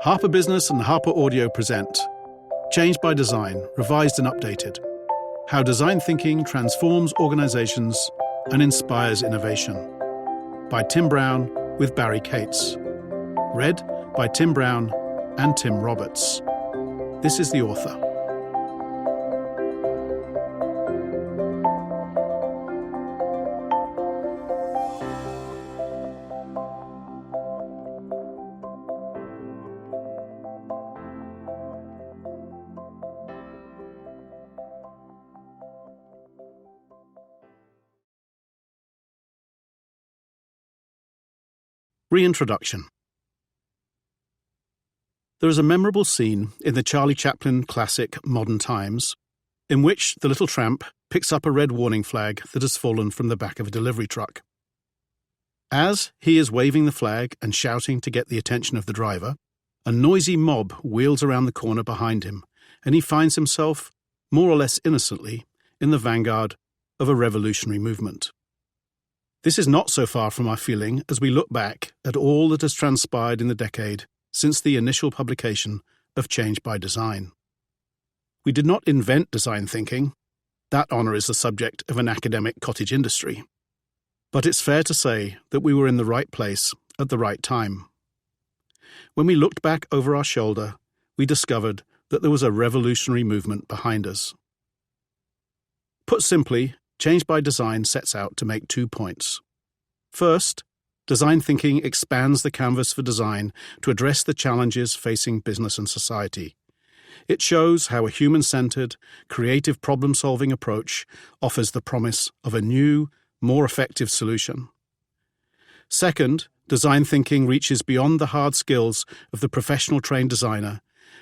Harper Business and Harper Audio present Change by Design, Revised and Updated. How Design Thinking Transforms Organizations and Inspires Innovation. By Tim Brown with Barry Cates. Read by Tim Brown and Tim Roberts. This is the author. Reintroduction. There is a memorable scene in the Charlie Chaplin classic Modern Times in which the little tramp picks up a red warning flag that has fallen from the back of a delivery truck. As he is waving the flag and shouting to get the attention of the driver, a noisy mob wheels around the corner behind him, and he finds himself, more or less innocently, in the vanguard of a revolutionary movement. This is not so far from our feeling as we look back at all that has transpired in the decade since the initial publication of Change by Design. We did not invent design thinking. That honour is the subject of an academic cottage industry. But it's fair to say that we were in the right place at the right time. When we looked back over our shoulder, we discovered that there was a revolutionary movement behind us. Put simply, Change by Design sets out to make 2 points. First, design thinking expands the canvas for design to address the challenges facing business and society. It shows how a human-centered, creative problem-solving approach offers the promise of a new, more effective solution. Second, design thinking reaches beyond the hard skills of the professional trained designer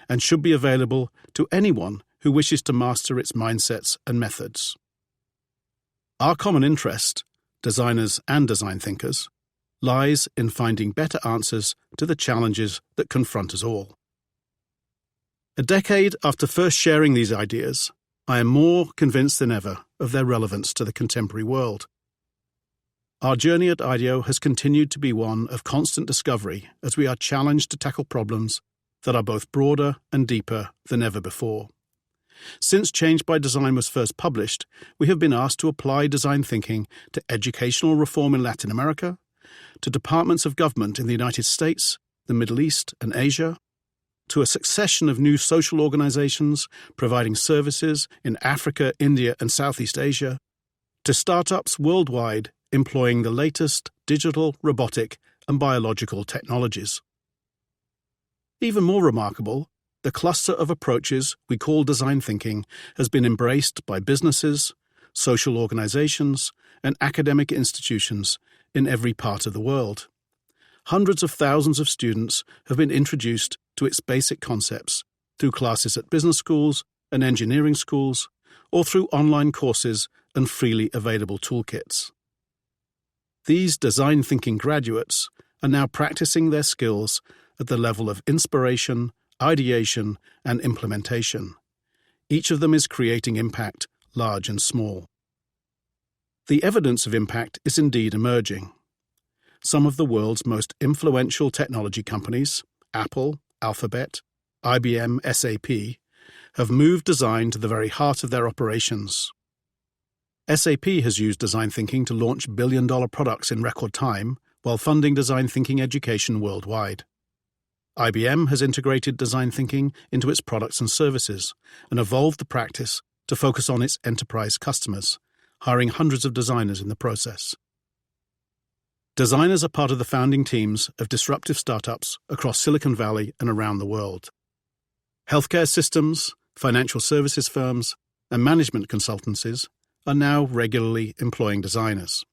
and should be available to anyone who wishes to master its mindsets and methods. Our common interest, designers and design thinkers, lies in finding better answers to the challenges that confront us all. A decade after first sharing these ideas, I am more convinced than ever of their relevance to the contemporary world. Our journey at IDEO has continued to be one of constant discovery as we are challenged to tackle problems that are both broader and deeper than ever before. Since Change by Design was first published, we have been asked to apply design thinking to educational reform in Latin America, to departments of government in the United States, the Middle East, and Asia, to a succession of new social organizations providing services in Africa, India, and Southeast Asia, to startups worldwide employing the latest digital, robotic, and biological technologies. Even more remarkable, the cluster of approaches we call design thinking has been embraced by businesses, social organizations, and academic institutions in every part of the world. Hundreds of thousands of students have been introduced to its basic concepts through classes at business schools and engineering schools, or through online courses and freely available toolkits. These design thinking graduates are now practicing their skills at the level of inspiration, ideation, and implementation. Each of them is creating impact, large and small. The evidence of impact is indeed emerging. Some of the world's most influential technology companies, Apple, Alphabet, IBM, SAP, have moved design to the very heart of their operations. SAP has used design thinking to launch billion-dollar products in record time while funding design thinking education worldwide. IBM has integrated design thinking into its products and services and evolved the practice to focus on its enterprise customers, hiring hundreds of designers in the process. Designers are part of the founding teams of disruptive startups across Silicon Valley and around the world. Healthcare systems, financial services firms, and management consultancies are now regularly employing designers,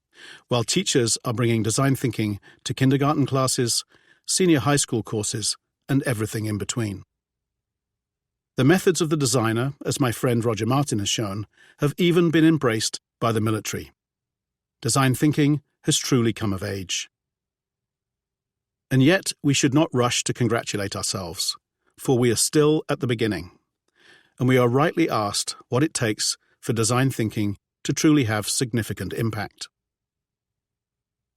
while teachers are bringing design thinking to kindergarten classes, senior high school courses, and everything in between. The methods of the designer, as my friend Roger Martin has shown, have even been embraced by the military. Design thinking has truly come of age. And yet, we should not rush to congratulate ourselves, for we are still at the beginning, and we are rightly asked what it takes for design thinking to truly have significant impact.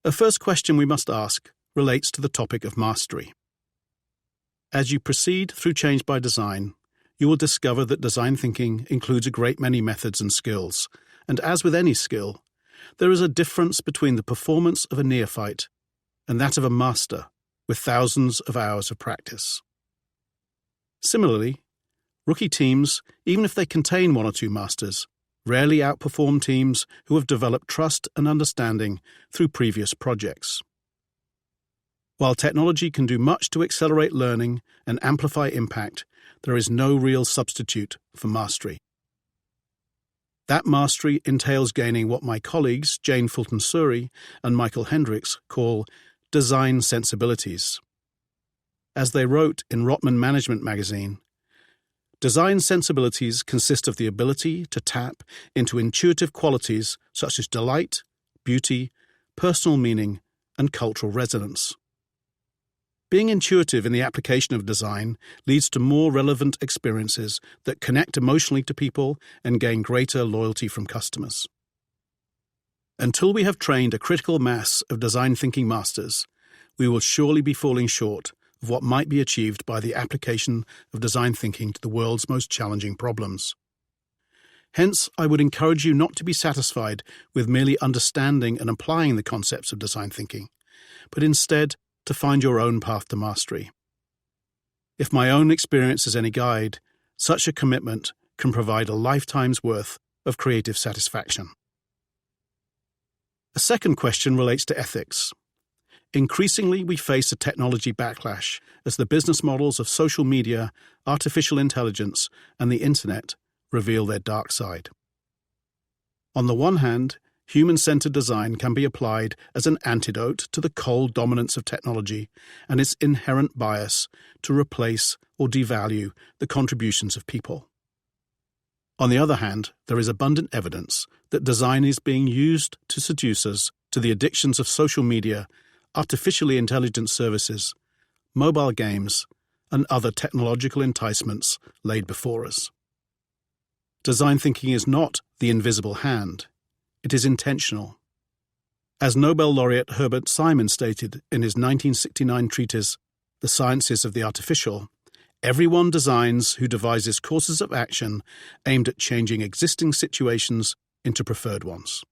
A first question we must ask relates to the topic of mastery. As you proceed through change by design, you will discover that design thinking includes a great many methods and skills, and as with any skill, there is a difference between the performance of a neophyte and that of a master with thousands of hours of practice. Similarly, rookie teams, even if they contain one or two masters, rarely outperform teams who have developed trust and understanding through previous projects. While technology can do much to accelerate learning and amplify impact, there is no real substitute for mastery. That mastery entails gaining what my colleagues Jane Fulton-Suri and Michael Hendricks call design sensibilities. As they wrote in Rotman Management magazine, design sensibilities consist of the ability to tap into intuitive qualities such as delight, beauty, personal meaning, and cultural resonance. Being intuitive in the application of design leads to more relevant experiences that connect emotionally to people and gain greater loyalty from customers. Until we have trained a critical mass of design thinking masters, we will surely be falling short of what might be achieved by the application of design thinking to the world's most challenging problems. Hence, I would encourage you not to be satisfied with merely understanding and applying the concepts of design thinking, but instead to find your own path to mastery. If my own experience is any guide, such a commitment can provide a lifetime's worth of creative satisfaction. A second question relates to ethics. Increasingly, we face a technology backlash as the business models of social media, artificial intelligence, and the internet reveal their dark side. On the one hand, human-centered design can be applied as an antidote to the cold dominance of technology and its inherent bias to replace or devalue the contributions of people. On the other hand, there is abundant evidence that design is being used to seduce us to the addictions of social media, artificially intelligent services, mobile games, and other technological enticements laid before us. Design thinking is not the invisible hand. It is intentional. As Nobel laureate Herbert Simon stated in his 1969 treatise, The Sciences of the Artificial, everyone designs who devises courses of action aimed at changing existing situations into preferred ones.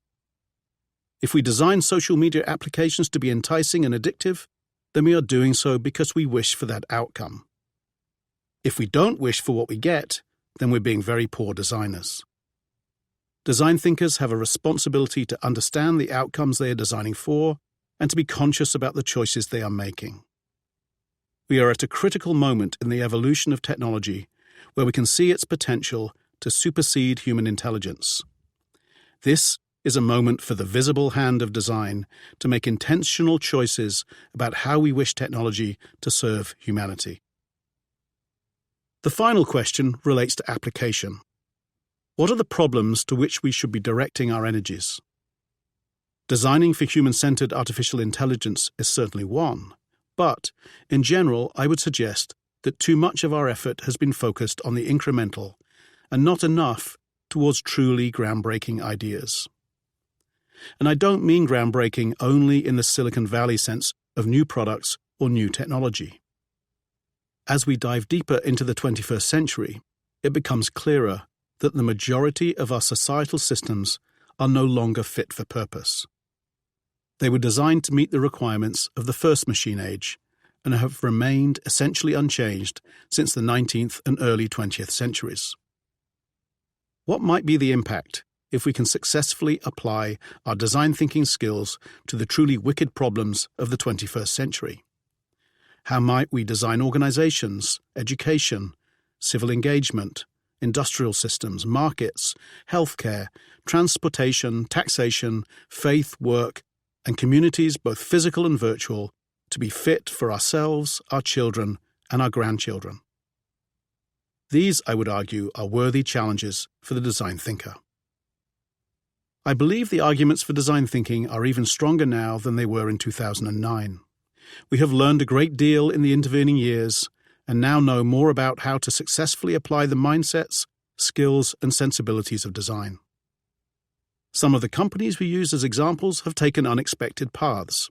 If we design social media applications to be enticing and addictive, then we are doing so because we wish for that outcome. If we don't wish for what we get, then we're being very poor designers. Design thinkers have a responsibility to understand the outcomes they are designing for and to be conscious about the choices they are making. We are at a critical moment in the evolution of technology where we can see its potential to supersede human intelligence. This is a moment for the visible hand of design to make intentional choices about how we wish technology to serve humanity. The final question relates to application. What are the problems to which we should be directing our energies? Designing for human-centered artificial intelligence is certainly one, but, in general, I would suggest that too much of our effort has been focused on the incremental and not enough towards truly groundbreaking ideas. And I don't mean groundbreaking only in the Silicon Valley sense of new products or new technology. As we dive deeper into the 21st century, it becomes clearer that the majority of our societal systems are no longer fit for purpose. They were designed to meet the requirements of the first machine age and have remained essentially unchanged since the 19th and early 20th centuries. What might be the impact if we can successfully apply our design thinking skills to the truly wicked problems of the 21st century? How might we design organizations, education, civil engagement, industrial systems, markets, healthcare, transportation, taxation, faith, work, and communities both physical and virtual to be fit for ourselves, our children, and our grandchildren? These, I would argue, are worthy challenges for the design thinker. I believe the arguments for design thinking are even stronger now than they were in 2009. We have learned a great deal in the intervening years and now know more about how to successfully apply the mindsets, skills, and sensibilities of design. Some of the companies we use as examples have taken unexpected paths.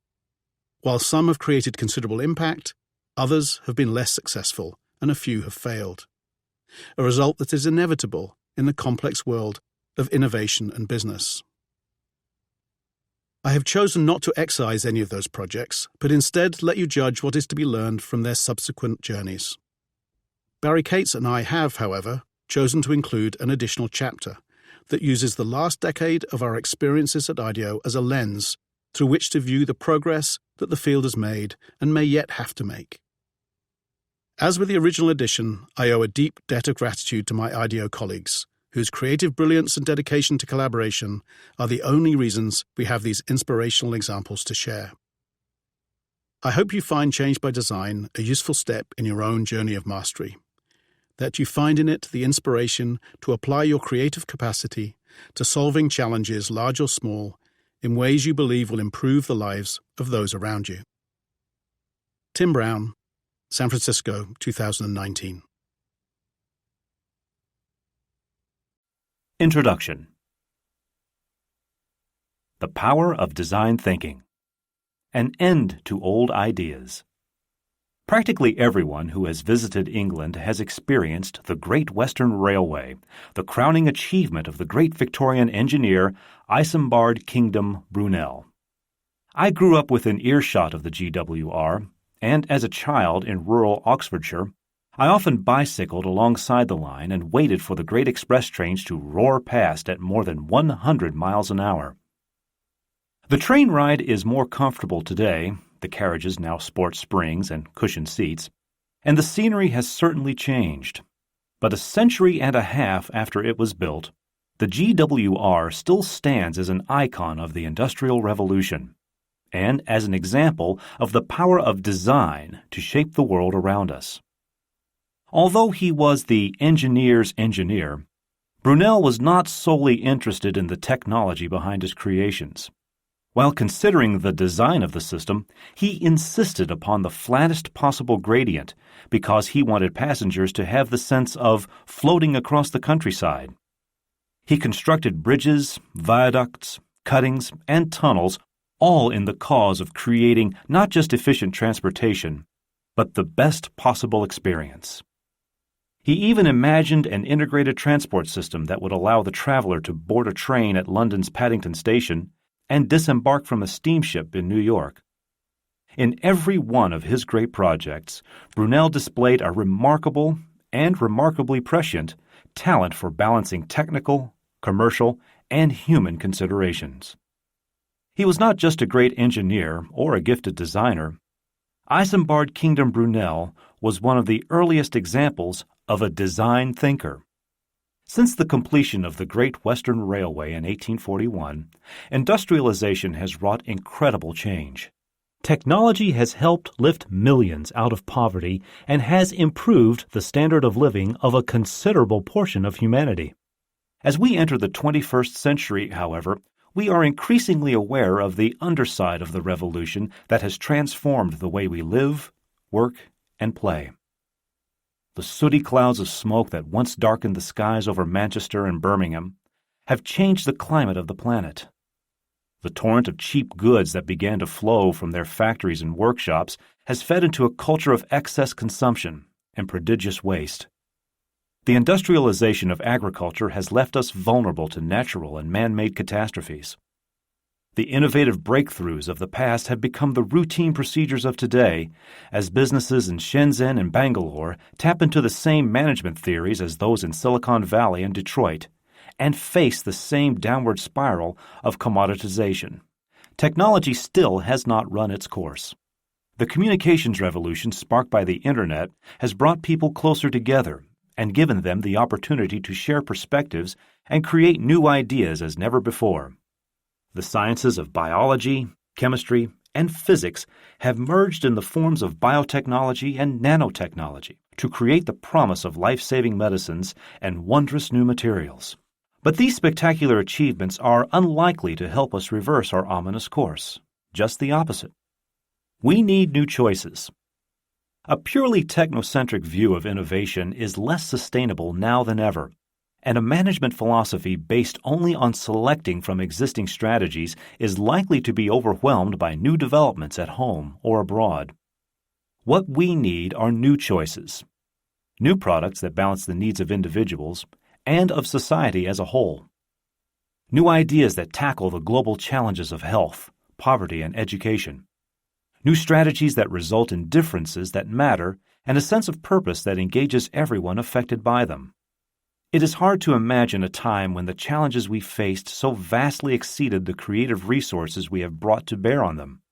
While some have created considerable impact, Others have been less successful, and a few have failed. A result that is inevitable in the complex world of innovation and business. I have chosen not to excise any of those projects, but instead let you judge what is to be learned from their subsequent journeys. Barry Cates and I have, however, chosen to include an additional chapter that uses the last decade of our experiences at IDEO as a lens through which to view the progress that the field has made and may yet have to make. As with the original edition, I owe a deep debt of gratitude to my IDEO colleagues, whose creative brilliance and dedication to collaboration are the only reasons we have these inspirational examples to share. I hope you find Change by Design a useful step in your own journey of mastery, that you find in it the inspiration to apply your creative capacity to solving challenges large or small in ways you believe will improve the lives of those around you. Tim Brown, San Francisco, 2019. Introduction. The Power of Design Thinking. An End to Old Ideas. Practically everyone who has visited England has experienced the Great Western Railway, the crowning achievement of the great Victorian engineer Isambard Kingdom Brunel. I grew up within earshot of the GWR, and as a child in rural Oxfordshire, I often bicycled alongside the line and waited for the great express trains to roar past at more than 100 miles an hour. The train ride is more comfortable today. The carriages now sport springs and cushioned seats, and the scenery has certainly changed. But a century and a half after it was built, the GWR still stands as an icon of the Industrial Revolution, and as an example of the power of design to shape the world around us. Although he was the engineer's engineer, Brunel was not solely interested in the technology behind his creations. While considering the design of the system, he insisted upon the flattest possible gradient because he wanted passengers to have the sense of floating across the countryside. He constructed bridges, viaducts, cuttings, and tunnels, all in the cause of creating not just efficient transportation, but the best possible experience. He even imagined an integrated transport system that would allow the traveler to board a train at London's Paddington Station and disembark from a steamship in New York. In every one of his great projects, Brunel displayed a remarkable and remarkably prescient talent for balancing technical, commercial, and human considerations. He was not just a great engineer or a gifted designer. Isambard Kingdom Brunel was one of the earliest examples of a design thinker. Since the completion of the Great Western Railway in 1841, industrialization has wrought incredible change. Technology has helped lift millions out of poverty and has improved the standard of living of a considerable portion of humanity. As we enter the 21st century, however, we are increasingly aware of the underside of the revolution that has transformed the way we live, work, and play. The sooty clouds of smoke that once darkened the skies over Manchester and Birmingham have changed the climate of the planet. The torrent of cheap goods that began to flow from their factories and workshops has fed into a culture of excess consumption and prodigious waste. The industrialization of agriculture has left us vulnerable to natural and man-made catastrophes. The innovative breakthroughs of the past have become the routine procedures of today, as businesses in Shenzhen and Bangalore tap into the same management theories as those in Silicon Valley and Detroit, and face the same downward spiral of commoditization. Technology still has not run its course. The communications revolution sparked by the Internet has brought people closer together and given them the opportunity to share perspectives and create new ideas as never before. The sciences of biology, chemistry, and physics have merged in the forms of biotechnology and nanotechnology to create the promise of life-saving medicines and wondrous new materials. But these spectacular achievements are unlikely to help us reverse our ominous course. Just the opposite. We need new choices. A purely technocentric view of innovation is less sustainable now than ever, and a management philosophy based only on selecting from existing strategies is likely to be overwhelmed by new developments at home or abroad. What we need are new choices, new products that balance the needs of individuals and of society as a whole, new ideas that tackle the global challenges of health, poverty, and education, new strategies that result in differences that matter and a sense of purpose that engages everyone affected by them. It is hard to imagine a time when the challenges we faced so vastly exceeded the creative resources we have brought to bear on them.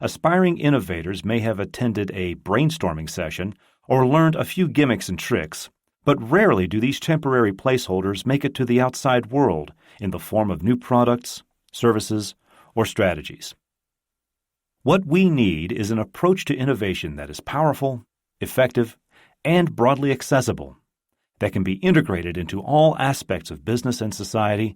Aspiring innovators may have attended a brainstorming session or learned a few gimmicks and tricks, but rarely do these temporary placeholders make it to the outside world in the form of new products, services, or strategies. What we need is an approach to innovation that is powerful, effective, and broadly accessible, that can be integrated into all aspects of business and society,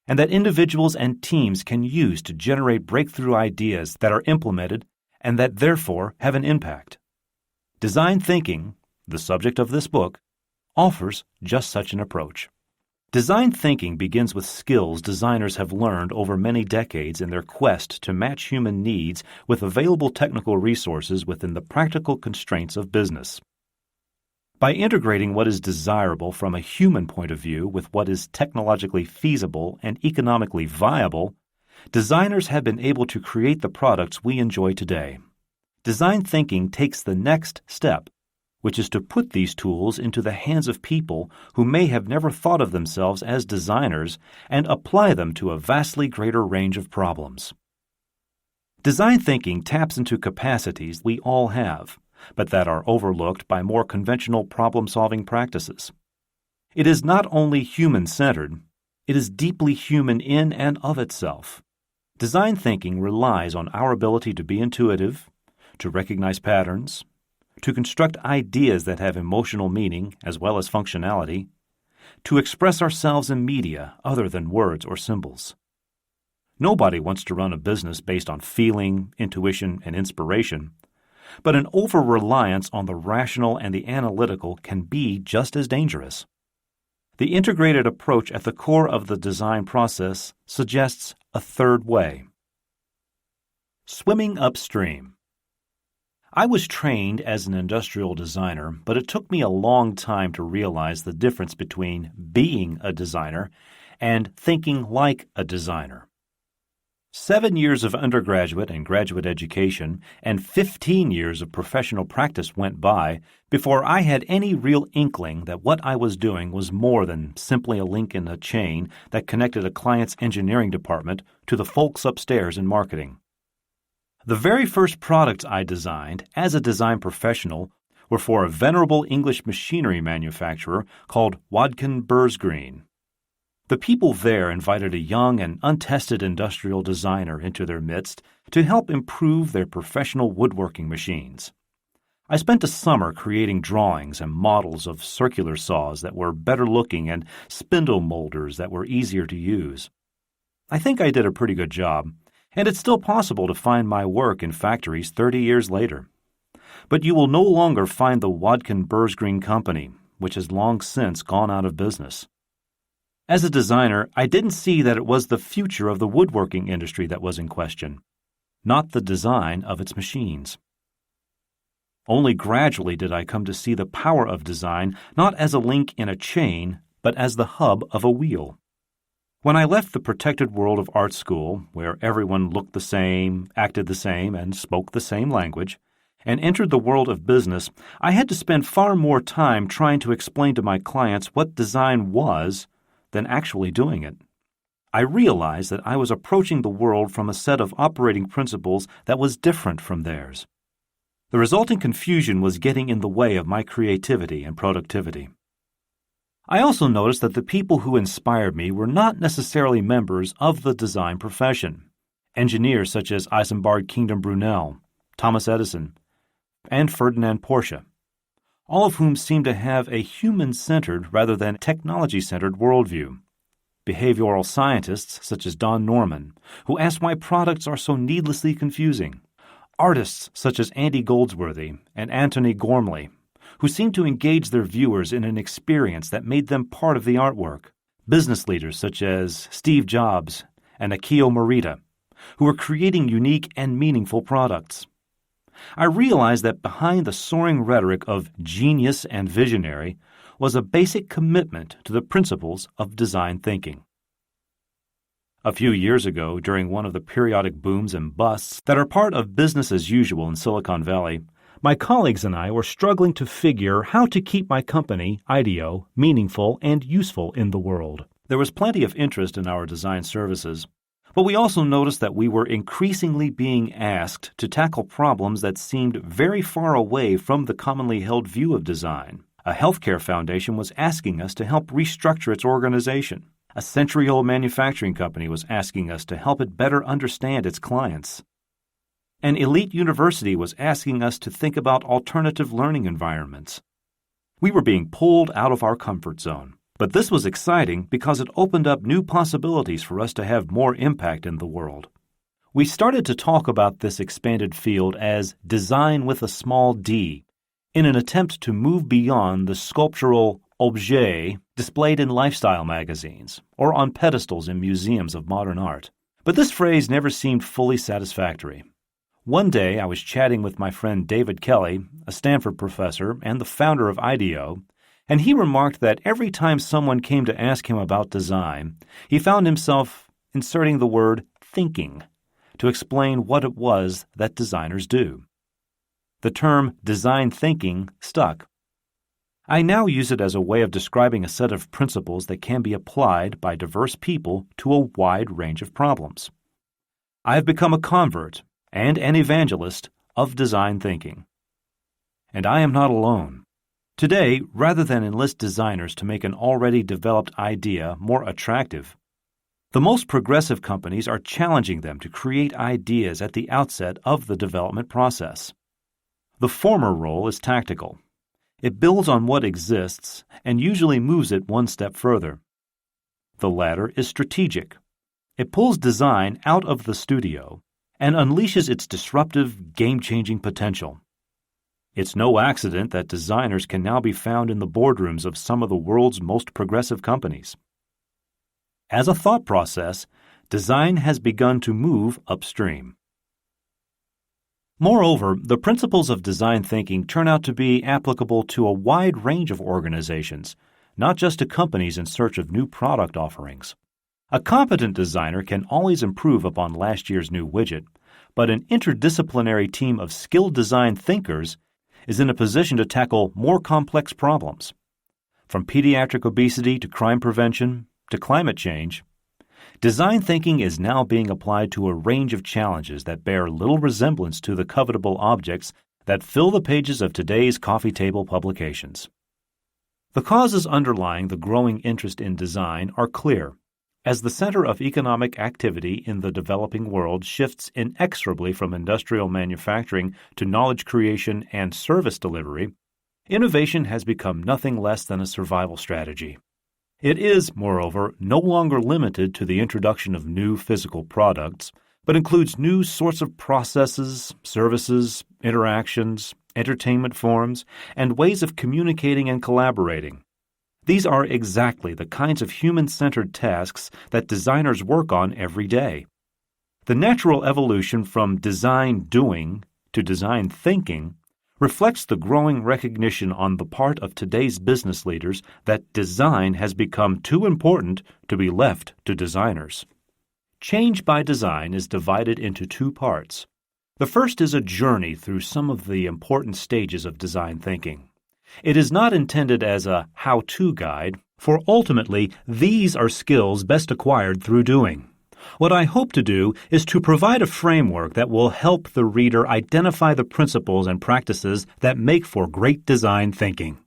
and that individuals and teams can use to generate breakthrough ideas that are implemented and that therefore have an impact. Design thinking, the subject of this book, offers just such an approach. Design thinking begins with skills designers have learned over many decades in their quest to match human needs with available technical resources within the practical constraints of business. By integrating what is desirable from a human point of view with what is technologically feasible and economically viable, designers have been able to create the products we enjoy today. Design thinking takes the next step, which is to put these tools into the hands of people who may have never thought of themselves as designers and apply them to a vastly greater range of problems. Design thinking taps into capacities we all have, but that are overlooked by more conventional problem-solving practices. It is not only human-centered, it is deeply human in and of itself. Design thinking relies on our ability to be intuitive, to recognize patterns, to construct ideas that have emotional meaning as well as functionality, to express ourselves in media other than words or symbols. Nobody wants to run a business based on feeling, intuition, and inspiration, but an over-reliance on the rational and the analytical can be just as dangerous. The integrated approach at the core of the design process suggests a third way. Swimming upstream. I was trained as an industrial designer, but it took me a long time to realize the difference between being a designer and thinking like a designer. 7 years of undergraduate and graduate education and 15 years of professional practice went by before I had any real inkling that what I was doing was more than simply a link in a chain that connected a client's engineering department to the folks upstairs in marketing. The very first products I designed as a design professional were for a venerable English machinery manufacturer called Wadkin Bursgreen. The people there invited a young and untested industrial designer into their midst to help improve their professional woodworking machines. I spent a summer creating drawings and models of circular saws that were better looking and spindle molders that were easier to use. I think I did a pretty good job, and it's still possible to find my work in factories 30 years later. But you will no longer find the Wadkin Bursgreen Company, which has long since gone out of business. As a designer, I didn't see that it was the future of the woodworking industry that was in question, not the design of its machines. Only gradually did I come to see the power of design not as a link in a chain, but as the hub of a wheel. When I left the protected world of art school, where everyone looked the same, acted the same, and spoke the same language, and entered the world of business, I had to spend far more time trying to explain to my clients what design was than actually doing it. I realized that I was approaching the world from a set of operating principles that was different from theirs. The resulting confusion was getting in the way of my creativity and productivity. I also noticed that the people who inspired me were not necessarily members of the design profession. Engineers such as Isambard Kingdom Brunel, Thomas Edison, and Ferdinand Porsche, all of whom seem to have a human-centered rather than technology-centered worldview. Behavioral scientists such as Don Norman, who ask why products are so needlessly confusing. Artists such as Andy Goldsworthy and Anthony Gormley, who seem to engage their viewers in an experience that made them part of the artwork. Business leaders such as Steve Jobs and Akio Morita, who are creating unique and meaningful products. I realized that behind the soaring rhetoric of genius and visionary was a basic commitment to the principles of design thinking. A few years ago, during one of the periodic booms and busts that are part of business as usual in Silicon Valley, my colleagues and I were struggling to figure how to keep my company, IDEO, meaningful and useful in the world. There was plenty of interest in our design services, but we also noticed that we were increasingly being asked to tackle problems that seemed very far away from the commonly held view of design. A healthcare foundation was asking us to help restructure its organization. A century-old manufacturing company was asking us to help it better understand its clients. An elite university was asking us to think about alternative learning environments. We were being pulled out of our comfort zone. But this was exciting because it opened up new possibilities for us to have more impact in the world. We started to talk about this expanded field as design with a small d, in an attempt to move beyond the sculptural objet displayed in lifestyle magazines or on pedestals in museums of modern art. But this phrase never seemed fully satisfactory. One day I was chatting with my friend David Kelly, a Stanford professor and the founder of IDEO, and he remarked that every time someone came to ask him about design, he found himself inserting the word thinking to explain what it was that designers do. The term design thinking stuck. I now use it as a way of describing a set of principles that can be applied by diverse people to a wide range of problems. I have become a convert and an evangelist of design thinking. And I am not alone. Today, rather than enlist designers to make an already developed idea more attractive, the most progressive companies are challenging them to create ideas at the outset of the development process. The former role is tactical. It builds on what exists and usually moves it one step further. The latter is strategic. It pulls design out of the studio and unleashes its disruptive, game-changing potential. It's no accident that designers can now be found in the boardrooms of some of the world's most progressive companies. As a thought process, design has begun to move upstream. Moreover, the principles of design thinking turn out to be applicable to a wide range of organizations, not just to companies in search of new product offerings. A competent designer can always improve upon last year's new widget, but an interdisciplinary team of skilled design thinkers is in a position to tackle more complex problems. From pediatric obesity to crime prevention to climate change, design thinking is now being applied to a range of challenges that bear little resemblance to the covetable objects that fill the pages of today's coffee table publications. The causes underlying the growing interest in design are clear. As the center of economic activity in the developing world shifts inexorably from industrial manufacturing to knowledge creation and service delivery, innovation has become nothing less than a survival strategy. It is, moreover, no longer limited to the introduction of new physical products, but includes new sorts of processes, services, interactions, entertainment forms, and ways of communicating and collaborating. These are exactly the kinds of human-centered tasks that designers work on every day. The natural evolution from design doing to design thinking reflects the growing recognition on the part of today's business leaders that design has become too important to be left to designers. Change by design is divided into two parts. The first is a journey through some of the important stages of design thinking. It is not intended as a how-to guide, for ultimately these are skills best acquired through doing. What I hope to do is to provide a framework that will help the reader identify the principles and practices that make for great design thinking.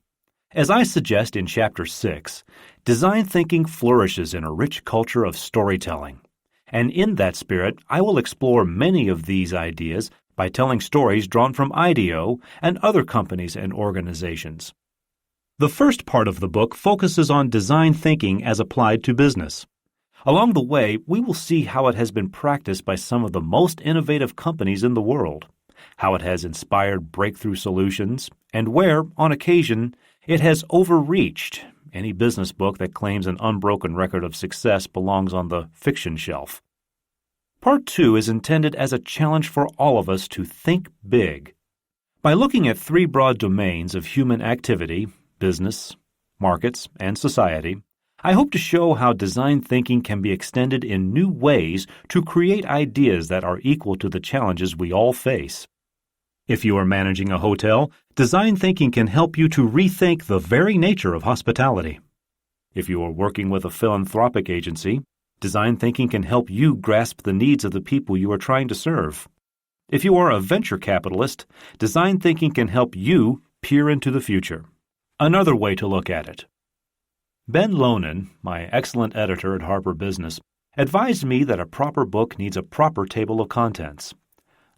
As I suggest in Chapter 6, design thinking flourishes in a rich culture of storytelling. And in that spirit, I will explore many of these ideas by telling stories drawn from IDEO and other companies and organizations. The first part of the book focuses on design thinking as applied to business. Along the way, we will see how it has been practiced by some of the most innovative companies in the world, how it has inspired breakthrough solutions, and where, on occasion, it has overreached. Any business book that claims an unbroken record of success belongs on the fiction shelf. Part 2 is intended as a challenge for all of us to think big By looking at three broad domains of human activity, business, markets, and society, I hope to show how design thinking can be extended in new ways to create ideas that are equal to the challenges we all face. If you are managing a hotel, design thinking can help you to rethink the very nature of hospitality. If you are working with a philanthropic agency, design thinking can help you grasp the needs of the people you are trying to serve. If you are a venture capitalist, design thinking can help you peer into the future. Another way to look at it. Ben Lonan, my excellent editor at Harper Business, advised me that a proper book needs a proper table of contents.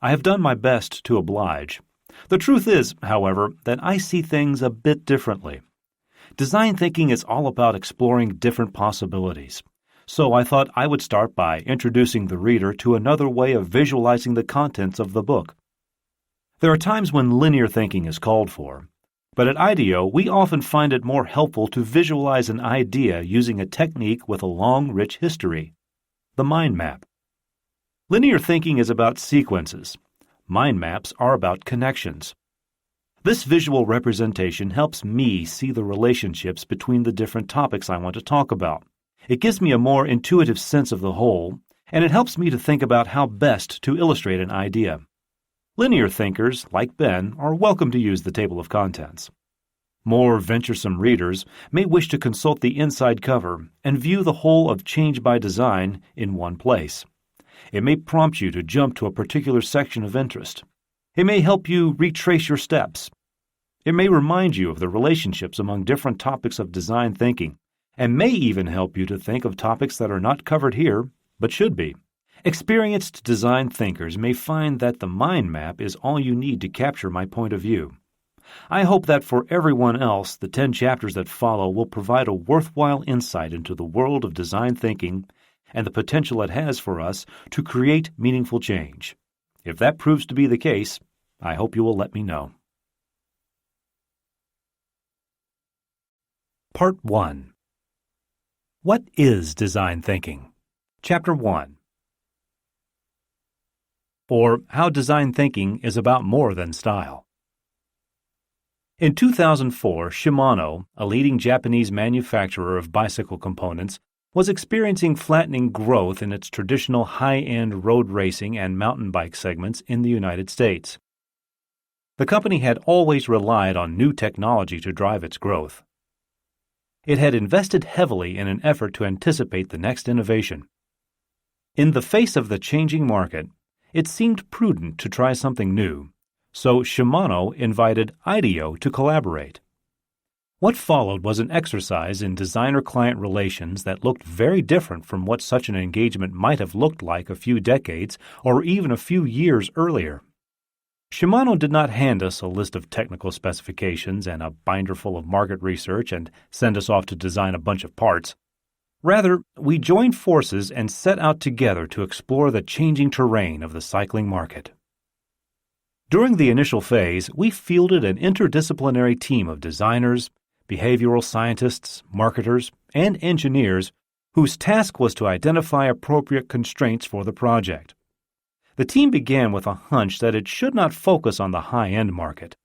I have done my best to oblige. The truth is, however, that I see things a bit differently. Design thinking is all about exploring different possibilities. So I thought I would start by introducing the reader to another way of visualizing the contents of the book. There are times when linear thinking is called for, but at IDEO we often find it more helpful to visualize an idea using a technique with a long, rich history, the mind map. Linear thinking is about sequences. Mind maps are about connections. This visual representation helps me see the relationships between the different topics I want to talk about. It gives me a more intuitive sense of the whole, and it helps me to think about how best to illustrate an idea. Linear thinkers, like Ben, are welcome to use the table of contents. More venturesome readers may wish to consult the inside cover and view the whole of Change by Design in one place. It may prompt you to jump to a particular section of interest. It may help you retrace your steps. It may remind you of the relationships among different topics of design thinking, and may even help you to think of topics that are not covered here, but should be. Experienced design thinkers may find that the mind map is all you need to capture my point of view. I hope that for everyone else, the 10 chapters that follow will provide a worthwhile insight into the world of design thinking and the potential it has for us to create meaningful change. If that proves to be the case, I hope you will let me know. Part 1. What is design thinking? Chapter 1. Or how design thinking is about more than style. In 2004, Shimano, a leading Japanese manufacturer of bicycle components, was experiencing flattening growth in its traditional high-end road racing and mountain bike segments in the United States. The company had always relied on new technology to drive its growth. It had invested heavily in an effort to anticipate the next innovation. In the face of the changing market, it seemed prudent to try something new, so Shimano invited IDEO to collaborate. What followed was an exercise in designer-client relations that looked very different from what such an engagement might have looked like a few decades or even a few years earlier. Shimano did not hand us a list of technical specifications and a binder full of market research and send us off to design a bunch of parts. Rather, we joined forces and set out together to explore the changing terrain of the cycling market. During the initial phase, we fielded an interdisciplinary team of designers, behavioral scientists, marketers, and engineers whose task was to identify appropriate constraints for the project. The team began with a hunch that it should not focus on the high-end market.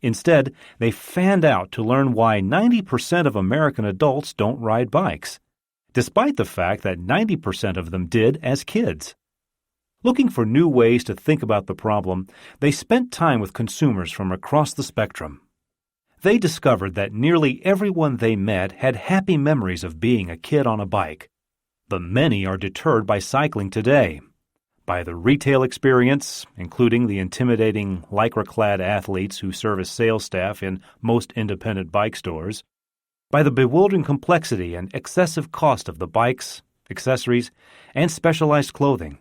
Instead, they fanned out to learn why 90% of American adults don't ride bikes, despite the fact that 90% of them did as kids. Looking for new ways to think about the problem, they spent time with consumers from across the spectrum. They discovered that nearly everyone they met had happy memories of being a kid on a bike, but many are deterred by cycling today. By the retail experience, including the intimidating lycra-clad athletes who serve as sales staff in most independent bike stores, by the bewildering complexity and excessive cost of the bikes, accessories, and specialized clothing,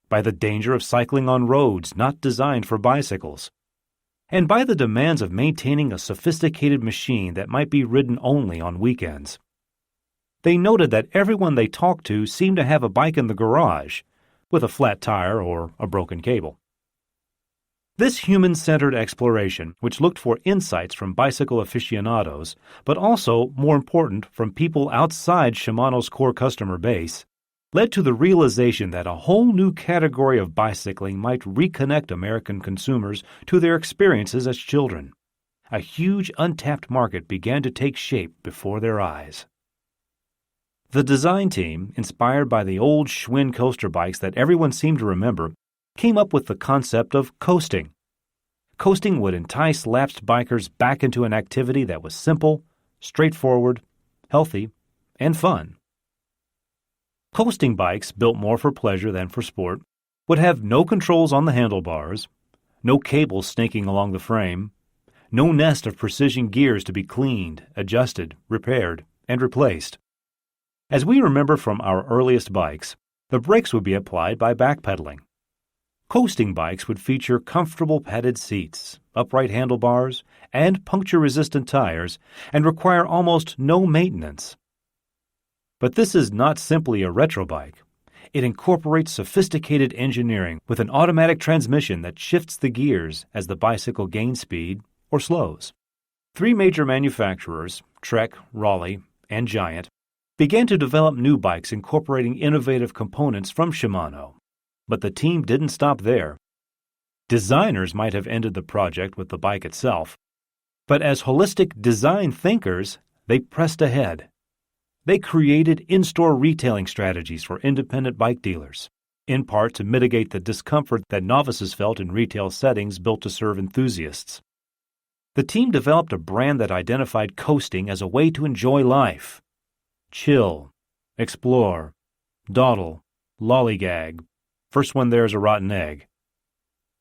by the danger of cycling on roads not designed for bicycles, and by the demands of maintaining a sophisticated machine that might be ridden only on weekends. They noted that everyone they talked to seemed to have a bike in the garage, with a flat tire or a broken cable. This human-centered exploration, which looked for insights from bicycle aficionados, but also, more important, from people outside Shimano's core customer base, led to the realization that a whole new category of bicycling might reconnect American consumers to their experiences as children. A huge untapped market began to take shape before their eyes. The design team, inspired by the old Schwinn coaster bikes that everyone seemed to remember, came up with the concept of coasting. Coasting would entice lapsed bikers back into an activity that was simple, straightforward, healthy, and fun. Coasting bikes, built more for pleasure than for sport, would have no controls on the handlebars, no cables snaking along the frame, no nest of precision gears to be cleaned, adjusted, repaired, and replaced. As we remember from our earliest bikes, the brakes would be applied by backpedaling. Coasting bikes would feature comfortable padded seats, upright handlebars, and puncture-resistant tires, and require almost no maintenance. But this is not simply a retro bike. It incorporates sophisticated engineering with an automatic transmission that shifts the gears as the bicycle gains speed or slows. 3 major manufacturers, Trek, Raleigh, and Giant, began to develop new bikes incorporating innovative components from Shimano. But the team didn't stop there. Designers might have ended the project with the bike itself, but as holistic design thinkers, they pressed ahead. They created in-store retailing strategies for independent bike dealers, in part to mitigate the discomfort that novices felt in retail settings built to serve enthusiasts. The team developed a brand that identified coasting as a way to enjoy life. Chill, explore, dawdle, lollygag. First one there's a rotten egg.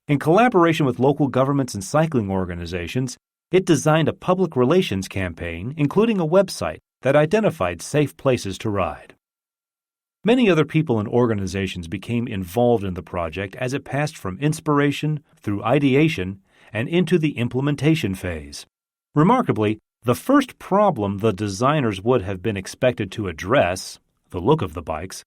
In collaboration with local governments and cycling organizations, it designed a public relations campaign, including a website that identified safe places to ride. Many other people and organizations became involved in the project as it passed from inspiration through ideation and into the implementation phase. Remarkably, the first problem the designers would have been expected to address, the look of the bikes,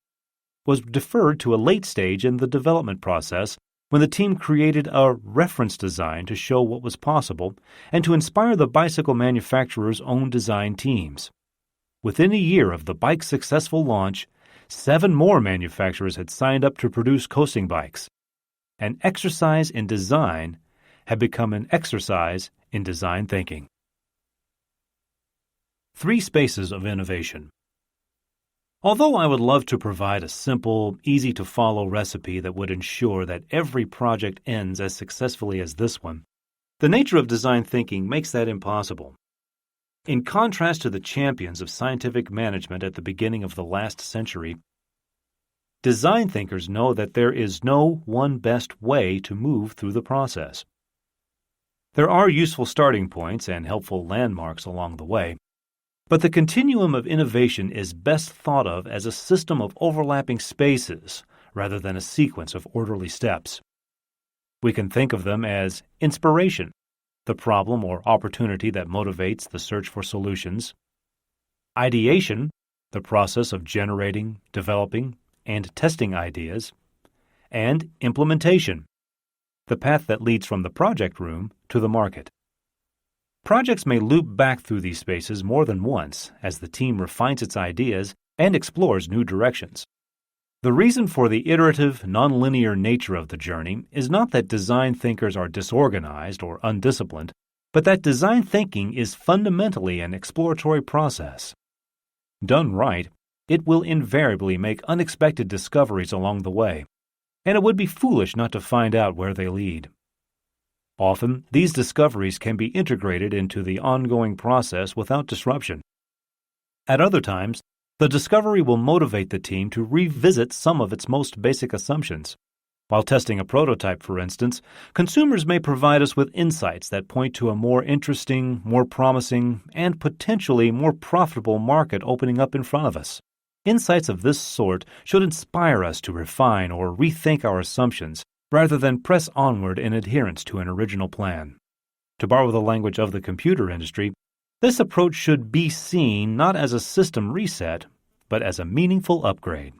was deferred to a late stage in the development process when the team created a reference design to show what was possible and to inspire the bicycle manufacturers' own design teams. Within a year of the bike's successful launch, 7 more manufacturers had signed up to produce coasting bikes. An exercise in design had become an exercise in design thinking. 3 spaces of innovation. Although I would love to provide a simple, easy-to-follow recipe that would ensure that every project ends as successfully as this one, the nature of design thinking makes that impossible. In contrast to the champions of scientific management at the beginning of the last century, design thinkers know that there is no one best way to move through the process. There are useful starting points and helpful landmarks along the way, but the continuum of innovation is best thought of as a system of overlapping spaces rather than a sequence of orderly steps. We can think of them as inspiration, the problem or opportunity that motivates the search for solutions; ideation, the process of generating, developing, and testing ideas; and implementation, the path that leads from the project room to the market. Projects may loop back through these spaces more than once as the team refines its ideas and explores new directions. The reason for the iterative, nonlinear nature of the journey is not that design thinkers are disorganized or undisciplined, but that design thinking is fundamentally an exploratory process. Done right, it will invariably make unexpected discoveries along the way, and it would be foolish not to find out where they lead. Often, these discoveries can be integrated into the ongoing process without disruption. At other times, the discovery will motivate the team to revisit some of its most basic assumptions. While testing a prototype, for instance, consumers may provide us with insights that point to a more interesting, more promising, and potentially more profitable market opening up in front of us. Insights of this sort should inspire us to refine or rethink our assumptions rather than press onward in adherence to an original plan. To borrow the language of the computer industry, this approach should be seen not as a system reset, but as a meaningful upgrade.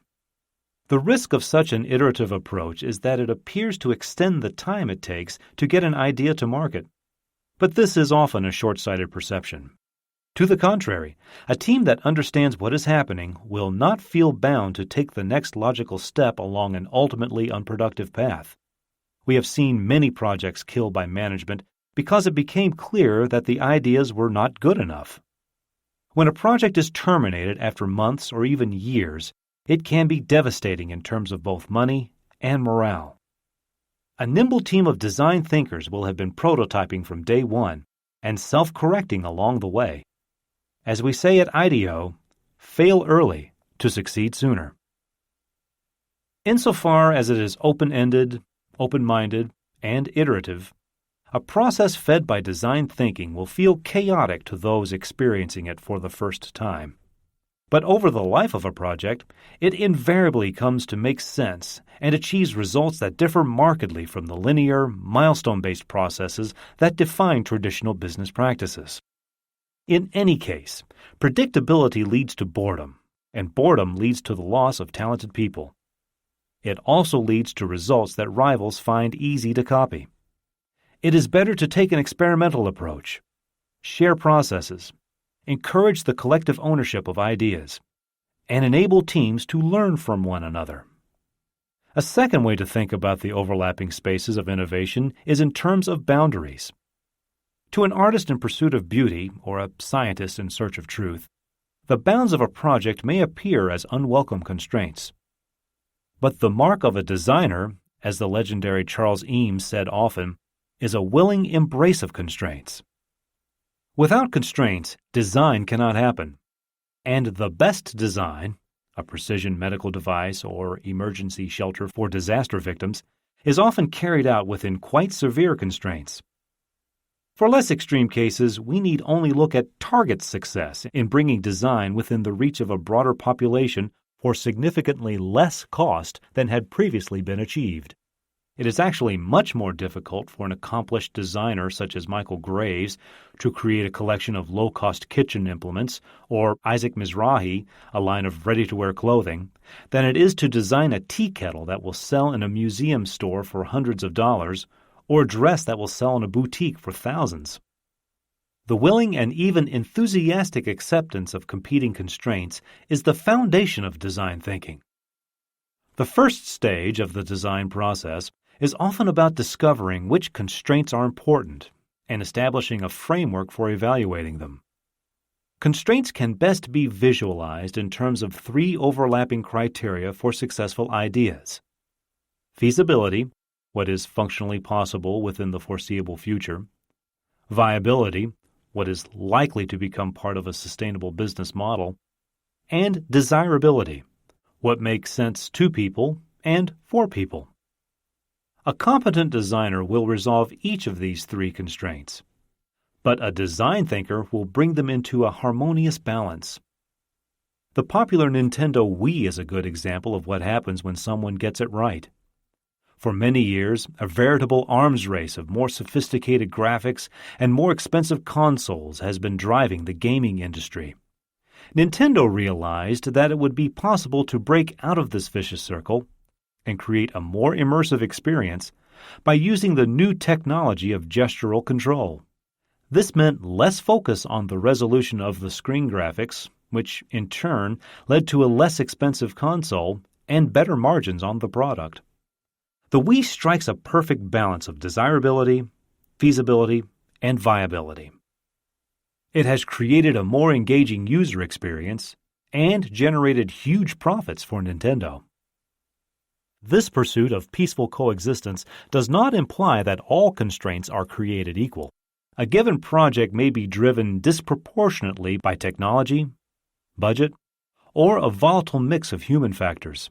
The risk of such an iterative approach is that it appears to extend the time it takes to get an idea to market. But this is often a short-sighted perception. To the contrary, a team that understands what is happening will not feel bound to take the next logical step along an ultimately unproductive path. We have seen many projects killed by management because it became clear that the ideas were not good enough. When a project is terminated after months or even years, it can be devastating in terms of both money and morale. A nimble team of design thinkers will have been prototyping from day one and self-correcting along the way. As we say at IDEO, fail early to succeed sooner. Insofar as it is open-ended, open-minded, and iterative, a process fed by design thinking will feel chaotic to those experiencing it for the first time. But over the life of a project, it invariably comes to make sense and achieves results that differ markedly from the linear, milestone-based processes that define traditional business practices. In any case, predictability leads to boredom, and boredom leads to the loss of talented people. It also leads to results that rivals find easy to copy. It is better to take an experimental approach, share processes, encourage the collective ownership of ideas, and enable teams to learn from one another. A second way to think about the overlapping spaces of innovation is in terms of boundaries. To an artist in pursuit of beauty or a scientist in search of truth, the bounds of a project may appear as unwelcome constraints. But the mark of a designer, as the legendary Charles Eames said often, is a willing embrace of constraints. Without constraints, design cannot happen. And the best design, a precision medical device or emergency shelter for disaster victims, is often carried out within quite severe constraints. For less extreme cases, we need only look at Target's success in bringing design within the reach of a broader population for significantly less cost than had previously been achieved. It is actually much more difficult for an accomplished designer such as Michael Graves to create a collection of low-cost kitchen implements or Isaac Mizrahi, a line of ready-to-wear clothing, than it is to design a tea kettle that will sell in a museum store for hundreds of dollars or a dress that will sell in a boutique for thousands. The willing and even enthusiastic acceptance of competing constraints is the foundation of design thinking. The first stage of the design process is often about discovering which constraints are important and establishing a framework for evaluating them. Constraints can best be visualized in terms of three overlapping criteria for successful ideas: feasibility, what is functionally possible within the foreseeable future; viability, what is likely to become part of a sustainable business model; and desirability, what makes sense to people and for people. A competent designer will resolve each of these three constraints, but a design thinker will bring them into a harmonious balance. The popular Nintendo Wii is a good example of what happens when someone gets it right. For many years, a veritable arms race of more sophisticated graphics and more expensive consoles has been driving the gaming industry. Nintendo realized that it would be possible to break out of this vicious circle and create a more immersive experience by using the new technology of gestural control. This meant less focus on the resolution of the screen graphics, which in turn led to a less expensive console and better margins on the product. The Wii strikes a perfect balance of desirability, feasibility, and viability. It has created a more engaging user experience and generated huge profits for Nintendo. This pursuit of peaceful coexistence does not imply that all constraints are created equal. A given project may be driven disproportionately by technology, budget, or a volatile mix of human factors.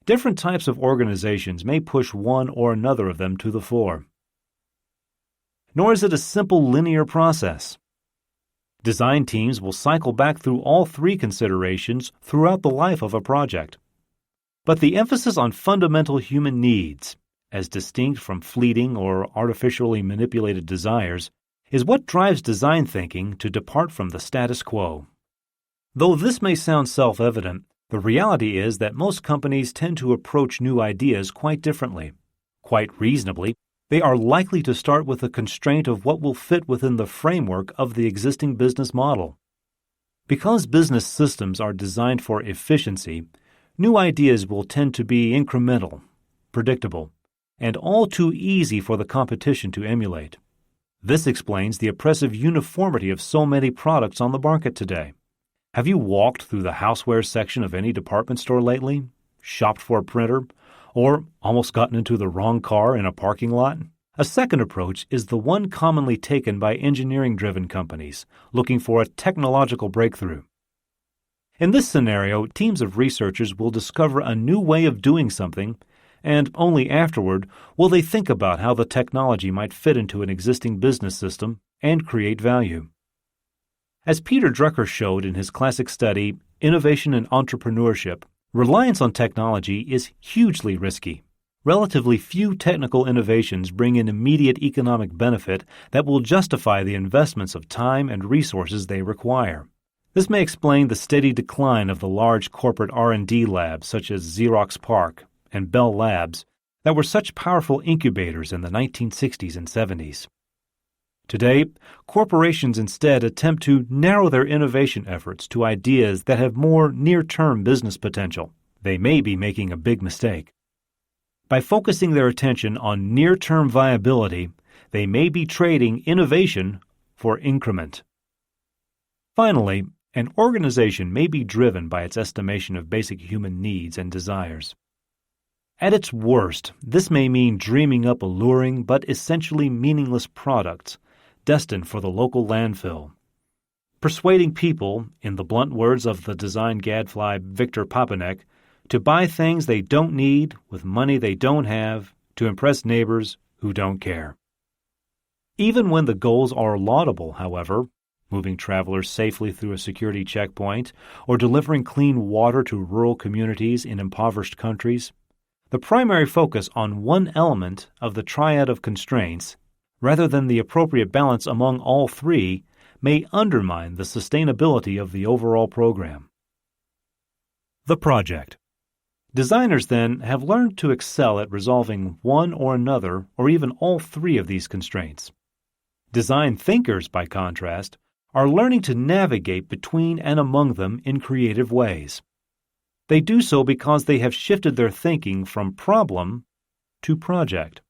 Different types of organizations may push one or another of them to the fore. Nor is it a simple linear process. Design teams will cycle back through all three considerations throughout the life of a project. But the emphasis on fundamental human needs, as distinct from fleeting or artificially manipulated desires, is what drives design thinking to depart from the status quo. Though this may sound self-evident, the reality is that most companies tend to approach new ideas quite differently. Quite reasonably, They are likely to start with the constraint of what will fit within the framework of the existing business model. Because business systems are designed for efficiency, new ideas will tend to be incremental, predictable, and all too easy for the competition to emulate. This explains the oppressive uniformity of so many products on the market today. Have you walked through the houseware section of any department store lately, shopped for a printer, or almost gotten into the wrong car in a parking lot? A second approach is the one commonly taken by engineering-driven companies looking for a technological breakthrough. In this scenario, teams of researchers will discover a new way of doing something, and only afterward will they think about how the technology might fit into an existing business system and create value. As Peter Drucker showed in his classic study, Innovation and Entrepreneurship, reliance on technology is hugely risky. Relatively few technical innovations bring in immediate economic benefit that will justify the investments of time and resources they require. This may explain the steady decline of the large corporate R&D labs such as Xerox PARC and Bell Labs that were such powerful incubators in the 1960s and 70s. Today, corporations instead attempt to narrow their innovation efforts to ideas that have more near-term business potential. They may be making a big mistake. By focusing their attention on near-term viability, they may be trading innovation for increment. Finally, an organization may be driven by its estimation of basic human needs and desires. At its worst, this may mean dreaming up alluring but essentially meaningless products destined for the local landfill. Persuading people, in the blunt words of the design gadfly Victor Papanek, to buy things they don't need with money they don't have to impress neighbors who don't care. Even when the goals are laudable, however, moving travelers safely through a security checkpoint or delivering clean water to rural communities in impoverished countries, the primary focus on one element of the triad of constraints, rather than the appropriate balance among all three, may undermine the sustainability of the overall program. The project. Designers, then, have learned to excel at resolving one or another or even all three of these constraints. Design thinkers, by contrast, are learning to navigate between and among them in creative ways. They do so because they have shifted their thinking from problem to project.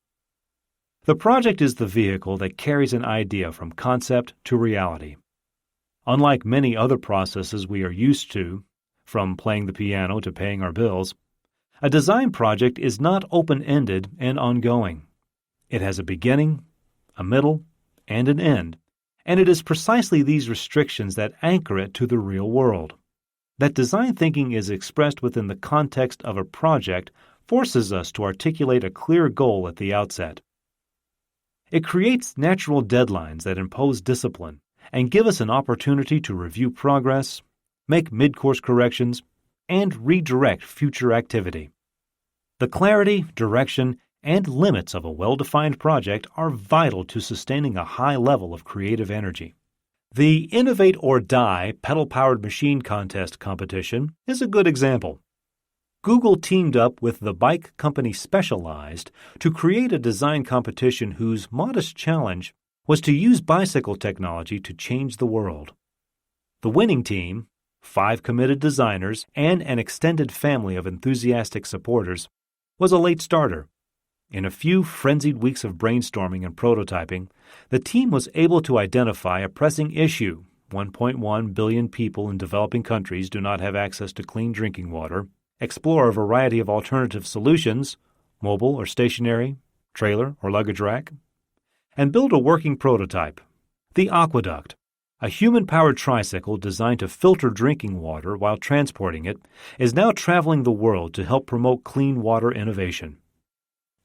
The project is the vehicle that carries an idea from concept to reality. Unlike many other processes we are used to, from playing the piano to paying our bills, a design project is not open-ended and ongoing. It has a beginning, a middle, and an end, and it is precisely these restrictions that anchor it to the real world. That design thinking is expressed within the context of a project forces us to articulate a clear goal at the outset. It creates natural deadlines that impose discipline and give us an opportunity to review progress, make mid-course corrections, and redirect future activity. The clarity, direction, and limits of a well-defined project are vital to sustaining a high level of creative energy. The Innovate or Die pedal-powered machine contest competition is a good example. Google teamed up with the bike company Specialized to create a design competition whose modest challenge was to use bicycle technology to change the world. The winning team, 5 committed designers, and an extended family of enthusiastic supporters, was a late starter. In a few frenzied weeks of brainstorming and prototyping, the team was able to identify a pressing issue. 1.1 billion people in developing countries do not have access to clean drinking water, explore a variety of alternative solutions, mobile or stationary, trailer or luggage rack, and build a working prototype. The Aqueduct, a human-powered tricycle designed to filter drinking water while transporting it, is now traveling the world to help promote clean water innovation.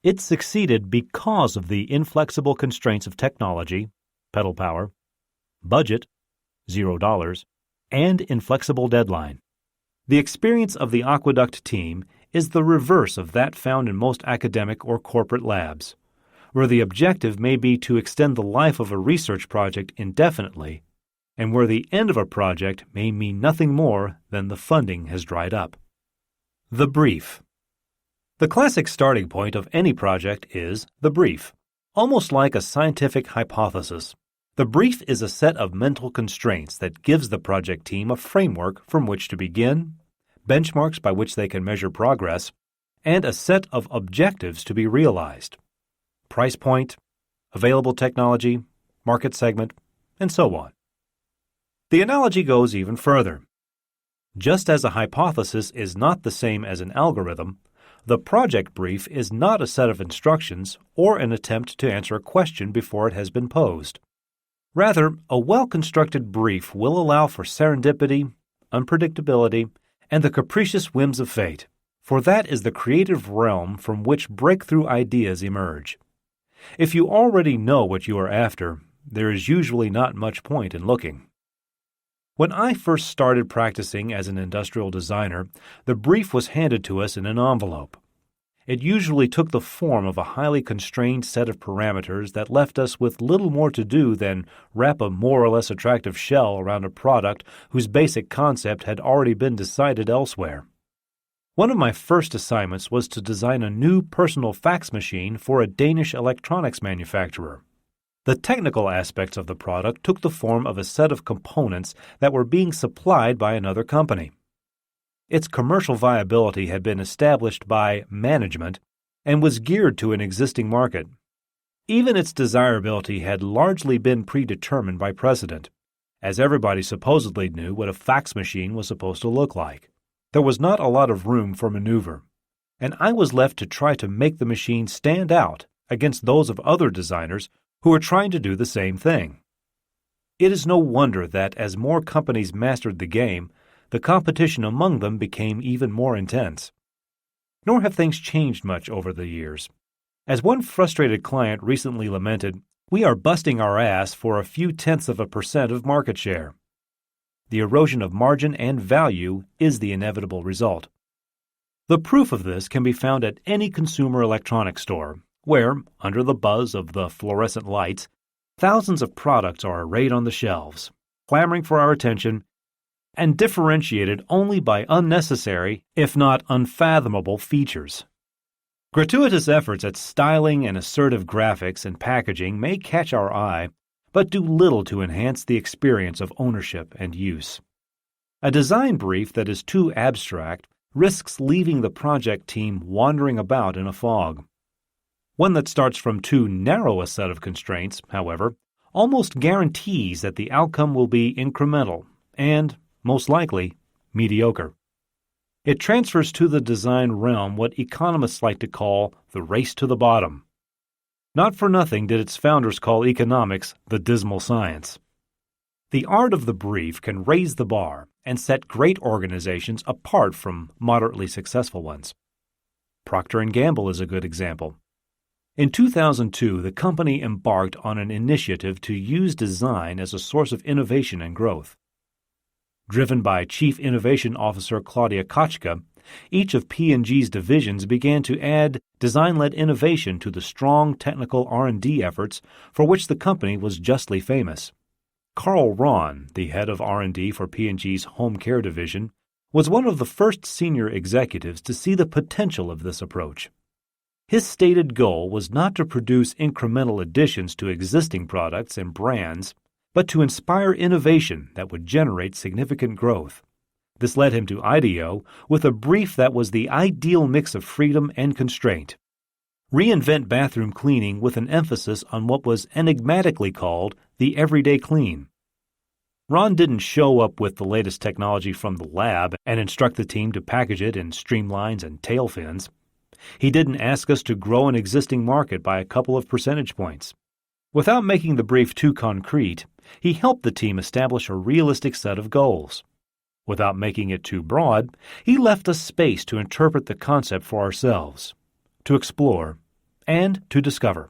It succeeded because of the inflexible constraints of technology, pedal power, budget, $0, and inflexible deadline. The experience of the Aqueduct team is the reverse of that found in most academic or corporate labs, where the objective may be to extend the life of a research project indefinitely, and where the end of a project may mean nothing more than the funding has dried up. The brief. The classic starting point of any project is the brief. Almost like a scientific hypothesis, the brief is a set of mental constraints that gives the project team a framework from which to begin, benchmarks by which they can measure progress, and a set of objectives to be realized. Price point, available technology, market segment, and so on. The analogy goes even further. Just as a hypothesis is not the same as an algorithm, the project brief is not a set of instructions or an attempt to answer a question before it has been posed. Rather, a well-constructed brief will allow for serendipity, unpredictability, and the capricious whims of fate, for that is the creative realm from which breakthrough ideas emerge. If you already know what you are after, there is usually not much point in looking. When I first started practicing as an industrial designer, the brief was handed to us in an envelope. It usually took the form of a highly constrained set of parameters that left us with little more to do than wrap a more or less attractive shell around a product whose basic concept had already been decided elsewhere. One of my first assignments was to design a new personal fax machine for a Danish electronics manufacturer. The technical aspects of the product took the form of a set of components that were being supplied by another company. Its commercial viability had been established by management and was geared to an existing market. Even its desirability had largely been predetermined by precedent, as everybody supposedly knew what a fax machine was supposed to look like. There was not a lot of room for maneuver, and I was left to try to make the machine stand out against those of other designers who were trying to do the same thing. It is no wonder that as more companies mastered the game, the competition among them became even more intense. Nor have things changed much over the years. As one frustrated client recently lamented, "We are busting our ass for a few tenths of a % of market share." The erosion of margin and value is the inevitable result. The proof of this can be found at any consumer electronics store, where, under the buzz of the fluorescent lights, thousands of products are arrayed on the shelves, clamoring for our attention, and differentiated only by unnecessary, if not unfathomable, features. Gratuitous efforts at styling and assertive graphics and packaging may catch our eye, but do little to enhance the experience of ownership and use. A design brief that is too abstract risks leaving the project team wandering about in a fog. One that starts from too narrow a set of constraints, however, almost guarantees that the outcome will be incremental and, most likely, mediocre. It transfers to the design realm what economists like to call the race to the bottom. Not for nothing did its founders call economics the dismal science. The art of the brief can raise the bar and set great organizations apart from moderately successful ones. Procter & Gamble is a good example. In 2002, the company embarked on an initiative to use design as a source of innovation and growth. Driven by Chief Innovation Officer Claudia Kochka, each of P&G's divisions began to add design-led innovation to the strong technical R&D efforts for which the company was justly famous. Carl Rahn, the head of R&D for P&G's home care division, was one of the first senior executives to see the potential of this approach. His stated goal was not to produce incremental additions to existing products and brands, but to inspire innovation that would generate significant growth. This led him to IDEO with a brief that was the ideal mix of freedom and constraint. Reinvent bathroom cleaning with an emphasis on what was enigmatically called the everyday clean. Ron didn't show up with the latest technology from the lab and instruct the team to package it in streamlines and tail fins. He didn't ask us to grow an existing market by a couple of percentage points. Without making the brief too concrete, he helped the team establish a realistic set of goals. Without making it too broad, he left us space to interpret the concept for ourselves, to explore, and to discover.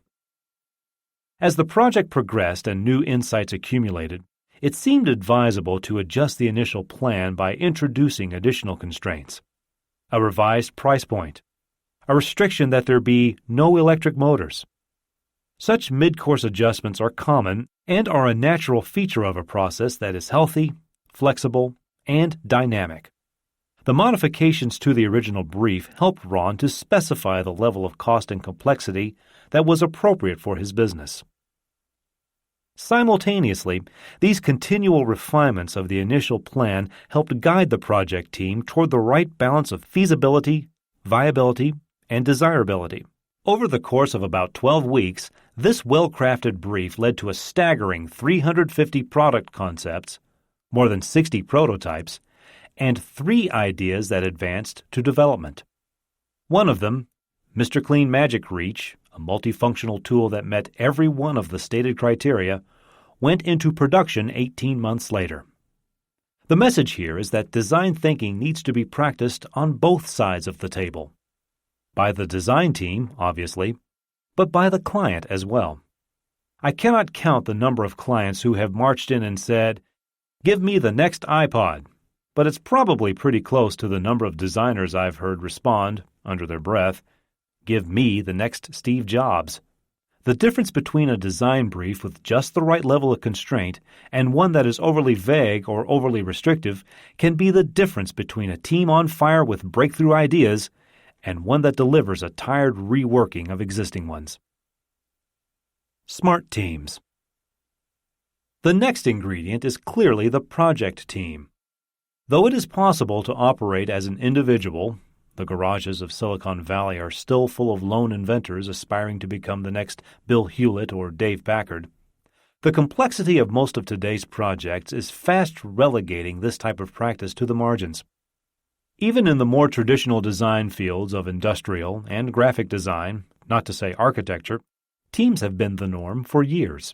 As the project progressed and new insights accumulated, it seemed advisable to adjust the initial plan by introducing additional constraints. A revised price point, a restriction that there be no electric motors. Such mid-course adjustments are common and are a natural feature of a process that is healthy, flexible, and dynamic. The modifications to the original brief helped Ron to specify the level of cost and complexity that was appropriate for his business. Simultaneously, these continual refinements of the initial plan helped guide the project team toward the right balance of feasibility, viability, and desirability. Over the course of about 12 weeks, this well-crafted brief led to a staggering 350 product concepts, more than 60 prototypes, and 3 ideas that advanced to development. One of them, Mr. Clean Magic Reach, a multifunctional tool that met every one of the stated criteria, went into production 18 months later. The message here is that design thinking needs to be practiced on both sides of the table. By the design team, obviously, but by the client as well. I cannot count the number of clients who have marched in and said, "Give me the next iPod," but it's probably pretty close to the number of designers I've heard respond, under their breath, "Give me the next Steve Jobs." The difference between a design brief with just the right level of constraint and one that is overly vague or overly restrictive can be the difference between a team on fire with breakthrough ideas and one that delivers a tired reworking of existing ones. Smart teams. The next ingredient is clearly the project team. Though it is possible to operate as an individual, the garages of Silicon Valley are still full of lone inventors aspiring to become the next Bill Hewlett or Dave Packard. The complexity of most of today's projects is fast relegating this type of practice to the margins. Even in the more traditional design fields of industrial and graphic design, not to say architecture, teams have been the norm for years.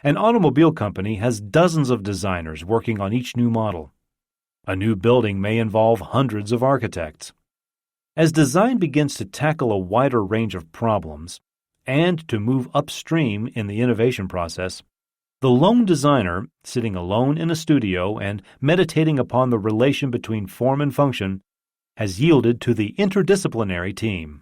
An automobile company has dozens of designers working on each new model. A new building may involve hundreds of architects. As design begins to tackle a wider range of problems and to move upstream in the innovation process, the lone designer, sitting alone in a studio and meditating upon the relation between form and function, has yielded to the interdisciplinary team.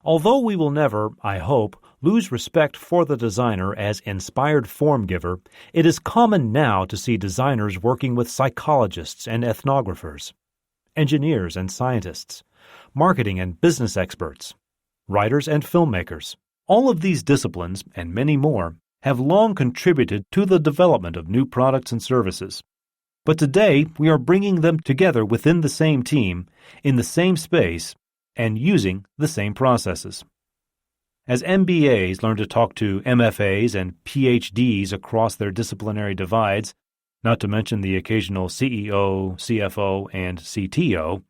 Although we will never, I hope, lose respect for the designer as inspired form giver, it is common now to see designers working with psychologists and ethnographers, engineers and scientists, marketing and business experts, writers and filmmakers. All of these disciplines, and many more, have long contributed to the development of new products and services. But today, we are bringing them together within the same team, in the same space, and using the same processes. As MBAs learn to talk to MFAs and PhDs across their disciplinary divides, not to mention the occasional CEO, CFO, and CTO,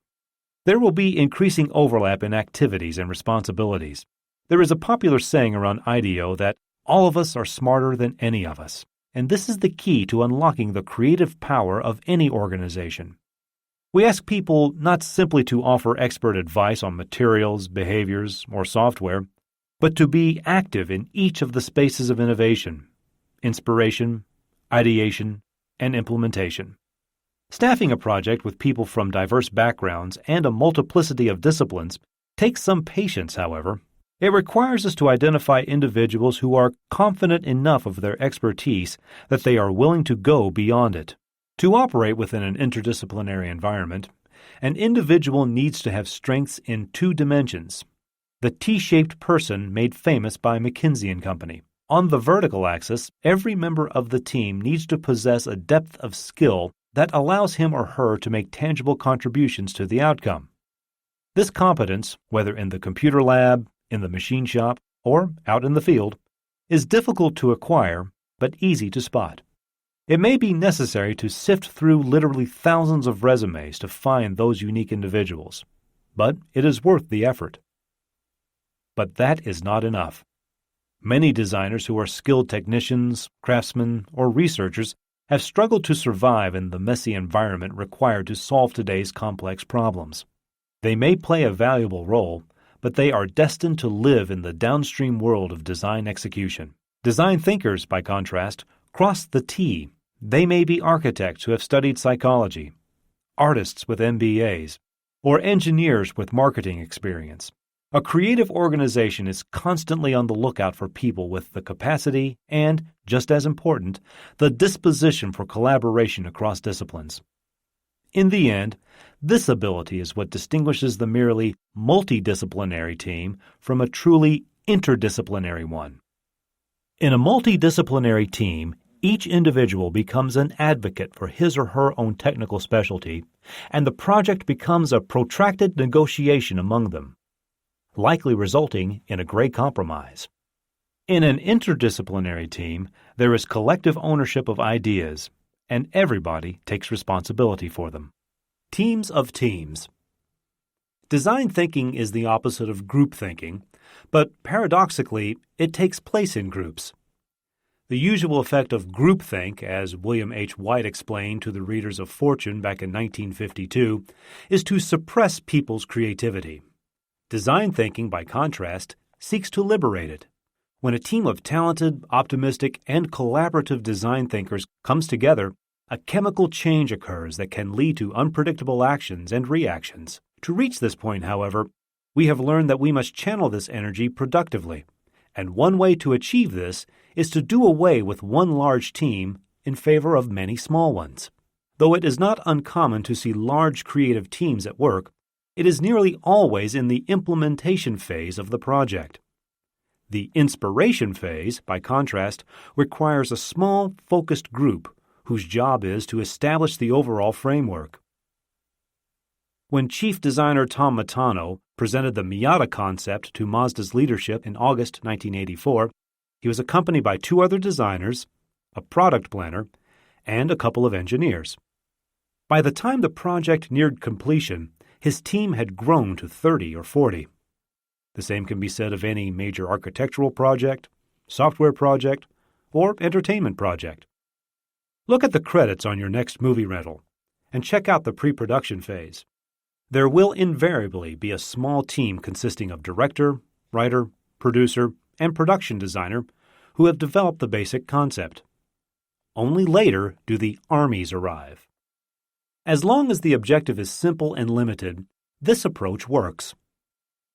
there will be increasing overlap in activities and responsibilities. There is a popular saying around IDEO that all of us are smarter than any of us, and this is the key to unlocking the creative power of any organization. We ask people not simply to offer expert advice on materials, behaviors, or software, but to be active in each of the spaces of innovation, inspiration, ideation, and implementation. Staffing a project with people from diverse backgrounds and a multiplicity of disciplines takes some patience, however. It requires us to identify individuals who are confident enough of their expertise that they are willing to go beyond it. To operate within an interdisciplinary environment, an individual needs to have strengths in 2 dimensions. The T-shaped person made famous by McKinsey & Company. On the vertical axis, every member of the team needs to possess a depth of skill that allows him or her to make tangible contributions to the outcome. This competence, whether in the computer lab, in the machine shop, or out in the field, is difficult to acquire, but easy to spot. It may be necessary to sift through literally thousands of resumes to find those unique individuals, but it is worth the effort. But that is not enough. Many designers who are skilled technicians, craftsmen, or researchers have struggled to survive in the messy environment required to solve today's complex problems. They may play a valuable role, but they are destined to live in the downstream world of design execution. Design thinkers, by contrast, cross the T. They may be architects who have studied psychology, artists with MBAs, or engineers with marketing experience. A creative organization is constantly on the lookout for people with the capacity and, just as important, the disposition for collaboration across disciplines. In the end, this ability is what distinguishes the merely multidisciplinary team from a truly interdisciplinary one. In a multidisciplinary team, each individual becomes an advocate for his or her own technical specialty, and the project becomes a protracted negotiation among them, likely resulting in a gray compromise. In an interdisciplinary team, there is collective ownership of ideas, and everybody takes responsibility for them. Teams of teams. Design thinking is the opposite of group thinking, but paradoxically, it takes place in groups. The usual effect of groupthink, as William H. White explained to the readers of Fortune back in 1952, is to suppress people's creativity. Design thinking, by contrast, seeks to liberate it. When a team of talented, optimistic, and collaborative design thinkers comes together, a chemical change occurs that can lead to unpredictable actions and reactions. To reach this point, however, we have learned that we must channel this energy productively, and one way to achieve this is to do away with one large team in favor of many small ones. Though it is not uncommon to see large creative teams at work, it is nearly always in the implementation phase of the project. The inspiration phase, by contrast, requires a small, focused group whose job is to establish the overall framework. When chief designer Tom Matano presented the Miata concept to Mazda's leadership in August 1984, he was accompanied by 2 other designers, a product planner, and a couple of engineers. By the time the project neared completion, his team had grown to 30 or 40. The same can be said of any major architectural project, software project, or entertainment project. Look at the credits on your next movie rental and check out the pre-production phase. There will invariably be a small team consisting of director, writer, producer, and production designer who have developed the basic concept. Only later do the armies arrive. As long as the objective is simple and limited, this approach works.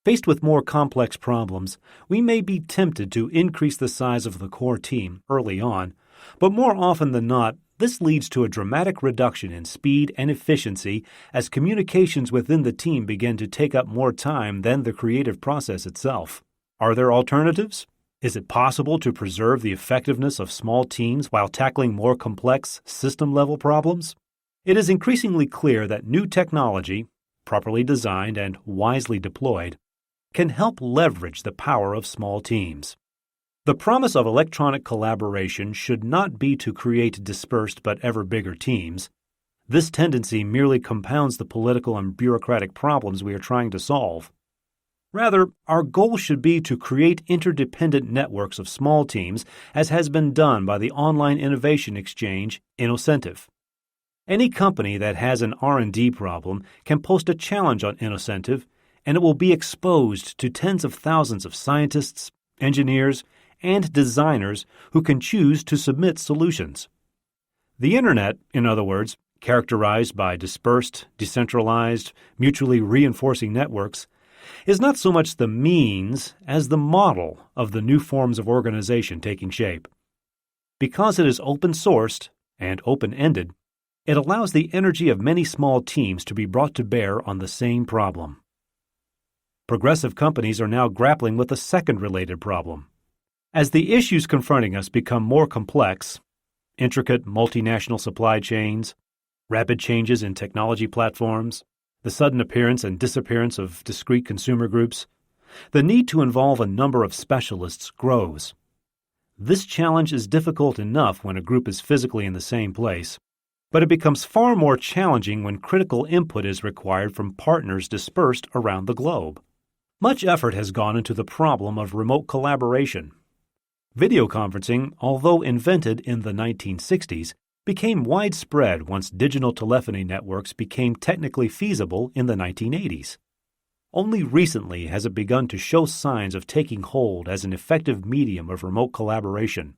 Faced with more complex problems, we may be tempted to increase the size of the core team early on, but more often than not, this leads to a dramatic reduction in speed and efficiency as communications within the team begin to take up more time than the creative process itself. Are there alternatives? Is it possible to preserve the effectiveness of small teams while tackling more complex, system-level problems? It is increasingly clear that new technology, properly designed and wisely deployed, can help leverage the power of small teams. The promise of electronic collaboration should not be to create dispersed but ever bigger teams. This tendency merely compounds the political and bureaucratic problems we are trying to solve. Rather, our goal should be to create interdependent networks of small teams, as has been done by the online innovation exchange Innocentive. Any company that has an R&D problem can post a challenge on Innocentive, and it will be exposed to tens of thousands of scientists, engineers, and designers who can choose to submit solutions. The Internet, in other words, characterized by dispersed, decentralized, mutually reinforcing networks, is not so much the means as the model of the new forms of organization taking shape. Because it is open-sourced and open-ended, it allows the energy of many small teams to be brought to bear on the same problem. Progressive companies are now grappling with a second related problem. As the issues confronting us become more complex, intricate multinational supply chains, rapid changes in technology platforms, the sudden appearance and disappearance of discrete consumer groups, the need to involve a number of specialists grows. This challenge is difficult enough when a group is physically in the same place, but it becomes far more challenging when critical input is required from partners dispersed around the globe. Much effort has gone into the problem of remote collaboration. Video conferencing, although invented in the 1960s, became widespread once digital telephony networks became technically feasible in the 1980s. Only recently has it begun to show signs of taking hold as an effective medium of remote collaboration.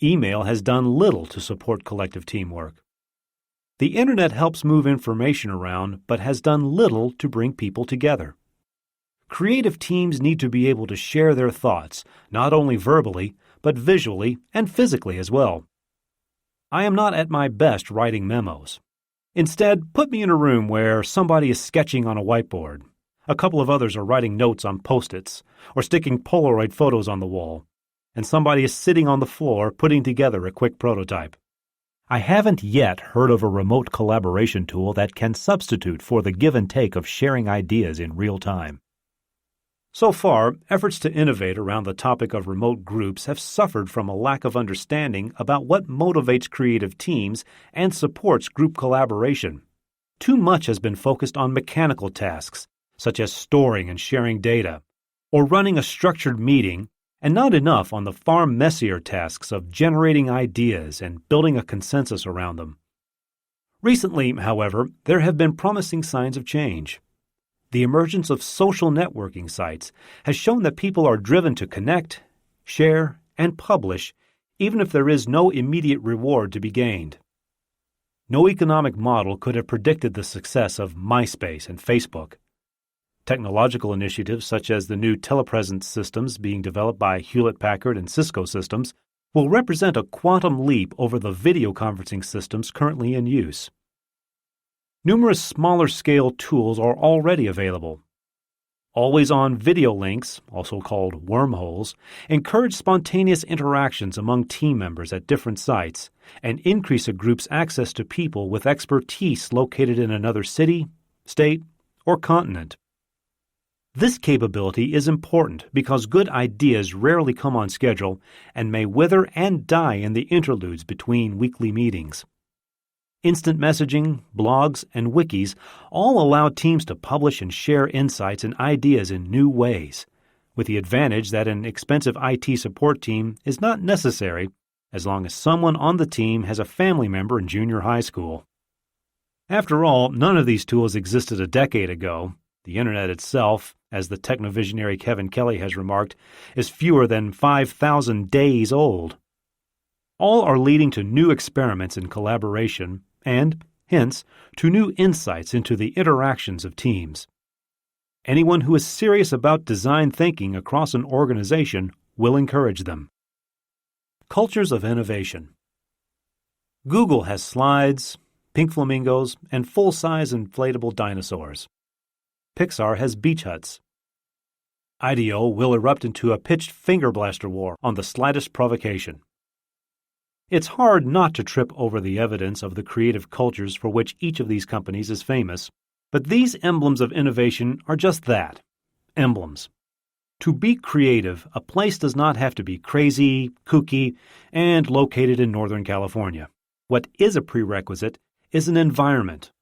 Email has done little to support collective teamwork. The Internet helps move information around but has done little to bring people together. Creative teams need to be able to share their thoughts, not only verbally, but visually and physically as well. I am not at my best writing memos. Instead, put me in a room where somebody is sketching on a whiteboard, a couple of others are writing notes on Post-its, or sticking Polaroid photos on the wall, and somebody is sitting on the floor putting together a quick prototype. I haven't yet heard of a remote collaboration tool that can substitute for the give and take of sharing ideas in real time. So far, efforts to innovate around the topic of remote groups have suffered from a lack of understanding about what motivates creative teams and supports group collaboration. Too much has been focused on mechanical tasks, such as storing and sharing data, or running a structured meeting, and not enough on the far messier tasks of generating ideas and building a consensus around them. Recently, however, there have been promising signs of change. The emergence of social networking sites has shown that people are driven to connect, share, and publish, even if there is no immediate reward to be gained. No economic model could have predicted the success of MySpace and Facebook. Technological initiatives such as the new telepresence systems being developed by Hewlett-Packard and Cisco Systems will represent a quantum leap over the video conferencing systems currently in use. Numerous smaller-scale tools are already available. Always-on video links, also called wormholes, encourage spontaneous interactions among team members at different sites and increase a group's access to people with expertise located in another city, state, or continent. This capability is important because good ideas rarely come on schedule and may wither and die in the interludes between weekly meetings. Instant messaging, blogs, and wikis all allow teams to publish and share insights and ideas in new ways, with the advantage that an expensive IT support team is not necessary as long as someone on the team has a family member in junior high school. After all, none of these tools existed a decade ago. The Internet itself, as the technovisionary Kevin Kelly has remarked, is fewer than 5,000 days old. All are leading to new experiments in collaboration and, hence, to new insights into the interactions of teams. Anyone who is serious about design thinking across an organization will encourage them. Cultures of innovation. Google has slides, pink flamingos, and full-size inflatable dinosaurs. Pixar has beach huts. IDEO will erupt into a pitched finger blaster war on the slightest provocation. It's hard not to trip over the evidence of the creative cultures for which each of these companies is famous, but these emblems of innovation are just that, emblems. To be creative, a place does not have to be crazy, kooky, and located in Northern California. What is a prerequisite is an environment,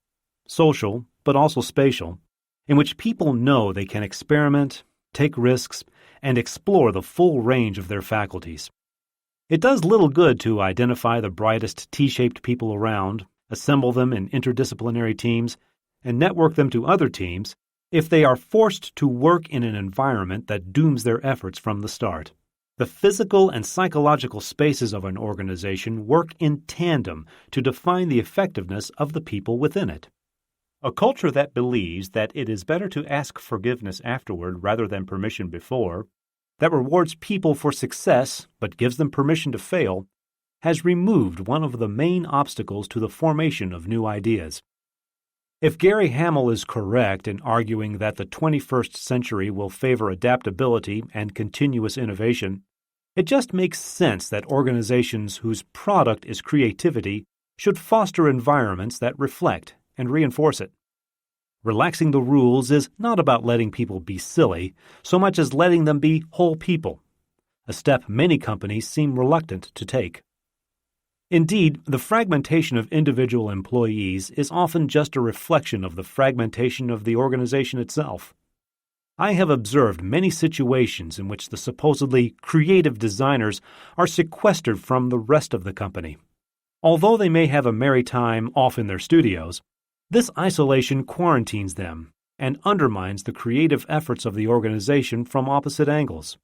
social but also spatial, in which people know they can experiment, take risks, and explore the full range of their faculties. It does little good to identify the brightest T-shaped people around, assemble them in interdisciplinary teams, and network them to other teams if they are forced to work in an environment that dooms their efforts from the start. The physical and psychological spaces of an organization work in tandem to define the effectiveness of the people within it. A culture that believes that it is better to ask forgiveness afterward rather than permission before, that rewards people for success but gives them permission to fail, has removed one of the main obstacles to the formation of new ideas. If Gary Hamel is correct in arguing that the 21st century will favor adaptability and continuous innovation, it just makes sense that organizations whose product is creativity should foster environments that reflect and reinforce it. Relaxing the rules is not about letting people be silly so much as letting them be whole people, a step many companies seem reluctant to take. Indeed, the fragmentation of individual employees is often just a reflection of the fragmentation of the organization itself. I have observed many situations in which the supposedly creative designers are sequestered from the rest of the company. Although they may have a merry time off in their studios, this isolation quarantines them and undermines the creative efforts of the organization from opposite angles.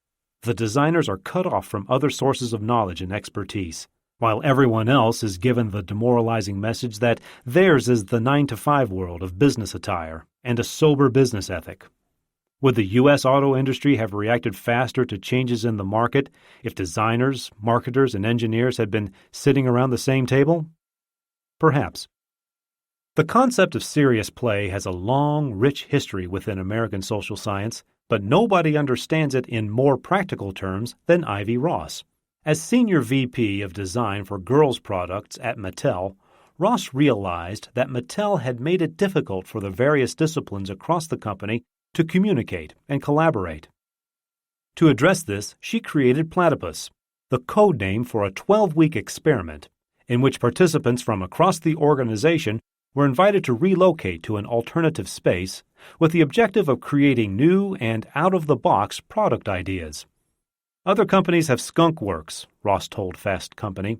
The designers are cut off from other sources of knowledge and expertise, while everyone else is given the demoralizing message that theirs is the 9-to-5 world of business attire and a sober business ethic. Would the U.S. auto industry have reacted faster to changes in the market if designers, marketers, and engineers had been sitting around the same table? Perhaps. The concept of serious play has a long, rich history within American social science, but nobody understands it in more practical terms than Ivy Ross. As Senior VP of Design for Girls Products at Mattel, Ross realized that Mattel had made it difficult for the various disciplines across the company to communicate and collaborate. To address this, she created Platypus, the code name for a 12-week experiment in which participants from across the organization were invited to relocate to an alternative space with the objective of creating new and out-of-the-box product ideas. Other companies have skunk works, Ross told Fast Company.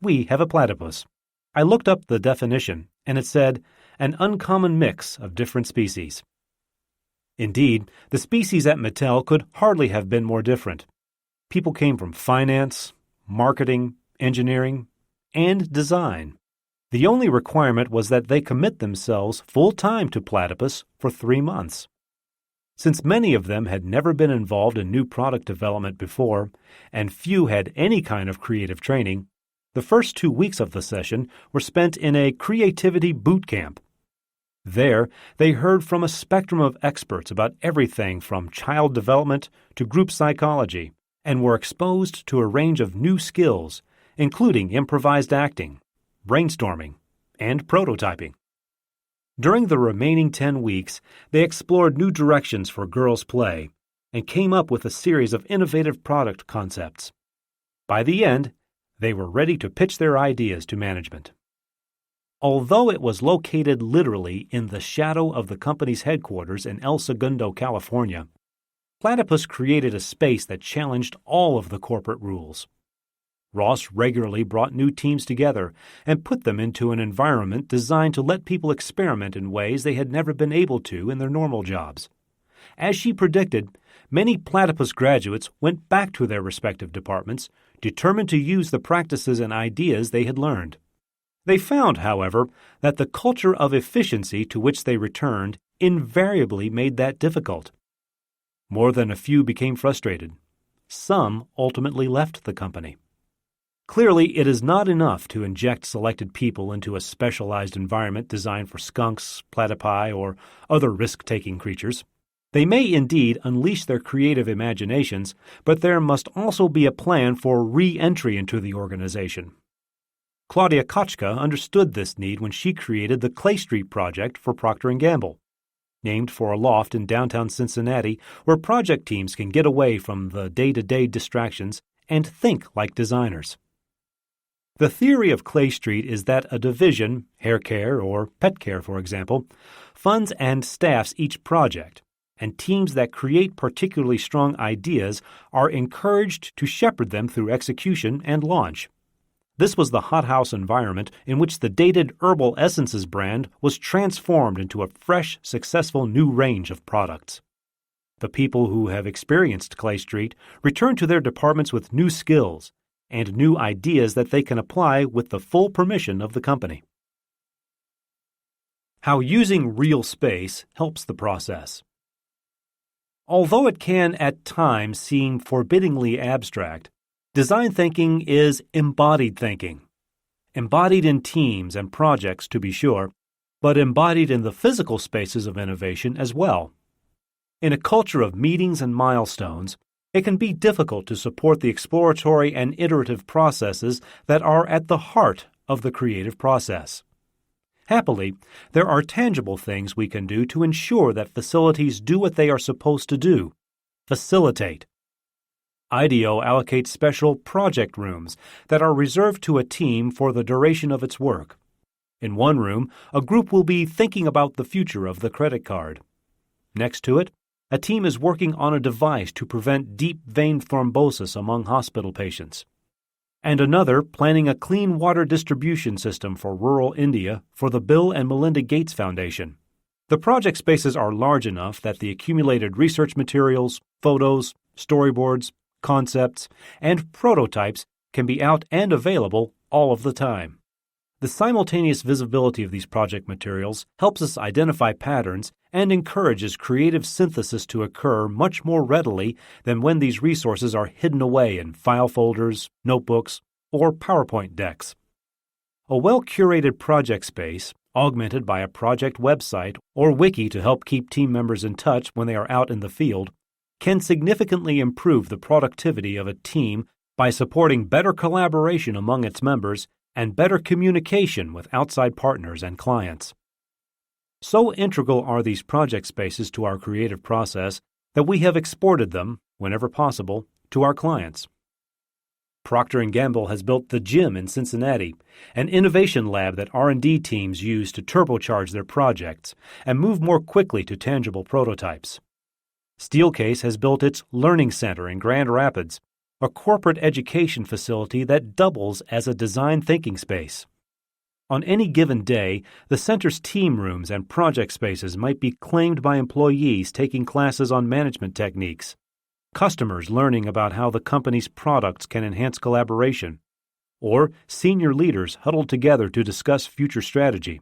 We have a platypus. I looked up the definition, and it said, an uncommon mix of different species. Indeed, the species at Mattel could hardly have been more different. People came from finance, marketing, engineering, and design. The only requirement was that they commit themselves full-time to Platypus for 3 months. Since many of them had never been involved in new product development before, and few had any kind of creative training, the first 2 weeks of the session were spent in a creativity boot camp. There, they heard from a spectrum of experts about everything from child development to group psychology, and were exposed to a range of new skills, including improvised acting, brainstorming, and prototyping. During the remaining 10 weeks, they explored new directions for girls' play and came up with a series of innovative product concepts. By the end, they were ready to pitch their ideas to management. Although it was located literally in the shadow of the company's headquarters in El Segundo, California, Platypus created a space that challenged all of the corporate rules. Ross regularly brought new teams together and put them into an environment designed to let people experiment in ways they had never been able to in their normal jobs. As she predicted, many Platypus graduates went back to their respective departments, determined to use the practices and ideas they had learned. They found, however, that the culture of efficiency to which they returned invariably made that difficult. More than a few became frustrated. Some ultimately left the company. Clearly, it is not enough to inject selected people into a specialized environment designed for skunks, platypi, or other risk-taking creatures. They may indeed unleash their creative imaginations, but there must also be a plan for re-entry into the organization. Claudia Kochka understood this need when she created the Clay Street Project for Procter & Gamble, named for a loft in downtown Cincinnati where project teams can get away from the day-to-day distractions and think like designers. The theory of Clay Street is that a division, hair care or pet care for example, funds and staffs each project, and teams that create particularly strong ideas are encouraged to shepherd them through execution and launch. This was the hothouse environment in which the dated Herbal Essences brand was transformed into a fresh, successful new range of products. The people who have experienced Clay Street return to their departments with new skills and new ideas that they can apply with the full permission of the company. How using real space helps the process. Although it can at times seem forbiddingly abstract, design thinking is embodied thinking. Embodied in teams and projects, to be sure, but embodied in the physical spaces of innovation as well. In a culture of meetings and milestones, it can be difficult to support the exploratory and iterative processes that are at the heart of the creative process. Happily, there are tangible things we can do to ensure that facilities do what they are supposed to do: facilitate. IDEO allocates special project rooms that are reserved to a team for the duration of its work. In one room, a group will be thinking about the future of the credit card. Next to it, a team is working on a device to prevent deep vein thrombosis among hospital patients, and another planning a clean water distribution system for rural India for the Bill and Melinda Gates Foundation. The project spaces are large enough that the accumulated research materials, photos, storyboards, concepts, and prototypes can be out and available all of the time. The simultaneous visibility of these project materials helps us identify patterns and encourages creative synthesis to occur much more readily than when these resources are hidden away in file folders, notebooks, or PowerPoint decks. A well-curated project space, augmented by a project website or wiki to help keep team members in touch when they are out in the field, can significantly improve the productivity of a team by supporting better collaboration among its members and better communication with outside partners and clients. So integral are these project spaces to our creative process that we have exported them, whenever possible, to our clients. Procter & Gamble has built the Gym in Cincinnati, an innovation lab that R&D teams use to turbocharge their projects and move more quickly to tangible prototypes. Steelcase has built its Learning Center in Grand Rapids, a corporate education facility that doubles as a design thinking space. On any given day, the center's team rooms and project spaces might be claimed by employees taking classes on management techniques, customers learning about how the company's products can enhance collaboration, or senior leaders huddled together to discuss future strategy.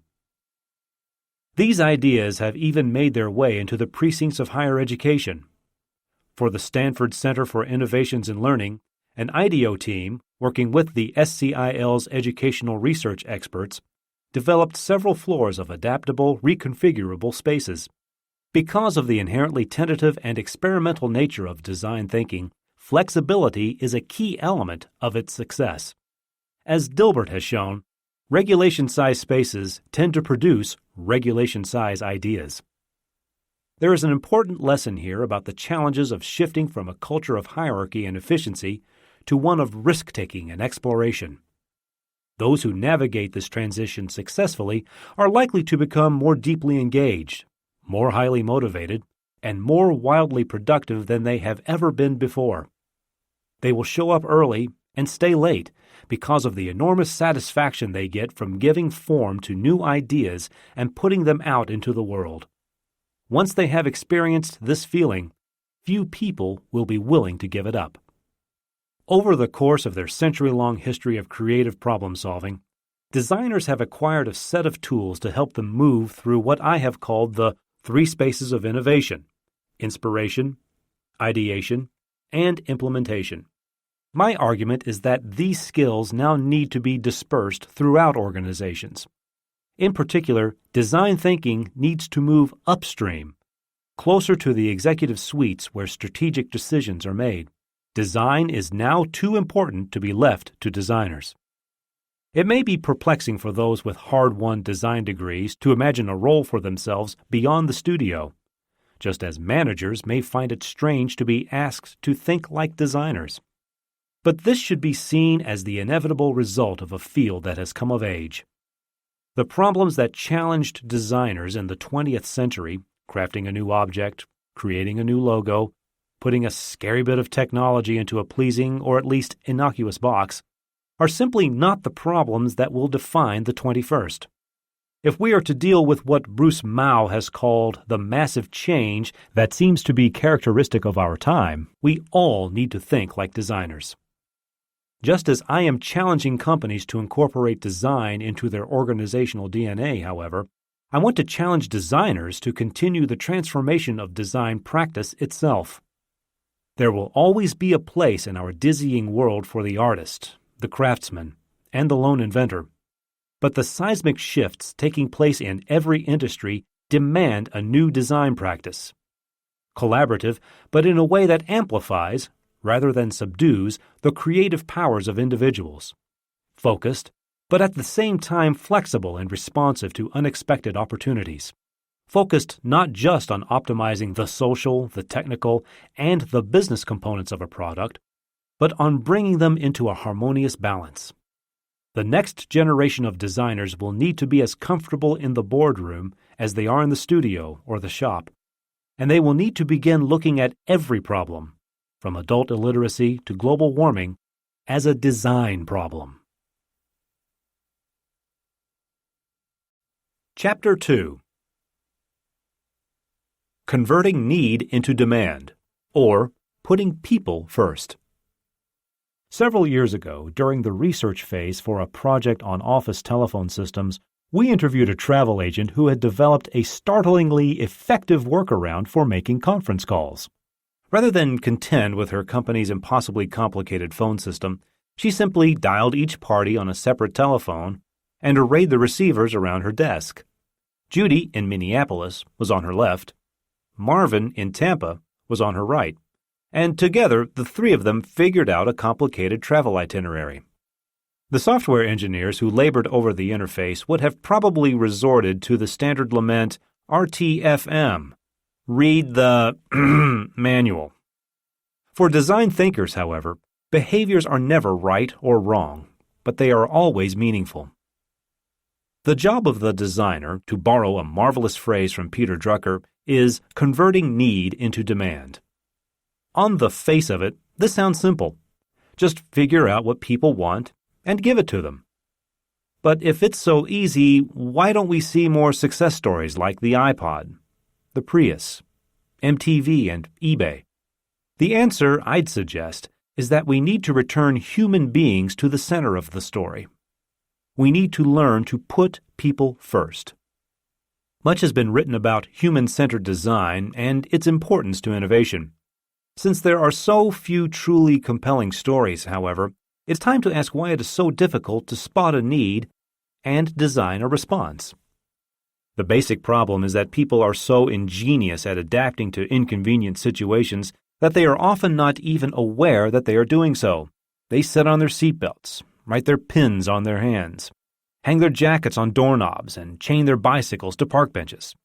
These ideas have even made their way into the precincts of higher education. For the Stanford Center for Innovations in Learning, an IDEO team, working with the SCIL's educational research experts, developed several floors of adaptable, reconfigurable spaces. Because of the inherently tentative and experimental nature of design thinking, flexibility is a key element of its success. As Dilbert has shown, regulation-size spaces tend to produce regulation-size ideas. There is an important lesson here about the challenges of shifting from a culture of hierarchy and efficiency to one of risk-taking and exploration. Those who navigate this transition successfully are likely to become more deeply engaged, more highly motivated, and more wildly productive than they have ever been before. They will show up early and stay late because of the enormous satisfaction they get from giving form to new ideas and putting them out into the world. Once they have experienced this feeling, few people will be willing to give it up. Over the course of their century-long history of creative problem-solving, designers have acquired a set of tools to help them move through what I have called the three spaces of innovation: inspiration, ideation, and implementation. My argument is that these skills now need to be dispersed throughout organizations. In particular, design thinking needs to move upstream, closer to the executive suites where strategic decisions are made. Design is now too important to be left to designers. It may be perplexing for those with hard-won design degrees to imagine a role for themselves beyond the studio, just as managers may find it strange to be asked to think like designers. But this should be seen as the inevitable result of a field that has come of age. The problems that challenged designers in the 20th century, crafting a new object, creating a new logo, putting a scary bit of technology into a pleasing or at least innocuous box, are simply not the problems that will define the 21st. If we are to deal with what Bruce Mau has called the massive change that seems to be characteristic of our time, we all need to think like designers. Just as I am challenging companies to incorporate design into their organizational DNA, however, I want to challenge designers to continue the transformation of design practice itself. There will always be a place in our dizzying world for the artist, the craftsman, and the lone inventor. But the seismic shifts taking place in every industry demand a new design practice. Collaborative, but in a way that amplifies, rather than subdues, the creative powers of individuals. Focused, but at the same time flexible and responsive to unexpected opportunities. Focused not just on optimizing the social, the technical, and the business components of a product, but on bringing them into a harmonious balance. The next generation of designers will need to be as comfortable in the boardroom as they are in the studio or the shop, and they will need to begin looking at every problem, from adult illiteracy to global warming, as a design problem. Chapter 2: Converting Need into Demand, or Putting People First. Several years ago, during the research phase for a project on office telephone systems, we interviewed a travel agent who had developed a startlingly effective workaround for making conference calls. Rather than contend with her company's impossibly complicated phone system, she simply dialed each party on a separate telephone and arrayed the receivers around her desk. Judy in Minneapolis was on her left. Marvin in Tampa was on her right. And together, the three of them figured out a complicated travel itinerary. The software engineers who labored over the interface would have probably resorted to the standard lament RTFM. Read the manual. For design thinkers, however, behaviors are never right or wrong, but they are always meaningful. The job of the designer, to borrow a marvelous phrase from Peter Drucker, is converting need into demand. On the face of it, this sounds simple. Just figure out what people want and give it to them. But if it's so easy, why don't we see more success stories like the iPod, the Prius, MTV, and eBay? The answer, I'd suggest, is that we need to return human beings to the center of the story. We need to learn to put people first. Much has been written about human-centered design and its importance to innovation. Since there are so few truly compelling stories, however, it's time to ask why it is so difficult to spot a need and design a response. The basic problem is that people are so ingenious at adapting to inconvenient situations that they are often not even aware that they are doing so. They sit on their seatbelts, write their pins on their hands, hang their jackets on doorknobs, and chain their bicycles to park benches.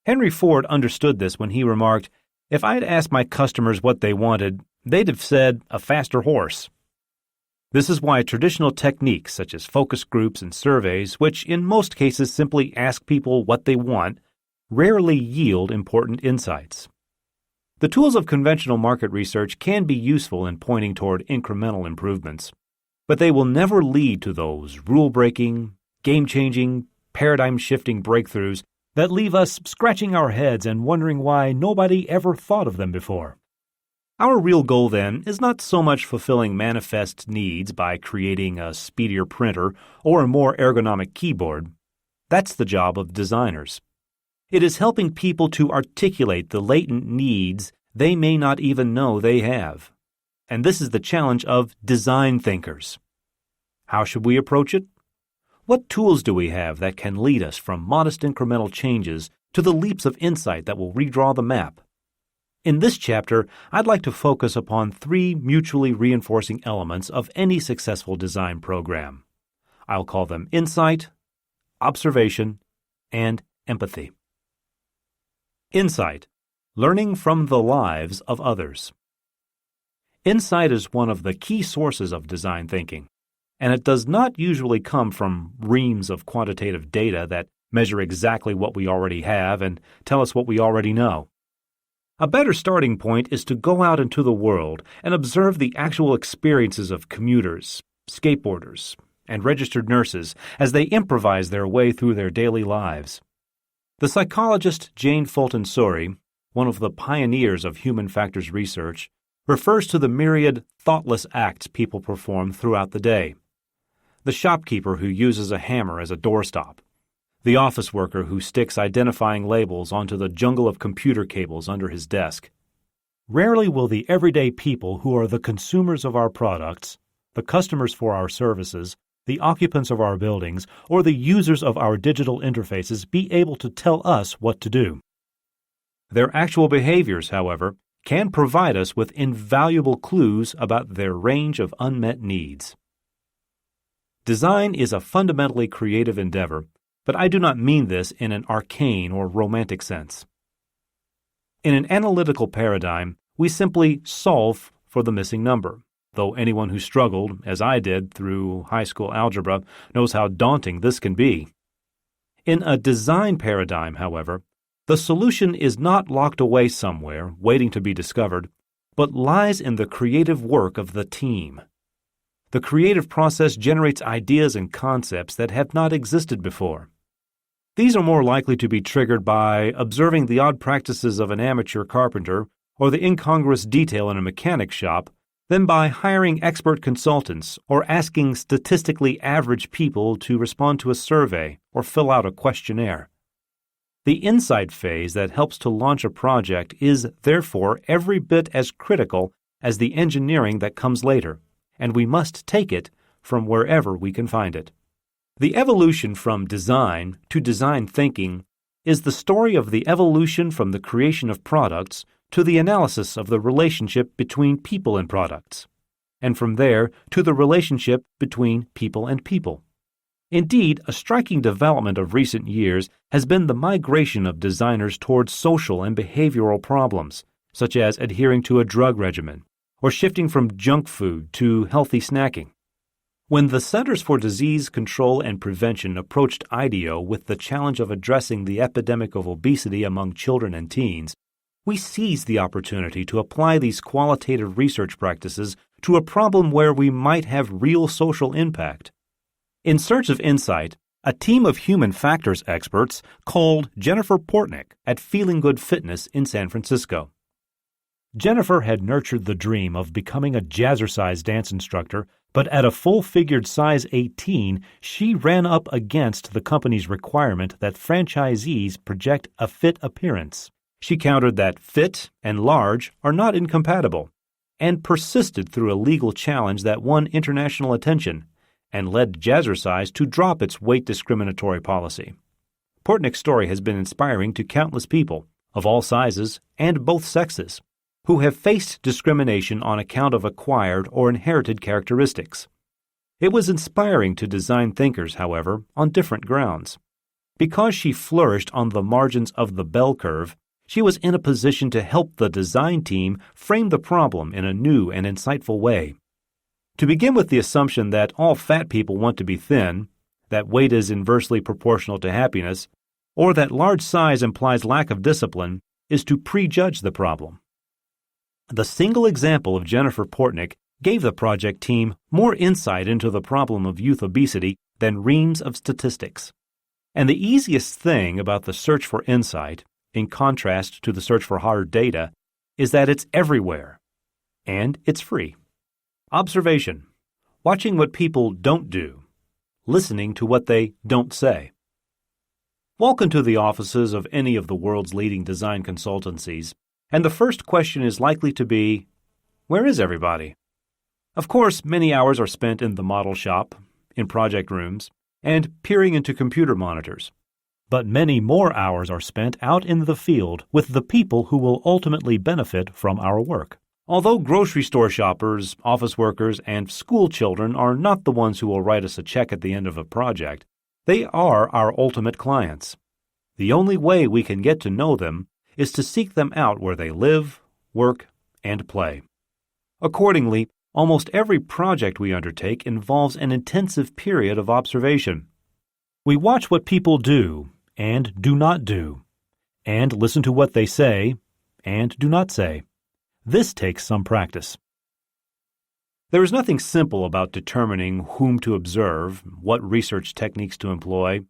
Henry Ford understood this when he remarked, "If I'd asked my customers what they wanted, they'd have said a faster horse." This is why traditional techniques such as focus groups and surveys, which in most cases simply ask people what they want, rarely yield important insights. The tools of conventional market research can be useful in pointing toward incremental improvements, but they will never lead to those rule-breaking, game-changing, paradigm-shifting breakthroughs that leave us scratching our heads and wondering why nobody ever thought of them before. Our real goal, then, is not so much fulfilling manifest needs by creating a speedier printer or a more ergonomic keyboard. That's the job of designers. It is helping people to articulate the latent needs they may not even know they have. And this is the challenge of design thinkers. How should we approach it? What tools do we have that can lead us from modest incremental changes to the leaps of insight that will redraw the map? In this chapter, I'd like to focus upon three mutually reinforcing elements of any successful design program. I'll call them insight, observation, and empathy. Insight, learning from the lives of others. Insight is one of the key sources of design thinking, and it does not usually come from reams of quantitative data that measure exactly what we already have and tell us what we already know. A better starting point is to go out into the world and observe the actual experiences of commuters, skateboarders, and registered nurses as they improvise their way through their daily lives. The psychologist Jane Fulton Surrey, one of the pioneers of human factors research, refers to the myriad thoughtless acts people perform throughout the day. The shopkeeper who uses a hammer as a doorstop, the office worker who sticks identifying labels onto the jungle of computer cables under his desk. Rarely will the everyday people who are the consumers of our products, the customers for our services, the occupants of our buildings, or the users of our digital interfaces be able to tell us what to do. Their actual behaviors, however, can provide us with invaluable clues about their range of unmet needs. Design is a fundamentally creative endeavor, but I do not mean this in an arcane or romantic sense. In an analytical paradigm, we simply solve for the missing number, though anyone who struggled, as I did, through high school algebra knows how daunting this can be. In a design paradigm, however, the solution is not locked away somewhere, waiting to be discovered, but lies in the creative work of the team. The creative process generates ideas and concepts that have not existed before. These are more likely to be triggered by observing the odd practices of an amateur carpenter or the incongruous detail in a mechanic shop than by hiring expert consultants or asking statistically average people to respond to a survey or fill out a questionnaire. The insight phase that helps to launch a project is, therefore, every bit as critical as the engineering that comes later, and we must take it from wherever we can find it. The evolution from design to design thinking is the story of the evolution from the creation of products to the analysis of the relationship between people and products, and from there to the relationship between people and people. Indeed, a striking development of recent years has been the migration of designers towards social and behavioral problems, such as adhering to a drug regimen, or shifting from junk food to healthy snacking. When the Centers for Disease Control and Prevention approached IDEO with the challenge of addressing the epidemic of obesity among children and teens, we seized the opportunity to apply these qualitative research practices to a problem where we might have real social impact. In search of insight, a team of human factors experts called Jennifer Portnick at Feeling Good Fitness in San Francisco. Jennifer had nurtured the dream of becoming a jazzercise dance instructor, but at a full-figured size 18, she ran up against the company's requirement that franchisees project a fit appearance. She countered that fit and large are not incompatible, and persisted through a legal challenge that won international attention and led Jazzercise to drop its weight discriminatory policy. Portnick's story has been inspiring to countless people, of all sizes and both sexes, who have faced discrimination on account of acquired or inherited characteristics. It was inspiring to design thinkers, however, on different grounds. Because she flourished on the margins of the bell curve, she was in a position to help the design team frame the problem in a new and insightful way. To begin with the assumption that all fat people want to be thin, that weight is inversely proportional to happiness, or that large size implies lack of discipline, is to prejudge the problem. The single example of Jennifer Portnick gave the project team more insight into the problem of youth obesity than reams of statistics. And the easiest thing about the search for insight, in contrast to the search for hard data, is that it's everywhere. And it's free. Observation. Watching what people don't do. Listening to what they don't say. Walk into the offices of any of the world's leading design consultancies, and the first question is likely to be, where is everybody? Of course, many hours are spent in the model shop, in project rooms, and peering into computer monitors. But many more hours are spent out in the field with the people who will ultimately benefit from our work. Although grocery store shoppers, office workers, and school children are not the ones who will write us a check at the end of a project, they are our ultimate clients. The only way we can get to know them is to seek them out where they live, work, and play. Accordingly, almost every project we undertake involves an intensive period of observation. We watch what people do and do not do, and listen to what they say and do not say. This takes some practice. There is nothing simple about determining whom to observe, what research techniques to employ,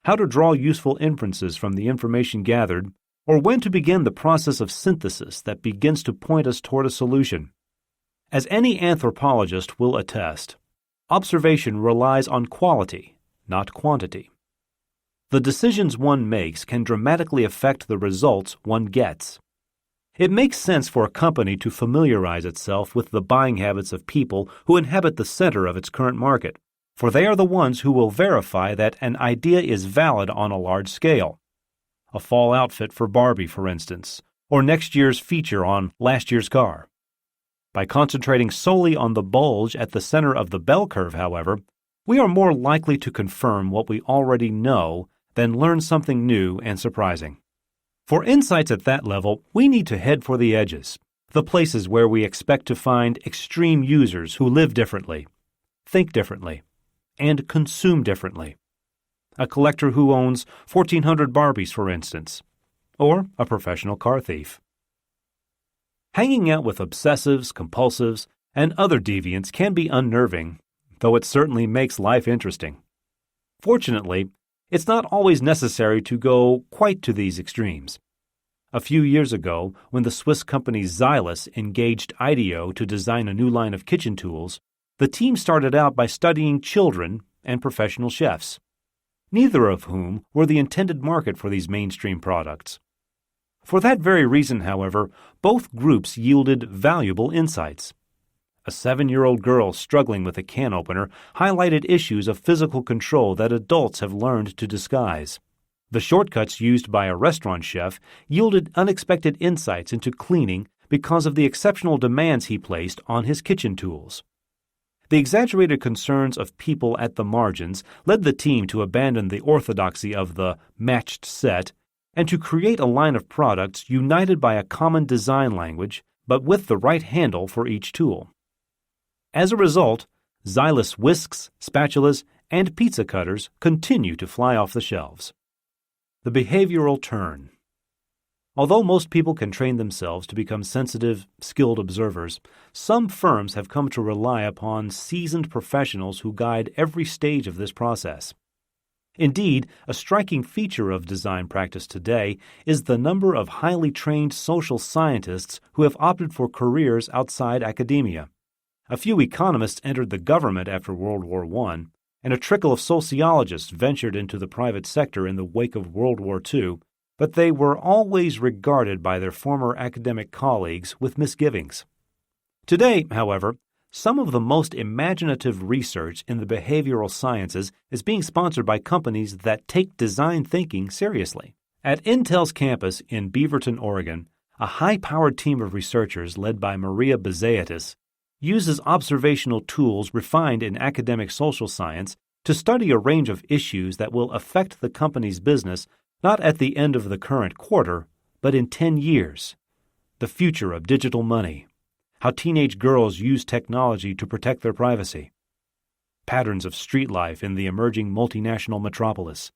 how to draw useful inferences from the information gathered, or when to begin the process of synthesis that begins to point us toward a solution. As any anthropologist will attest, observation relies on quality, not quantity. The decisions one makes can dramatically affect the results one gets. It makes sense for a company to familiarize itself with the buying habits of people who inhabit the center of its current market, for they are the ones who will verify that an idea is valid on a large scale. A fall outfit for Barbie, for instance, or next year's feature on last year's car. By concentrating solely on the bulge at the center of the bell curve, however, we are more likely to confirm what we already know than learn something new and surprising. For insights at that level, we need to head for the edges, the places where we expect to find extreme users who live differently, think differently, and consume differently. A collector who owns 1,400 Barbies, for instance, or a professional car thief. Hanging out with obsessives, compulsives, and other deviants can be unnerving, though it certainly makes life interesting. Fortunately, it's not always necessary to go quite to these extremes. A few years ago, when the Swiss company Xylus engaged IDEO to design a new line of kitchen tools, the team started out by studying children and professional chefs, neither of whom were the intended market for these mainstream products. For that very reason, however, both groups yielded valuable insights. A 7-year-old girl struggling with a can opener highlighted issues of physical control that adults have learned to disguise. The shortcuts used by a restaurant chef yielded unexpected insights into cleaning because of the exceptional demands he placed on his kitchen tools. The exaggerated concerns of people at the margins led the team to abandon the orthodoxy of the matched set and to create a line of products united by a common design language, but with the right handle for each tool. As a result, Xylus whisks, spatulas, and pizza cutters continue to fly off the shelves. The behavioral turn. Although most people can train themselves to become sensitive, skilled observers, some firms have come to rely upon seasoned professionals who guide every stage of this process. Indeed, a striking feature of design practice today is the number of highly trained social scientists who have opted for careers outside academia. A few economists entered the government after World War I, and a trickle of sociologists ventured into the private sector in the wake of World War II, but they were always regarded by their former academic colleagues with misgivings. Today, however, some of the most imaginative research in the behavioral sciences is being sponsored by companies that take design thinking seriously. At Intel's campus in Beaverton, Oregon, a high-powered team of researchers led by Maria Bazaitis uses observational tools refined in academic social science to study a range of issues that will affect the company's business not at the end of the current quarter, but in 10 years. The future of digital money. How teenage girls use technology to protect their privacy. Patterns of street life in the emerging multinational metropolis.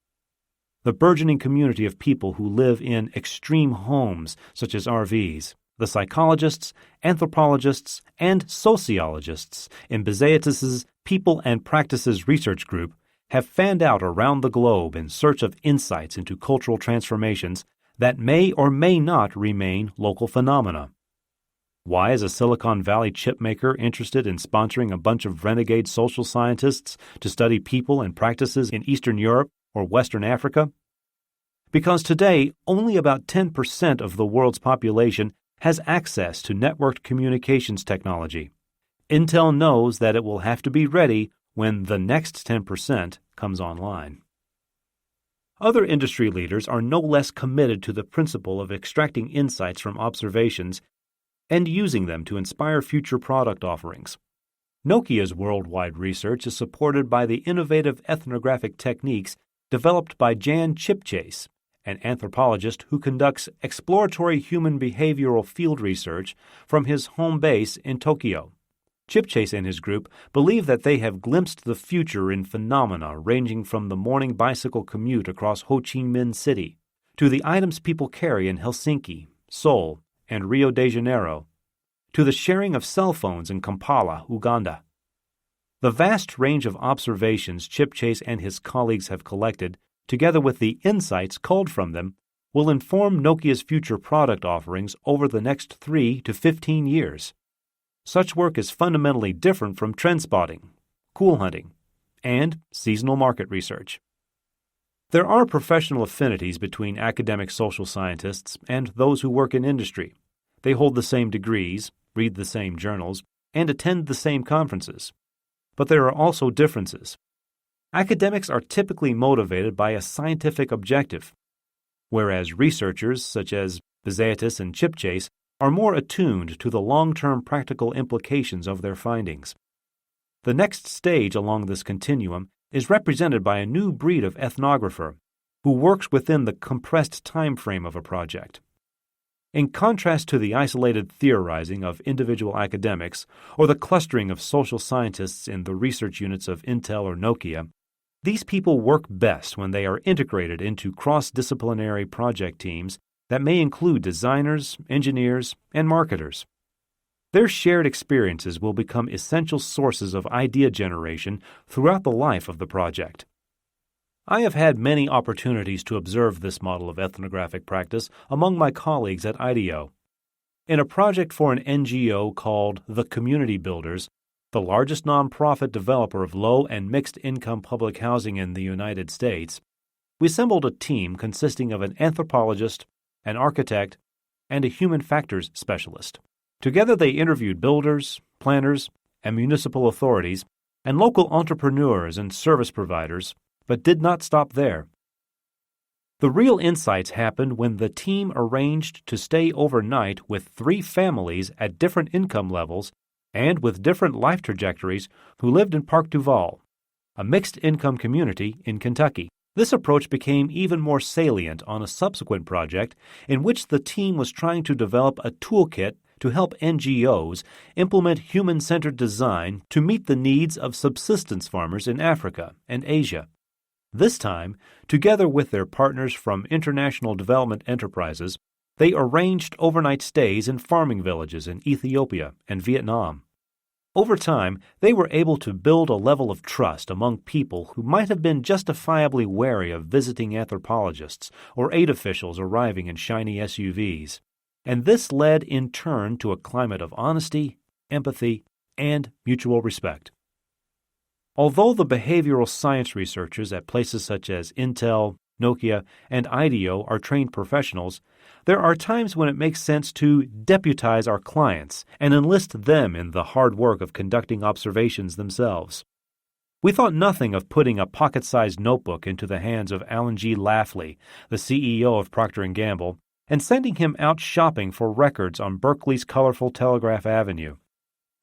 The burgeoning community of people who live in extreme homes, such as RVs. The psychologists, anthropologists, and sociologists in Bazaitis' People and Practices Research Group have fanned out around the globe in search of insights into cultural transformations that may or may not remain local phenomena. Why is a Silicon Valley chipmaker interested in sponsoring a bunch of renegade social scientists to study people and practices in Eastern Europe or Western Africa? Because today, only about 10% of the world's population has access to networked communications technology. Intel knows that it will have to be ready when the next 10% comes online. Other industry leaders are no less committed to the principle of extracting insights from observations and using them to inspire future product offerings. Nokia's worldwide research is supported by the innovative ethnographic techniques developed by Jan Chipchase, an anthropologist who conducts exploratory human behavioral field research from his home base in Tokyo. Chipchase and his group believe that they have glimpsed the future in phenomena ranging from the morning bicycle commute across Ho Chi Minh City to the items people carry in Helsinki, Seoul, and Rio de Janeiro, to the sharing of cell phones in Kampala, Uganda. The vast range of observations Chipchase and his colleagues have collected, together with the insights culled from them, will inform Nokia's future product offerings over the next 3 to 15 years. Such work is fundamentally different from trend spotting, cool hunting, and seasonal market research. There are professional affinities between academic social scientists and those who work in industry. They hold the same degrees, read the same journals, and attend the same conferences. But there are also differences. Academics are typically motivated by a scientific objective, whereas researchers such as Bazaitis and Chipchase are more attuned to the long-term practical implications of their findings. The next stage along this continuum is represented by a new breed of ethnographer who works within the compressed time frame of a project. In contrast to the isolated theorizing of individual academics or the clustering of social scientists in the research units of Intel or Nokia, these people work best when they are integrated into cross-disciplinary project teams that may include designers, engineers, and marketers. Their shared experiences will become essential sources of idea generation throughout the life of the project. I have had many opportunities to observe this model of ethnographic practice among my colleagues at IDEO. In a project for an NGO called The Community Builders, the largest nonprofit developer of low and mixed-income public housing in the United States, we assembled a team consisting of an anthropologist, an architect, and a human factors specialist. Together they interviewed builders, planners, and municipal authorities and local entrepreneurs and service providers, but did not stop there. The real insights happened when the team arranged to stay overnight with 3 families at different income levels and with different life trajectories who lived in Park Duval, a mixed-income community in Kentucky. This approach became even more salient on a subsequent project in which the team was trying to develop a toolkit to help NGOs implement human-centered design to meet the needs of subsistence farmers in Africa and Asia. This time, together with their partners from international development enterprises, they arranged overnight stays in farming villages in Ethiopia and Vietnam. Over time, they were able to build a level of trust among people who might have been justifiably wary of visiting anthropologists or aid officials arriving in shiny SUVs. And this led in turn to a climate of honesty, empathy, and mutual respect. Although the behavioral science researchers at places such as Intel, Nokia, and IDEO are trained professionals, there are times when it makes sense to deputize our clients and enlist them in the hard work of conducting observations themselves. We thought nothing of putting a pocket-sized notebook into the hands of Alan G. Lafley, the CEO of Procter & Gamble, and sending him out shopping for records on Berkeley's colorful Telegraph Avenue.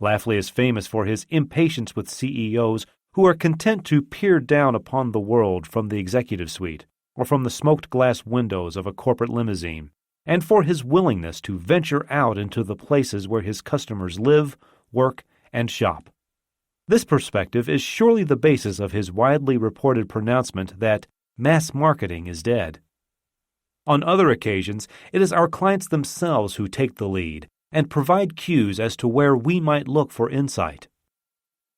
Lafley is famous for his impatience with CEOs who are content to peer down upon the world from the executive suite or from the smoked glass windows of a corporate limousine, and for his willingness to venture out into the places where his customers live, work, and shop. This perspective is surely the basis of his widely reported pronouncement that mass marketing is dead. On other occasions, it is our clients themselves who take the lead and provide cues as to where we might look for insight.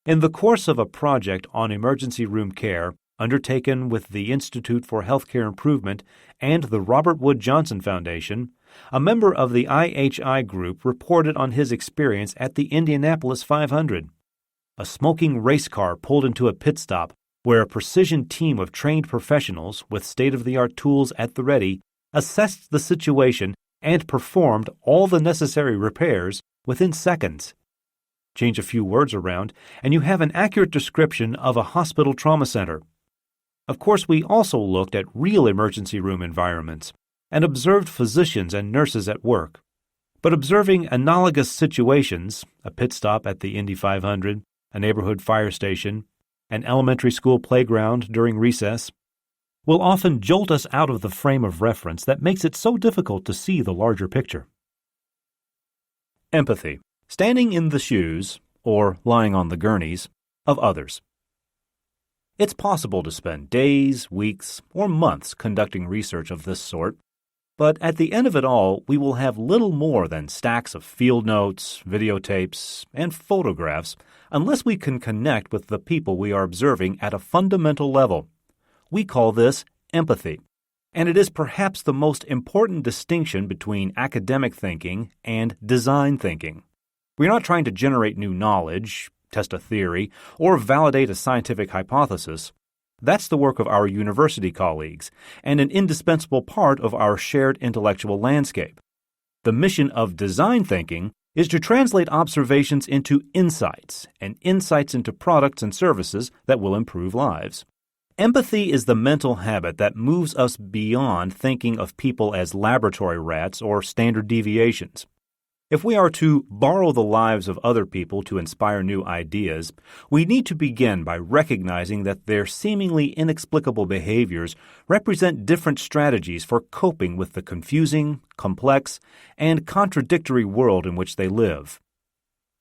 In the course of a project on emergency room care undertaken with the Institute for Healthcare Improvement and the Robert Wood Johnson Foundation, a member of the IHI group reported on his experience at the Indianapolis 500. A smoking race car pulled into a pit stop where a precision team of trained professionals with state-of-the-art tools at the ready assessed the situation and performed all the necessary repairs within seconds. Change a few words around, and you have an accurate description of a hospital trauma center. Of course, we also looked at real emergency room environments and observed physicians and nurses at work. But observing analogous situations, a pit stop at the Indy 500, a neighborhood fire station, an elementary school playground during recess, will often jolt us out of the frame of reference that makes it so difficult to see the larger picture. Empathy. Standing in the shoes, or lying on the gurneys, of others. It's possible to spend days, weeks, or months conducting research of this sort, but at the end of it all, we will have little more than stacks of field notes, videotapes, and photographs unless we can connect with the people we are observing at a fundamental level. We call this empathy, and it is perhaps the most important distinction between academic thinking and design thinking. We're not trying to generate new knowledge, test a theory, or validate a scientific hypothesis. That's the work of our university colleagues, and an indispensable part of our shared intellectual landscape. The mission of design thinking is to translate observations into insights, and insights into products and services that will improve lives. Empathy is the mental habit that moves us beyond thinking of people as laboratory rats or standard deviations. If we are to borrow the lives of other people to inspire new ideas, we need to begin by recognizing that their seemingly inexplicable behaviors represent different strategies for coping with the confusing, complex, and contradictory world in which they live.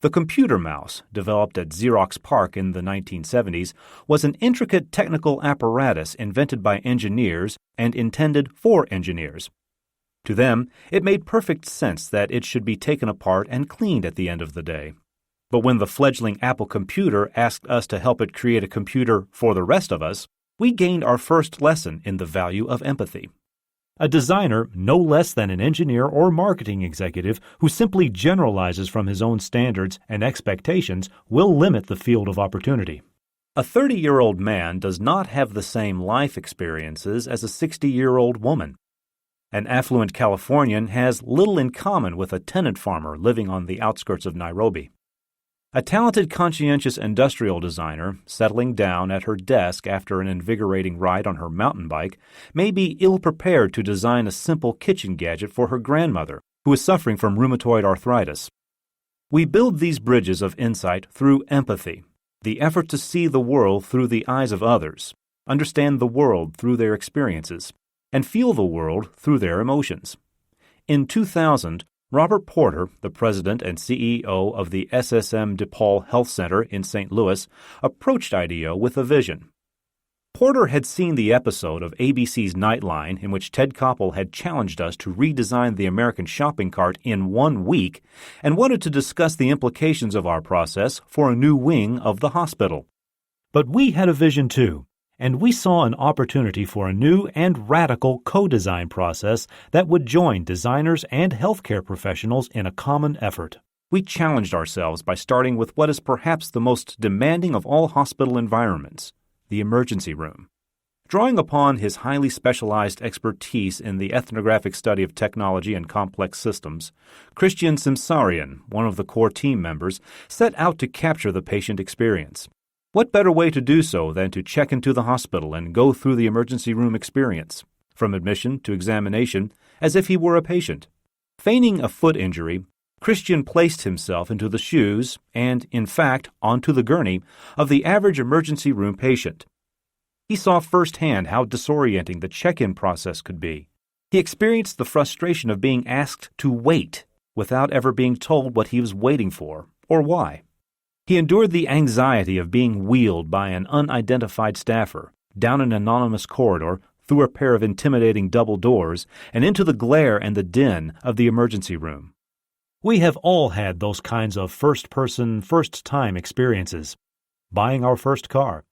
The computer mouse, developed at Xerox PARC in the 1970s, was an intricate technical apparatus invented by engineers and intended for engineers. To them, it made perfect sense that it should be taken apart and cleaned at the end of the day. But when the fledgling Apple computer asked us to help it create a computer for the rest of us, we gained our first lesson in the value of empathy. A designer, no less than an engineer or marketing executive who simply generalizes from his own standards and expectations, will limit the field of opportunity. A 30-year-old man does not have the same life experiences as a 60-year-old woman. An affluent Californian has little in common with a tenant farmer living on the outskirts of Nairobi. A talented, conscientious industrial designer, settling down at her desk after an invigorating ride on her mountain bike, may be ill-prepared to design a simple kitchen gadget for her grandmother, who is suffering from rheumatoid arthritis. We build these bridges of insight through empathy, the effort to see the world through the eyes of others, understand the world through their experiences, and feel the world through their emotions. In 2000, Robert Porter, the president and CEO of the SSM DePaul Health Center in St. Louis, approached IDEO with a vision. Porter had seen the episode of ABC's Nightline in which Ted Koppel had challenged us to redesign the American shopping cart in 1 week and wanted to discuss the implications of our process for a new wing of the hospital. But we had a vision too, and we saw an opportunity for a new and radical co-design process that would join designers and healthcare professionals in a common effort. We challenged ourselves by starting with what is perhaps the most demanding of all hospital environments, the emergency room. Drawing upon his highly specialized expertise in the ethnographic study of technology and complex systems, Christian Simsarian, one of the core team members, set out to capture the patient experience. What better way to do so than to check into the hospital and go through the emergency room experience, from admission to examination, as if he were a patient? Feigning a foot injury, Christian placed himself into the shoes and, in fact, onto the gurney of the average emergency room patient. He saw firsthand how disorienting the check-in process could be. He experienced the frustration of being asked to wait without ever being told what he was waiting for or why. He endured the anxiety of being wheeled by an unidentified staffer down an anonymous corridor, through a pair of intimidating double doors, and into the glare and the din of the emergency room. We have all had those kinds of first-person, first-time experiences. Buying our first car,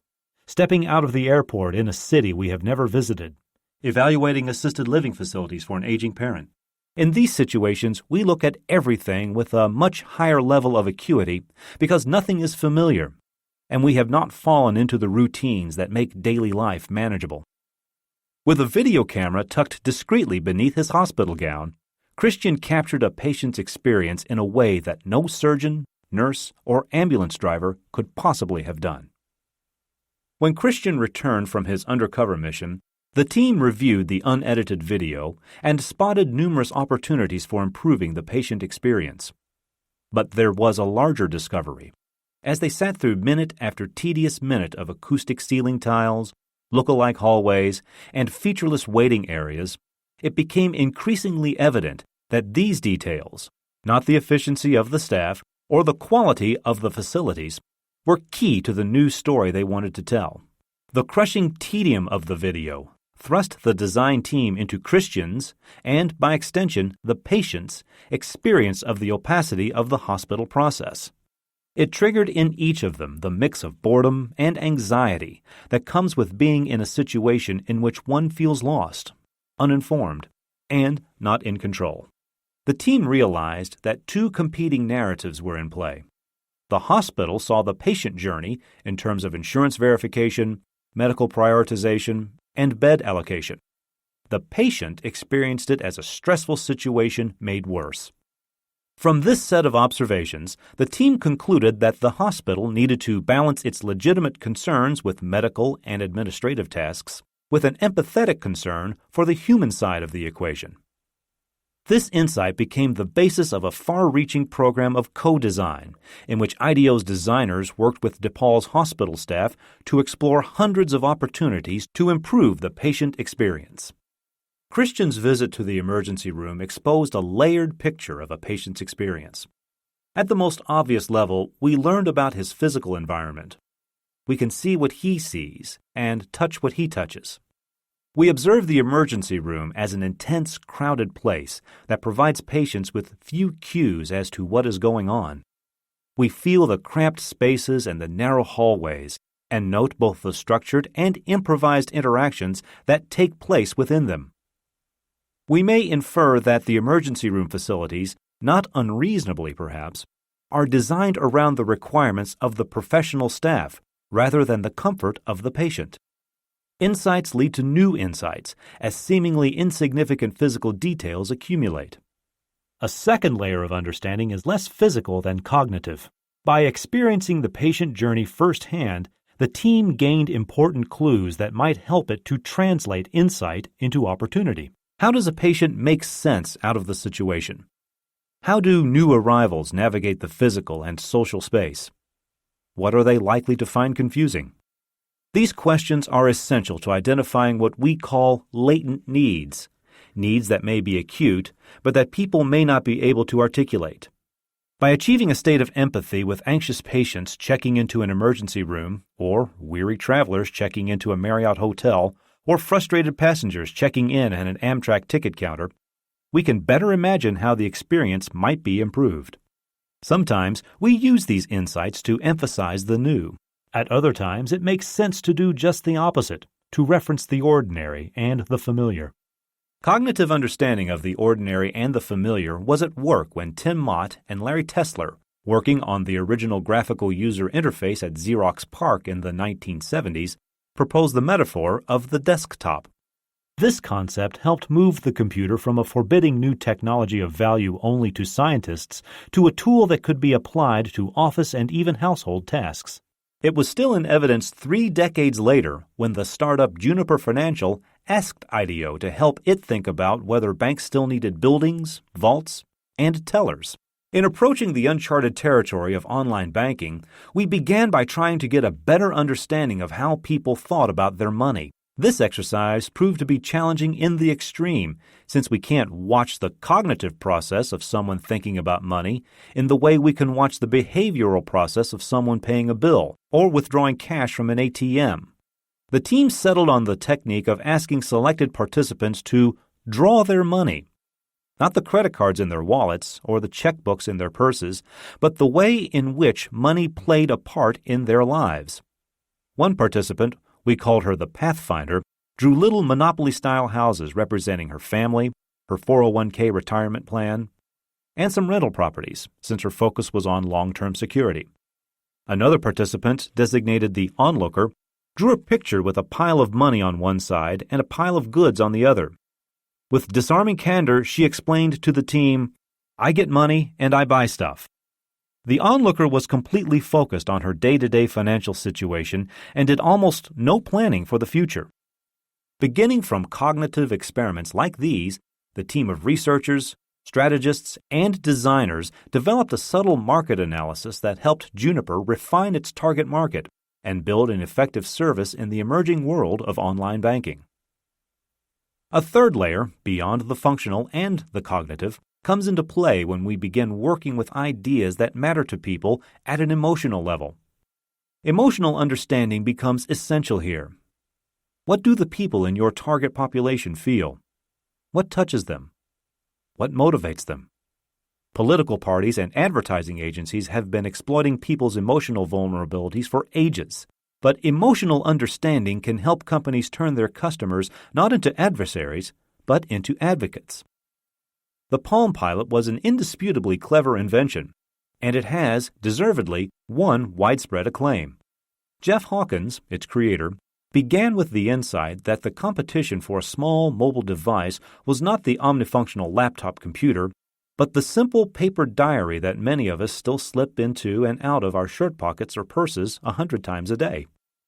stepping out of the airport in a city we have never visited, evaluating assisted living facilities for an aging parent. In these situations, we look at everything with a much higher level of acuity because nothing is familiar, and we have not fallen into the routines that make daily life manageable. With a video camera tucked discreetly beneath his hospital gown, Christian captured a patient's experience in a way that no surgeon, nurse, or ambulance driver could possibly have done. When Christian returned from his undercover mission, the team reviewed the unedited video and spotted numerous opportunities for improving the patient experience. But there was a larger discovery. As they sat through minute after tedious minute of acoustic ceiling tiles, look-alike hallways, and featureless waiting areas, it became increasingly evident that these details, not the efficiency of the staff or the quality of the facilities, were key to the new story they wanted to tell. The crushing tedium of the video thrust the design team into Christian's, and by extension, the patient's, experience of the opacity of the hospital process. It triggered in each of them the mix of boredom and anxiety that comes with being in a situation in which one feels lost, uninformed, and not in control. The team realized that two competing narratives were in play. The hospital saw the patient journey in terms of insurance verification, medical prioritization, and bed allocation. The patient experienced it as a stressful situation made worse. From this set of observations, the team concluded that the hospital needed to balance its legitimate concerns with medical and administrative tasks with an empathetic concern for the human side of the equation. This insight became the basis of a far-reaching program of co-design, in which IDEO's designers worked with DePaul's hospital staff to explore hundreds of opportunities to improve the patient experience. Christian's visit to the emergency room exposed a layered picture of a patient's experience. At the most obvious level, we learned about his physical environment. We can see what he sees and touch what he touches. We observe the emergency room as an intense, crowded place that provides patients with few cues as to what is going on. We feel the cramped spaces and the narrow hallways, and note both the structured and improvised interactions that take place within them. We may infer that the emergency room facilities, not unreasonably perhaps, are designed around the requirements of the professional staff rather than the comfort of the patient. Insights lead to new insights as seemingly insignificant physical details accumulate. A second layer of understanding is less physical than cognitive. By experiencing the patient journey firsthand, the team gained important clues that might help it to translate insight into opportunity. How does a patient make sense out of the situation? How do new arrivals navigate the physical and social space? What are they likely to find confusing? These questions are essential to identifying what we call latent needs that may be acute, but that people may not be able to articulate. By achieving a state of empathy with anxious patients checking into an emergency room, or weary travelers checking into a Marriott hotel, or frustrated passengers checking in at an Amtrak ticket counter, we can better imagine how the experience might be improved. Sometimes we use these insights to emphasize the new. At other times, it makes sense to do just the opposite, to reference the ordinary and the familiar. Cognitive understanding of the ordinary and the familiar was at work when Tim Mott and Larry Tesler, working on the original graphical user interface at Xerox PARC in the 1970s, proposed the metaphor of the desktop. This concept helped move the computer from a forbidding new technology of value only to scientists to a tool that could be applied to office and even household tasks. It was still in evidence 3 decades later when the startup Juniper Financial asked IDEO to help it think about whether banks still needed buildings, vaults, and tellers. In approaching the uncharted territory of online banking, we began by trying to get a better understanding of how people thought about their money. This exercise proved to be challenging in the extreme, since we can't watch the cognitive process of someone thinking about money in the way we can watch the behavioral process of someone paying a bill or withdrawing cash from an ATM. The team settled on the technique of asking selected participants to draw their money. Not the credit cards in their wallets or the checkbooks in their purses, but the way in which money played a part in their lives. One participant, we called her the Pathfinder, drew little Monopoly-style houses representing her family, her 401k retirement plan, and some rental properties, since her focus was on long-term security. Another participant, designated the onlooker, drew a picture with a pile of money on one side and a pile of goods on the other. With disarming candor, she explained to the team, "I get money and I buy stuff." The onlooker was completely focused on her day-to-day financial situation and did almost no planning for the future. Beginning from cognitive experiments like these, the team of researchers, strategists, and designers developed a subtle market analysis that helped Juniper refine its target market and build an effective service in the emerging world of online banking. A third layer, beyond the functional and the cognitive, comes into play when we begin working with ideas that matter to people at an emotional level. Emotional understanding becomes essential here. What do the people in your target population feel? What touches them? What motivates them? Political parties and advertising agencies have been exploiting people's emotional vulnerabilities for ages. But emotional understanding can help companies turn their customers not into adversaries, but into advocates. The Palm Pilot was an indisputably clever invention, and it has, deservedly, won widespread acclaim. Jeff Hawkins, its creator, began with the insight that the competition for a small mobile device was not the omnifunctional laptop computer, but the simple paper diary that many of us still slip into and out of our shirt pockets or purses 100 times a day.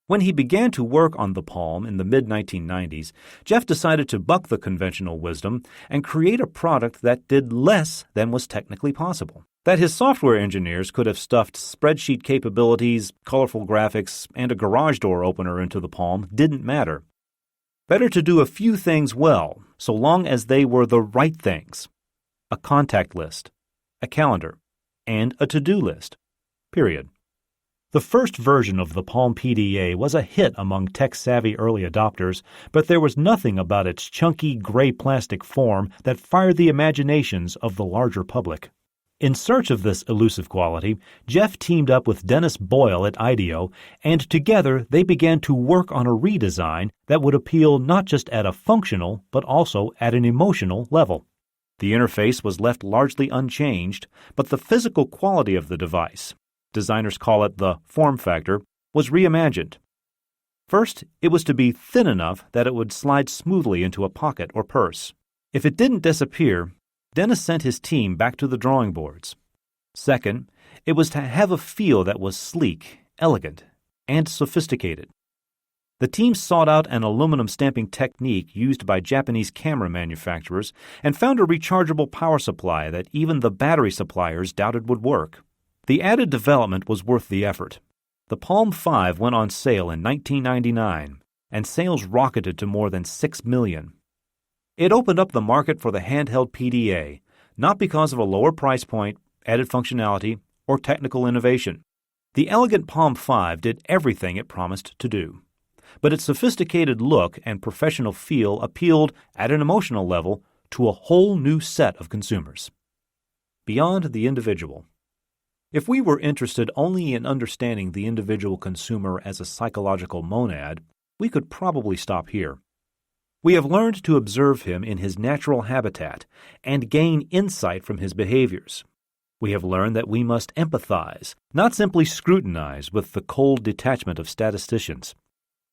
When he began to work on the Palm in the mid-1990s, Jeff decided to buck the conventional wisdom and create a product that did less than was technically possible. That his software engineers could have stuffed spreadsheet capabilities, colorful graphics, and a garage door opener into the Palm didn't matter. Better to do a few things well, so long as they were the right things. A contact list, a calendar, and a to-do list. Period. The first version of the Palm PDA was a hit among tech-savvy early adopters, but there was nothing about its chunky gray plastic form that fired the imaginations of the larger public. In search of this elusive quality, Jeff teamed up with Dennis Boyle at IDEO, and together they began to work on a redesign that would appeal not just at a functional, but also at an emotional level. The interface was left largely unchanged, but the physical quality of the device, designers call it the form factor, was reimagined. First, it was to be thin enough that it would slide smoothly into a pocket or purse. If it didn't disappear, Dennis sent his team back to the drawing boards. Second, It was to have a feel that was sleek, elegant, and sophisticated. The team sought out an aluminum stamping technique used by Japanese camera manufacturers and found a rechargeable power supply that even the battery suppliers doubted would work. The added development was worth the effort. The Palm 5 went on sale in 1999, and sales rocketed to more than 6 million. It opened up the market for the handheld PDA, not because of a lower price point, added functionality, or technical innovation. The elegant Palm 5 did everything it promised to do. But its sophisticated look and professional feel appealed, at an emotional level, to a whole new set of consumers. Beyond the individual. If we were interested only in understanding the individual consumer as a psychological monad, we could probably stop here. We have learned to observe him in his natural habitat and gain insight from his behaviors. We have learned that we must empathize, not simply scrutinize with the cold detachment of statisticians.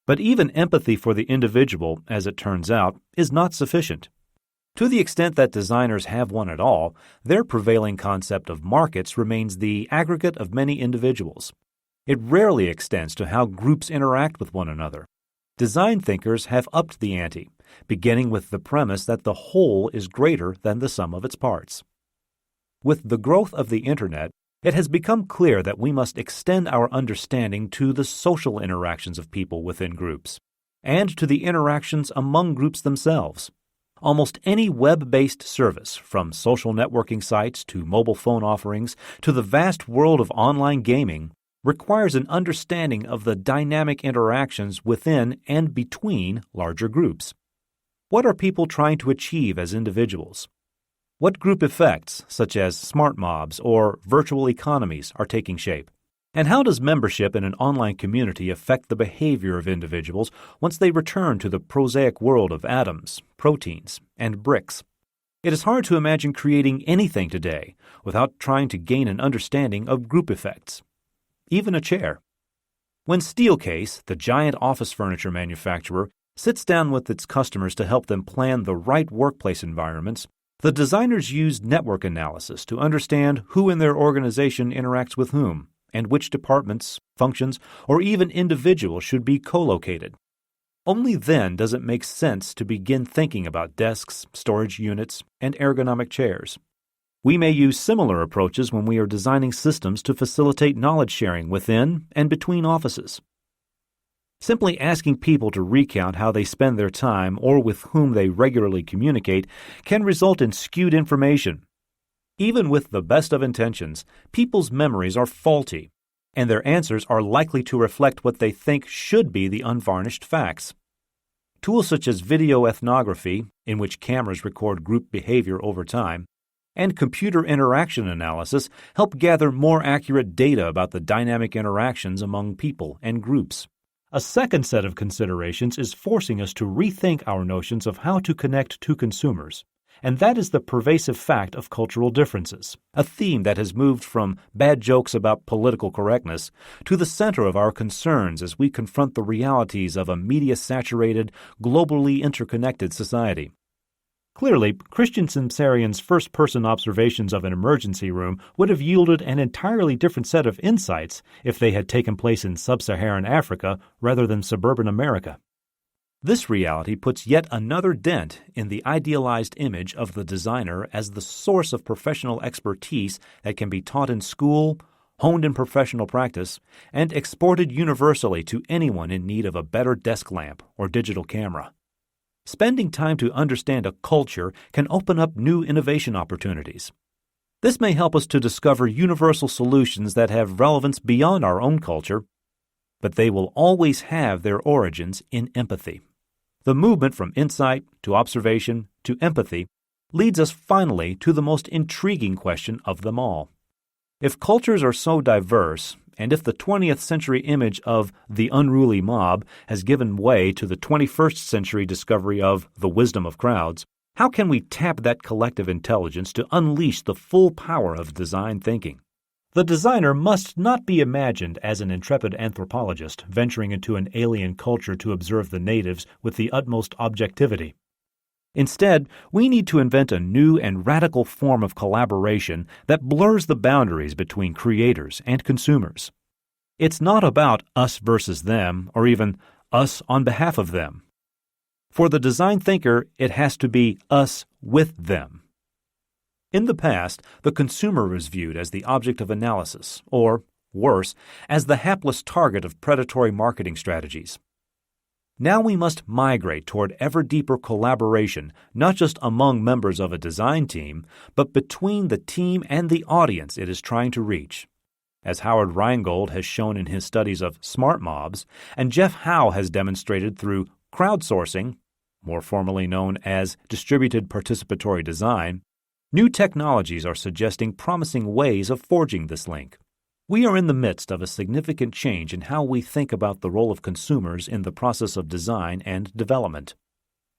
But even empathy for the individual, as it turns out, is not sufficient. To the extent that designers have one at all, their prevailing concept of markets remains the aggregate of many individuals. It rarely extends to how groups interact with one another. Design thinkers have upped the ante, beginning with the premise that the whole is greater than the sum of its parts. With the growth of the Internet, it has become clear that we must extend our understanding to the social interactions of people within groups, and to the interactions among groups themselves. Almost any web-based service, from social networking sites to mobile phone offerings to the vast world of online gaming, requires an understanding of the dynamic interactions within and between larger groups. What are people trying to achieve as individuals? What group effects, such as smart mobs or virtual economies, are taking shape? And how does membership in an online community affect the behavior of individuals once they return to the prosaic world of atoms, proteins, and bricks? It is hard to imagine creating anything today without trying to gain an understanding of group effects. Even a chair. When Steelcase, the giant office furniture manufacturer, sits down with its customers to help them plan the right workplace environments, the designers used network analysis to understand who in their organization interacts with whom, and which departments, functions, or even individuals should be co-located. Only then does it make sense to begin thinking about desks, storage units, and ergonomic chairs. We may use similar approaches when we are designing systems to facilitate knowledge sharing within and between offices. Simply asking people to recount how they spend their time or with whom they regularly communicate can result in skewed information. Even with the best of intentions, people's memories are faulty, and their answers are likely to reflect what they think should be the unvarnished facts. Tools such as video ethnography, in which cameras record group behavior over time, and computer interaction analysis help gather more accurate data about the dynamic interactions among people and groups. A second set of considerations is forcing us to rethink our notions of how to connect to consumers, and that is the pervasive fact of cultural differences, a theme that has moved from bad jokes about political correctness to the center of our concerns as we confront the realities of a media-saturated, globally interconnected society. Clearly, Christian Simsarian's first-person observations of an emergency room would have yielded an entirely different set of insights if they had taken place in sub-Saharan Africa rather than suburban America. This reality puts yet another dent in the idealized image of the designer as the source of professional expertise that can be taught in school, honed in professional practice, and exported universally to anyone in need of a better desk lamp or digital camera. Spending time to understand a culture can open up new innovation opportunities. This may help us to discover universal solutions that have relevance beyond our own culture, but they will always have their origins in empathy. The movement from insight to observation to empathy leads us finally to the most intriguing question of them all. If cultures are so diverse, and if the 20th century image of the unruly mob has given way to the 21st century discovery of the wisdom of crowds, how can we tap that collective intelligence to unleash the full power of design thinking? The designer must not be imagined as an intrepid anthropologist venturing into an alien culture to observe the natives with the utmost objectivity. Instead, we need to invent a new and radical form of collaboration that blurs the boundaries between creators and consumers. It's not about us versus them, or even us on behalf of them. For the design thinker, it has to be us with them. In the past, the consumer was viewed as the object of analysis, or, worse, as the hapless target of predatory marketing strategies. Now we must migrate toward ever deeper collaboration, not just among members of a design team, but between the team and the audience it is trying to reach. As Howard Rheingold has shown in his studies of smart mobs, and Jeff Howe has demonstrated through crowdsourcing, more formally known as distributed participatory design, new technologies are suggesting promising ways of forging this link. We are in the midst of a significant change in how we think about the role of consumers in the process of design and development.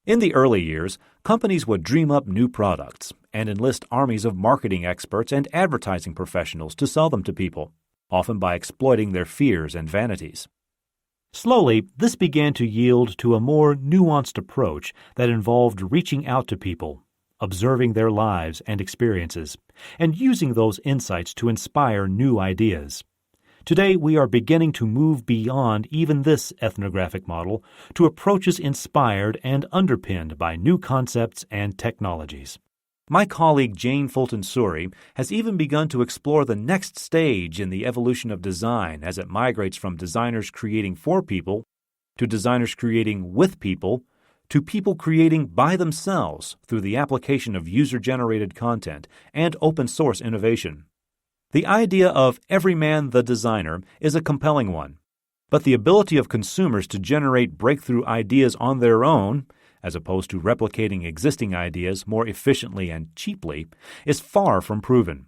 In the early years, companies would dream up new products and enlist armies of marketing experts and advertising professionals to sell them to people, often by exploiting their fears and vanities. Slowly, this began to yield to a more nuanced approach that involved reaching out to people, observing their lives and experiences, and using those insights to inspire new ideas. Today, we are beginning to move beyond even this ethnographic model to approaches inspired and underpinned by new concepts and technologies. My colleague Jane Fulton Suri has even begun to explore the next stage in the evolution of design as it migrates from designers creating for people to designers creating with people to people creating by themselves through the application of user-generated content and open-source innovation. The idea of every man the designer is a compelling one, but the ability of consumers to generate breakthrough ideas on their own, as opposed to replicating existing ideas more efficiently and cheaply, is far from proven.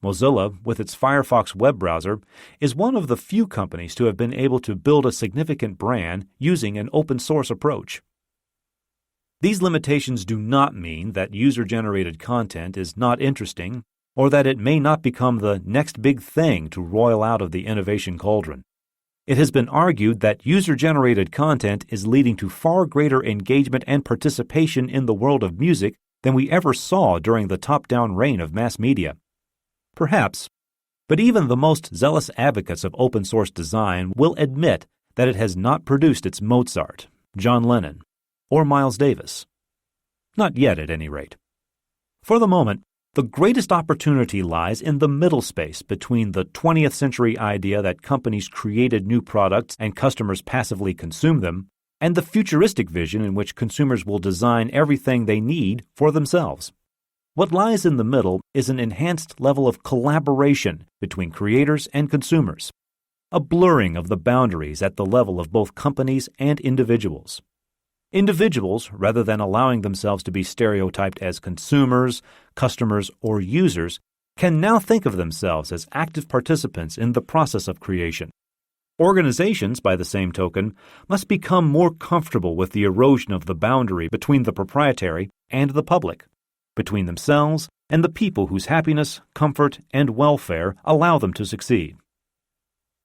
Mozilla, with its Firefox web browser, is one of the few companies to have been able to build a significant brand using an open-source approach. These limitations do not mean that user-generated content is not interesting or that it may not become the next big thing to roil out of the innovation cauldron. It has been argued that user-generated content is leading to far greater engagement and participation in the world of music than we ever saw during the top-down reign of mass media. Perhaps, but even the most zealous advocates of open-source design will admit that it has not produced its Mozart, John Lennon, or Miles Davis. Not yet, at any rate. For the moment, the greatest opportunity lies in the middle space between the 20th century idea that companies created new products and customers passively consume them, and the futuristic vision in which consumers will design everything they need for themselves. What lies in the middle is an enhanced level of collaboration between creators and consumers, a blurring of the boundaries at the level of both companies and individuals. Individuals, rather than allowing themselves to be stereotyped as consumers, customers, or users, can now think of themselves as active participants in the process of creation. Organizations, by the same token, must become more comfortable with the erosion of the boundary between the proprietary and the public, between themselves and the people whose happiness, comfort, and welfare allow them to succeed.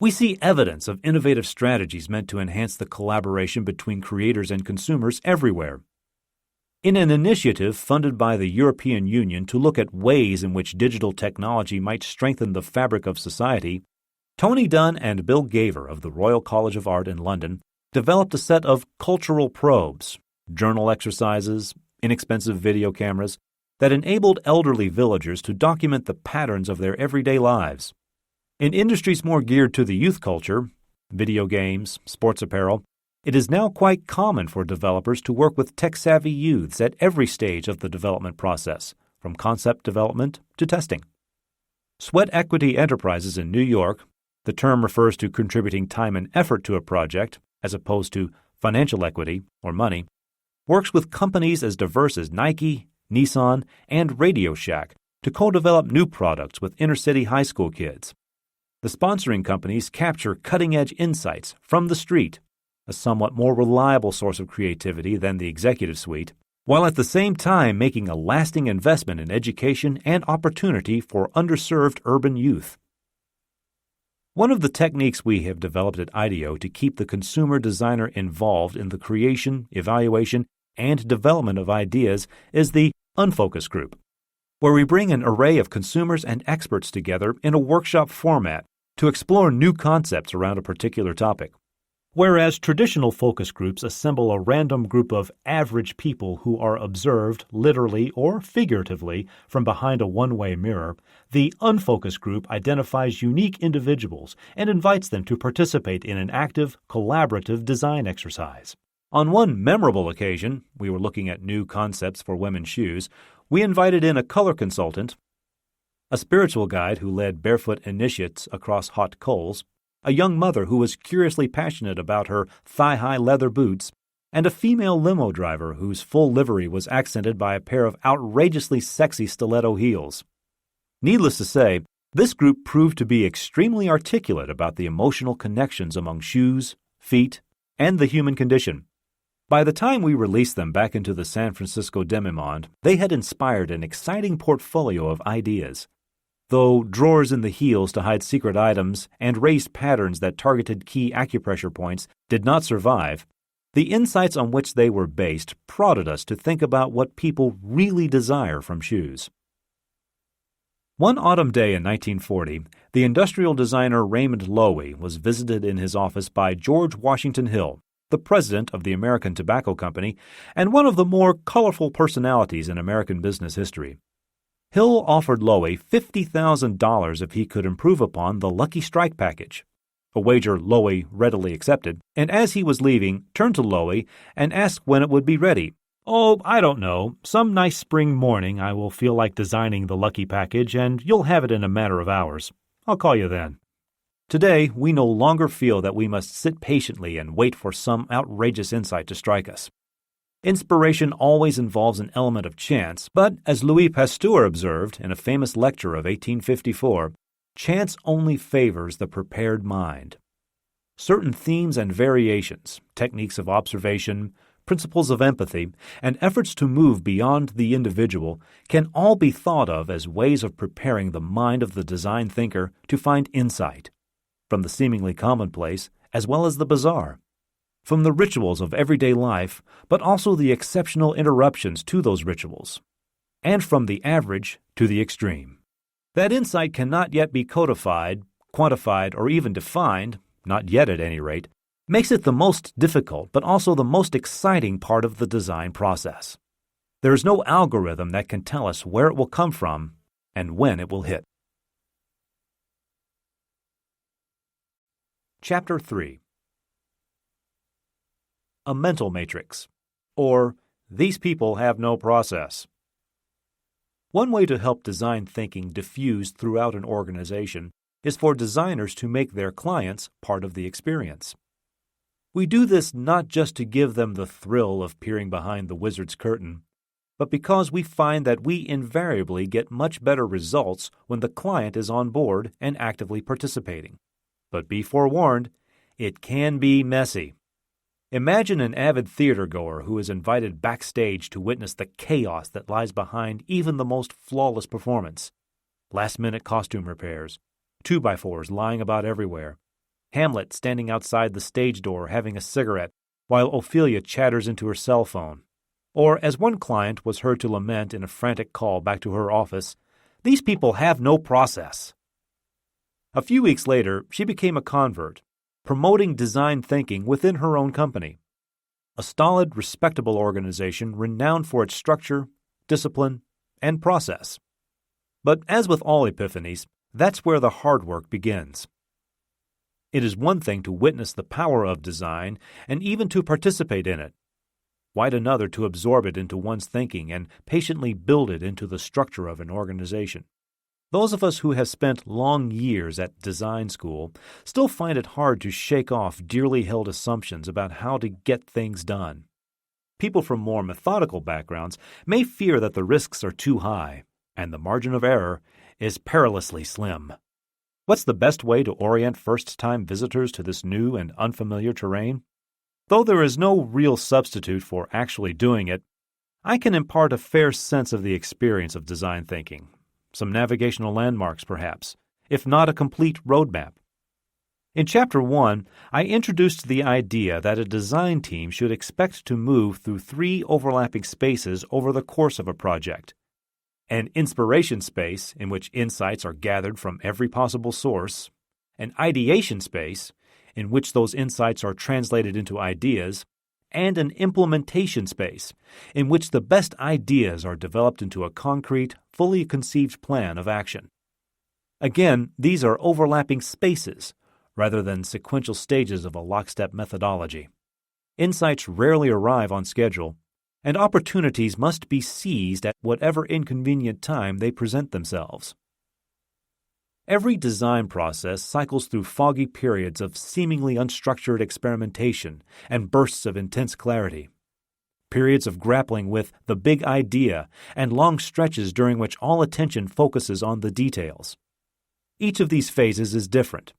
We see evidence of innovative strategies meant to enhance the collaboration between creators and consumers everywhere. In an initiative funded by the European Union to look at ways in which digital technology might strengthen the fabric of society, Tony Dunn and Bill Gaver of the Royal College of Art in London developed a set of cultural probes, journal exercises, inexpensive video cameras, that enabled elderly villagers to document the patterns of their everyday lives. In industries more geared to the youth culture, video games, sports apparel, it is now quite common for developers to work with tech-savvy youths at every stage of the development process, from concept development to testing. Sweat Equity Enterprises in New York, the term refers to contributing time and effort to a project, as opposed to financial equity or money, works with companies as diverse as Nike, Nissan, and Radio Shack to co-develop new products with inner-city high school kids. The sponsoring companies capture cutting-edge insights from the street, a somewhat more reliable source of creativity than the executive suite, while at the same time making a lasting investment in education and opportunity for underserved urban youth. One of the techniques we have developed at IDEO to keep the consumer designer involved in the creation, evaluation, and development of ideas is the unfocused group, where we bring an array of consumers and experts together in a workshop format to explore new concepts around a particular topic. Whereas traditional focus groups assemble a random group of average people who are observed literally or figuratively from behind a one-way mirror, the unfocused group identifies unique individuals and invites them to participate in an active, collaborative design exercise. On one memorable occasion, we were looking at new concepts for women's shoes, we invited in a color consultant, a spiritual guide who led barefoot initiates across hot coals, a young mother who was curiously passionate about her thigh-high leather boots, and a female limo driver whose full livery was accented by a pair of outrageously sexy stiletto heels. Needless to say, this group proved to be extremely articulate about the emotional connections among shoes, feet, and the human condition. By the time we released them back into the San Francisco demimonde, they had inspired an exciting portfolio of ideas. Though drawers in the heels to hide secret items and raised patterns that targeted key acupressure points did not survive, the insights on which they were based prodded us to think about what people really desire from shoes. One autumn day in 1940, the industrial designer Raymond Loewy was visited in his office by George Washington Hill, the president of the American Tobacco Company and one of the more colorful personalities in American business history. Hill offered Loewy $50,000 if he could improve upon the Lucky Strike package, a wager Loewy readily accepted, and as he was leaving, turned to Loewy and asked when it would be ready. "Oh, I don't know. Some nice spring morning I will feel like designing the Lucky package, and you'll have it in a matter of hours. I'll call you then." Today, we no longer feel that we must sit patiently and wait for some outrageous insight to strike us. Inspiration always involves an element of chance, but as Louis Pasteur observed in a famous lecture of 1854, chance only favors the prepared mind. Certain themes and variations, techniques of observation, principles of empathy, and efforts to move beyond the individual can all be thought of as ways of preparing the mind of the design thinker to find insight, from the seemingly commonplace as well as the bizarre, from the rituals of everyday life, but also the exceptional interruptions to those rituals, and from the average to the extreme. That insight cannot yet be codified, quantified, or even defined, not yet at any rate, makes it the most difficult but also the most exciting part of the design process. There is no algorithm that can tell us where it will come from and when it will hit. Chapter 3. A mental matrix, or these people have no process. One way to help design thinking diffuse throughout an organization is for designers to make their clients part of the experience. We do this not just to give them the thrill of peering behind the wizard's curtain, but because we find that we invariably get much better results when the client is on board and actively participating. But be forewarned, it can be messy. Imagine an avid theater-goer who is invited backstage to witness the chaos that lies behind even the most flawless performance. Last-minute costume repairs, 2x4s lying about everywhere, Hamlet standing outside the stage door having a cigarette while Ophelia chatters into her cell phone. Or, as one client was heard to lament in a frantic call back to her office, "These people have no process." A few weeks later, she became a convert, promoting design thinking within her own company, a stolid, respectable organization renowned for its structure, discipline, and process. But as with all epiphanies, that's where the hard work begins. It is one thing to witness the power of design and even to participate in it, quite another to absorb it into one's thinking and patiently build it into the structure of an organization. Those of us who have spent long years at design school still find it hard to shake off dearly held assumptions about how to get things done. People from more methodical backgrounds may fear that the risks are too high, and the margin of error is perilously slim. What's the best way to orient first-time visitors to this new and unfamiliar terrain? Though there is no real substitute for actually doing it, I can impart a fair sense of the experience of design thinking. Some navigational landmarks, perhaps, if not a complete roadmap. In Chapter 1, I introduced the idea that a design team should expect to move through 3 overlapping spaces over the course of a project. An inspiration space, in which insights are gathered from every possible source, an ideation space, in which those insights are translated into ideas, and an implementation space, in which the best ideas are developed into a concrete, fully conceived plan of action. Again, these are overlapping spaces, rather than sequential stages of a lockstep methodology. Insights rarely arrive on schedule, and opportunities must be seized at whatever inconvenient time they present themselves. Every design process cycles through foggy periods of seemingly unstructured experimentation and bursts of intense clarity. Periods of grappling with the big idea and long stretches during which all attention focuses on the details. Each of these phases is different,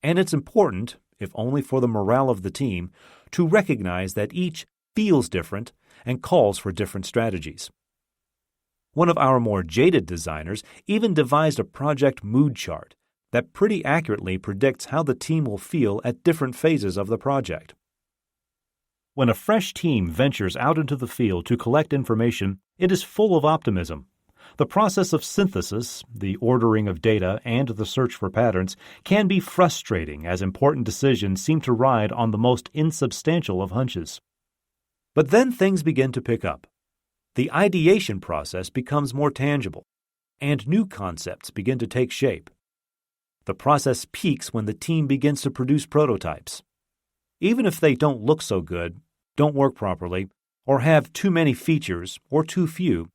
and it's important, if only for the morale of the team, to recognize that each feels different and calls for different strategies. One of our more jaded designers even devised a project mood chart that pretty accurately predicts how the team will feel at different phases of the project. When a fresh team ventures out into the field to collect information, it is full of optimism. The process of synthesis, the ordering of data, and the search for patterns can be frustrating as important decisions seem to ride on the most insubstantial of hunches. But then things begin to pick up. The ideation process becomes more tangible, and new concepts begin to take shape. The process peaks when the team begins to produce prototypes. Even if they don't look so good, don't work properly, or have too many features or too few,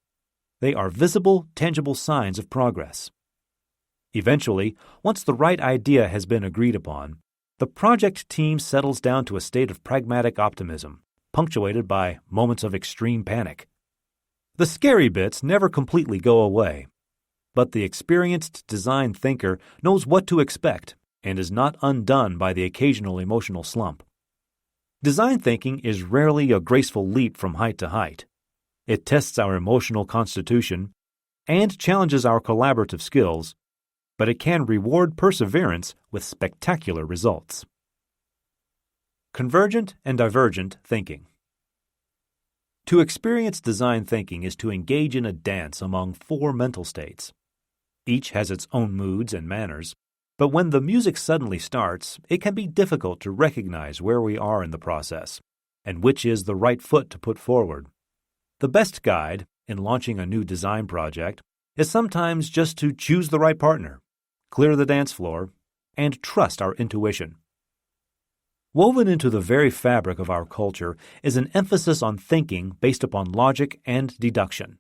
they are visible, tangible signs of progress. Eventually, once the right idea has been agreed upon, the project team settles down to a state of pragmatic optimism, punctuated by moments of extreme panic. The scary bits never completely go away, but the experienced design thinker knows what to expect and is not undone by the occasional emotional slump. Design thinking is rarely a graceful leap from height to height. It tests our emotional constitution and challenges our collaborative skills, but it can reward perseverance with spectacular results. Convergent and divergent thinking. To experience design thinking is to engage in a dance among 4 mental states. Each has its own moods and manners, but when the music suddenly starts, it can be difficult to recognize where we are in the process and which is the right foot to put forward. The best guide, in launching a new design project, is sometimes just to choose the right partner, clear the dance floor, and trust our intuition. Woven into the very fabric of our culture is an emphasis on thinking based upon logic and deduction.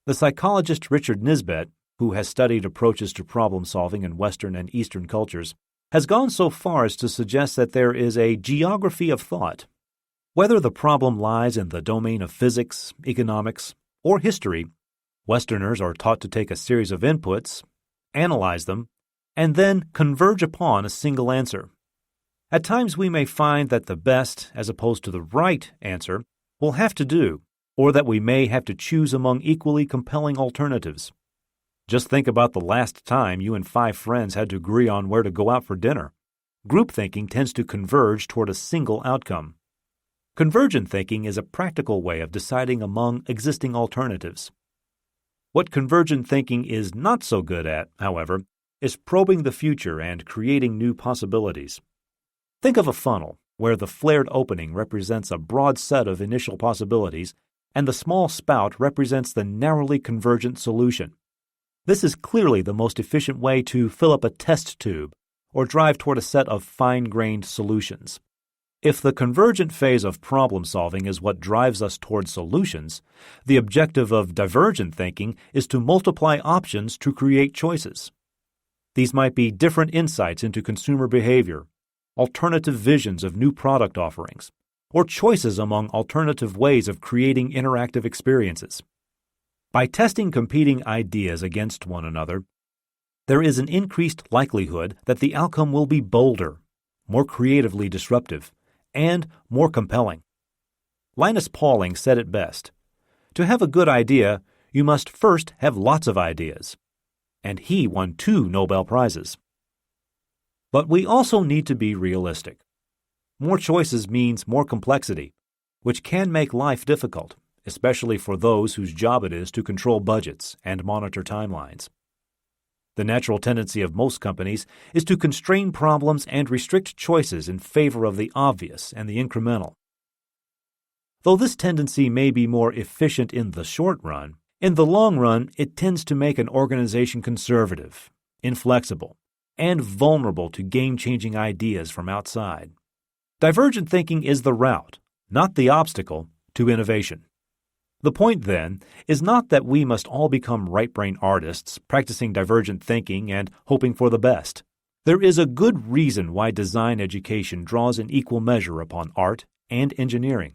The psychologist Richard Nisbett, who has studied approaches to problem-solving in Western and Eastern cultures, has gone so far as to suggest that there is a geography of thought. Whether the problem lies in the domain of physics, economics, or history, Westerners are taught to take a series of inputs, analyze them, and then converge upon a single answer. At times we may find that the best, as opposed to the right, answer will have to do, or that we may have to choose among equally compelling alternatives. Just think about the last time you and 5 friends had to agree on where to go out for dinner. Group thinking tends to converge toward a single outcome. Convergent thinking is a practical way of deciding among existing alternatives. What convergent thinking is not so good at, however, is probing the future and creating new possibilities. Think of a funnel, where the flared opening represents a broad set of initial possibilities, and the small spout represents the narrowly convergent solution. This is clearly the most efficient way to fill up a test tube or drive toward a set of fine-grained solutions. If the convergent phase of problem-solving is what drives us toward solutions, the objective of divergent thinking is to multiply options to create choices. These might be different insights into consumer behavior, alternative visions of new product offerings, or choices among alternative ways of creating interactive experiences. By testing competing ideas against one another, there is an increased likelihood that the outcome will be bolder, more creatively disruptive, and more compelling. Linus Pauling said it best: "To have a good idea, you must first have lots of ideas." And he won 2 Nobel Prizes. But we also need to be realistic. More choices means more complexity, which can make life difficult, especially for those whose job it is to control budgets and monitor timelines. The natural tendency of most companies is to constrain problems and restrict choices in favor of the obvious and the incremental. Though this tendency may be more efficient in the short run, in the long run it tends to make an organization conservative, inflexible, and vulnerable to game-changing ideas from outside. Divergent thinking is the route, not the obstacle, to innovation. The point, then, is not that we must all become right-brain artists, practicing divergent thinking and hoping for the best. There is a good reason why design education draws in equal measure upon art and engineering.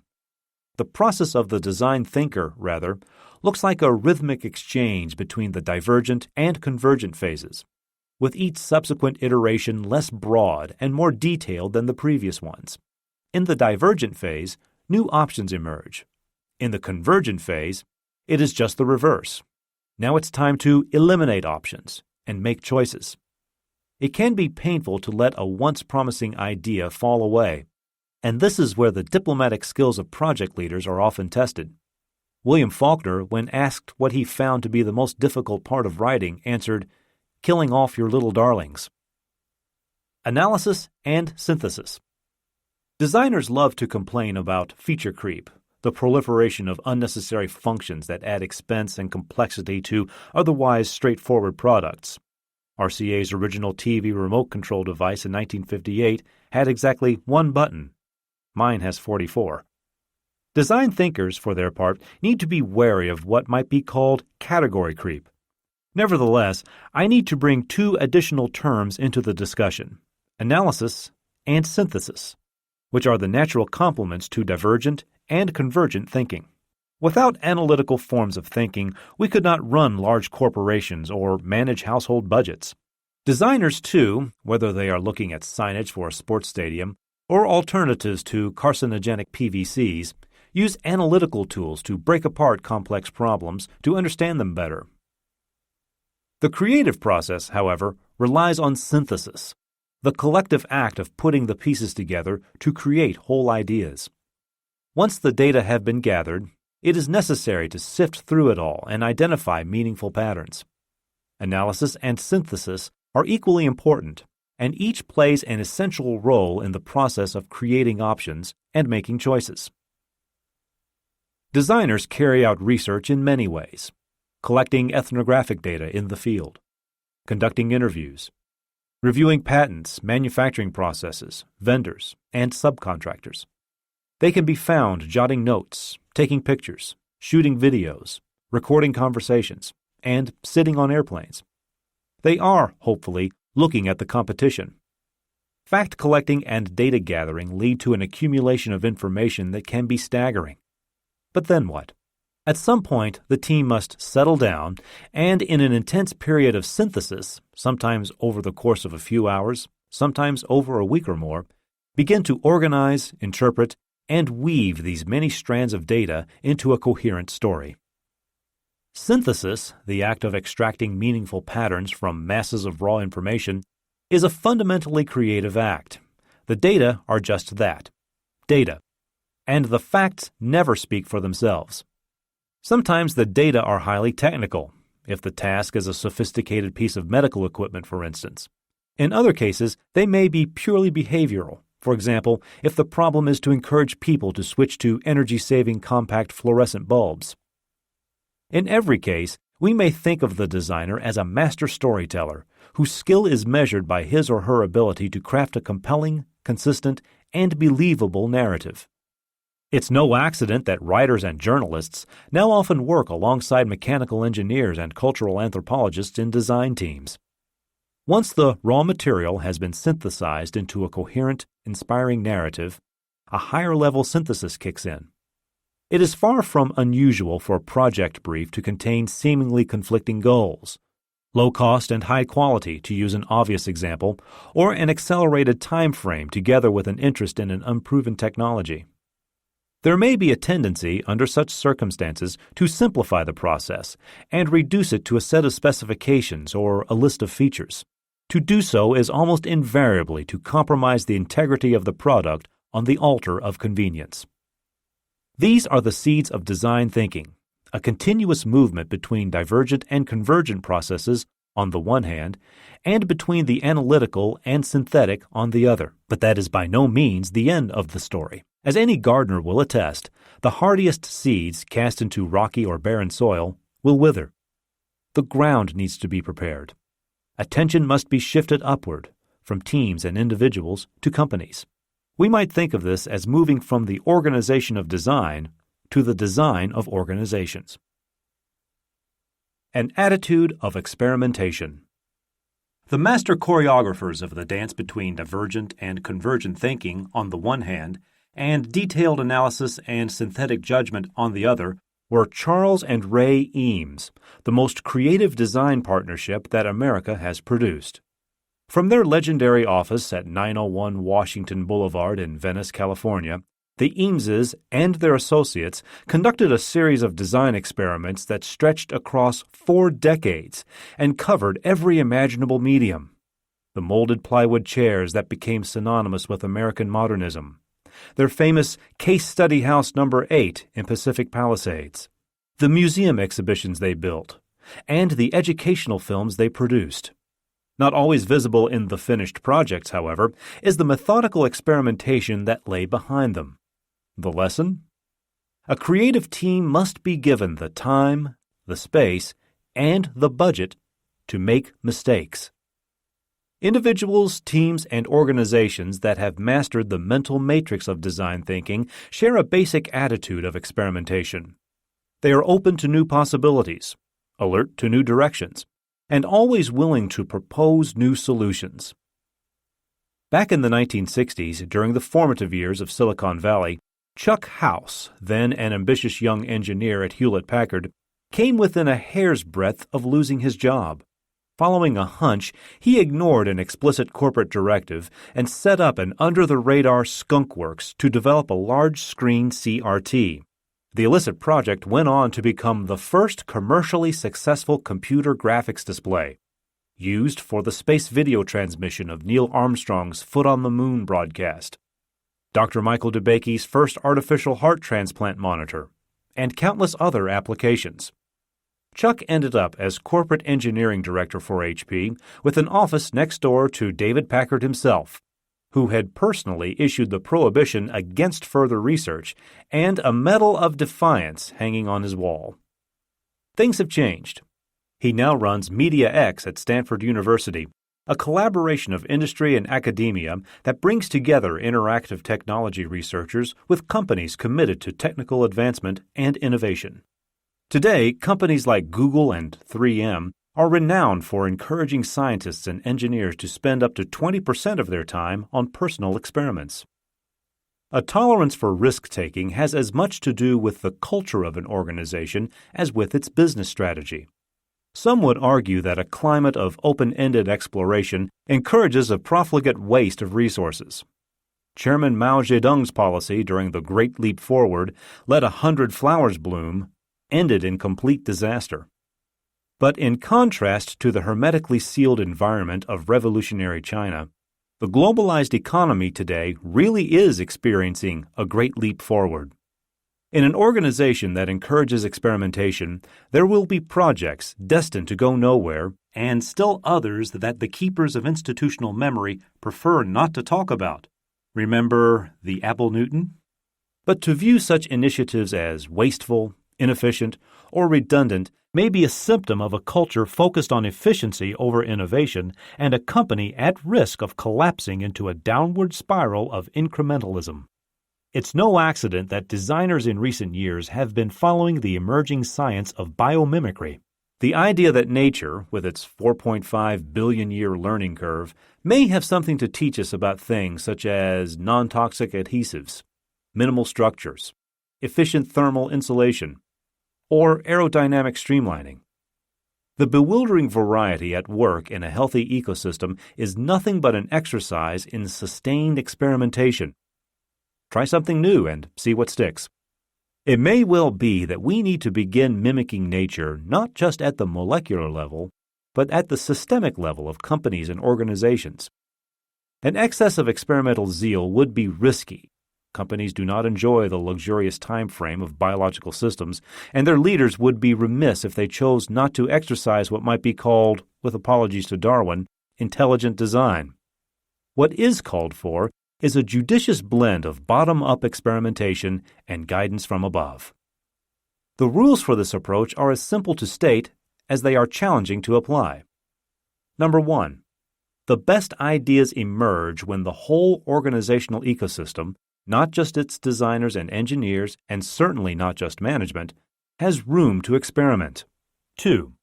The process of the design thinker, rather, looks like a rhythmic exchange between the divergent and convergent phases, with each subsequent iteration less broad and more detailed than the previous ones. In the divergent phase, new options emerge. In the convergent phase, it is just the reverse. Now it's time to eliminate options and make choices. It can be painful to let a once promising idea fall away, and this is where the diplomatic skills of project leaders are often tested. William Faulkner, when asked what he found to be the most difficult part of writing, answered, "Killing off your little darlings." Analysis and synthesis. Designers love to complain about feature creep, the proliferation of unnecessary functions that add expense and complexity to otherwise straightforward products. RCA's original TV remote control device in 1958 had exactly one button. Mine has 44. Design thinkers, for their part, need to be wary of what might be called category creep. Nevertheless, I need to bring two additional terms into the discussion: analysis and synthesis, which are the natural complements to divergent and convergent thinking. Without analytical forms of thinking, we could not run large corporations or manage household budgets. Designers, too, whether they are looking at signage for a sports stadium or alternatives to carcinogenic PVCs, use analytical tools to break apart complex problems to understand them better. The creative process, however, relies on synthesis, the collective act of putting the pieces together to create whole ideas. Once the data have been gathered, it is necessary to sift through it all and identify meaningful patterns. Analysis and synthesis are equally important, and each plays an essential role in the process of creating options and making choices. Designers carry out research in many ways: collecting ethnographic data in the field, conducting interviews, reviewing patents, manufacturing processes, vendors, and subcontractors. They can be found jotting notes, taking pictures, shooting videos, recording conversations, and sitting on airplanes. They are, hopefully, looking at the competition. Fact collecting and data gathering lead to an accumulation of information that can be staggering. But then what? At some point, the team must settle down and, in an intense period of synthesis, sometimes over the course of a few hours, sometimes over a week or more, begin to organize, interpret, and weave these many strands of data into a coherent story. Synthesis, the act of extracting meaningful patterns from masses of raw information, is a fundamentally creative act. The data are just that, data, and the facts never speak for themselves. Sometimes the data are highly technical, if the task is a sophisticated piece of medical equipment, for instance. In other cases, they may be purely behavioral. For example, if the problem is to encourage people to switch to energy-saving compact fluorescent bulbs. In every case, we may think of the designer as a master storyteller whose skill is measured by his or her ability to craft a compelling, consistent, and believable narrative. It's no accident that writers and journalists now often work alongside mechanical engineers and cultural anthropologists in design teams. Once the raw material has been synthesized into a coherent, inspiring narrative, a higher-level synthesis kicks in. It is far from unusual for a project brief to contain seemingly conflicting goals: low cost and high quality, to use an obvious example, or an accelerated time frame together with an interest in an unproven technology. There may be a tendency, under such circumstances, to simplify the process and reduce it to a set of specifications or a list of features, To do so is almost invariably to compromise the integrity of the product on the altar of convenience. These are the seeds of design thinking, a continuous movement between divergent and convergent processes on the one hand, and between the analytical and synthetic on the other. But that is by no means the end of the story. As any gardener will attest, the hardiest seeds cast into rocky or barren soil will wither. The ground needs to be prepared. Attention must be shifted upward, from teams and individuals to companies. We might think of this as moving from the organization of design to the design of organizations. An attitude of experimentation. The master choreographers of the dance between divergent and convergent thinking on the one hand, and detailed analysis and synthetic judgment on the other, were Charles and Ray Eames, the most creative design partnership that America has produced. From their legendary office at 901 Washington Boulevard in Venice, California, the Eameses and their associates conducted a series of design experiments that stretched across 4 decades and covered every imaginable medium. The molded plywood chairs that became synonymous with American modernism, their famous Case Study House No. 8 in Pacific Palisades, the museum exhibitions they built, and the educational films they produced. Not always visible in the finished projects, however, is the methodical experimentation that lay behind them. The lesson? A creative team must be given the time, the space, and the budget to make mistakes. Individuals, teams, and organizations that have mastered the mental matrix of design thinking share a basic attitude of experimentation. They are open to new possibilities, alert to new directions, and always willing to propose new solutions. Back in the 1960s, during the formative years of Silicon Valley, Chuck House, then an ambitious young engineer at Hewlett-Packard, came within a hair's breadth of losing his job. Following a hunch, he ignored an explicit corporate directive and set up an under-the-radar skunkworks to develop a large-screen CRT. The illicit project went on to become the first commercially successful computer graphics display, used for the space video transmission of Neil Armstrong's Foot on the Moon broadcast, Dr. Michael DeBakey's first artificial heart transplant monitor, and countless other applications. Chuck ended up as corporate engineering director for HP with an office next door to David Packard himself, who had personally issued the prohibition against further research and a Medal of Defiance hanging on his wall. Things have changed. He now runs Media X at Stanford University, a collaboration of industry and academia that brings together interactive technology researchers with companies committed to technical advancement and innovation. Today, companies like Google and 3M are renowned for encouraging scientists and engineers to spend up to 20% of their time on personal experiments. A tolerance for risk-taking has as much to do with the culture of an organization as with its business strategy. Some would argue that a climate of open-ended exploration encourages a profligate waste of resources. Chairman Mao Zedong's policy during the Great Leap Forward, let 100 flowers bloom, ended in complete disaster. But in contrast to the hermetically sealed environment of revolutionary China, the globalized economy today really is experiencing a great leap forward. In an organization that encourages experimentation, there will be projects destined to go nowhere, and still others that the keepers of institutional memory prefer not to talk about. Remember the Apple Newton? But to view such initiatives as wasteful, inefficient, or redundant may be a symptom of a culture focused on efficiency over innovation and a company at risk of collapsing into a downward spiral of incrementalism. It's no accident that designers in recent years have been following the emerging science of biomimicry, the idea that nature, with its 4.5 billion-year learning curve, may have something to teach us about things such as non-toxic adhesives, minimal structures, efficient thermal insulation, or aerodynamic streamlining. The bewildering variety at work in a healthy ecosystem is nothing but an exercise in sustained experimentation. Try something new and see what sticks. It may well be that we need to begin mimicking nature not just at the molecular level, but at the systemic level of companies and organizations. An excess of experimental zeal would be risky. Companies do not enjoy the luxurious time frame of biological systems, and their leaders would be remiss if they chose not to exercise what might be called, with apologies to Darwin, intelligent design. What is called for is a judicious blend of bottom-up experimentation and guidance from above. The rules for this approach are as simple to state as they are challenging to apply. Number 1. The best ideas emerge when the whole organizational ecosystem, not just its designers and engineers, and certainly not just management, has room to experiment. 2.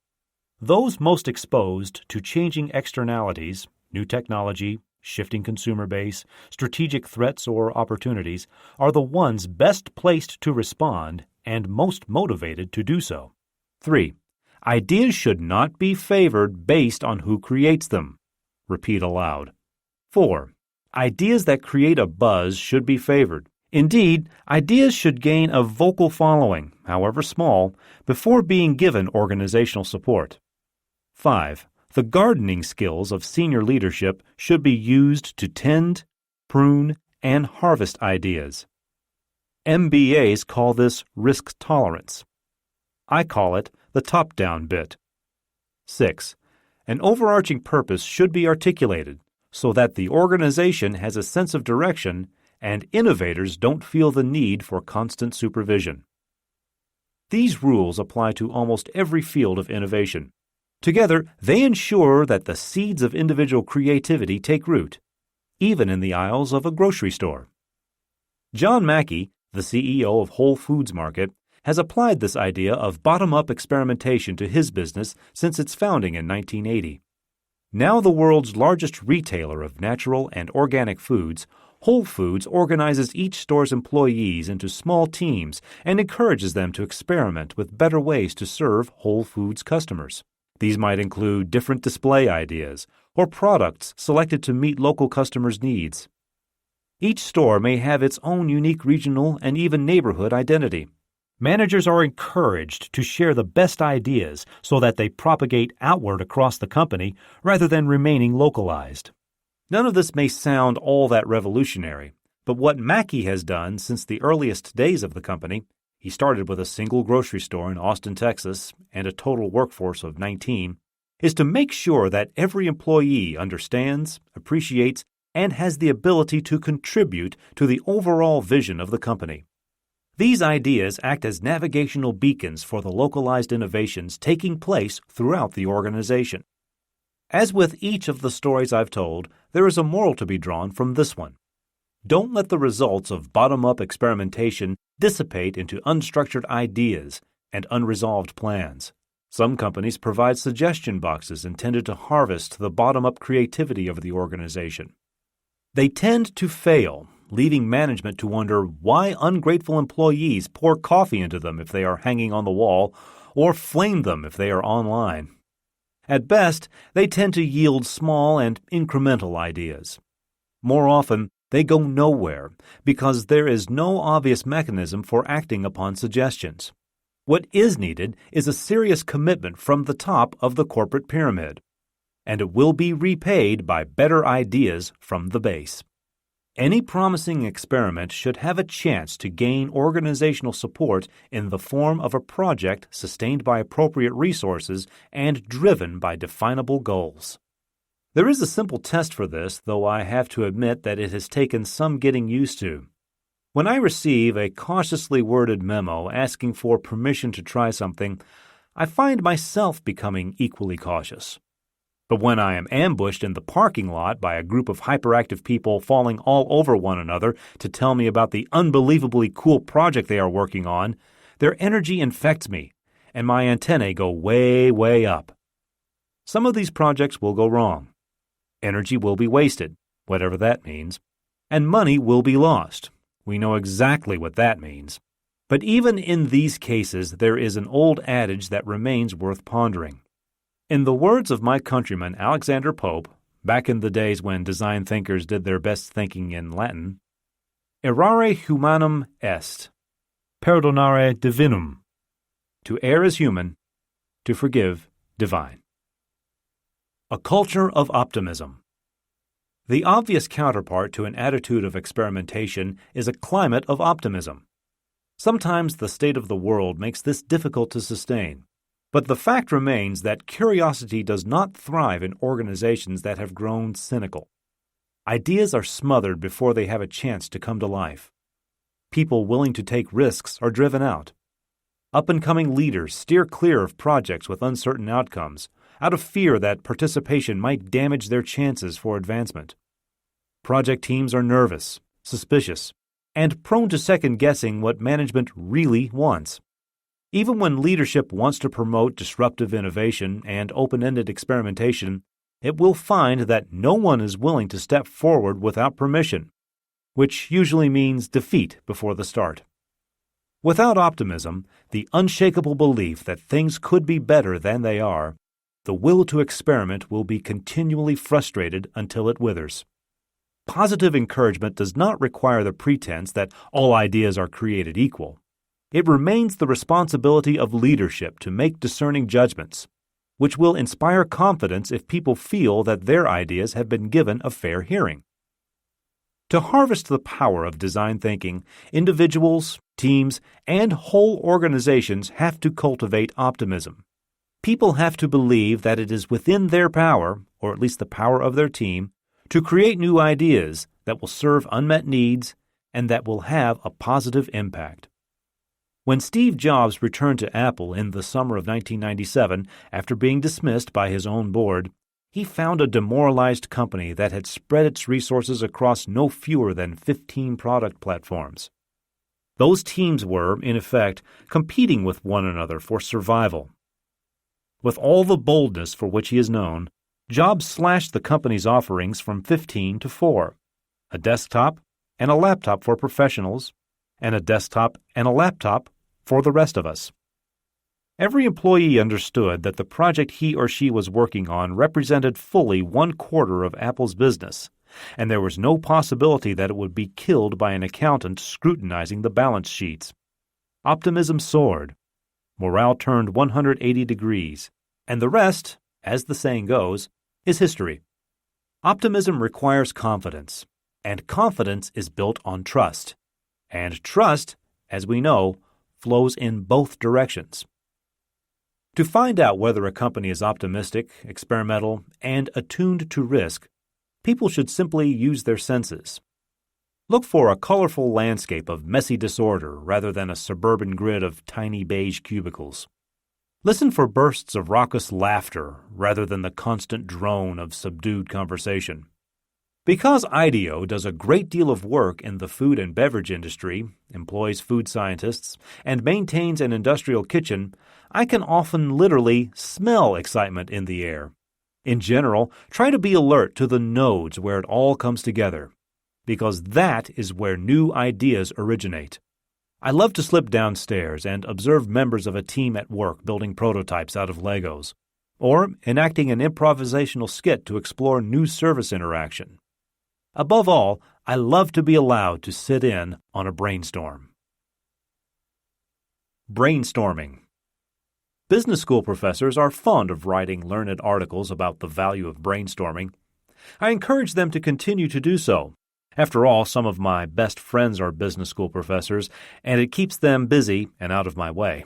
Those most exposed to changing externalities, new technology, shifting consumer base, strategic threats or opportunities, are the ones best placed to respond and most motivated to do so. 3. Ideas should not be favored based on who creates them. Repeat aloud. 4. Ideas that create a buzz should be favored. Indeed, ideas should gain a vocal following, however small, before being given organizational support. 5. The gardening skills of senior leadership should be used to tend, prune, and harvest ideas. MBAs call this risk tolerance. I call it the top-down bit. 6. An overarching purpose should be articulated so that the organization has a sense of direction and innovators don't feel the need for constant supervision. These rules apply to almost every field of innovation. Together, they ensure that the seeds of individual creativity take root, even in the aisles of a grocery store. John Mackey, the CEO of Whole Foods Market, has applied this idea of bottom-up experimentation to his business since its founding in 1980. Now the world's largest retailer of natural and organic foods, Whole Foods organizes each store's employees into small teams and encourages them to experiment with better ways to serve Whole Foods customers. These might include different display ideas or products selected to meet local customers' needs. Each store may have its own unique regional and even neighborhood identity. Managers are encouraged to share the best ideas so that they propagate outward across the company rather than remaining localized. None of this may sound all that revolutionary, but what Mackey has done since the earliest days of the company, he started with a single grocery store in Austin, Texas, and a total workforce of 19, is to make sure that every employee understands, appreciates, and has the ability to contribute to the overall vision of the company. These ideas act as navigational beacons for the localized innovations taking place throughout the organization. As with each of the stories I've told, there is a moral to be drawn from this one. Don't let the results of bottom-up experimentation dissipate into unstructured ideas and unresolved plans. Some companies provide suggestion boxes intended to harvest the bottom-up creativity of the organization. They tend to fail, leaving management to wonder why ungrateful employees pour coffee into them if they are hanging on the wall, or flame them if they are online. At best, they tend to yield small and incremental ideas. More often, they go nowhere because there is no obvious mechanism for acting upon suggestions. What is needed is a serious commitment from the top of the corporate pyramid, and it will be repaid by better ideas from the base. Any promising experiment should have a chance to gain organizational support in the form of a project sustained by appropriate resources and driven by definable goals. There is a simple test for this, though I have to admit that it has taken some getting used to. When I receive a cautiously worded memo asking for permission to try something, I find myself becoming equally cautious. But when I am ambushed in the parking lot by a group of hyperactive people falling all over one another to tell me about the unbelievably cool project they are working on, their energy infects me, and my antennae go way, way up. Some of these projects will go wrong. Energy will be wasted, whatever that means, and money will be lost. We know exactly what that means. But even in these cases, there is an old adage that remains worth pondering. In the words of my countryman Alexander Pope, back in the days when design thinkers did their best thinking in Latin, errare humanum est, perdonare divinum. To err is human, to forgive divine. A culture of optimism. The obvious counterpart to an attitude of experimentation is a climate of optimism. Sometimes the state of the world makes this difficult to sustain, but the fact remains that curiosity does not thrive in organizations that have grown cynical. Ideas are smothered before they have a chance to come to life. People willing to take risks are driven out. Up-and-coming leaders steer clear of projects with uncertain outcomes, out of fear that participation might damage their chances for advancement. Project teams are nervous, suspicious, and prone to second-guessing what management really wants. Even when leadership wants to promote disruptive innovation and open-ended experimentation, it will find that no one is willing to step forward without permission, which usually means defeat before the start. Without optimism, the unshakable belief that things could be better than they are, the will to experiment will be continually frustrated until it withers. Positive encouragement does not require the pretense that all ideas are created equal. It remains the responsibility of leadership to make discerning judgments, which will inspire confidence if people feel that their ideas have been given a fair hearing. To harvest the power of design thinking, individuals, teams, and whole organizations have to cultivate optimism. People have to believe that it is within their power, or at least the power of their team, to create new ideas that will serve unmet needs and that will have a positive impact. When Steve Jobs returned to Apple in the summer of 1997 after being dismissed by his own board, he found a demoralized company that had spread its resources across no fewer than 15 product platforms. Those teams were, in effect, competing with one another for survival. With all the boldness for which he is known, Jobs slashed the company's offerings from 15 to 4, a desktop and a laptop for professionals, and a desktop and a laptop for the rest of us. Every employee understood that the project he or she was working on represented fully 1/4 of Apple's business, and there was no possibility that it would be killed by an accountant scrutinizing the balance sheets. Optimism soared. Morale turned 180 degrees, and the rest, as the saying goes, is history. Optimism requires confidence, and confidence is built on trust. And trust, as we know, flows in both directions. To find out whether a company is optimistic, experimental, and attuned to risk, people should simply use their senses. Look for a colorful landscape of messy disorder rather than a suburban grid of tiny beige cubicles. Listen for bursts of raucous laughter rather than the constant drone of subdued conversation. Because IDEO does a great deal of work in the food and beverage industry, employs food scientists, and maintains an industrial kitchen, I can often literally smell excitement in the air. In general, try to be alert to the nodes where it all comes together, because that is where new ideas originate. I love to slip downstairs and observe members of a team at work building prototypes out of Legos, or enacting an improvisational skit to explore new service interaction. Above all, I love to be allowed to sit in on a brainstorm. Brainstorming. Business school professors are fond of writing learned articles about the value of brainstorming. I encourage them to continue to do so. After all, some of my best friends are business school professors, and it keeps them busy and out of my way.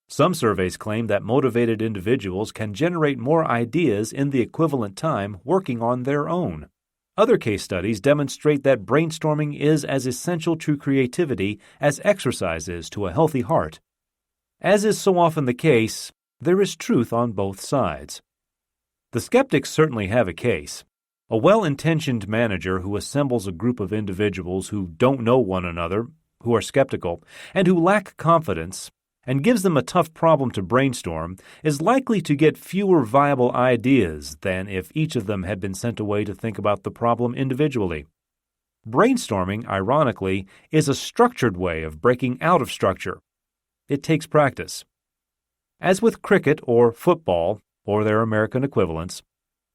Some surveys claim that motivated individuals can generate more ideas in the equivalent time working on their own. Other case studies demonstrate that brainstorming is as essential to creativity as exercise is to a healthy heart. As is so often the case, there is truth on both sides. The skeptics certainly have a case. A well-intentioned manager who assembles a group of individuals who don't know one another, who are skeptical, and who lack confidence, and gives them a tough problem to brainstorm, is likely to get fewer viable ideas than if each of them had been sent away to think about the problem individually. Brainstorming, ironically, is a structured way of breaking out of structure. It takes practice. As with cricket or football, or their American equivalents,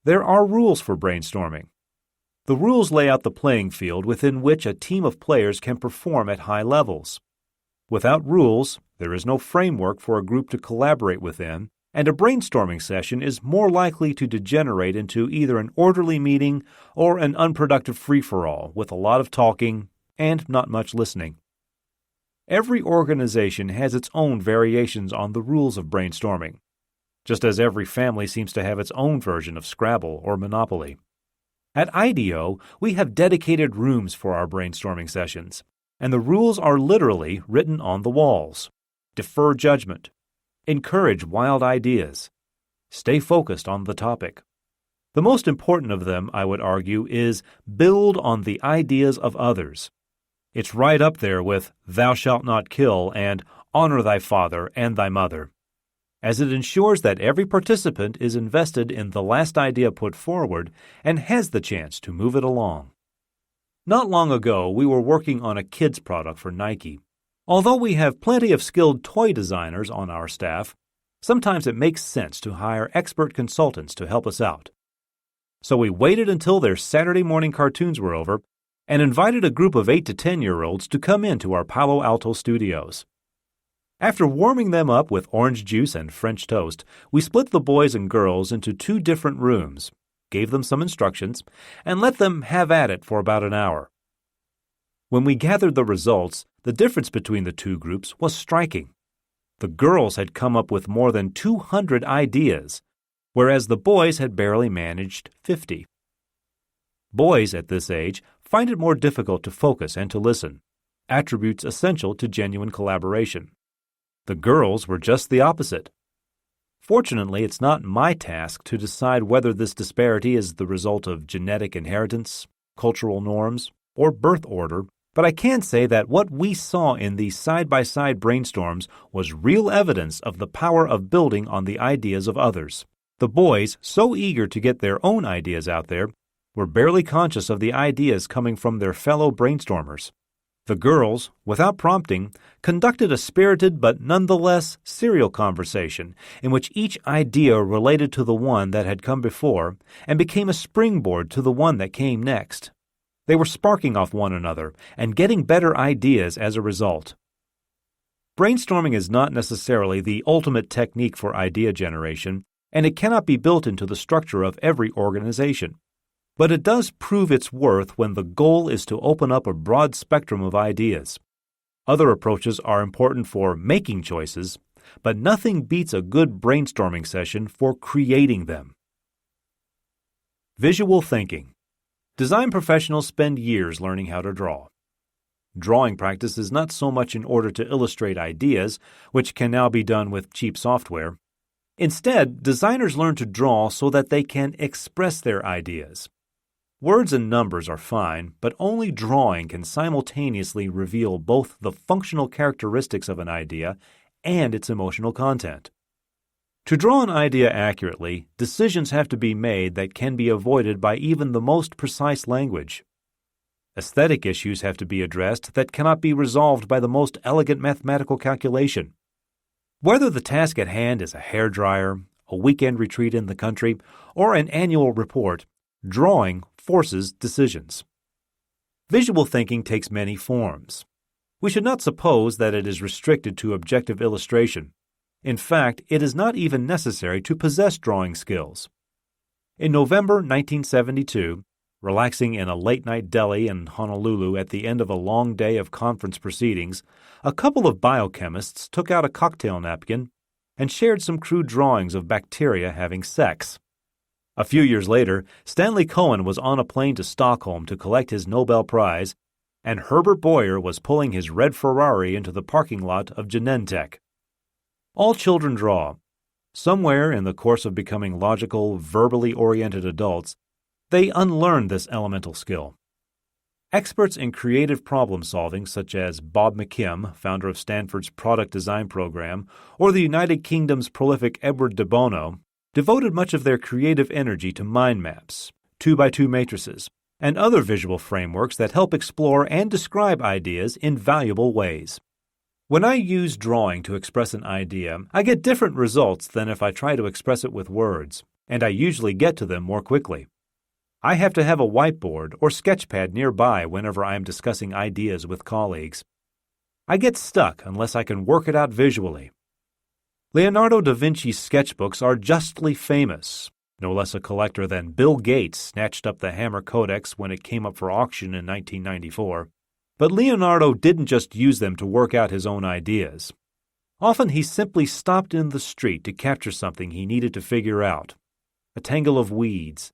there are rules for brainstorming. The rules lay out the playing field within which a team of players can perform at high levels. Without rules, there is no framework for a group to collaborate within, and a brainstorming session is more likely to degenerate into either an orderly meeting or an unproductive free-for-all with a lot of talking and not much listening. Every organization has its own variations on the rules of brainstorming, just as every family seems to have its own version of Scrabble or Monopoly. At IDEO, we have dedicated rooms for our brainstorming sessions, and the rules are literally written on the walls. Defer judgment. Encourage wild ideas. Stay focused on the topic. The most important of them, I would argue, is build on the ideas of others. It's right up there with thou shalt not kill and honor thy father and thy mother, as it ensures that every participant is invested in the last idea put forward and has the chance to move it along. Not long ago, we were working on a kids product for Nike. Although we have plenty of skilled toy designers on our staff, sometimes it makes sense to hire expert consultants to help us out. So we waited until their Saturday morning cartoons were over and invited a group of 8 to 10-year-olds to come into our Palo Alto studios. After warming them up with orange juice and French toast, we split the boys and girls into 2 different rooms, gave them some instructions, and let them have at it for about an hour. When we gathered the results, the difference between the 2 groups was striking. The girls had come up with more than 200 ideas, whereas the boys had barely managed 50. Boys at this age find it more difficult to focus and to listen, attributes essential to genuine collaboration. The girls were just the opposite. Fortunately, it's not my task to decide whether this disparity is the result of genetic inheritance, cultural norms, or birth order, but I can say that what we saw in these side-by-side brainstorms was real evidence of the power of building on the ideas of others. The boys, so eager to get their own ideas out there, were barely conscious of the ideas coming from their fellow brainstormers. The girls, without prompting, conducted a spirited but nonetheless serial conversation in which each idea related to the one that had come before and became a springboard to the one that came next. They were sparking off one another and getting better ideas as a result. Brainstorming is not necessarily the ultimate technique for idea generation, and it cannot be built into the structure of every organization. But it does prove its worth when the goal is to open up a broad spectrum of ideas. Other approaches are important for making choices, but nothing beats a good brainstorming session for creating them. Visual thinking. Design professionals spend years learning how to draw. Drawing practice is not so much in order to illustrate ideas, which can now be done with cheap software. Instead, designers learn to draw so that they can express their ideas. Words and numbers are fine, but only drawing can simultaneously reveal both the functional characteristics of an idea and its emotional content. To draw an idea accurately, decisions have to be made that can be avoided by even the most precise language. Aesthetic issues have to be addressed that cannot be resolved by the most elegant mathematical calculation. Whether the task at hand is a hairdryer, a weekend retreat in the country, or an annual report, drawing forces decisions. Visual thinking takes many forms. We should not suppose that it is restricted to objective illustration. In fact, it is not even necessary to possess drawing skills. In November 1972, relaxing in a late-night deli in Honolulu at the end of a long day of conference proceedings, a couple of biochemists took out a cocktail napkin and shared some crude drawings of bacteria having sex. A few years later, Stanley Cohen was on a plane to Stockholm to collect his Nobel Prize, and Herbert Boyer was pulling his red Ferrari into the parking lot of Genentech. All children draw. Somewhere in the course of becoming logical, verbally oriented adults, they unlearn this elemental skill. Experts in creative problem-solving, such as Bob McKim, founder of Stanford's product design program, or the United Kingdom's prolific Edward de Bono, devoted much of their creative energy to mind maps, 2x2 matrices, and other visual frameworks that help explore and describe ideas in valuable ways. When I use drawing to express an idea, I get different results than if I try to express it with words, and I usually get to them more quickly. I have to have a whiteboard or sketchpad nearby whenever I am discussing ideas with colleagues. I get stuck unless I can work it out visually. Leonardo da Vinci's sketchbooks are justly famous. No less a collector than Bill Gates snatched up the Hammer Codex when it came up for auction in 1994. But Leonardo didn't just use them to work out his own ideas. Often he simply stopped in the street to capture something he needed to figure out. A tangle of weeds,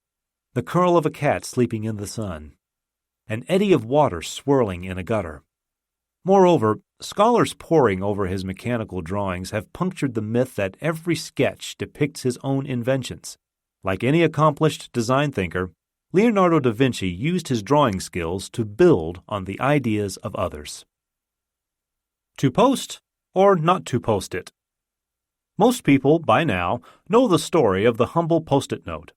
the curl of a cat sleeping in the sun, an eddy of water swirling in a gutter. Moreover, scholars poring over his mechanical drawings have punctured the myth that every sketch depicts his own inventions. Like any accomplished design thinker, Leonardo da Vinci used his drawing skills to build on the ideas of others. To post or not to post it? Most people, by now, know the story of the humble Post-it note.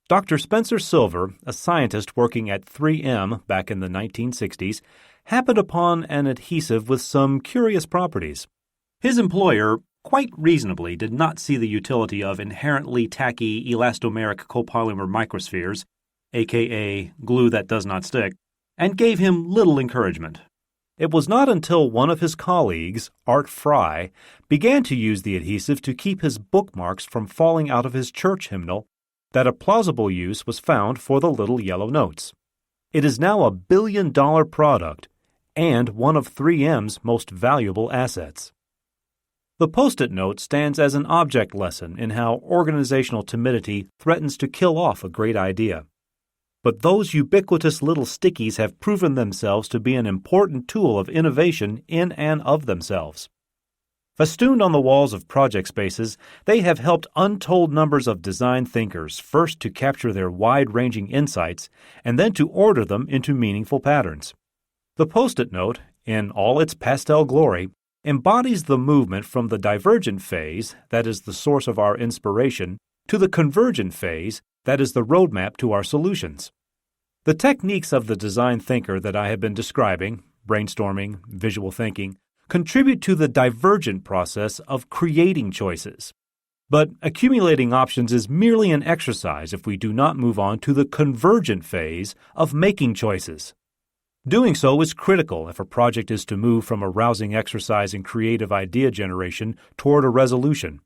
Dr. Spencer Silver, a scientist working at 3M back in the 1960s, happened upon an adhesive with some curious properties. His employer, quite reasonably, did not see the utility of inherently tacky elastomeric copolymer microspheres, aka glue that does not stick, and gave him little encouragement. It was not until one of his colleagues, Art Fry, began to use the adhesive to keep his bookmarks from falling out of his church hymnal that a plausible use was found for the little yellow notes. It is now a billion-dollar product and one of 3M's most valuable assets. The Post-it note stands as an object lesson in how organizational timidity threatens to kill off a great idea. But those ubiquitous little stickies have proven themselves to be an important tool of innovation in and of themselves. Festooned on the walls of project spaces, they have helped untold numbers of design thinkers first to capture their wide-ranging insights and then to order them into meaningful patterns. The Post-it note, in all its pastel glory, embodies the movement from the divergent phase, that is the source of our inspiration, to the convergent phase, that is the roadmap to our solutions. The techniques of the design thinker that I have been describing, brainstorming, visual thinking, contribute to the divergent process of creating choices. But accumulating options is merely an exercise if we do not move on to the convergent phase of making choices. Doing so is critical if a project is to move from a rousing exercise in creative idea generation toward a resolution.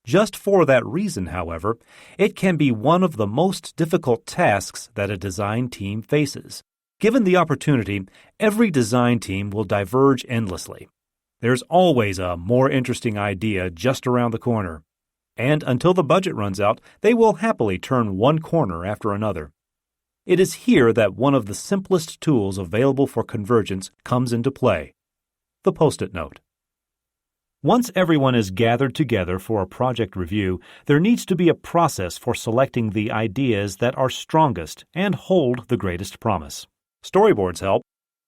Just for that reason, however, it can be one of the most difficult tasks that a design team faces. Given the opportunity, every design team will diverge endlessly. There's always a more interesting idea just around the corner. And until the budget runs out, they will happily turn one corner after another. It is here that one of the simplest tools available for convergence comes into play: the Post-it note. Once everyone is gathered together for a project review, there needs to be a process for selecting the ideas that are strongest and hold the greatest promise. Storyboards help,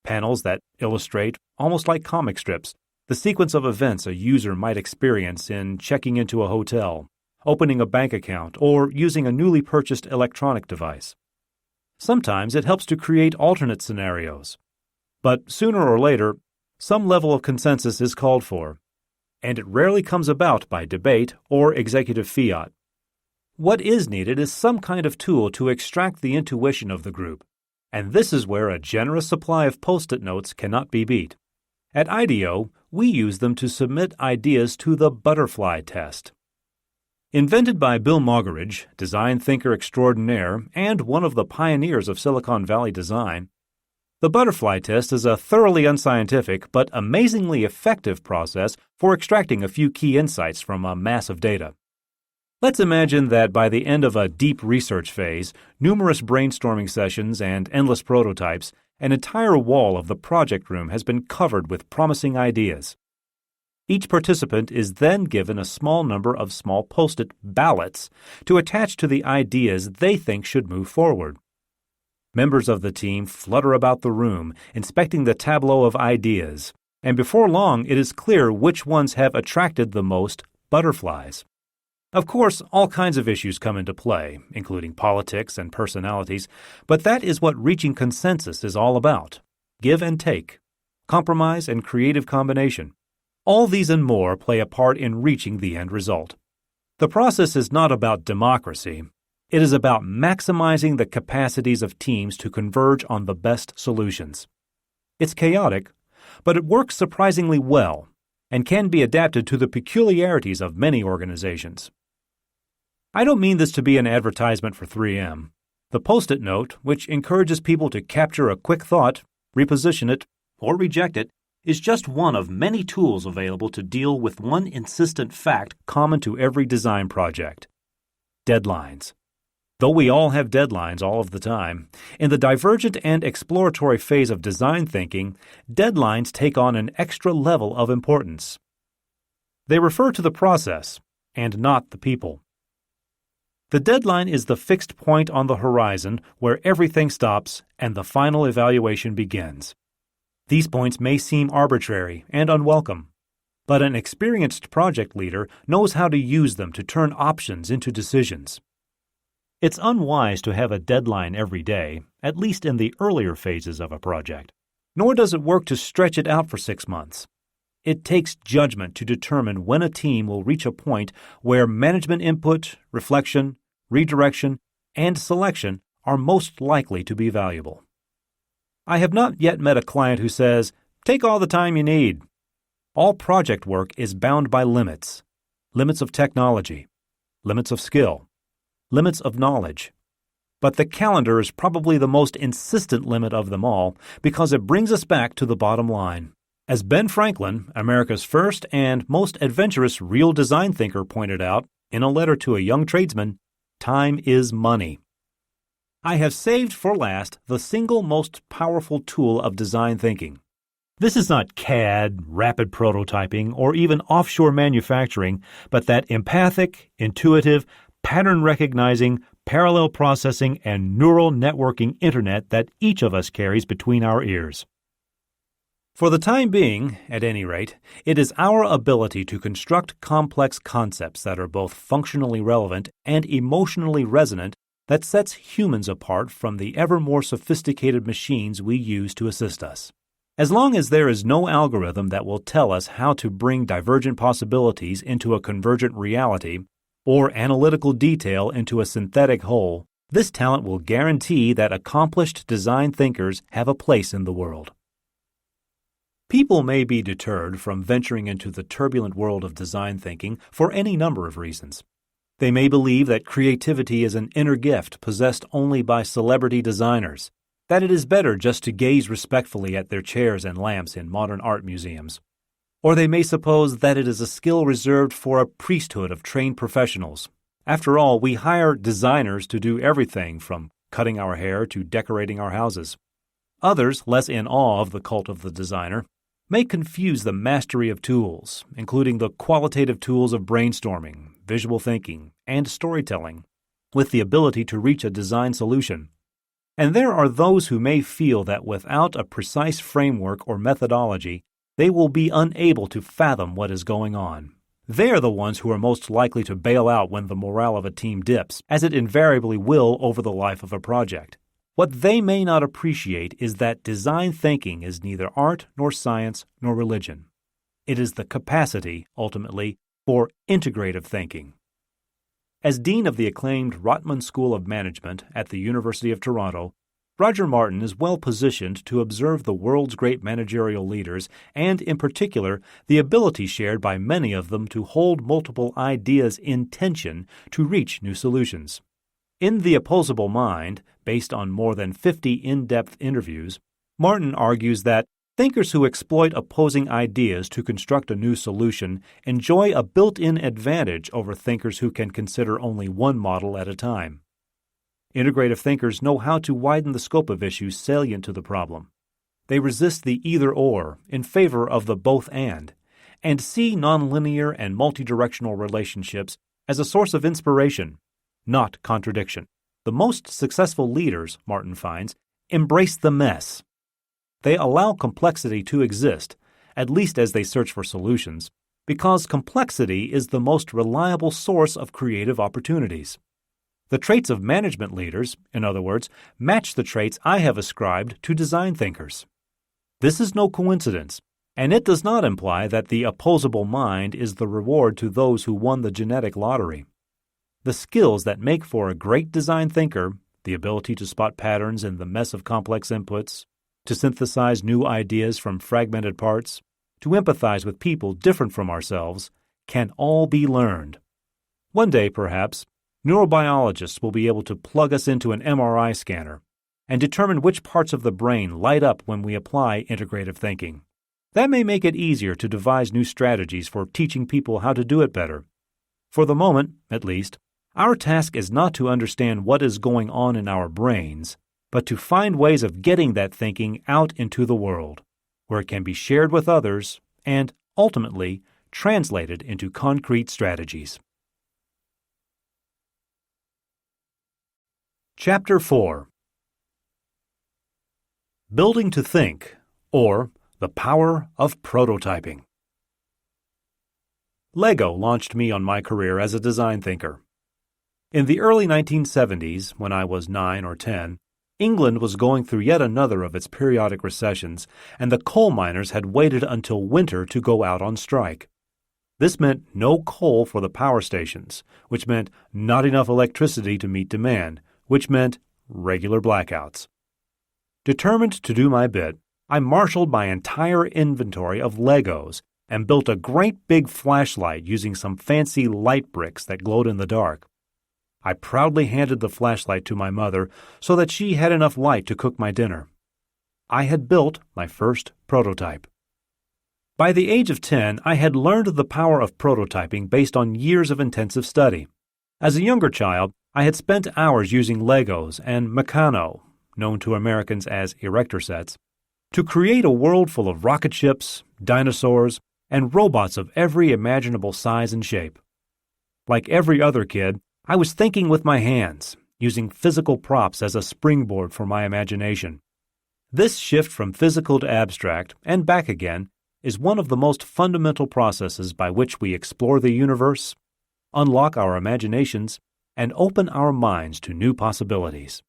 panels that illustrate, almost like comic strips, the sequence of events a user might experience in checking into a hotel, opening a bank account, or using a newly purchased electronic device. Sometimes it helps to create alternate scenarios. But sooner or later, some level of consensus is called for, and it rarely comes about by debate or executive fiat. What is needed is some kind of tool to extract the intuition of the group, and this is where a generous supply of Post-it notes cannot be beat. At IDEO, we use them to submit ideas to the butterfly test. Invented by Bill Moggridge, design thinker extraordinaire and one of the pioneers of Silicon Valley design, the butterfly test is a thoroughly unscientific but amazingly effective process for extracting a few key insights from a mass of data. Let's imagine that by the end of a deep research phase, numerous brainstorming sessions and endless prototypes, an entire wall of the project room has been covered with promising ideas. Each participant is then given a small number of small Post-it ballots to attach to the ideas they think should move forward. Members of the team flutter about the room, inspecting the tableau of ideas, and before long it is clear which ones have attracted the most butterflies. Of course, all kinds of issues come into play, including politics and personalities, but that is what reaching consensus is all about: give and take, compromise and creative combination. All these and more play a part in reaching the end result. The process is not about democracy. It is about maximizing the capacities of teams to converge on the best solutions. It's chaotic, but it works surprisingly well. and can be adapted to the peculiarities of many organizations. I don't mean this to be an advertisement for 3M. The Post-it note, which encourages people to capture a quick thought, reposition it, or reject it, is just one of many tools available to deal with one insistent fact common to every design project: deadlines. Though we all have deadlines all of the time, in the divergent and exploratory phase of design thinking, deadlines take on an extra level of importance. They refer to the process, and not the people. The deadline is the fixed point on the horizon where everything stops and the final evaluation begins. These points may seem arbitrary and unwelcome, but an experienced project leader knows how to use them to turn options into decisions. It's unwise to have a deadline every day, at least in the earlier phases of a project, nor does it work to stretch it out for 6 months. It takes judgment to determine when a team will reach a point where management input, reflection, redirection, and selection are most likely to be valuable. I have not yet met a client who says, "Take all the time you need." All project work is bound by limits. Limits of technology, limits of skill, limits of knowledge. But the calendar is probably the most insistent limit of them all because it brings us back to the bottom line. As Ben Franklin, America's first and most adventurous real design thinker, pointed out in a letter to a young tradesman, time is money. I have saved for last the single most powerful tool of design thinking. This is not CAD, rapid prototyping, or even offshore manufacturing, but that empathic, intuitive, pattern-recognizing, parallel processing, and neural networking internet that each of us carries between our ears. For the time being, at any rate, it is our ability to construct complex concepts that are both functionally relevant and emotionally resonant that sets humans apart from the ever more sophisticated machines we use to assist us. As long as there is no algorithm that will tell us how to bring divergent possibilities into a convergent reality, or analytical detail into a synthetic whole, this talent will guarantee that accomplished design thinkers have a place in the world. People may be deterred from venturing into the turbulent world of design thinking for any number of reasons. They may believe that creativity is an inner gift possessed only by celebrity designers, that it is better just to gaze respectfully at their chairs and lamps in modern art museums. Or they may suppose that it is a skill reserved for a priesthood of trained professionals. After all, we hire designers to do everything from cutting our hair to decorating our houses. Others, less in awe of the cult of the designer, may confuse the mastery of tools, including the qualitative tools of brainstorming, visual thinking, and storytelling, with the ability to reach a design solution. And there are those who may feel that without a precise framework or methodology, they will be unable to fathom what is going on. They are the ones who are most likely to bail out when the morale of a team dips, as it invariably will over the life of a project. What they may not appreciate is that design thinking is neither art nor science nor religion. It is the capacity, ultimately, for integrative thinking. As dean of the acclaimed Rotman School of Management at the University of Toronto, Roger Martin is well positioned to observe the world's great managerial leaders and, in particular, the ability shared by many of them to hold multiple ideas in tension to reach new solutions. In The Opposable Mind, based on more than 50 in-depth interviews, Martin argues that thinkers who exploit opposing ideas to construct a new solution enjoy a built-in advantage over thinkers who can consider only one model at a time. Integrative thinkers know how to widen the scope of issues salient to the problem. They resist the either-or in favor of the both-and see nonlinear and multidirectional relationships as a source of inspiration, not contradiction. The most successful leaders, Martin finds, embrace the mess. They allow complexity to exist, at least as they search for solutions, because complexity is the most reliable source of creative opportunities. The traits of management leaders, in other words, match the traits I have ascribed to design thinkers. This is no coincidence, and it does not imply that the opposable mind is the reward to those who won the genetic lottery. The skills that make for a great design thinker, the ability to spot patterns in the mess of complex inputs, to synthesize new ideas from fragmented parts, to empathize with people different from ourselves, can all be learned. One day, perhaps, neurobiologists will be able to plug us into an MRI scanner and determine which parts of the brain light up when we apply integrative thinking. That may make it easier to devise new strategies for teaching people how to do it better. For the moment, at least, our task is not to understand what is going on in our brains, but to find ways of getting that thinking out into the world, where it can be shared with others and, ultimately, translated into concrete strategies. Chapter 4. Building to Think, or the Power of Prototyping. Lego launched me on my career as a design thinker. In the early 1970s, when I was 9 or 10, England was going through yet another of its periodic recessions, and the coal miners had waited until winter to go out on strike. This meant no coal for the power stations, which meant not enough electricity to meet demand, which meant regular blackouts. Determined to do my bit, I marshaled my entire inventory of Legos and built a great big flashlight using some fancy light bricks that glowed in the dark. I proudly handed the flashlight to my mother so that she had enough light to cook my dinner. I had built my first prototype. By the age of 10, I had learned the power of prototyping based on years of intensive study. As a younger child, I had spent hours using Legos and Meccano, known to Americans as erector sets, to create a world full of rocket ships, dinosaurs, and robots of every imaginable size and shape. Like every other kid, I was thinking with my hands, using physical props as a springboard for my imagination. This shift from physical to abstract, and back again, is one of the most fundamental processes by which we explore the universe, unlock our imaginations, and open our minds to new possibilities.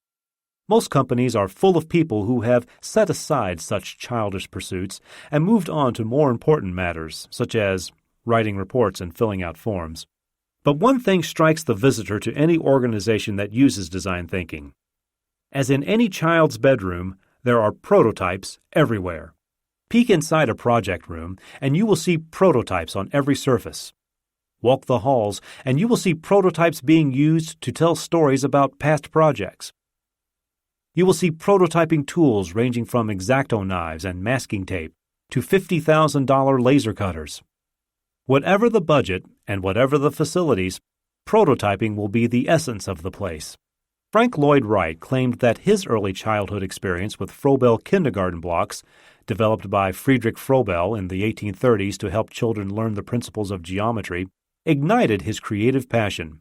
Most companies are full of people who have set aside such childish pursuits and moved on to more important matters, such as writing reports and filling out forms. But one thing strikes the visitor to any organization that uses design thinking. As in any child's bedroom, there are prototypes everywhere. Peek inside a project room, and you will see prototypes on every surface. Walk the halls, and you will see prototypes being used to tell stories about past projects. You will see prototyping tools ranging from X-Acto knives and masking tape to $50,000 laser cutters. Whatever the budget and whatever the facilities, prototyping will be the essence of the place. Frank Lloyd Wright claimed that his early childhood experience with Froebel kindergarten blocks, developed by Friedrich Froebel in the 1830s to help children learn the principles of geometry, ignited his creative passion.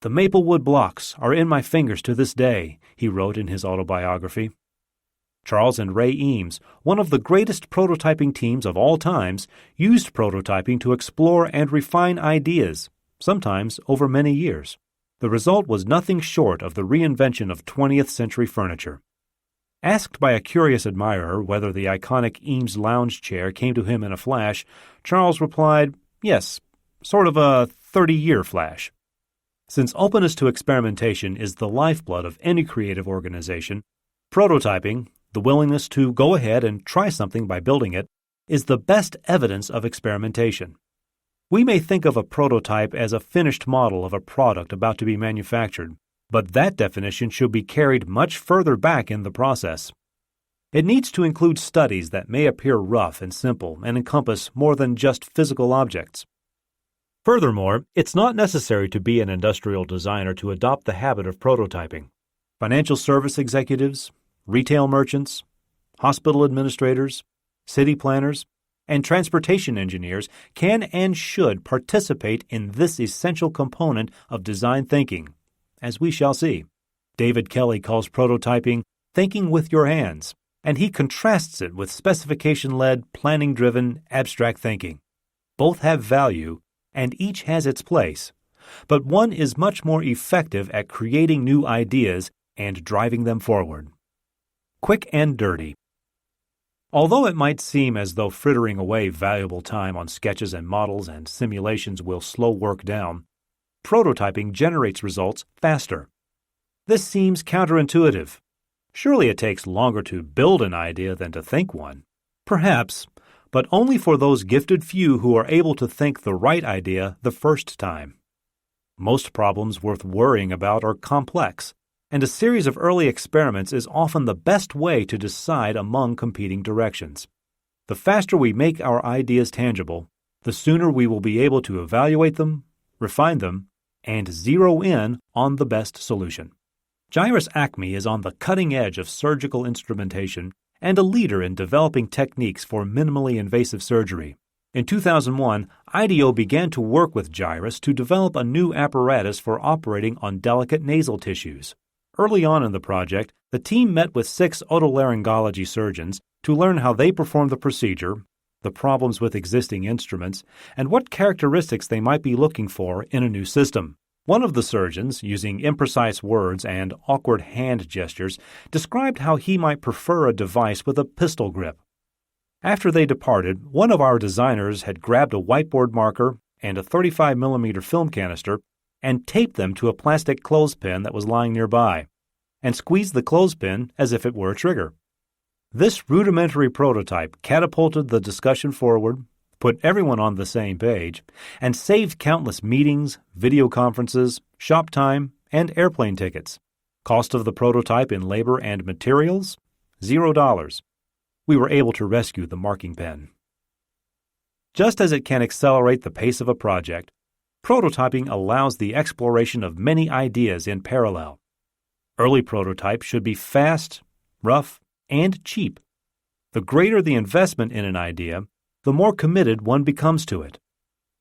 "The Maplewood blocks are in my fingers to this day," he wrote in his autobiography. Charles and Ray Eames, one of the greatest prototyping teams of all times, used prototyping to explore and refine ideas, sometimes over many years. The result was nothing short of the reinvention of 20th century furniture. Asked by a curious admirer whether the iconic Eames lounge chair came to him in a flash, Charles replied, "Yes, sort of a 30-year flash." Since openness to experimentation is the lifeblood of any creative organization, prototyping, the willingness to go ahead and try something by building it, is the best evidence of experimentation. We may think of a prototype as a finished model of a product about to be manufactured, but that definition should be carried much further back in the process. It needs to include studies that may appear rough and simple and encompass more than just physical objects. Furthermore, it's not necessary to be an industrial designer to adopt the habit of prototyping. Financial service executives, retail merchants, hospital administrators, city planners, and transportation engineers can and should participate in this essential component of design thinking, as we shall see. David Kelly calls prototyping thinking with your hands, and he contrasts it with specification-led, planning-driven, abstract thinking. Both have value, and each has its place, but one is much more effective at creating new ideas and driving them forward. Quick and dirty. Although it might seem as though frittering away valuable time on sketches and models and simulations will slow work down, prototyping generates results faster. This seems counterintuitive. Surely it takes longer to build an idea than to think one. Perhaps, but only for those gifted few who are able to think the right idea the first time. Most problems worth worrying about are complex, and a series of early experiments is often the best way to decide among competing directions. The faster we make our ideas tangible, the sooner we will be able to evaluate them, refine them, and zero in on the best solution. Gyrus Acme is on the cutting edge of surgical instrumentation and a leader in developing techniques for minimally invasive surgery. In 2001, IDEO began to work with Gyrus to develop a new apparatus for operating on delicate nasal tissues. Early on in the project, the team met with 6 otolaryngology surgeons to learn how they perform the procedure, the problems with existing instruments, and what characteristics they might be looking for in a new system. One of the surgeons, using imprecise words and awkward hand gestures, described how he might prefer a device with a pistol grip. After they departed, one of our designers had grabbed a whiteboard marker and a 35mm film canister and taped them to a plastic clothespin that was lying nearby, and squeezed the clothespin as if it were a trigger. This rudimentary prototype catapulted the discussion forward, put everyone on the same page, and saved countless meetings, video conferences, shop time, and airplane tickets. Cost of the prototype in labor and materials? $0. We were able to rescue the marking pen. Just as it can accelerate the pace of a project, prototyping allows the exploration of many ideas in parallel. Early prototypes should be fast, rough, and cheap. The greater the investment in an idea, the more committed one becomes to it.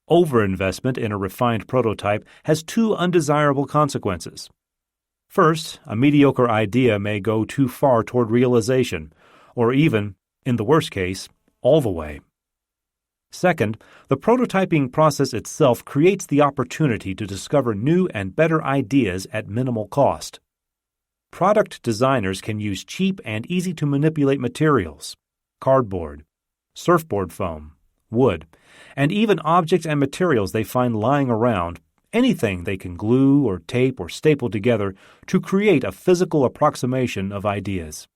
Overinvestment in a refined prototype has 2 undesirable consequences. First, a mediocre idea may go too far toward realization, or even, in the worst case, all the way. Second, the prototyping process itself creates the opportunity to discover new and better ideas at minimal cost. Product designers can use cheap and easy-to-manipulate materials, cardboard, surfboard foam, wood, and even objects and materials they find lying around, anything they can glue or tape or staple together to create a physical approximation of ideas.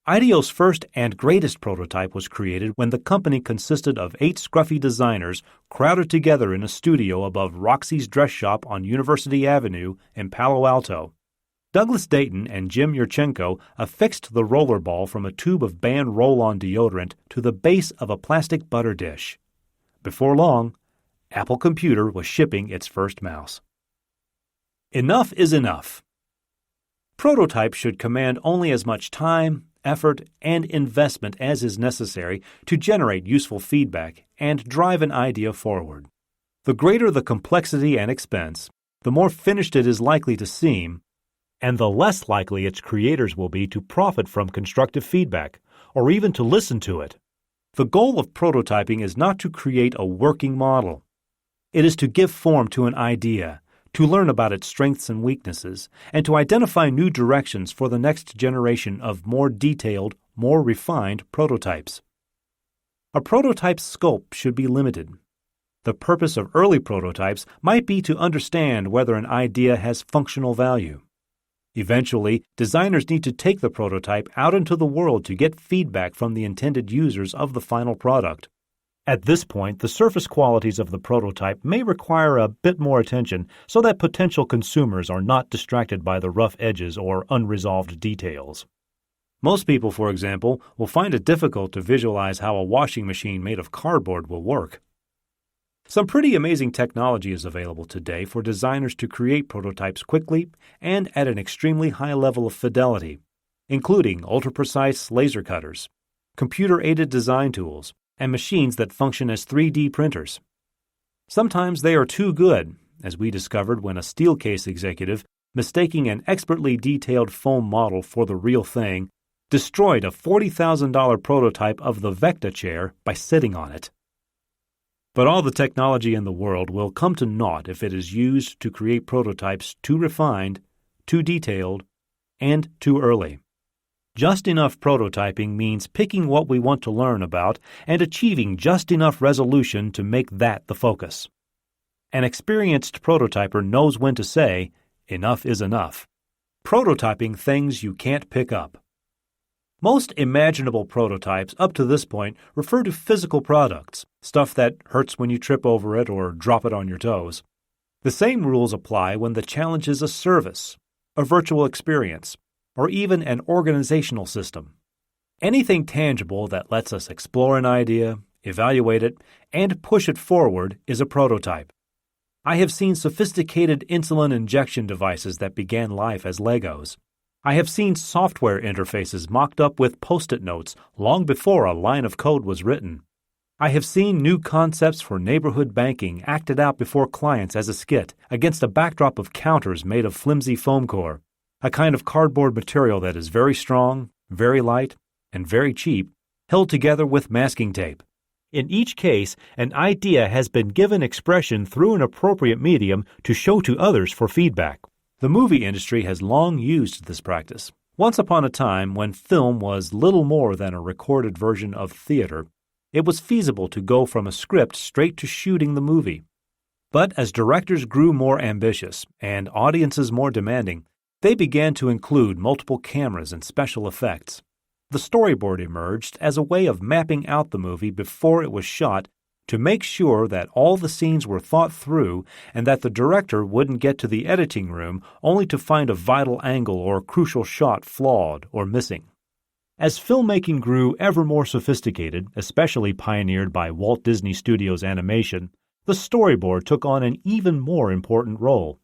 IDEO's first and greatest prototype was created when the company consisted of 8 scruffy designers crowded together in a studio above Roxy's dress shop on University Avenue in Palo Alto. Douglas Dayton and Jim Yurchenko affixed the roller ball from a tube of banned roll-on deodorant to the base of a plastic butter dish. Before long, Apple Computer was shipping its first mouse. Enough is enough. Prototypes should command only as much time, effort, and investment as is necessary to generate useful feedback and drive an idea forward. The greater the complexity and expense, the more finished it is likely to seem, and the less likely its creators will be to profit from constructive feedback, or even to listen to it. The goal of prototyping is not to create a working model. It is to give form to an idea, to learn about its strengths and weaknesses, and to identify new directions for the next generation of more detailed, more refined prototypes. A prototype's scope should be limited. The purpose of early prototypes might be to understand whether an idea has functional value. Eventually, designers need to take the prototype out into the world to get feedback from the intended users of the final product. At this point, the surface qualities of the prototype may require a bit more attention so that potential consumers are not distracted by the rough edges or unresolved details. Most people, for example, will find it difficult to visualize how a washing machine made of cardboard will work. Some pretty amazing technology is available today for designers to create prototypes quickly and at an extremely high level of fidelity, including ultra-precise laser cutters, computer-aided design tools, and machines that function as 3D printers. Sometimes they are too good, as we discovered when a Steelcase executive, mistaking an expertly detailed foam model for the real thing, destroyed a $40,000 prototype of the Vecta chair by sitting on it. But all the technology in the world will come to naught if it is used to create prototypes too refined, too detailed, and too early. Just enough prototyping means picking what we want to learn about and achieving just enough resolution to make that the focus. An experienced prototyper knows when to say, enough is enough. Prototyping things you can't pick up. Most imaginable prototypes up to this point refer to physical products, stuff that hurts when you trip over it or drop it on your toes. The same rules apply when the challenge is a service, a virtual experience, or even an organizational system. Anything tangible that lets us explore an idea, evaluate it, and push it forward is a prototype. I have seen sophisticated insulin injection devices that began life as Legos. I have seen software interfaces mocked up with Post-it notes long before a line of code was written. I have seen new concepts for neighborhood banking acted out before clients as a skit against a backdrop of counters made of flimsy foam core, a kind of cardboard material that is very strong, very light, and very cheap, held together with masking tape. In each case, an idea has been given expression through an appropriate medium to show to others for feedback. The movie industry has long used this practice. Once upon a time, when film was little more than a recorded version of theater, it was feasible to go from a script straight to shooting the movie. But as directors grew more ambitious and audiences more demanding, they began to include multiple cameras and special effects. The storyboard emerged as a way of mapping out the movie before it was shot to make sure that all the scenes were thought through and that the director wouldn't get to the editing room only to find a vital angle or crucial shot flawed or missing. As filmmaking grew ever more sophisticated, especially pioneered by Walt Disney Studios Animation, the storyboard took on an even more important role.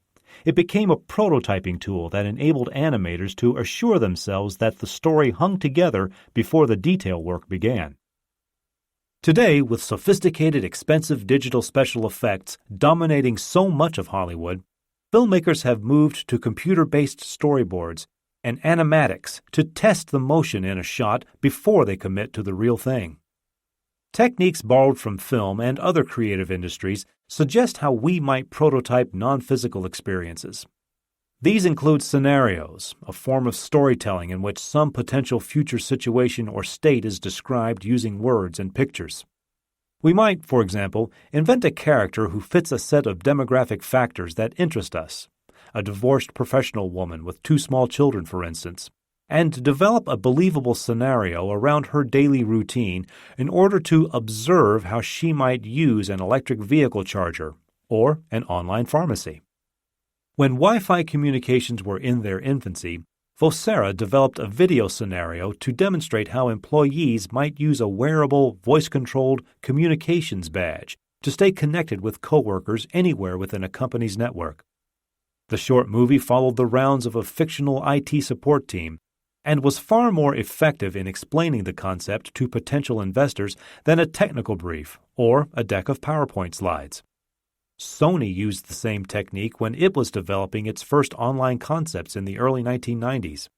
It became a prototyping tool that enabled animators to assure themselves that the story hung together before the detail work began. Today, with sophisticated, expensive digital special effects dominating so much of Hollywood, filmmakers have moved to computer-based storyboards and animatics to test the motion in a shot before they commit to the real thing. Techniques borrowed from film and other creative industries suggest how we might prototype non-physical experiences. These include scenarios, a form of storytelling in which some potential future situation or state is described using words and pictures. We might, for example, invent a character who fits a set of demographic factors that interest us, a divorced professional woman with 2 small children, for instance, and develop a believable scenario around her daily routine in order to observe how she might use an electric vehicle charger or an online pharmacy. When Wi-Fi communications were in their infancy, Vocera developed a video scenario to demonstrate how employees might use a wearable, voice-controlled communications badge to stay connected with coworkers anywhere within a company's network. The short movie followed the rounds of a fictional IT support team and was far more effective in explaining the concept to potential investors than a technical brief or a deck of PowerPoint slides. Sony used the same technique when it was developing its first online concepts in the early 1990s.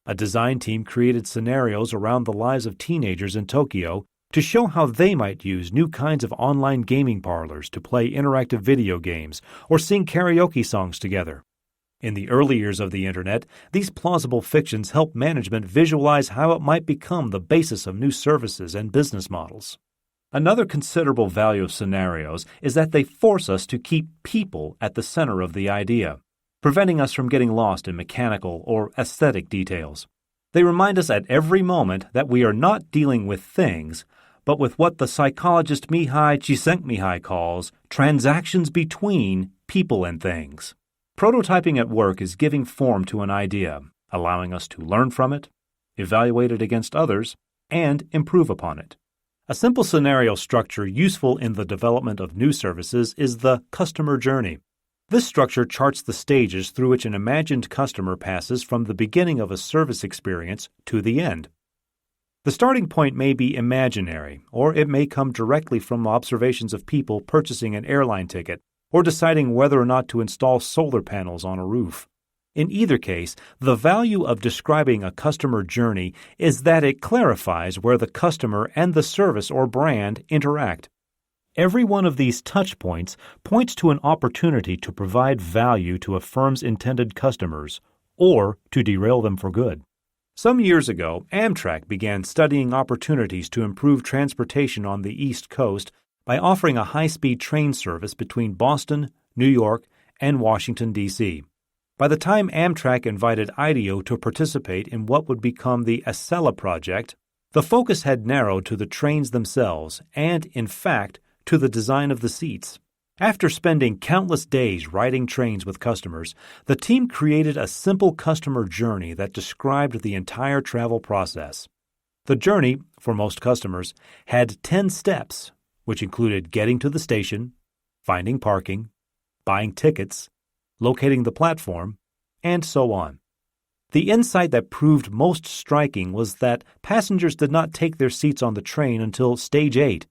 A design team created scenarios around the lives of teenagers in Tokyo to show how they might use new kinds of online gaming parlors to play interactive video games or sing karaoke songs together. In the early years of the Internet, these plausible fictions helped management visualize how it might become the basis of new services and business models. Another considerable value of scenarios is that they force us to keep people at the center of the idea, preventing us from getting lost in mechanical or aesthetic details. They remind us at every moment that we are not dealing with things, but with what the psychologist Mihai Csikszentmihalyi calls transactions between people and things. Prototyping at work is giving form to an idea, allowing us to learn from it, evaluate it against others, and improve upon it. A simple scenario structure useful in the development of new services is the customer journey. This structure charts the stages through which an imagined customer passes from the beginning of a service experience to the end. The starting point may be imaginary, or it may come directly from observations of people purchasing an airline ticket or deciding whether or not to install solar panels on a roof. In either case, the value of describing a customer journey is that it clarifies where the customer and the service or brand interact. Every one of these touch points points to an opportunity to provide value to a firm's intended customers or to derail them for good. Some years ago, Amtrak began studying opportunities to improve transportation on the East Coast by offering a high-speed train service between Boston, New York, and Washington, D.C. By the time Amtrak invited IDEO to participate in what would become the Acela project, the focus had narrowed to the trains themselves and, in fact, to the design of the seats. After spending countless days riding trains with customers, the team created a simple customer journey that described the entire travel process. The journey, for most customers, had 10 steps, which included getting to the station, finding parking, buying tickets, locating the platform, and so on. The insight that proved most striking was that passengers did not take their seats on the train until stage 8.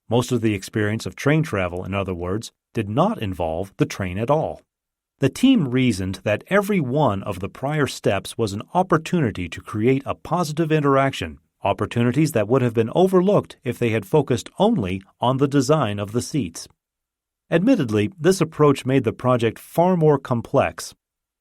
Most of the experience of train travel, in other words, did not involve the train at all. The team reasoned that every one of the prior steps was an opportunity to create a positive interaction, opportunities that would have been overlooked if they had focused only on the design of the seats. Admittedly, this approach made the project far more complex,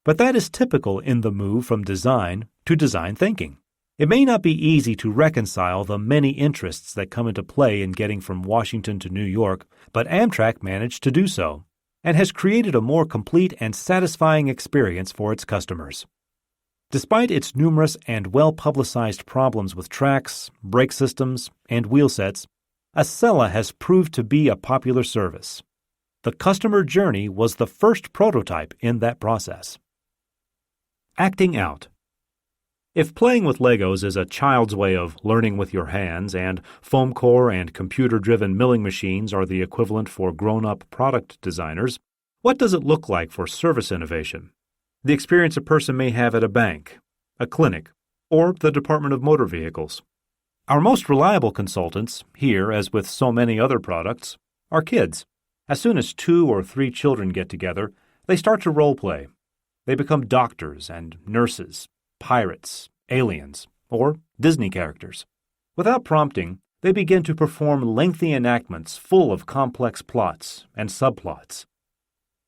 but that is typical in the move from design to design thinking. It may not be easy to reconcile the many interests that come into play in getting from Washington to New York, but Amtrak managed to do so, and has created a more complete and satisfying experience for its customers. Despite its numerous and well-publicized problems with tracks, brake systems, and wheel sets, Acela has proved to be a popular service. The customer journey was the first prototype in that process. Acting out. If playing with Legos is a child's way of learning with your hands and foam core and computer-driven milling machines are the equivalent for grown-up product designers, what does it look like for service innovation? The experience a person may have at a bank, a clinic, or the Department of Motor Vehicles. Our most reliable consultants, here as with so many other products, are kids. As soon as 2 or 3 children get together, they start to role-play. They become doctors and nurses, pirates, aliens, or Disney characters. Without prompting, they begin to perform lengthy enactments full of complex plots and subplots.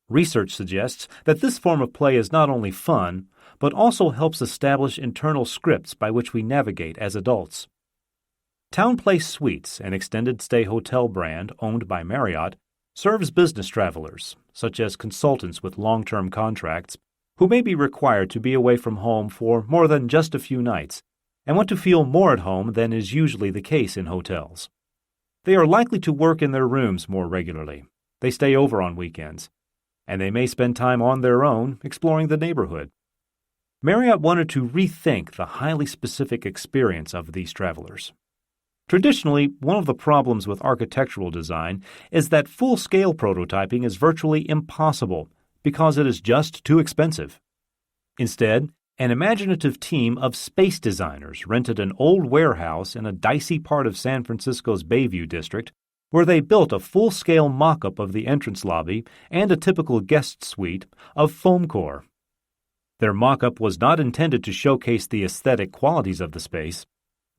Research suggests that this form of play is not only fun, but also helps establish internal scripts by which we navigate as adults. Town Place Suites, an extended-stay hotel brand owned by Marriott, serves business travelers, such as consultants with long-term contracts, who may be required to be away from home for more than just a few nights, and want to feel more at home than is usually the case in hotels. They are likely to work in their rooms more regularly. They stay over on weekends, and they may spend time on their own exploring the neighborhood. Marriott wanted to rethink the highly specific experience of these travelers. Traditionally, one of the problems with architectural design is that full-scale prototyping is virtually impossible because it is just too expensive. Instead, an imaginative team of space designers rented an old warehouse in a dicey part of San Francisco's Bayview district, where they built a full-scale mock-up of the entrance lobby and a typical guest suite of foam core. Their mock-up was not intended to showcase the aesthetic qualities of the space.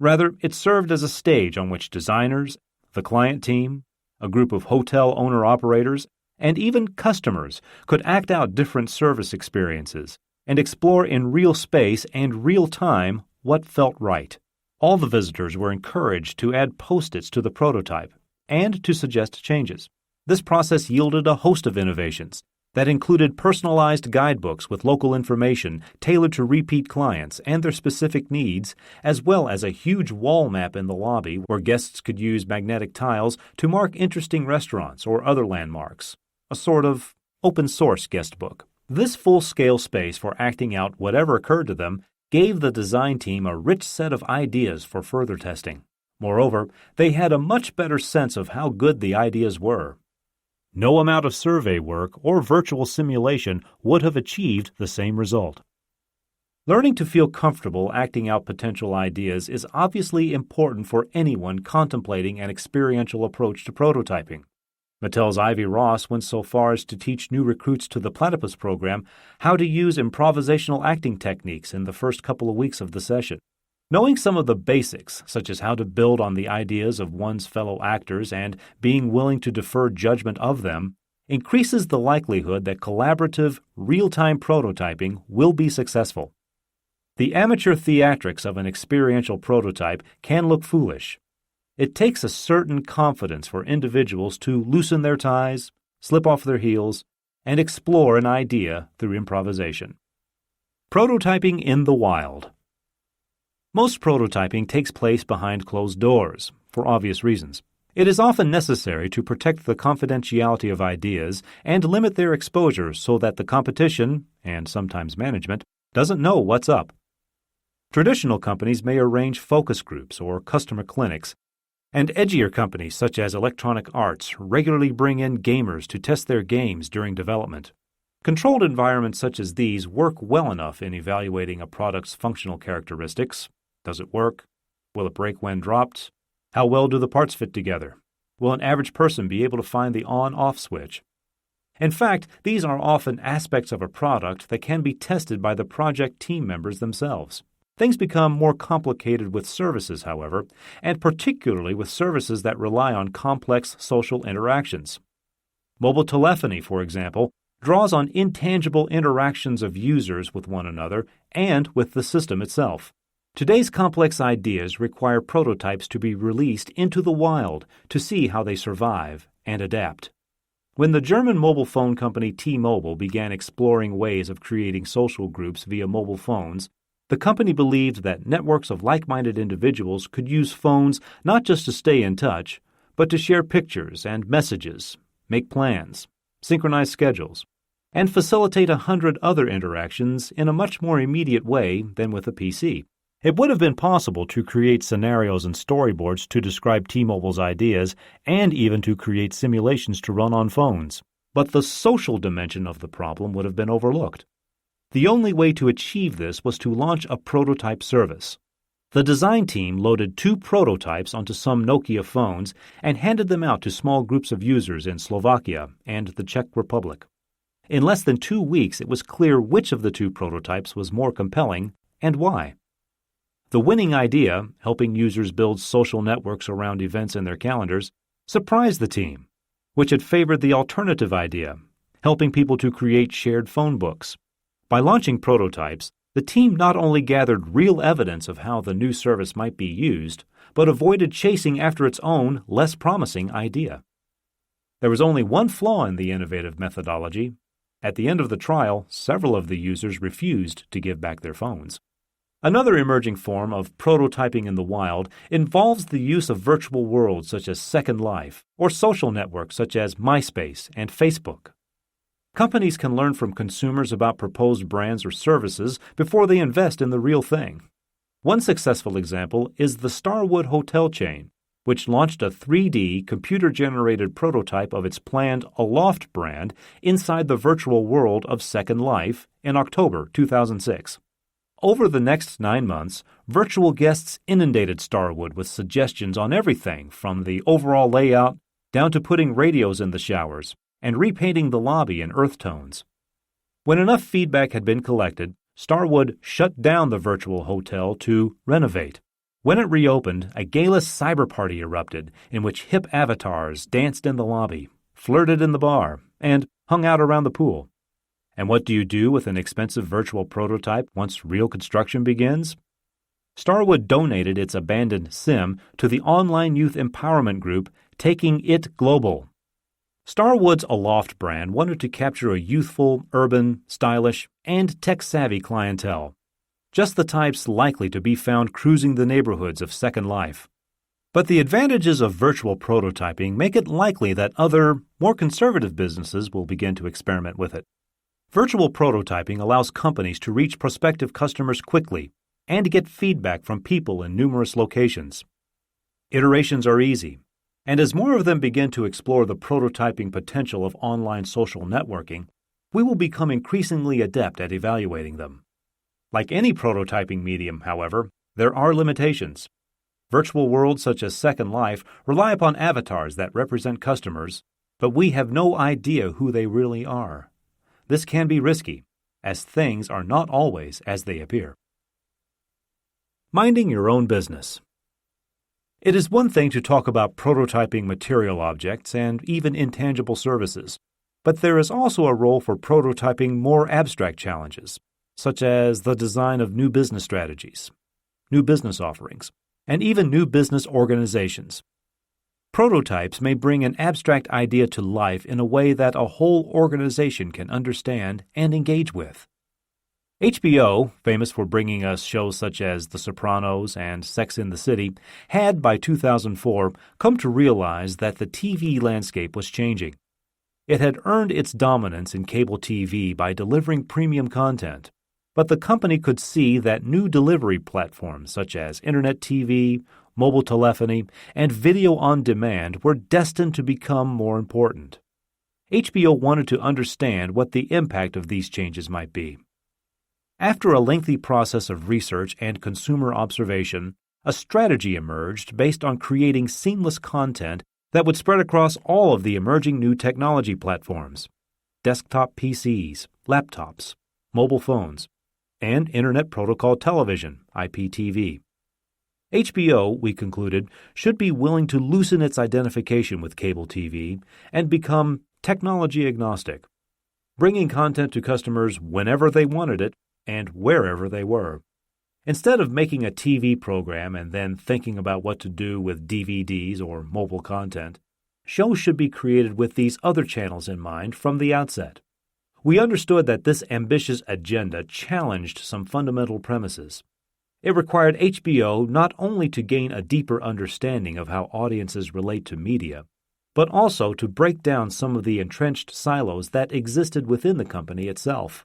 Rather, it served as a stage on which designers, the client team, a group of hotel owner-operators, and even customers could act out different service experiences and explore in real space and real time what felt right. All the visitors were encouraged to add post-its to the prototype and to suggest changes. This process yielded a host of innovations that included personalized guidebooks with local information tailored to repeat clients and their specific needs, as well as a huge wall map in the lobby where guests could use magnetic tiles to mark interesting restaurants or other landmarks, a sort of open-source guestbook. This full-scale space for acting out whatever occurred to them gave the design team a rich set of ideas for further testing. Moreover, they had a much better sense of how good the ideas were. No amount of survey work or virtual simulation would have achieved the same result. Learning to feel comfortable acting out potential ideas is obviously important for anyone contemplating an experiential approach to prototyping. Mattel's Ivy Ross went so far as to teach new recruits to the Platypus program how to use improvisational acting techniques in the first couple of weeks of the session. Knowing some of the basics, such as how to build on the ideas of one's fellow actors and being willing to defer judgment of them, increases the likelihood that collaborative, real-time prototyping will be successful. The amateur theatrics of an experiential prototype can look foolish. It takes a certain confidence for individuals to loosen their ties, slip off their heels, and explore an idea through improvisation. Prototyping in the wild. Most prototyping takes place behind closed doors, for obvious reasons. It is often necessary to protect the confidentiality of ideas and limit their exposure so that the competition, and sometimes management, doesn't know what's up. Traditional companies may arrange focus groups or customer clinics, and edgier companies such as Electronic Arts regularly bring in gamers to test their games during development. Controlled environments such as these work well enough in evaluating a product's functional characteristics. Does it work? Will it break when dropped? How well do the parts fit together? Will an average person be able to find the on-off switch? In fact, these are often aspects of a product that can be tested by the project team members themselves. Things become more complicated with services, however, and particularly with services that rely on complex social interactions. Mobile telephony, for example, draws on intangible interactions of users with one another and with the system itself. Today's complex ideas require prototypes to be released into the wild to see how they survive and adapt. When the German mobile phone company T-Mobile began exploring ways of creating social groups via mobile phones, the company believed that networks of like-minded individuals could use phones not just to stay in touch, but to share pictures and messages, make plans, synchronize schedules, and facilitate 100 other interactions in a much more immediate way than with a PC. It would have been possible to create scenarios and storyboards to describe T-Mobile's ideas and even to create simulations to run on phones. But the social dimension of the problem would have been overlooked. The only way to achieve this was to launch a prototype service. The design team loaded 2 prototypes onto some Nokia phones and handed them out to small groups of users in Slovakia and the Czech Republic. In less than 2 weeks, it was clear which of the 2 prototypes was more compelling and why. The winning idea, helping users build social networks around events in their calendars, surprised the team, which had favored the alternative idea, helping people to create shared phone books. By launching prototypes, the team not only gathered real evidence of how the new service might be used, but avoided chasing after its own, less promising idea. There was only one flaw in the innovative methodology. At the end of the trial, several of the users refused to give back their phones. Another emerging form of prototyping in the wild involves the use of virtual worlds such as Second Life or social networks such as MySpace and Facebook. Companies can learn from consumers about proposed brands or services before they invest in the real thing. One successful example is the Starwood hotel chain, which launched a 3D computer-generated prototype of its planned Aloft brand inside the virtual world of Second Life in October 2006. Over the next 9 months, virtual guests inundated Starwood with suggestions on everything from the overall layout down to putting radios in the showers and repainting the lobby in earth tones. When enough feedback had been collected, Starwood shut down the virtual hotel to renovate. When it reopened, a gayless cyber party erupted in which hip avatars danced in the lobby, flirted in the bar, and hung out around the pool. And what do you do with an expensive virtual prototype once real construction begins? Starwood donated its abandoned sim to the online youth empowerment group Taking It Global. Starwood's Aloft brand wanted to capture a youthful, urban, stylish, and tech-savvy clientele, just the types likely to be found cruising the neighborhoods of Second Life. But the advantages of virtual prototyping make it likely that other, more conservative businesses will begin to experiment with it. Virtual prototyping allows companies to reach prospective customers quickly and get feedback from people in numerous locations. Iterations are easy, and as more of them begin to explore the prototyping potential of online social networking, we will become increasingly adept at evaluating them. Like any prototyping medium, however, there are limitations. Virtual worlds such as Second Life rely upon avatars that represent customers, but we have no idea who they really are. This can be risky, as things are not always as they appear. Minding your own business. It is one thing to talk about prototyping material objects and even intangible services, but there is also a role for prototyping more abstract challenges, such as the design of new business strategies, new business offerings, and even new business organizations. Prototypes may bring an abstract idea to life in a way that a whole organization can understand and engage with. HBO, famous for bringing us shows such as The Sopranos and Sex and the City, had, by 2004, come to realize that the TV landscape was changing. It had earned its dominance in cable TV by delivering premium content, but the company could see that new delivery platforms such as Internet TV, mobile telephony, and video on demand were destined to become more important. HBO wanted to understand what the impact of these changes might be. After a lengthy process of research and consumer observation, a strategy emerged based on creating seamless content that would spread across all of the emerging new technology platforms: desktop PCs, laptops, mobile phones, and Internet Protocol Television, IPTV. HBO, we concluded, should be willing to loosen its identification with cable TV and become technology agnostic, bringing content to customers whenever they wanted it and wherever they were. Instead of making a TV program and then thinking about what to do with DVDs or mobile content, shows should be created with these other channels in mind from the outset. We understood that this ambitious agenda challenged some fundamental premises. It required HBO not only to gain a deeper understanding of how audiences relate to media, but also to break down some of the entrenched silos that existed within the company itself.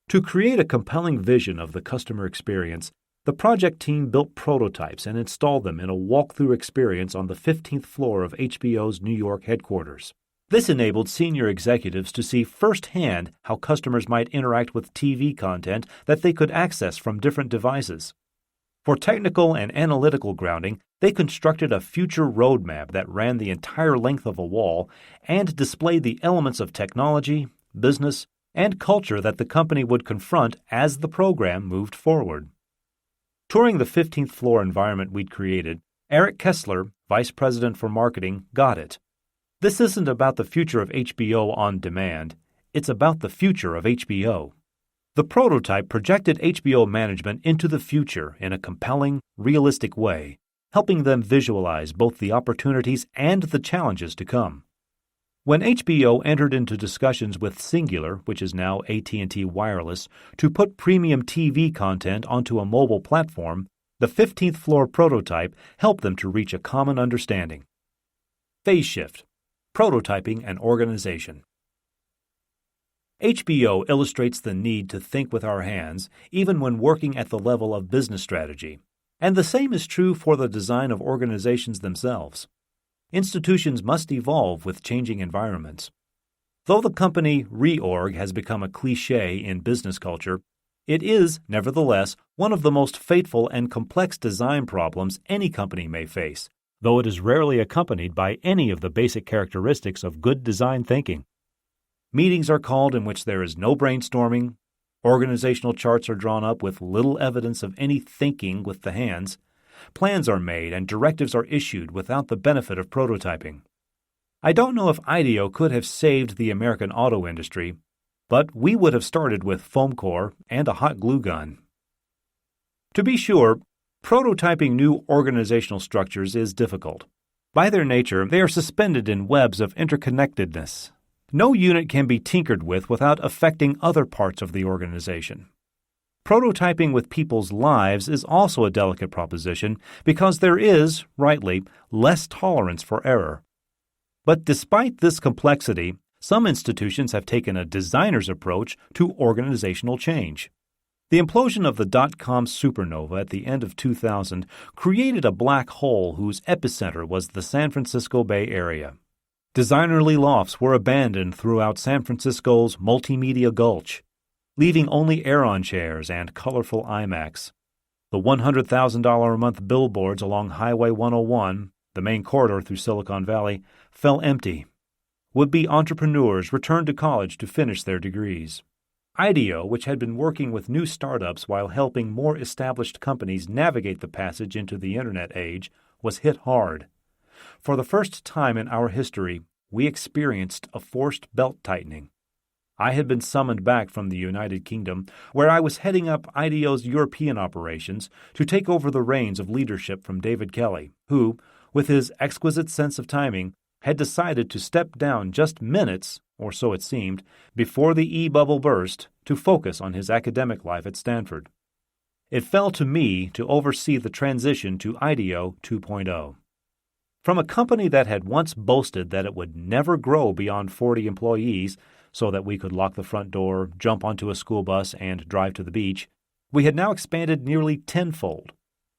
To create a compelling vision of the customer experience, the project team built prototypes and installed them in a walkthrough experience on the 15th floor of HBO's New York headquarters. This enabled senior executives to see firsthand how customers might interact with TV content that they could access from different devices. For technical and analytical grounding, they constructed a future roadmap that ran the entire length of a wall and displayed the elements of technology, business, and culture that the company would confront as the program moved forward. Touring the 15th floor environment we'd created, Eric Kessler, Vice President for Marketing, got it. This isn't about the future of HBO on demand, it's about the future of HBO. The prototype projected HBO management into the future in a compelling, realistic way, helping them visualize both the opportunities and the challenges to come. When HBO entered into discussions with Singular, which is now AT&T Wireless, to put premium TV content onto a mobile platform, the 15th floor prototype helped them to reach a common understanding. Phase shift: prototyping and organization. HBO illustrates the need to think with our hands, even when working at the level of business strategy, and the same is true for the design of organizations themselves. Institutions must evolve with changing environments. Though the company reorg has become a cliché in business culture, it is, nevertheless, one of the most fateful and complex design problems any company may face, though it is rarely accompanied by any of the basic characteristics of good design thinking. Meetings are called in which there is no brainstorming, organizational charts are drawn up with little evidence of any thinking with the hands, plans are made and directives are issued without the benefit of prototyping. I don't know if IDEO could have saved the American auto industry, but we would have started with foam core and a hot glue gun. To be sure, prototyping new organizational structures is difficult. By their nature, they are suspended in webs of interconnectedness. No unit can be tinkered with without affecting other parts of the organization. Prototyping with people's lives is also a delicate proposition because there is, rightly, less tolerance for error. But despite this complexity, some institutions have taken a designer's approach to organizational change. The implosion of the dot-com supernova at the end of 2000 created a black hole whose epicenter was the San Francisco Bay Area. Designerly lofts were abandoned throughout San Francisco's multimedia gulch, leaving only Aeron chairs and colorful iMacs. The $100,000 a month billboards along Highway 101, the main corridor through Silicon Valley, fell empty. Would-be entrepreneurs returned to college to finish their degrees. IDEO, which had been working with new startups while helping more established companies navigate the passage into the Internet age, was hit hard. For the first time in our history, we experienced a forced belt-tightening. I had been summoned back from the United Kingdom, where I was heading up IDEO's European operations, to take over the reins of leadership from David Kelly, who, with his exquisite sense of timing, had decided to step down just minutes, or so it seemed, before the e-bubble burst to focus on his academic life at Stanford. It fell to me to oversee the transition to IDEO 2.0. From a company that had once boasted that it would never grow beyond 40 employees so that we could lock the front door, jump onto a school bus, and drive to the beach, we had now expanded nearly tenfold.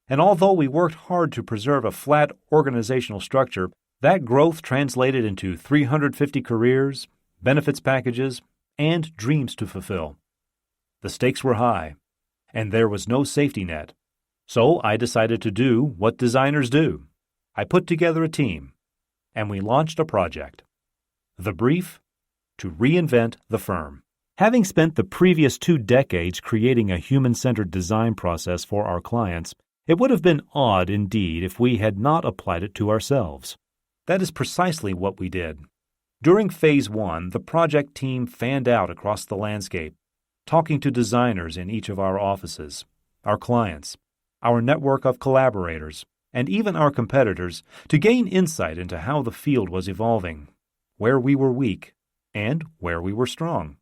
And although we worked hard to preserve a flat organizational structure, that growth translated into 350 careers, benefits packages, and dreams to fulfill. The stakes were high, and there was no safety net. So I decided to do what designers do. I put together a team, and we launched a project. The brief? To reinvent the firm. Having spent the previous 2 decades creating a human-centered design process for our clients, it would have been odd indeed if we had not applied it to ourselves. That is precisely what we did. During Phase 1, the project team fanned out across the landscape, talking to designers in each of our offices, our clients, our network of collaborators, and even our competitors to gain insight into how the field was evolving, where we were weak, and where we were strong.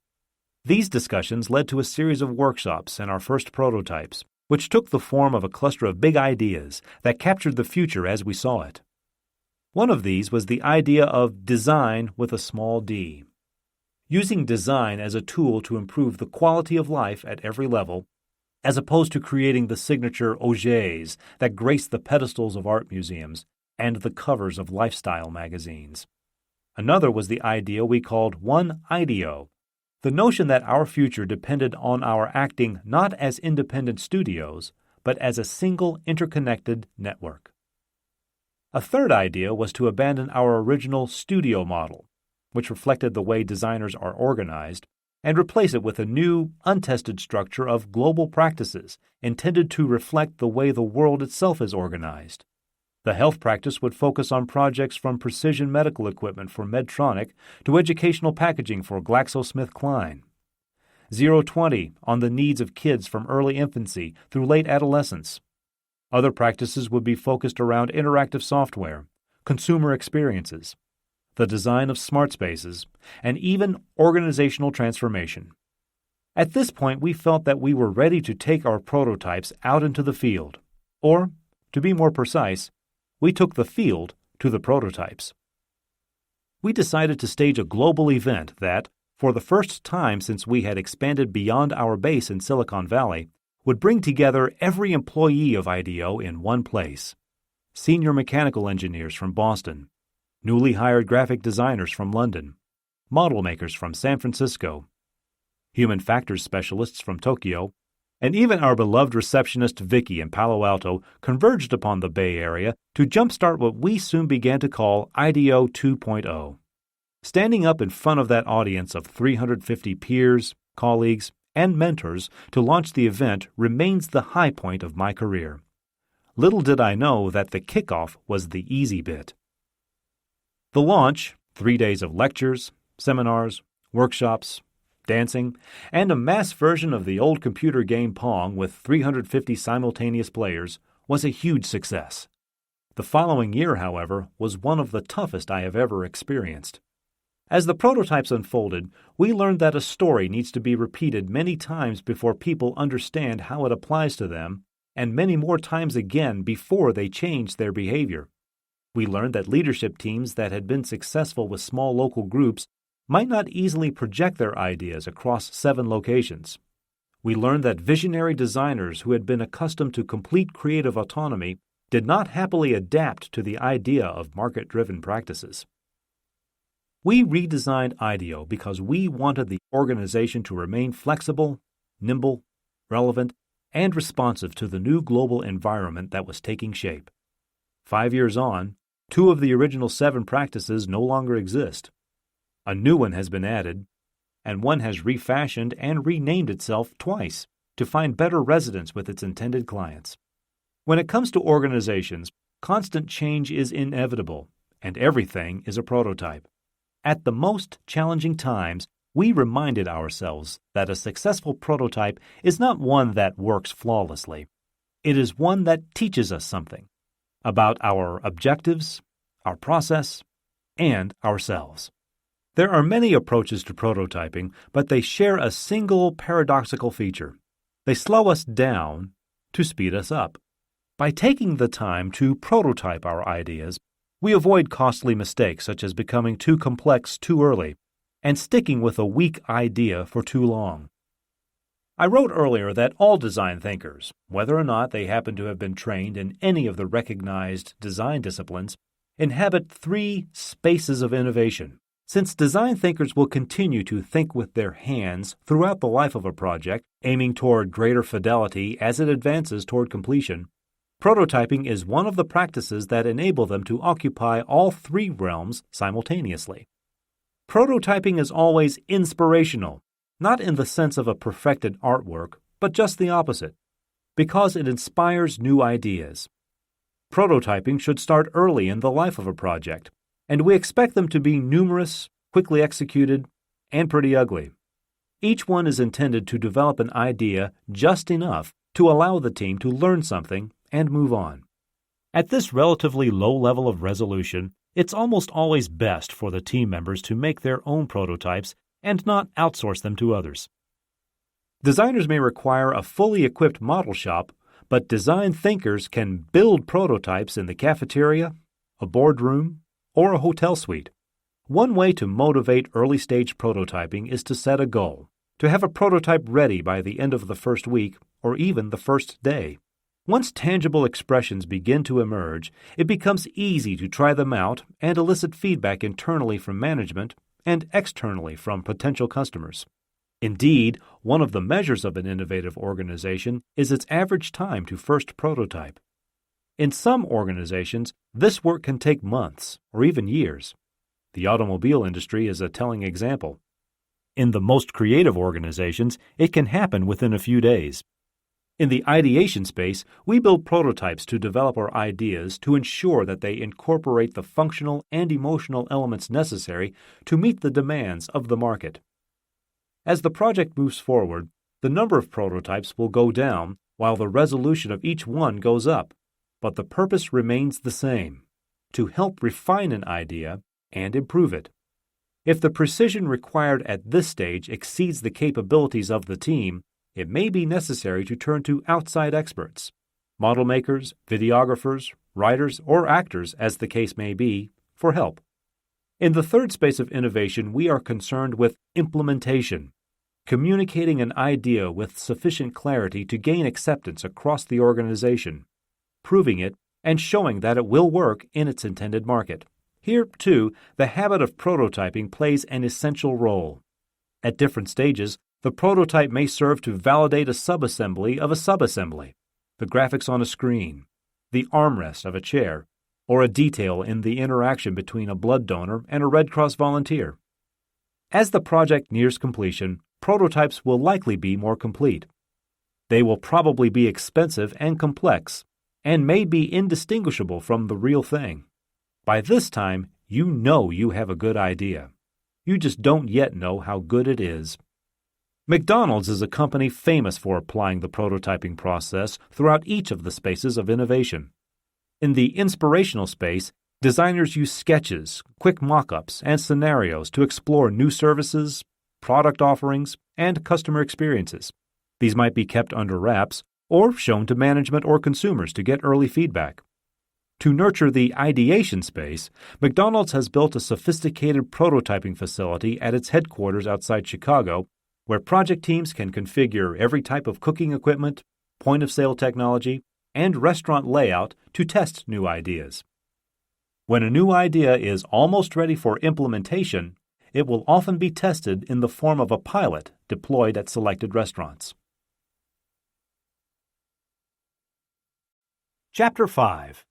These discussions led to a series of workshops and our first prototypes, which took the form of a cluster of big ideas that captured the future as we saw it. One of these was the idea of design with a small d. Using design as a tool to improve the quality of life at every level, as opposed to creating the signature objets that grace the pedestals of art museums and the covers of lifestyle magazines. Another was the idea we called one IDEO, the notion that our future depended on our acting not as independent studios, but as a single interconnected network. A third idea was to abandon our original studio model, which reflected the way designers are organized, and replace it with a new, untested structure of global practices intended to reflect the way the world itself is organized. The health practice would focus on projects from precision medical equipment for Medtronic to educational packaging for GlaxoSmithKline. 020 on the needs of kids from early infancy through late adolescence. Other practices would be focused around interactive software, consumer experiences, the design of smart spaces, and even organizational transformation. At this point, we felt that we were ready to take our prototypes out into the field, or, to be more precise, we took the field to the prototypes. We decided to stage a global event that, for the first time since we had expanded beyond our base in Silicon Valley, would bring together every employee of IDEO in one place. Senior mechanical engineers from Boston, newly hired graphic designers from London, model makers from San Francisco, human factors specialists from Tokyo, and even our beloved receptionist Vicky in Palo Alto converged upon the Bay Area to jumpstart what we soon began to call IDEO 2.0. Standing up in front of that audience of 350 peers, colleagues, and mentors to launch the event remains the high point of my career. Little did I know that the kickoff was the easy bit. The launch, 3 days of lectures, seminars, workshops, dancing, and a mass version of the old computer game Pong with 350 simultaneous players, was a huge success. The following year, however, was one of the toughest I have ever experienced. As the prototypes unfolded, we learned that a story needs to be repeated many times before people understand how it applies to them, and many more times again before they change their behavior. We learned that leadership teams that had been successful with small local groups might not easily project their ideas across 7 locations. We learned that visionary designers who had been accustomed to complete creative autonomy did not happily adapt to the idea of market-driven practices. We redesigned IDEO because we wanted the organization to remain flexible, nimble, relevant, and responsive to the new global environment that was taking shape. 5 years on, 2 of the original 7 practices no longer exist. A new one has been added, and one has refashioned and renamed itself twice to find better resonance with its intended clients. When it comes to organizations, constant change is inevitable, and everything is a prototype. At the most challenging times, we reminded ourselves that a successful prototype is not one that works flawlessly. It is one that teaches us something. about our objectives, our process, and ourselves. There are many approaches to prototyping, but they share a single paradoxical feature. They slow us down to speed us up. By taking the time to prototype our ideas, we avoid costly mistakes such as becoming too complex too early and sticking with a weak idea for too long. I wrote earlier that all design thinkers, whether or not they happen to have been trained in any of the recognized design disciplines, inhabit three spaces of innovation. Since design thinkers will continue to think with their hands throughout the life of a project, aiming toward greater fidelity as it advances toward completion, prototyping is one of the practices that enable them to occupy all three realms simultaneously. Prototyping is always inspirational, not in the sense of a perfected artwork, but just the opposite, because it inspires new ideas. Prototyping should start early in the life of a project, and we expect them to be numerous, quickly executed, and pretty ugly. Each one is intended to develop an idea just enough to allow the team to learn something and move on. At this relatively low level of resolution, it's almost always best for the team members to make their own prototypes and not outsource them to others. Designers may require a fully equipped model shop, but design thinkers can build prototypes in the cafeteria, a boardroom, or a hotel suite. One way to motivate early-stage prototyping is to set a goal, to have a prototype ready by the end of the first week or even the first day. Once tangible expressions begin to emerge, it becomes easy to try them out and elicit feedback internally from management and externally from potential customers. Indeed, one of the measures of an innovative organization is its average time to first prototype. In some organizations, this work can take months or even years. The automobile industry is a telling example. In the most creative organizations, it can happen within a few days. In the ideation space, we build prototypes to develop our ideas to ensure that they incorporate the functional and emotional elements necessary to meet the demands of the market. As the project moves forward, the number of prototypes will go down while the resolution of each one goes up, but the purpose remains the same: to help refine an idea and improve it. If the precision required at this stage exceeds the capabilities of the team, it may be necessary to turn to outside experts, model makers, videographers, writers, or actors, as the case may be, for help. In the third space of innovation, we are concerned with implementation, communicating an idea with sufficient clarity to gain acceptance across the organization, proving it, and showing that it will work in its intended market. Here, too, the habit of prototyping plays an essential role. At different stages, the prototype may serve to validate a subassembly of a subassembly, the graphics on a screen, the armrest of a chair, or a detail in the interaction between a blood donor and a Red Cross volunteer. As the project nears completion, prototypes will likely be more complete. They will probably be expensive and complex, and may be indistinguishable from the real thing. By this time, you know you have a good idea. You just don't yet know how good it is. McDonald's is a company famous for applying the prototyping process throughout each of the spaces of innovation. In the inspirational space, designers use sketches, quick mock-ups, and scenarios to explore new services, product offerings, and customer experiences. These might be kept under wraps or shown to management or consumers to get early feedback. To nurture the ideation space, McDonald's has built a sophisticated prototyping facility at its headquarters outside Chicago, where project teams can configure every type of cooking equipment, point-of-sale technology, and restaurant layout to test new ideas. When a new idea is almost ready for implementation, it will often be tested in the form of a pilot deployed at selected restaurants. Chapter 5: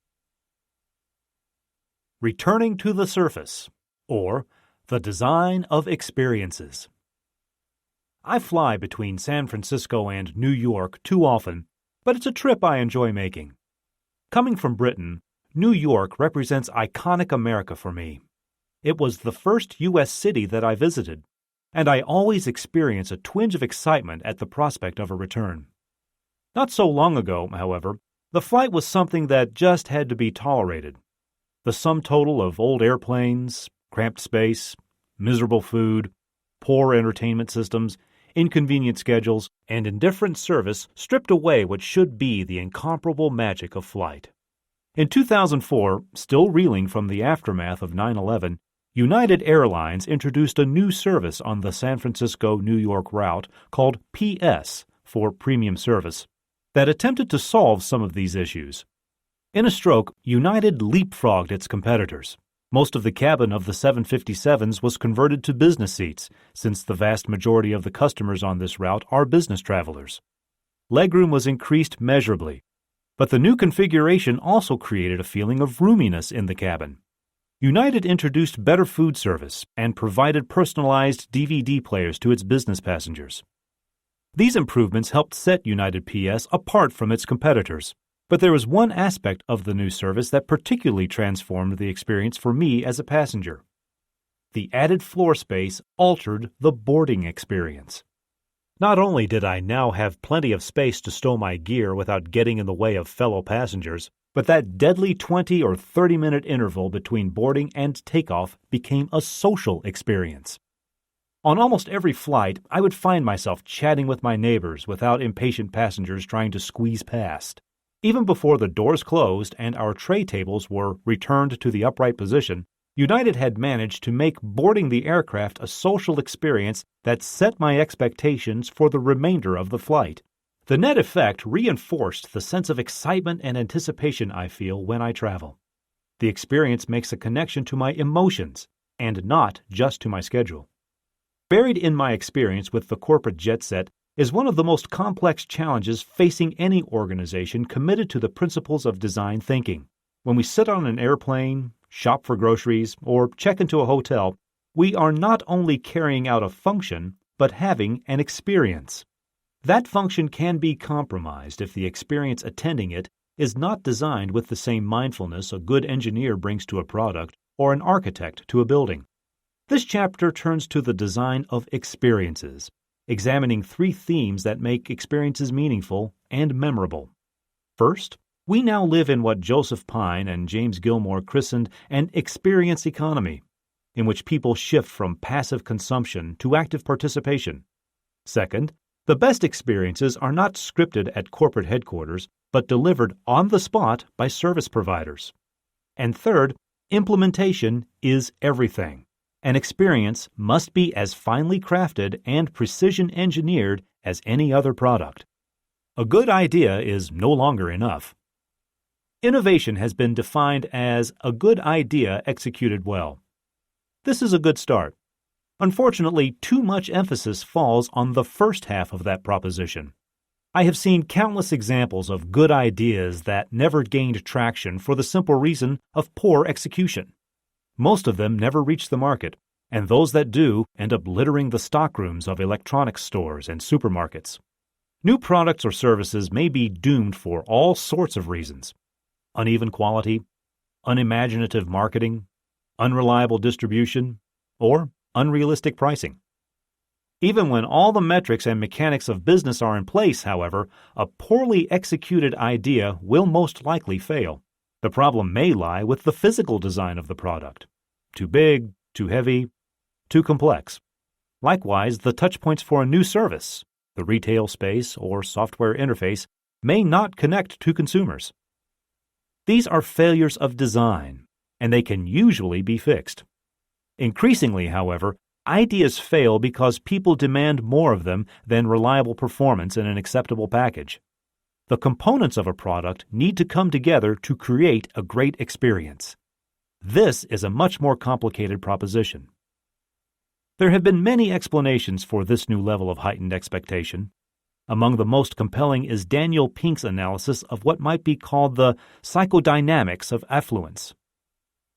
Returning to the Surface, or the Design of Experiences. I fly between San Francisco and New York too often, but it's a trip I enjoy making. Coming from Britain, New York represents iconic America for me. It was the first U.S. city that I visited, and I always experience a twinge of excitement at the prospect of a return. Not so long ago, however, The flight was something that just had to be tolerated. The sum total of old airplanes, cramped space, miserable food, poor entertainment systems, inconvenient schedules, and indifferent service stripped away what should be the incomparable magic of flight. In 2004, still reeling from the aftermath of 9/11, United Airlines introduced a new service on the San Francisco-New York route called PS for Premium Service that attempted to solve some of these issues. In a stroke, United leapfrogged its competitors. Most of the cabin of the 757s was converted to business seats, since the vast majority of the customers on this route are business travelers. Legroom was increased measurably, but the new configuration also created a feeling of roominess in the cabin. United introduced better food service and provided personalized DVD players to its business passengers. These improvements helped set United PS apart from its competitors. But there was one aspect of the new service that particularly transformed the experience for me as a passenger. The added floor space altered the boarding experience. Not only did I now have plenty of space to stow my gear without getting in the way of fellow passengers, but that deadly 20 or 30-minute interval between boarding and takeoff became a social experience. On almost every flight, I would find myself chatting with my neighbors without impatient passengers trying to squeeze past. Even before the doors closed and our tray tables were returned to the upright position, United had managed to make boarding the aircraft a social experience that set my expectations for the remainder of the flight. The net effect reinforced the sense of excitement and anticipation I feel when I travel. The experience makes a connection to my emotions and not just to my schedule. Buried in my experience with the corporate jet set is one of the most complex challenges facing any organization committed to the principles of design thinking. When we sit on an airplane, shop for groceries, or check into a hotel, we are not only carrying out a function, but having an experience. That function can be compromised if the experience attending it is not designed with the same mindfulness a good engineer brings to a product or an architect to a building. This chapter turns to the design of experiences, examining 3 themes that make experiences meaningful and memorable. First, we now live in what Joseph Pine and James Gilmore christened an experience economy, in which people shift from passive consumption to active participation. Second, the best experiences are not scripted at corporate headquarters, but delivered on the spot by service providers. And third, implementation is everything. An experience must be as finely crafted and precision engineered as any other product. A good idea is no longer enough. Innovation has been defined as a good idea executed well. This is a good start. Unfortunately, too much emphasis falls on the first half of that proposition. I have seen countless examples of good ideas that never gained traction for the simple reason of poor execution. Most of them never reach the market, and those that do end up littering the stockrooms of electronics stores and supermarkets. New products or services may be doomed for all sorts of reasons: uneven quality, unimaginative marketing, unreliable distribution, or unrealistic pricing. Even when all the metrics and mechanics of business are in place, however, a poorly executed idea will most likely fail. The problem may lie with the physical design of the product. Too big, too heavy, too complex. Likewise, the touchpoints for a new service, the retail space or software interface, may not connect to consumers. These are failures of design, and they can usually be fixed. Increasingly, however, ideas fail because people demand more of them than reliable performance in an acceptable package. The components of a product need to come together to create a great experience. This is a much more complicated proposition. There have been many explanations for this new level of heightened expectation. Among the most compelling is Daniel Pink's analysis of what might be called the psychodynamics of affluence.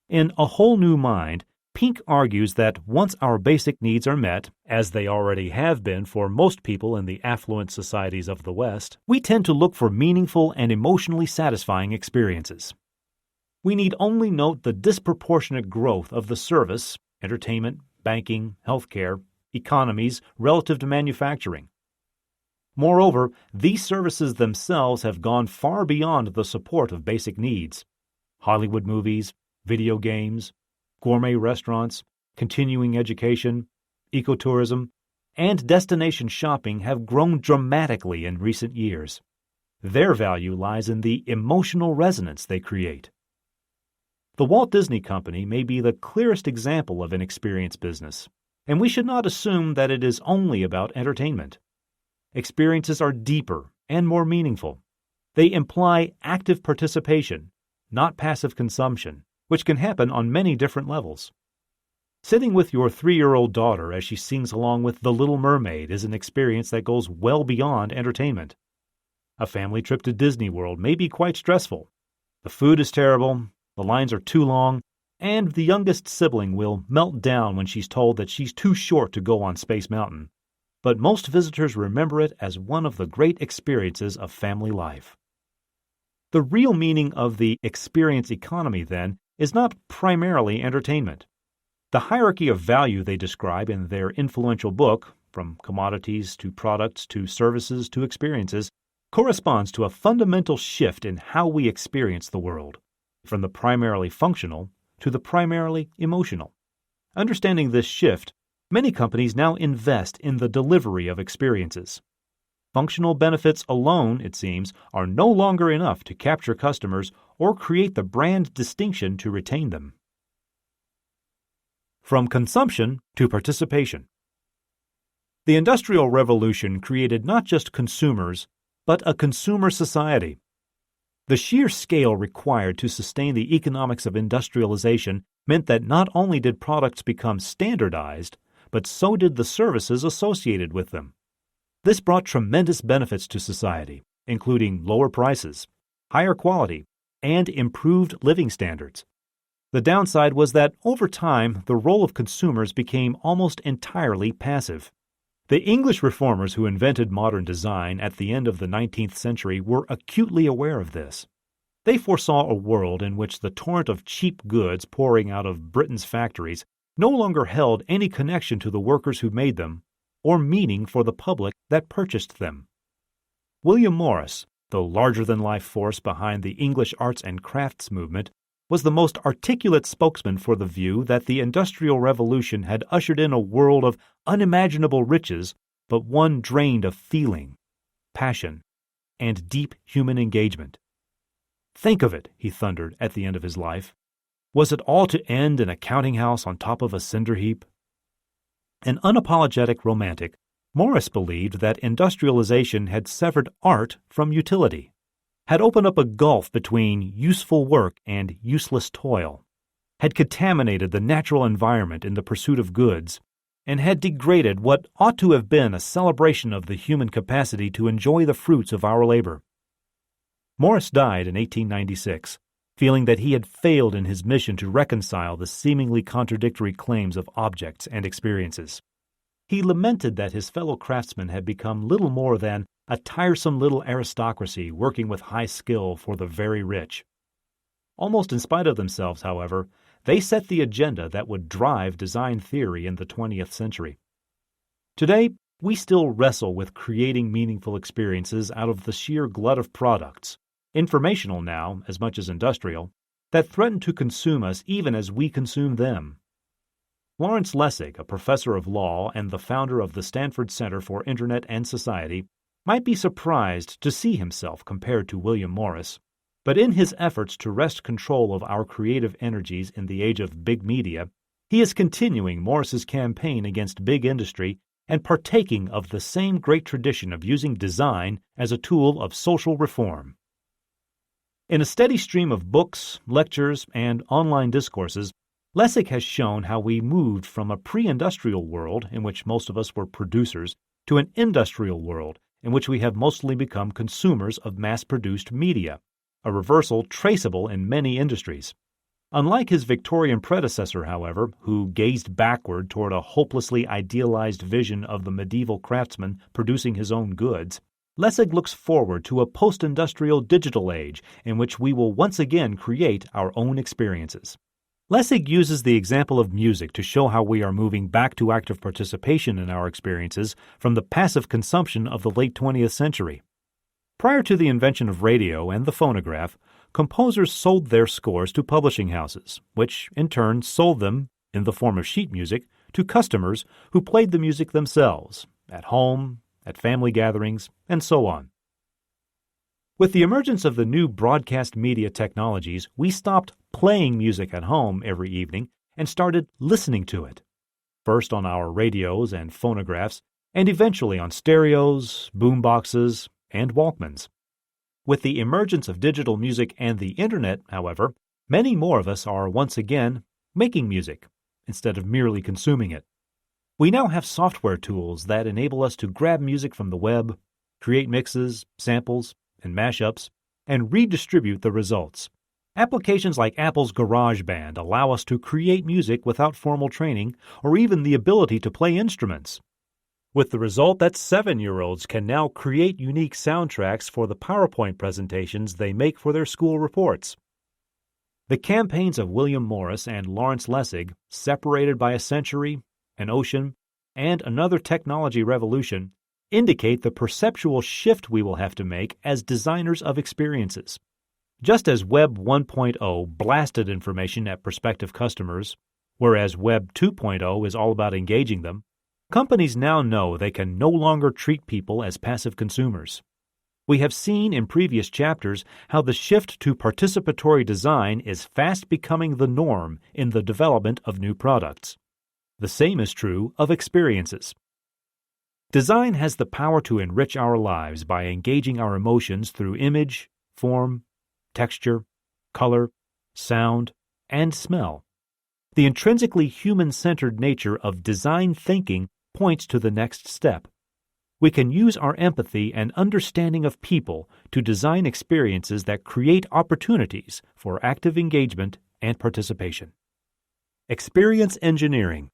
In A Whole New Mind, Pink argues that once our basic needs are met, as they already have been for most people in the affluent societies of the West, we tend to look for meaningful and emotionally satisfying experiences. We need only note the disproportionate growth of the service, entertainment, banking, healthcare, economies relative to manufacturing. Moreover, these services themselves have gone far beyond the support of basic needs. Hollywood movies, video games, gourmet restaurants, continuing education, ecotourism, and destination shopping have grown dramatically in recent years. Their value lies in the emotional resonance they create. The Walt Disney Company may be the clearest example of an experience business, and we should not assume that it is only about entertainment. Experiences are deeper and more meaningful. They imply active participation, not passive consumption, which can happen on many different levels. Sitting with your 3-year-old daughter as she sings along with The Little Mermaid is an experience that goes well beyond entertainment. A family trip to Disney World may be quite stressful. The food is terrible, the lines are too long, and the youngest sibling will melt down when she's told that she's too short to go on Space Mountain. But most visitors remember it as one of the great experiences of family life. The real meaning of the experience economy, then, is not primarily entertainment. The hierarchy of value they describe in their influential book, from commodities to products to services to experiences, corresponds to a fundamental shift in how we experience the world, from the primarily functional to the primarily emotional. Understanding this shift, many companies now invest in the delivery of experiences. Functional benefits alone, it seems, are no longer enough to capture customers or create the brand distinction to retain them. From consumption to participation. The Industrial Revolution created not just consumers, but a consumer society. The sheer scale required to sustain the economics of industrialization meant that not only did products become standardized, but so did the services associated with them. This brought tremendous benefits to society, including lower prices, higher quality, and improved living standards. The downside was that over time, the role of consumers became almost entirely passive. The English reformers who invented modern design at the end of the 19th century were acutely aware of this. They foresaw a world in which the torrent of cheap goods pouring out of Britain's factories no longer held any connection to the workers who made them or meaning for the public that purchased them. William Morris, the larger-than-life force behind the English arts and crafts movement, was the most articulate spokesman for the view that the Industrial Revolution had ushered in a world of unimaginable riches, but one drained of feeling, passion, and deep human engagement. "Think of it," he thundered at the end of his life. "Was it all to end in a counting house on top of a cinder heap?" An unapologetic romantic, Morris believed that industrialization had severed art from utility, had opened up a gulf between useful work and useless toil, had contaminated the natural environment in the pursuit of goods, and had degraded what ought to have been a celebration of the human capacity to enjoy the fruits of our labor. Morris died in 1896, feeling that he had failed in his mission to reconcile the seemingly contradictory claims of objects and experiences. He lamented that his fellow craftsmen had become little more than a tiresome little aristocracy working with high skill for the very rich. Almost in spite of themselves, however, they set the agenda that would drive design theory in the 20th century. Today, we still wrestle with creating meaningful experiences out of the sheer glut of products, informational now as much as industrial, that threaten to consume us even as we consume them. Lawrence Lessig, a professor of law and the founder of the Stanford Center for Internet and Society, might be surprised to see himself compared to William Morris, but in his efforts to wrest control of our creative energies in the age of big media, he is continuing Morris's campaign against big industry and partaking of the same great tradition of using design as a tool of social reform. In a steady stream of books, lectures, and online discourses, Lessig has shown how we moved from a pre-industrial world in which most of us were producers to an industrial world in which we have mostly become consumers of mass-produced media, a reversal traceable in many industries. Unlike his Victorian predecessor, however, who gazed backward toward a hopelessly idealized vision of the medieval craftsman producing his own goods, Lessig looks forward to a post-industrial digital age in which we will once again create our own experiences. Lessig uses the example of music to show how we are moving back to active participation in our experiences from the passive consumption of the late 20th century. Prior to the invention of radio and the phonograph, composers sold their scores to publishing houses, which in turn sold them, in the form of sheet music, to customers who played the music themselves, at home, at family gatherings, and so on. With the emergence of the new broadcast media technologies, we stopped playing music at home every evening and started listening to it, first on our radios and phonographs, and eventually on stereos, boomboxes, and Walkmans. With the emergence of digital music and the Internet, however, many more of us are once again making music instead of merely consuming it. We now have software tools that enable us to grab music from the web, create mixes, samples, and mashups, and redistribute the results. Applications like Apple's GarageBand allow us to create music without formal training or even the ability to play instruments, with the result that 7-year-olds can now create unique soundtracks for the PowerPoint presentations they make for their school reports. The campaigns of William Morris and Lawrence Lessig, separated by a century, an ocean, and another technology revolution, indicate the perceptual shift we will have to make as designers of experiences. Just as Web 1.0 blasted information at prospective customers, whereas Web 2.0 is all about engaging them, companies now know they can no longer treat people as passive consumers. We have seen in previous chapters how the shift to participatory design is fast becoming the norm in the development of new products. The same is true of experiences. Design has the power to enrich our lives by engaging our emotions through image, form, texture, color, sound, and smell. The intrinsically human-centered nature of design thinking points to the next step. We can use our empathy and understanding of people to design experiences that create opportunities for active engagement and participation. Experience engineering.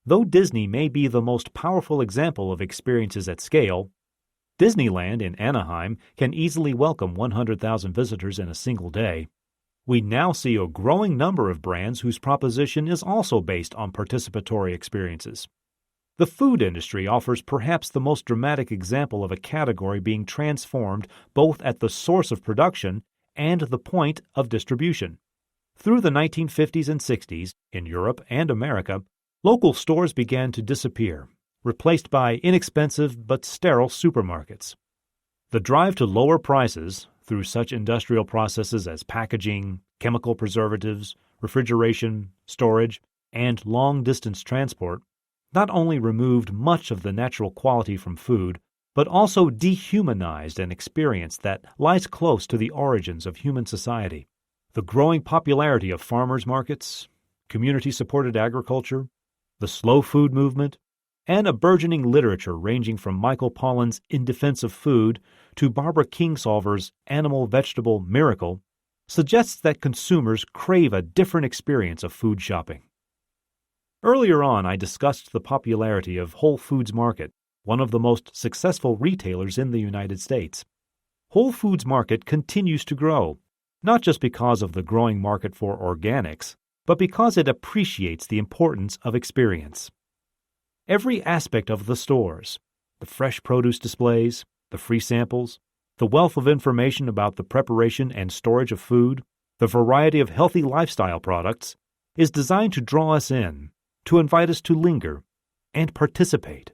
Though Disney may be the most powerful example of experiences at scale, Disneyland in Anaheim can easily welcome 100,000 visitors in a single day. We now see a growing number of brands whose proposition is also based on participatory experiences. The food industry offers perhaps the most dramatic example of a category being transformed both at the source of production and the point of distribution. Through the 1950s and 60s, in Europe and America, local stores began to disappear, replaced by inexpensive but sterile supermarkets. The drive to lower prices, through such industrial processes as packaging, chemical preservatives, refrigeration, storage, and long-distance transport, not only removed much of the natural quality from food, but also dehumanized an experience that lies close to the origins of human society. The growing popularity of farmers' markets, community-supported agriculture, the slow food movement, and a burgeoning literature ranging from Michael Pollan's In Defense of Food to Barbara Kingsolver's Animal-Vegetable Miracle suggests that consumers crave a different experience of food shopping. Earlier on, I discussed the popularity of Whole Foods Market, one of the most successful retailers in the United States. Whole Foods Market continues to grow, not just because of the growing market for organics, but because it appreciates the importance of experience. Every aspect of the stores, the fresh produce displays, the free samples, the wealth of information about the preparation and storage of food, the variety of healthy lifestyle products, is designed to draw us in, to invite us to linger, and participate.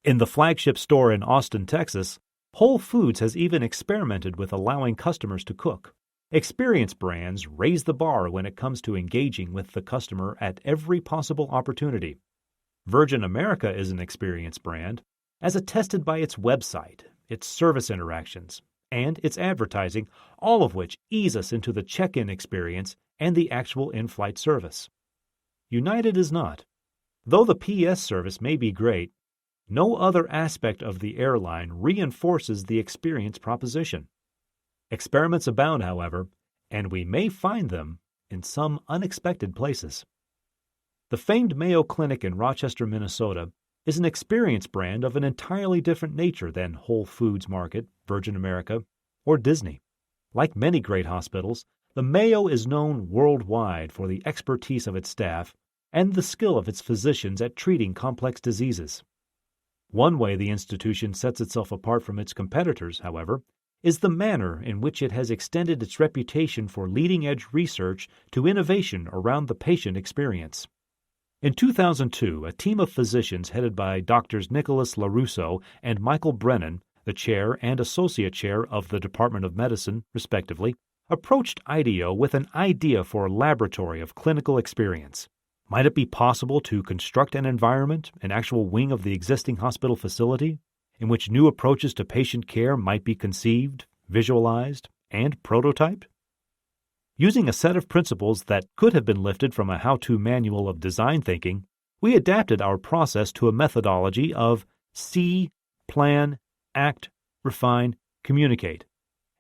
In the flagship store in Austin, Texas, Whole Foods has even experimented with allowing customers to cook. Experienced brands raise the bar when it comes to engaging with the customer at every possible opportunity. Virgin America is an experienced brand, as attested by its website, its service interactions, and its advertising, all of which ease us into the check-in experience and the actual in-flight service. United is not. Though the PS service may be great, no other aspect of the airline reinforces the experience proposition. Experiments abound, however, and we may find them in some unexpected places. The famed Mayo Clinic in Rochester, Minnesota, is an experience brand of an entirely different nature than Whole Foods Market, Virgin America, or Disney. Like many great hospitals, The Mayo is known worldwide for the expertise of its staff and the skill of its physicians at treating complex diseases. One way the institution sets itself apart from its competitors, however, is the manner in which it has extended its reputation for leading-edge research to innovation around the patient experience. In 2002, a team of physicians headed by Drs. Nicholas LaRusso and Michael Brennan, the chair and associate chair of the Department of Medicine, respectively, approached IDEO with an idea for a laboratory of clinical experience. Might it be possible to construct an environment, an actual wing of the existing hospital facility, in which new approaches to patient care might be conceived, visualized, and prototyped? Using a set of principles that could have been lifted from a how-to manual of design thinking, we adapted our process to a methodology of see, plan, act, refine, communicate,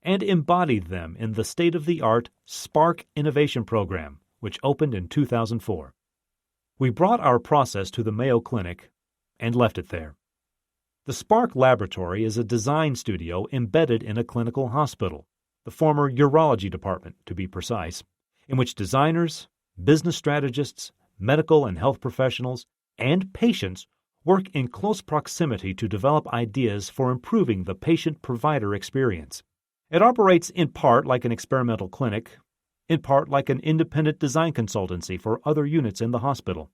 and embodied them in the state-of-the-art Spark Innovation Program, which opened in 2004. We brought our process to the Mayo Clinic and left it there. The Spark Laboratory is a design studio embedded in a clinical hospital, the former urology department, to be precise, in which designers, business strategists, medical and health professionals, and patients work in close proximity to develop ideas for improving the patient-provider experience. It operates in part like an experimental clinic, in part like an independent design consultancy for other units in the hospital.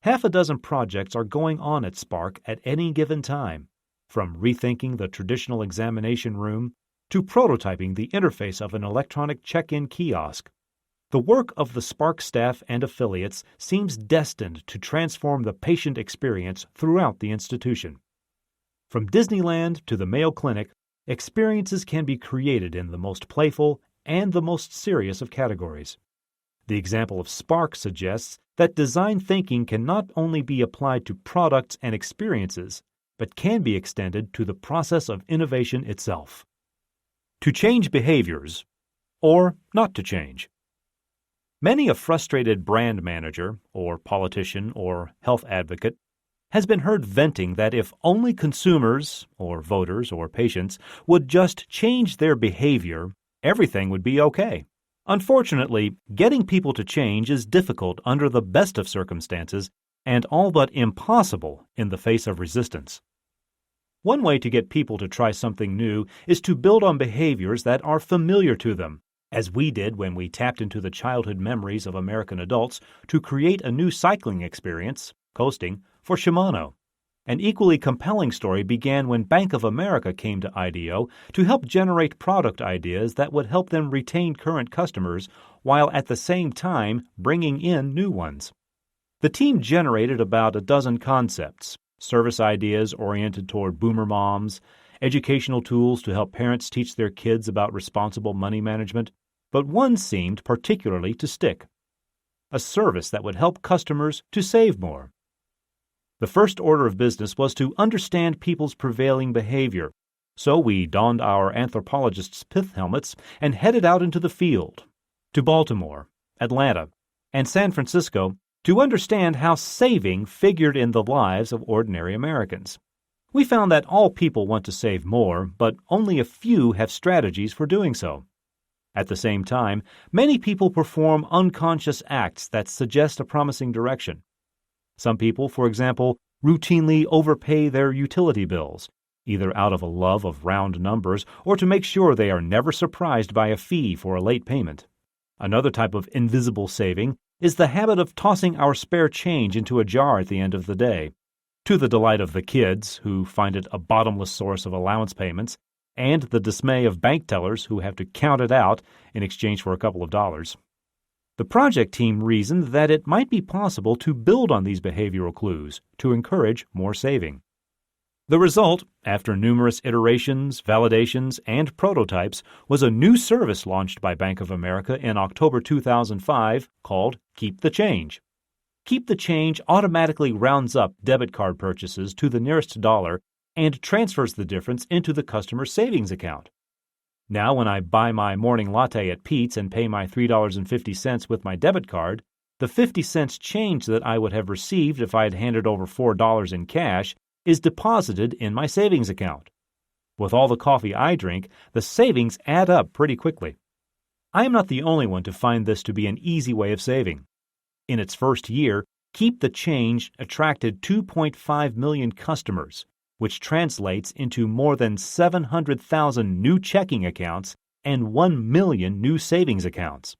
Half a dozen projects are going on at Spark at any given time, from rethinking the traditional examination room to prototyping the interface of an electronic check-in kiosk. The work of the Spark staff and affiliates seems destined to transform the patient experience throughout the institution. From Disneyland to the Mayo Clinic, experiences can be created in the most playful and the most serious of categories. The example of Spark suggests that design thinking can not only be applied to products and experiences, but can be extended to the process of innovation itself. To change behaviors, or not to change. Many a frustrated brand manager, or politician, or health advocate has been heard venting that if only consumers, or voters, or patients would just change their behavior, everything would be okay. Unfortunately, getting people to change is difficult under the best of circumstances and all but impossible in the face of resistance. One way to get people to try something new is to build on behaviors that are familiar to them, as we did when we tapped into the childhood memories of American adults to create a new cycling experience, coasting, for Shimano. An equally compelling story began when Bank of America came to IDEO to help generate product ideas that would help them retain current customers while at the same time bringing in new ones. The team generated about a dozen concepts, service ideas oriented toward boomer moms, educational tools to help parents teach their kids about responsible money management, but one seemed particularly to stick: a service that would help customers to save more. The first order of business was to understand people's prevailing behavior, so we donned our anthropologists' pith helmets and headed out into the field, to Baltimore, Atlanta, and San Francisco to understand how saving figured in the lives of ordinary Americans. We found that all people want to save more, but only a few have strategies for doing so. At the same time, many people perform unconscious acts that suggest a promising direction. Some people, for example, routinely overpay their utility bills, either out of a love of round numbers or to make sure they are never surprised by a fee for a late payment. Another type of invisible saving is the habit of tossing our spare change into a jar at the end of the day, to the delight of the kids, who find it a bottomless source of allowance payments, and the dismay of bank tellers who have to count it out in exchange for a couple of dollars. The project team reasoned that it might be possible to build on these behavioral clues to encourage more saving. The result, after numerous iterations, validations, and prototypes, was a new service launched by Bank of America in October 2005 called Keep the Change. Keep the Change automatically rounds up debit card purchases to the nearest dollar and transfers the difference into the customer's savings account. Now when I buy my morning latte at Pete's and pay my $3.50 with my debit card, the 50 cents change that I would have received if I had handed over $4 in cash is deposited in my savings account. With all the coffee I drink, the savings add up pretty quickly. I am not the only one to find this to be an easy way of saving. In its first year, Keep the Change attracted 2.5 million customers, which translates into more than 700,000 new checking accounts and 1 million new savings accounts.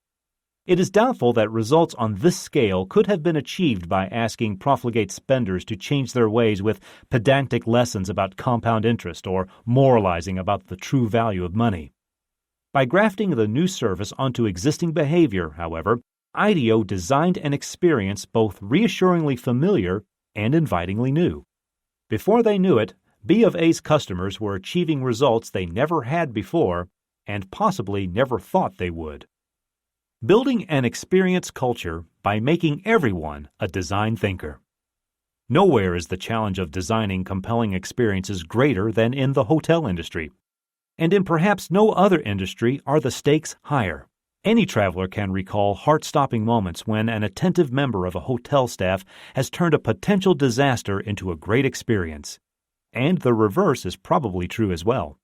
It is doubtful that results on this scale could have been achieved by asking profligate spenders to change their ways with pedantic lessons about compound interest or moralizing about the true value of money. By grafting the new service onto existing behavior, however, IDEO designed an experience both reassuringly familiar and invitingly new. Before they knew it, B of A's customers were achieving results they never had before and possibly never thought they would. Building an experience culture by making everyone a design thinker. Nowhere is the challenge of designing compelling experiences greater than in the hotel industry. And in perhaps no other industry are the stakes higher. Any traveler can recall heart-stopping moments when an attentive member of a hotel staff has turned a potential disaster into a great experience. And the reverse is probably true as well.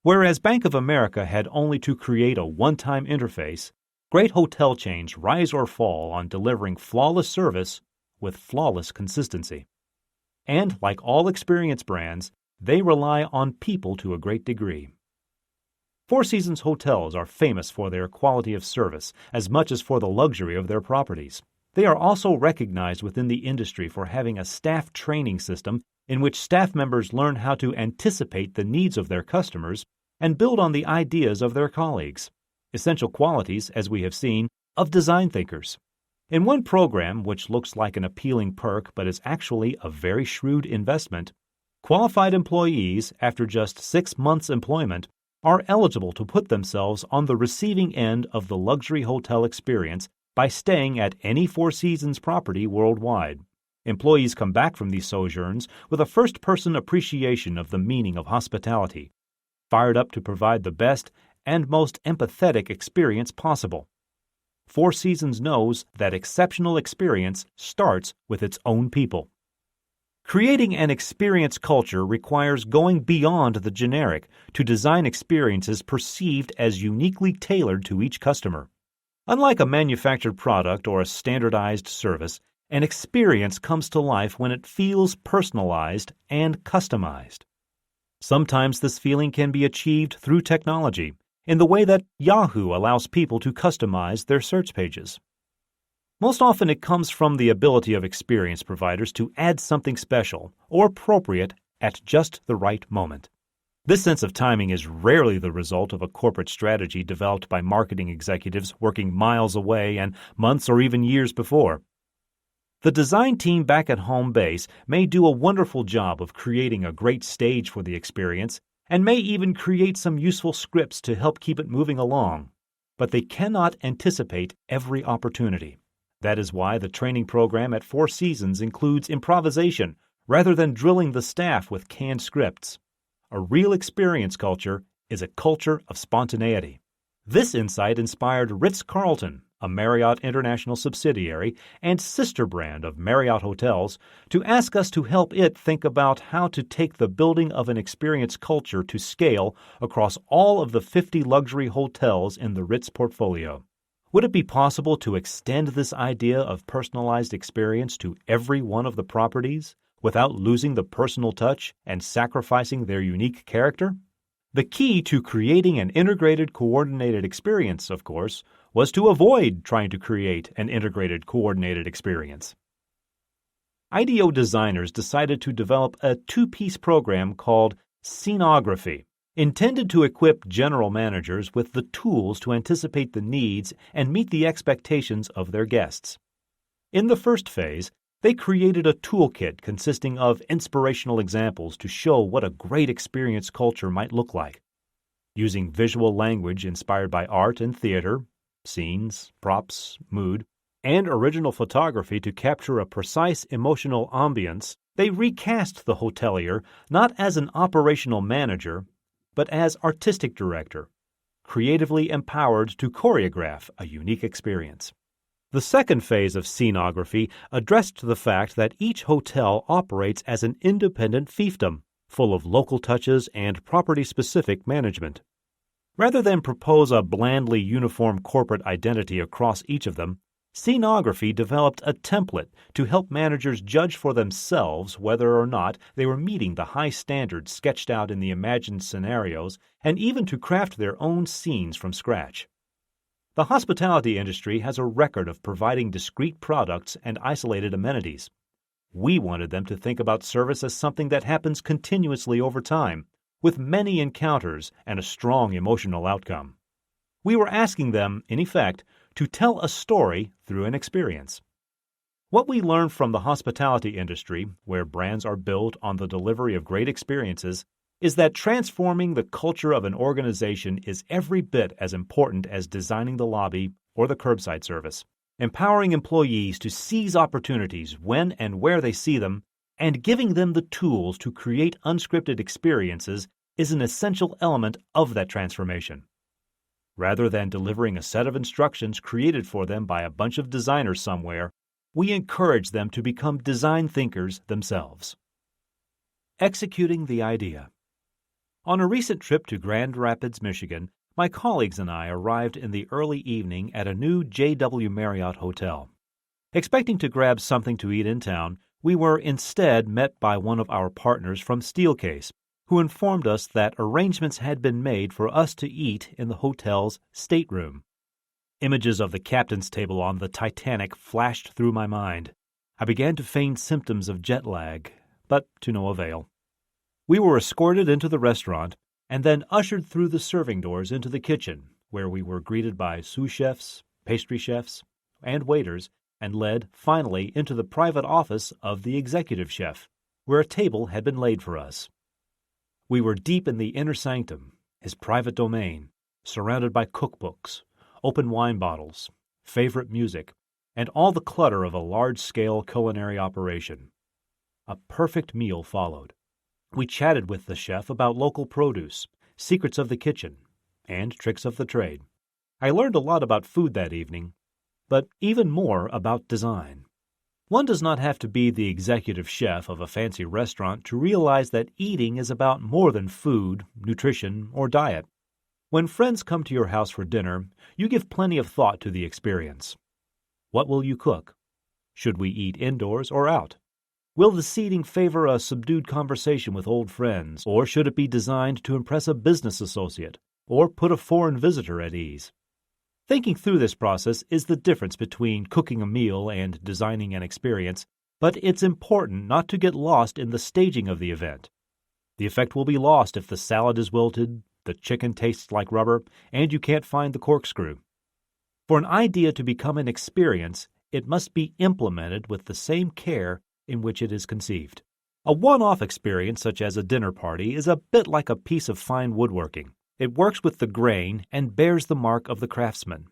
Whereas Bank of America had only to create a one-time interface, great hotel chains rise or fall on delivering flawless service with flawless consistency. And like all experience brands, they rely on people to a great degree. Four Seasons hotels are famous for their quality of service as much as for the luxury of their properties. They are also recognized within the industry for having a staff training system in which staff members learn how to anticipate the needs of their customers and build on the ideas of their colleagues. Essential qualities, as we have seen, of design thinkers. In one program, which looks like an appealing perk but is actually a very shrewd investment, qualified employees, after just 6 months' employment, are eligible to put themselves on the receiving end of the luxury hotel experience by staying at any Four Seasons property worldwide. Employees come back from these sojourns with a first-person appreciation of the meaning of hospitality, fired up to provide the best and most empathetic experience possible. Four Seasons knows that exceptional experience starts with its own people. Creating an experience culture requires going beyond the generic to design experiences perceived as uniquely tailored to each customer. Unlike a manufactured product or a standardized service, an experience comes to life when it feels personalized and customized. Sometimes this feeling can be achieved through technology, in the way that Yahoo allows people to customize their search pages. Most often it comes from the ability of experience providers to add something special or appropriate at just the right moment. This sense of timing is rarely the result of a corporate strategy developed by marketing executives working miles away and months or even years before. The design team back at home base may do a wonderful job of creating a great stage for the experience and may even create some useful scripts to help keep it moving along, but they cannot anticipate every opportunity. That is why the training program at Four Seasons includes improvisation rather than drilling the staff with canned scripts. A real experience culture is a culture of spontaneity. This insight inspired Ritz-Carlton, a Marriott International subsidiary and sister brand of Marriott Hotels, to ask us to help it think about how to take the building of an experience culture to scale across all of the 50 luxury hotels in the Ritz portfolio. Would it be possible to extend this idea of personalized experience to every one of the properties without losing the personal touch and sacrificing their unique character? The key to creating an integrated, coordinated experience, of course, was to avoid trying to create an integrated, coordinated experience. IDEO designers decided to develop a two-piece program called Scenography, intended to equip general managers with the tools to anticipate the needs and meet the expectations of their guests. In the first phase, they created a toolkit consisting of inspirational examples to show what a great experience culture might look like. Using visual language inspired by art and theater, scenes, props, mood, and original photography to capture a precise emotional ambience, they recast the hotelier not as an operational manager, but as artistic director, creatively empowered to choreograph a unique experience. The second phase of scenography addressed the fact that each hotel operates as an independent fiefdom, full of local touches and property-specific management. Rather than propose a blandly uniform corporate identity across each of them, Scenography developed a template to help managers judge for themselves whether or not they were meeting the high standards sketched out in the imagined scenarios, and even to craft their own scenes from scratch. The hospitality industry has a record of providing discrete products and isolated amenities. We wanted them to think about service as something that happens continuously over time, with many encounters and a strong emotional outcome. We were asking them, in effect, to tell a story through an experience. What we learned from the hospitality industry, where brands are built on the delivery of great experiences, is that transforming the culture of an organization is every bit as important as designing the lobby or the curbside service. Empowering employees to seize opportunities when and where they see them, and giving them the tools to create unscripted experiences is an essential element of that transformation. Rather than delivering a set of instructions created for them by a bunch of designers somewhere, we encourage them to become design thinkers themselves. Executing the idea. On a recent trip to Grand Rapids, Michigan, my colleagues and I arrived in the early evening at a new J.W. Marriott hotel. Expecting to grab something to eat in town, we were instead met by one of our partners from Steelcase, who informed us that arrangements had been made for us to eat in the hotel's stateroom. Images of the captain's table on the Titanic flashed through my mind. I began to feign symptoms of jet lag, but to no avail. We were escorted into the restaurant and then ushered through the serving doors into the kitchen, where we were greeted by sous chefs, pastry chefs, and waiters, and led, finally, into the private office of the executive chef, where a table had been laid for us. We were deep in the inner sanctum, his private domain, surrounded by cookbooks, open wine bottles, favorite music, and all the clutter of a large-scale culinary operation. A perfect meal followed. We chatted with the chef about local produce, secrets of the kitchen, and tricks of the trade. I learned a lot about food that evening, but even more about design. One does not have to be the executive chef of a fancy restaurant to realize that eating is about more than food, nutrition, or diet. When friends come to your house for dinner, you give plenty of thought to the experience. What will you cook? Should we eat indoors or out? Will the seating favor a subdued conversation with old friends, or should it be designed to impress a business associate, or put a foreign visitor at ease? Thinking through this process is the difference between cooking a meal and designing an experience, but it's important not to get lost in the staging of the event. The effect will be lost if the salad is wilted, the chicken tastes like rubber, and you can't find the corkscrew. For an idea to become an experience, it must be implemented with the same care in which it is conceived. A one-off experience such as a dinner party is a bit like a piece of fine woodworking. It works with the grain and bears the mark of the craftsman,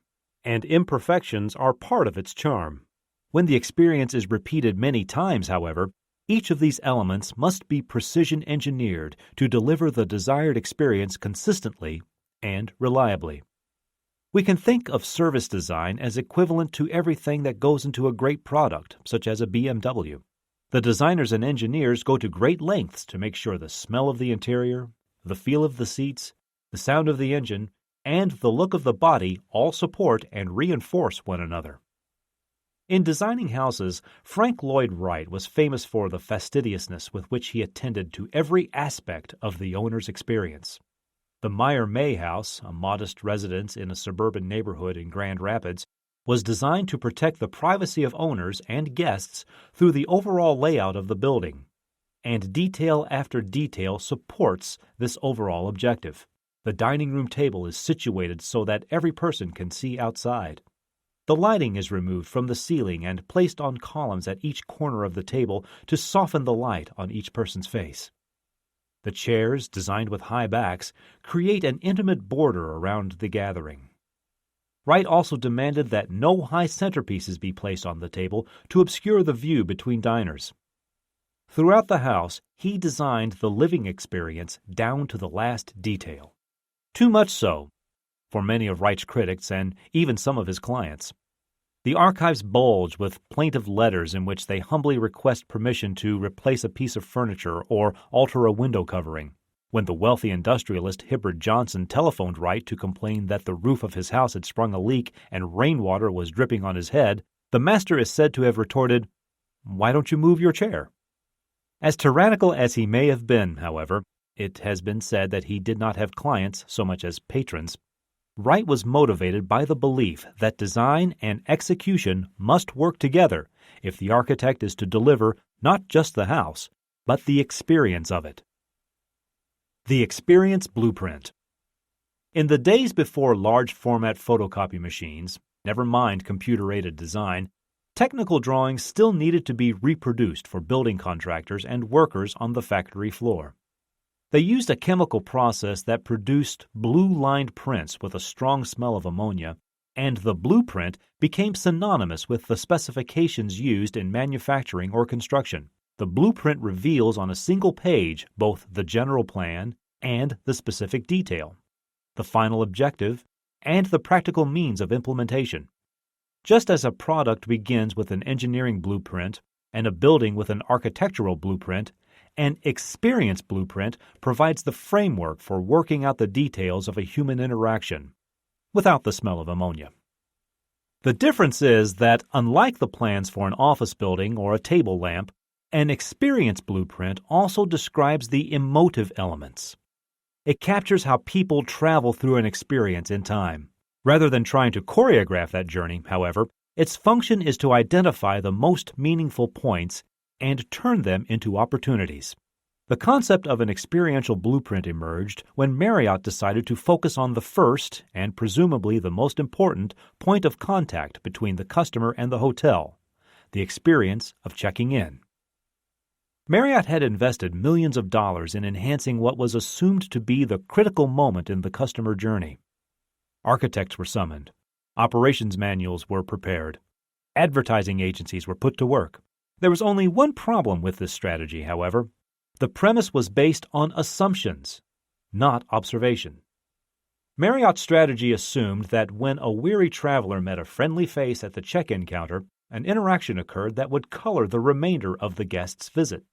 and imperfections are part of its charm. When the experience is repeated many times, however, each of these elements must be precision engineered to deliver the desired experience consistently and reliably. We can think of service design as equivalent to everything that goes into a great product, such as a BMW. The designers and engineers go to great lengths to make sure the smell of the interior, the feel of the seats, the sound of the engine, and the look of the body all support and reinforce one another. In designing houses, Frank Lloyd Wright was famous for the fastidiousness with which he attended to every aspect of the owner's experience. The Meyer May House, a modest residence in a suburban neighborhood in Grand Rapids, was designed to protect the privacy of owners and guests through the overall layout of the building, and detail after detail supports this overall objective. The dining room table is situated so that every person can see outside. The lighting is removed from the ceiling and placed on columns at each corner of the table to soften the light on each person's face. The chairs, designed with high backs, create an intimate border around the gathering. Wright also demanded that no high centerpieces be placed on the table to obscure the view between diners. Throughout the house, he designed the living experience down to the last detail. Too much so for many of Wright's critics and even some of his clients. The archives bulge with plaintive letters in which they humbly request permission to replace a piece of furniture or alter a window covering. When the wealthy industrialist Hibbert Johnson telephoned Wright to complain that the roof of his house had sprung a leak and rainwater was dripping on his head, the master is said to have retorted, "Why don't you move your chair?" As tyrannical as he may have been, however, it has been said that he did not have clients so much as patrons. Wright was motivated by the belief that design and execution must work together if the architect is to deliver not just the house, but the experience of it. The Experience Blueprint. In the days before large-format photocopy machines, never mind computer-aided design, technical drawings still needed to be reproduced for building contractors and workers on the factory floor. They used a chemical process that produced blue-lined prints with a strong smell of ammonia, and the blueprint became synonymous with the specifications used in manufacturing or construction. The blueprint reveals on a single page both the general plan and the specific detail, the final objective, and the practical means of implementation. Just as a product begins with an engineering blueprint and a building with an architectural blueprint, an experience blueprint provides the framework for working out the details of a human interaction, without the smell of ammonia. The difference is that, unlike the plans for an office building or a table lamp, an experience blueprint also describes the emotive elements. It captures how people travel through an experience in time. Rather than trying to choreograph that journey, however, its function is to identify the most meaningful points and turn them into opportunities. The concept of an experiential blueprint emerged when Marriott decided to focus on the first, and presumably the most important, point of contact between the customer and the hotel, the experience of checking in. Marriott had invested millions of dollars in enhancing what was assumed to be the critical moment in the customer journey. Architects were summoned. Operations manuals were prepared. Advertising agencies were put to work. There was only one problem with this strategy, however. The premise was based on assumptions, not observation. Marriott's strategy assumed that when a weary traveler met a friendly face at the check-in counter, an interaction occurred that would color the remainder of the guest's visit.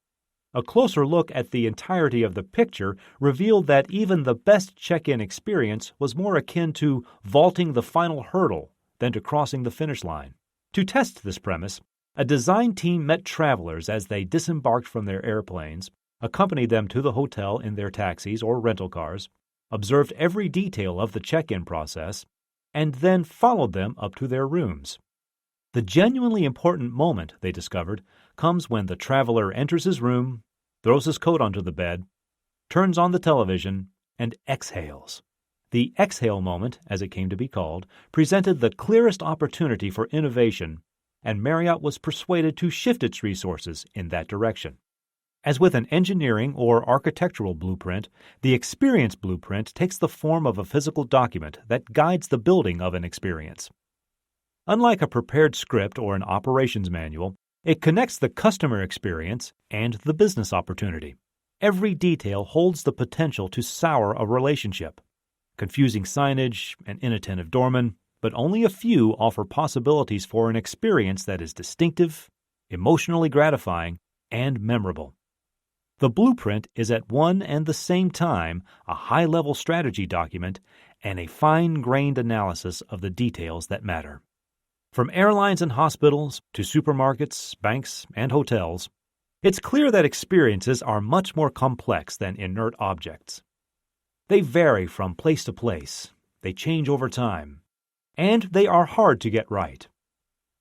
A closer look at the entirety of the picture revealed that even the best check-in experience was more akin to vaulting the final hurdle than to crossing the finish line. To test this premise, a design team met travelers as they disembarked from their airplanes, accompanied them to the hotel in their taxis or rental cars, observed every detail of the check-in process, and then followed them up to their rooms. The genuinely important moment, they discovered, comes when the traveler enters his room, throws his coat onto the bed, turns on the television, and exhales. The exhale moment, as it came to be called, presented the clearest opportunity for innovation, and Marriott was persuaded to shift its resources in that direction. As with an engineering or architectural blueprint, the experience blueprint takes the form of a physical document that guides the building of an experience. Unlike a prepared script or an operations manual, it connects the customer experience and the business opportunity. Every detail holds the potential to sour a relationship. Confusing signage, an inattentive doorman, but only a few offer possibilities for an experience that is distinctive, emotionally gratifying, and memorable. The blueprint is at one and the same time a high-level strategy document and a fine-grained analysis of the details that matter. From airlines and hospitals to supermarkets, banks, and hotels, it's clear that experiences are much more complex than inert objects. They vary from place to place, they change over time, and they are hard to get right.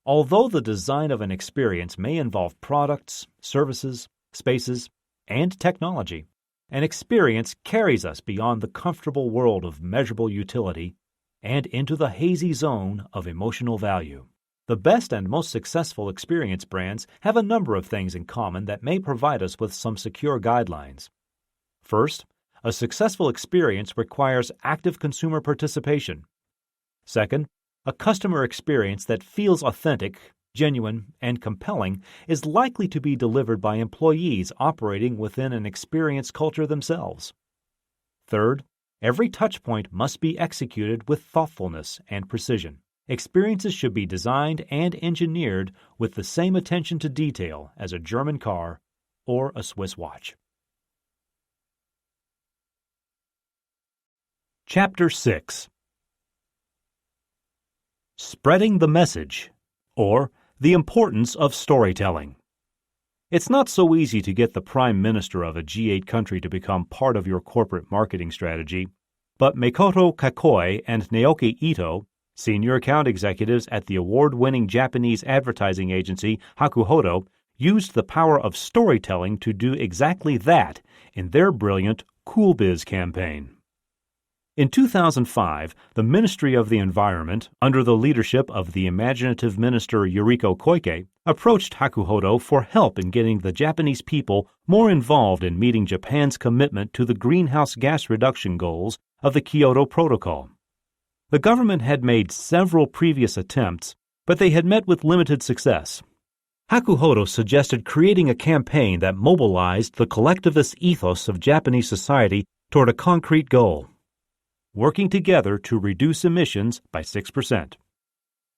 Although the design of an experience may involve products, services, spaces, and technology, an experience carries us beyond the comfortable world of measurable utility and into the hazy zone of emotional value. The best and most successful experience brands have a number of things in common that may provide us with some secure guidelines. First, a successful experience requires active consumer participation. Second, a customer experience that feels authentic, genuine, and compelling is likely to be delivered by employees operating within an experience culture themselves. Third, every touchpoint must be executed with thoughtfulness and precision. Experiences should be designed and engineered with the same attention to detail as a German car or a Swiss watch. Chapter 6 Spreading the Message, or the Importance of Storytelling. It's not so easy to get the Prime Minister of a G8 country to become part of your corporate marketing strategy, but Makoto Kakoi and Naoki Ito, senior account executives at the award-winning Japanese advertising agency Hakuhodo, used the power of storytelling to do exactly that in their brilliant Cool Biz campaign. In 2005, the Ministry of the Environment, under the leadership of the imaginative minister Yuriko Koike, approached Hakuhodo for help in getting the Japanese people more involved in meeting Japan's commitment to the greenhouse gas reduction goals of the Kyoto Protocol. The government had made several previous attempts, but they had met with limited success. Hakuhodo suggested creating a campaign that mobilized the collectivist ethos of Japanese society toward a concrete goal: working together to reduce emissions by 6%.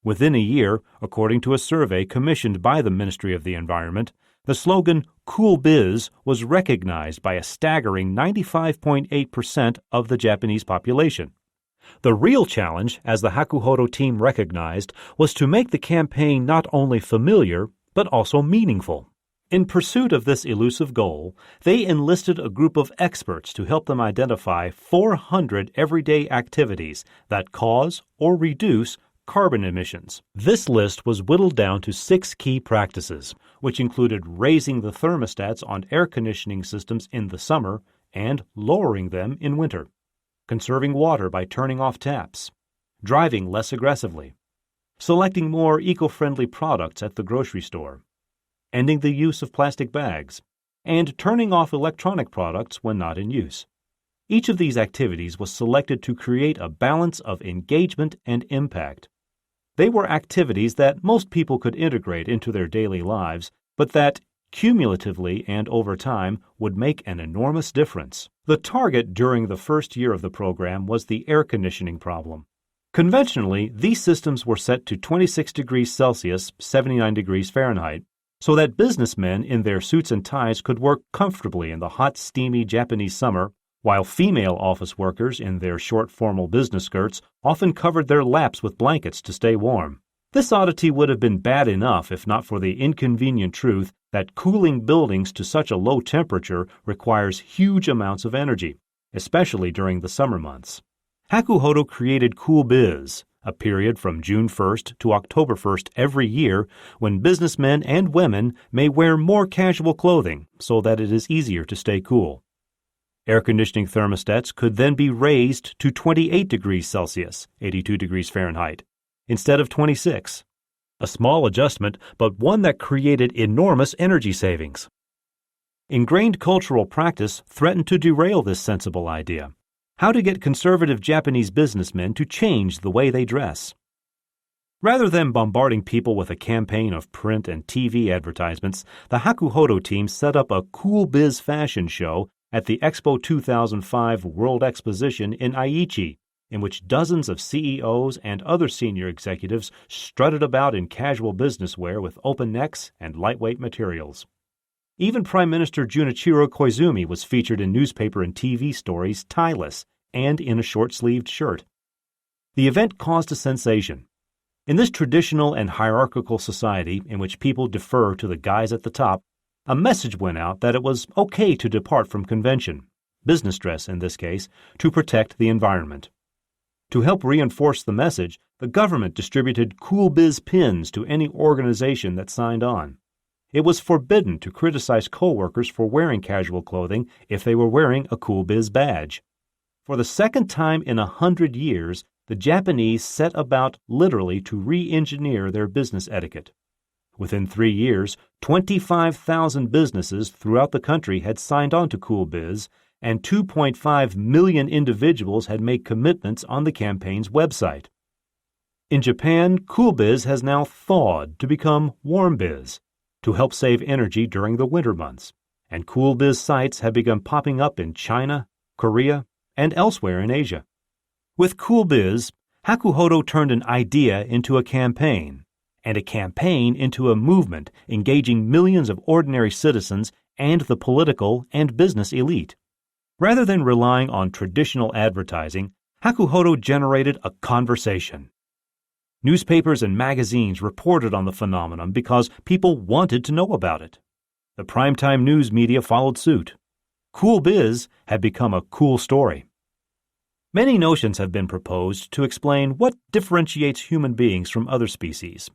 Within a year, according to a survey commissioned by the Ministry of the Environment, the slogan Cool Biz was recognized by a staggering 95.8% of the Japanese population. The real challenge, as the Hakuhodo team recognized, was to make the campaign not only familiar, but also meaningful. In pursuit of this elusive goal, they enlisted a group of experts to help them identify 400 everyday activities that cause or reduce carbon emissions. This list was whittled down to 6 key practices, which included raising the thermostats on air conditioning systems in the summer and lowering them in winter, conserving water by turning off taps, driving less aggressively, selecting more eco-friendly products at the grocery store, ending the use of plastic bags, and turning off electronic products when not in use. Each of these activities was selected to create a balance of engagement and impact. They were activities that most people could integrate into their daily lives, but that, cumulatively and over time, would make an enormous difference. The target during the first year of the program was the air conditioning problem. Conventionally, these systems were set to 26 degrees Celsius, 79 degrees Fahrenheit, so that businessmen in their suits and ties could work comfortably in the hot, steamy Japanese summer, while female office workers in their short formal business skirts often covered their laps with blankets to stay warm. This oddity would have been bad enough if not for the inconvenient truth that cooling buildings to such a low temperature requires huge amounts of energy, especially during the summer months. Hakuhodo created Cool Biz, a period from June 1st to October 1st every year when businessmen and women may wear more casual clothing so that it is easier to stay cool. Air conditioning thermostats could then be raised to 28 degrees Celsius, 82 degrees Fahrenheit, instead of 26. A small adjustment, but one that created enormous energy savings. Ingrained cultural practice threatened to derail this sensible idea: how to get conservative Japanese businessmen to change the way they dress. Rather than bombarding people with a campaign of print and TV advertisements, the Hakuhodo team set up a Cool Biz fashion show at the Expo 2005 World Exposition in Aichi, in which dozens of CEOs and other senior executives strutted about in casual business wear with open necks and lightweight materials. Even Prime Minister Junichiro Koizumi was featured in newspaper and TV stories tieless and in a short-sleeved shirt. The event caused a sensation. In this traditional and hierarchical society in which people defer to the guys at the top, a message went out that it was okay to depart from convention, business dress in this case, to protect the environment. To help reinforce the message, the government distributed Cool Biz pins to any organization that signed on. It was forbidden to criticize coworkers for wearing casual clothing if they were wearing a Cool Biz badge. For the second time in 100 years, the Japanese set about literally to re-engineer their business etiquette. Within 3 years, 25,000 businesses throughout the country had signed on to Cool Biz, and 2.5 million individuals had made commitments on the campaign's website. In Japan, Cool Biz has now thawed to become Warm Biz, to help save energy during the winter months, and Cool Biz sites have begun popping up in China, Korea, and elsewhere in Asia. With Cool Biz, Hakuhodo turned an idea into a campaign, and a campaign into a movement engaging millions of ordinary citizens and the political and business elite. Rather than relying on traditional advertising, Hakuhodo generated a conversation. Newspapers and magazines reported on the phenomenon because people wanted to know about it. The primetime news media followed suit. Cool biz had become a cool story. Many notions have been proposed to explain what differentiates human beings from other species.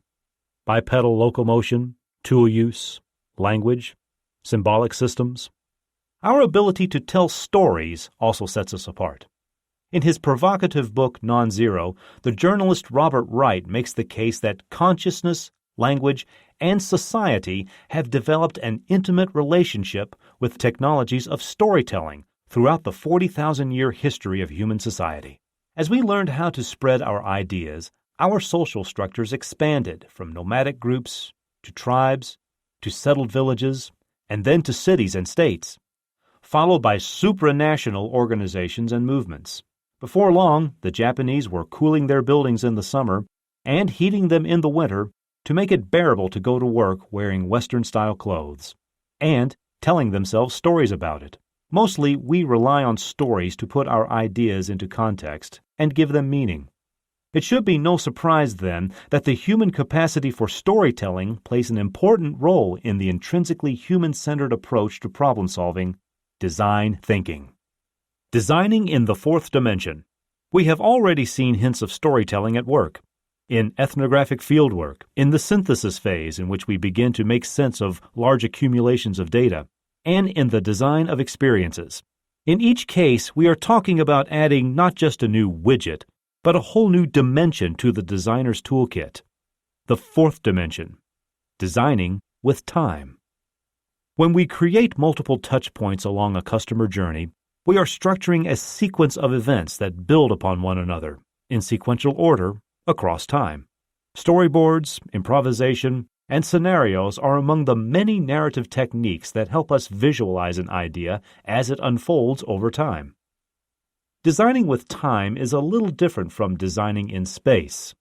Bipedal locomotion, tool use, language, symbolic systems. Our ability to tell stories also sets us apart. In his provocative book Non-Zero, the journalist Robert Wright makes the case that consciousness, language, and society have developed an intimate relationship with technologies of storytelling throughout the 40,000-year history of human society. As we learned how to spread our ideas, our social structures expanded from nomadic groups to tribes to settled villages and then to cities and states, followed by supranational organizations and movements. Before long, the Japanese were cooling their buildings in the summer and heating them in the winter to make it bearable to go to work wearing Western-style clothes, and telling themselves stories about it. Mostly, we rely on stories to put our ideas into context and give them meaning. It should be no surprise, then, that the human capacity for storytelling plays an important role in the intrinsically human-centered approach to problem-solving, design thinking. Designing in the fourth dimension. We have already seen hints of storytelling at work. In ethnographic fieldwork, in the synthesis phase in which we begin to make sense of large accumulations of data, and in the design of experiences. In each case, we are talking about adding not just a new widget, but a whole new dimension to the designer's toolkit. The fourth dimension. Designing with time. When we create multiple touch points along a customer journey, we are structuring a sequence of events that build upon one another, in sequential order, across time. Storyboards, improvisation, and scenarios are among the many narrative techniques that help us visualize an idea as it unfolds over time. Designing with time is a little different from designing in space.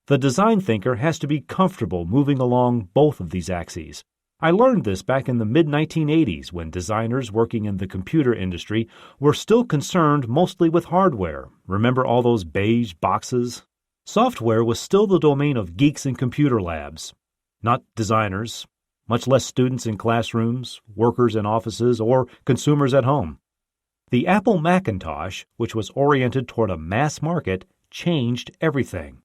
The design thinker has to be comfortable moving along both of these axes. I learned this back in the mid-1980s when designers working in the computer industry were still concerned mostly with hardware. Remember all those beige boxes? Software was still the domain of geeks in computer labs, not designers, much less students in classrooms, workers in offices, or consumers at home. The Apple Macintosh, which was oriented toward a mass market, changed everything.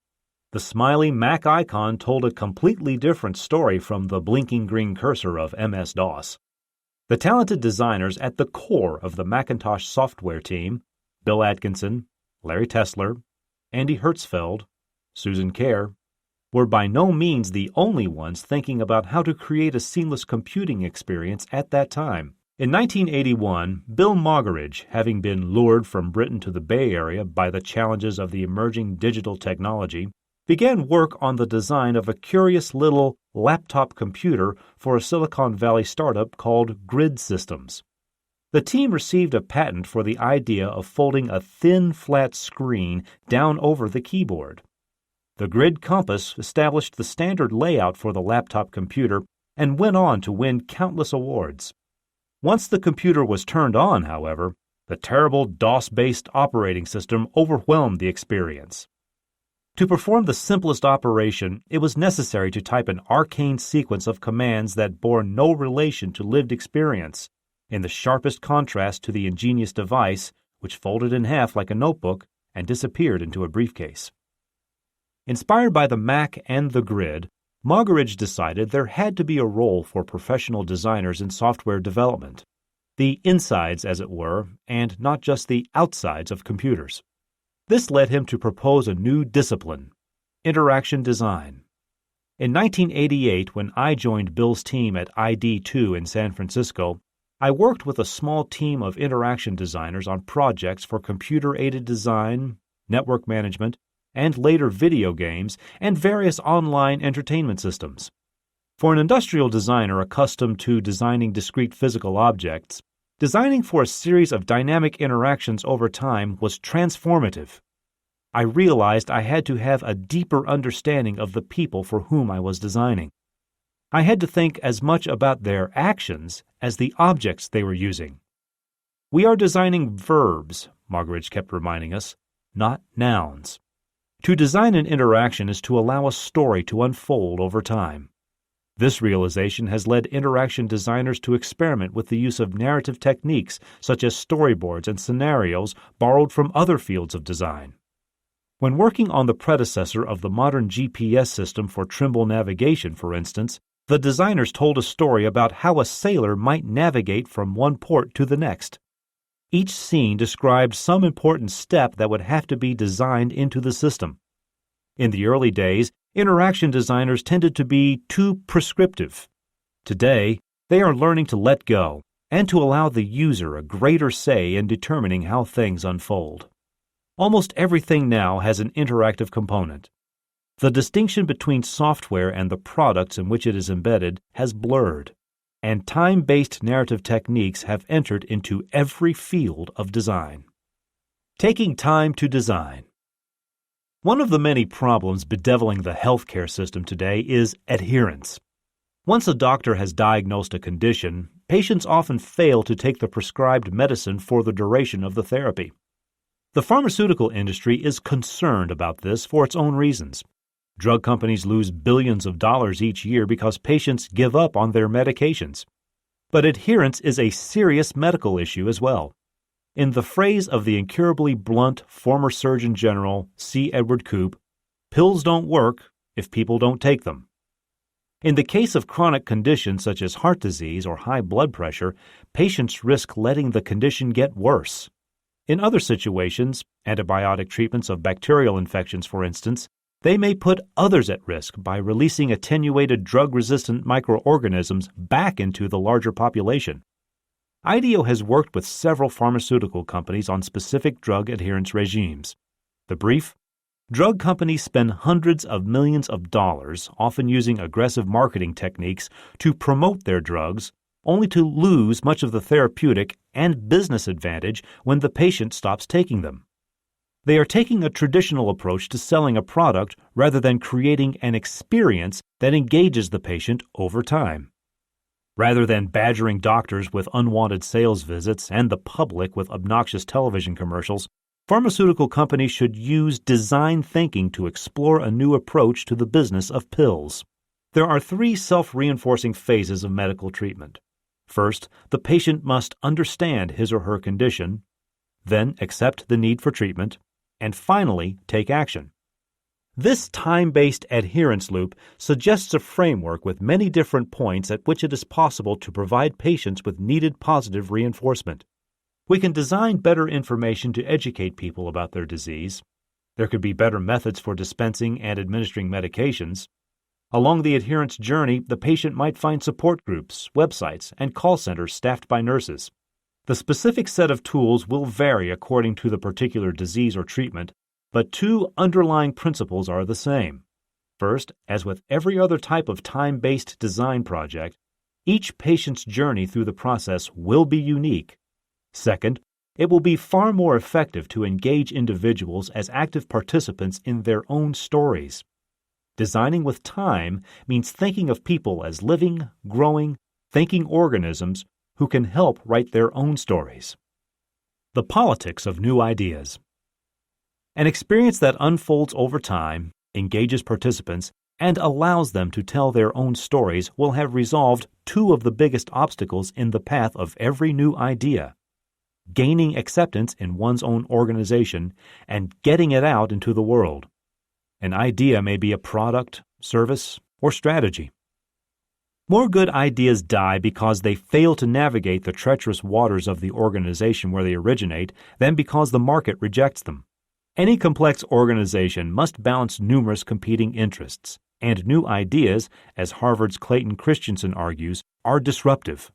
The smiley Mac icon told a completely different story from the blinking green cursor of MS-DOS. The talented designers at the core of the Macintosh software team, Bill Atkinson, Larry Tesler, Andy Hertzfeld, Susan Kerr, were by no means the only ones thinking about how to create a seamless computing experience at that time. In 1981, Bill Moggridge, having been lured from Britain to the Bay Area by the challenges of the emerging digital technology, began work on the design of a curious little laptop computer for a Silicon Valley startup called Grid Systems. The team received a patent for the idea of folding a thin, flat screen down over the keyboard. The Grid Compass established the standard layout for the laptop computer and went on to win countless awards. Once the computer was turned on, however, the terrible DOS-based operating system overwhelmed the experience. To perform the simplest operation, it was necessary to type an arcane sequence of commands that bore no relation to lived experience, in the sharpest contrast to the ingenious device, which folded in half like a notebook and disappeared into a briefcase. Inspired by the Mac and the Grid, Moggridge decided there had to be a role for professional designers in software development, the insides, as it were, and not just the outsides of computers. This led him to propose a new discipline, interaction design. In 1988, when I joined Bill's team at ID2 in San Francisco, I worked with a small team of interaction designers on projects for computer-aided design, network management, and later video games, and various online entertainment systems. For an industrial designer accustomed to designing discrete physical objects, designing for a series of dynamic interactions over time was transformative. I realized I had to have a deeper understanding of the people for whom I was designing. I had to think as much about their actions as the objects they were using. We are designing verbs, Moggridge kept reminding us, not nouns. To design an interaction is to allow a story to unfold over time. This realization has led interaction designers to experiment with the use of narrative techniques such as storyboards and scenarios borrowed from other fields of design. When working on the predecessor of the modern GPS system for Trimble navigation, for instance, the designers told a story about how a sailor might navigate from one port to the next. Each scene described some important step that would have to be designed into the system. In the early days, interaction designers tended to be too prescriptive. Today, they are learning to let go and to allow the user a greater say in determining how things unfold. Almost everything now has an interactive component. The distinction between software and the products in which it is embedded has blurred, and time-based narrative techniques have entered into every field of design. Taking time to design. One of the many problems bedeviling the healthcare system today is adherence. Once a doctor has diagnosed a condition, patients often fail to take the prescribed medicine for the duration of the therapy. The pharmaceutical industry is concerned about this for its own reasons. Drug companies lose billions of dollars each year because patients give up on their medications. But adherence is a serious medical issue as well. In the phrase of the incurably blunt former Surgeon General C. Edward Koop, pills don't work if people don't take them. In the case of chronic conditions such as heart disease or high blood pressure, patients risk letting the condition get worse. In other situations, antibiotic treatments of bacterial infections, for instance, they may put others at risk by releasing attenuated drug-resistant microorganisms back into the larger population. IDEO has worked with several pharmaceutical companies on specific drug adherence regimes. The brief: drug companies spend hundreds of millions of dollars, often using aggressive marketing techniques, to promote their drugs, only to lose much of the therapeutic and business advantage when the patient stops taking them. They are taking a traditional approach to selling a product rather than creating an experience that engages the patient over time. Rather than badgering doctors with unwanted sales visits and the public with obnoxious television commercials, pharmaceutical companies should use design thinking to explore a new approach to the business of pills. There are 3 self-reinforcing phases of medical treatment. First, the patient must understand his or her condition, then accept the need for treatment, and finally take action. This time-based adherence loop suggests a framework with many different points at which it is possible to provide patients with needed positive reinforcement. We can design better information to educate people about their disease. There could be better methods for dispensing and administering medications. Along the adherence journey, the patient might find support groups, websites, and call centers staffed by nurses. The specific set of tools will vary according to the particular disease or treatment, but 2 underlying principles are the same. First, as with every other type of time-based design project, each patient's journey through the process will be unique. Second, it will be far more effective to engage individuals as active participants in their own stories. Designing with time means thinking of people as living, growing, thinking organisms who can help write their own stories. The politics of new ideas. An experience that unfolds over time, engages participants, and allows them to tell their own stories will have resolved 2 of the biggest obstacles in the path of every new idea: gaining acceptance in one's own organization and getting it out into the world. An idea may be a product, service, or strategy. More good ideas die because they fail to navigate the treacherous waters of the organization where they originate than because the market rejects them. Any complex organization must balance numerous competing interests, and new ideas, as Harvard's Clayton Christensen argues, are disruptive.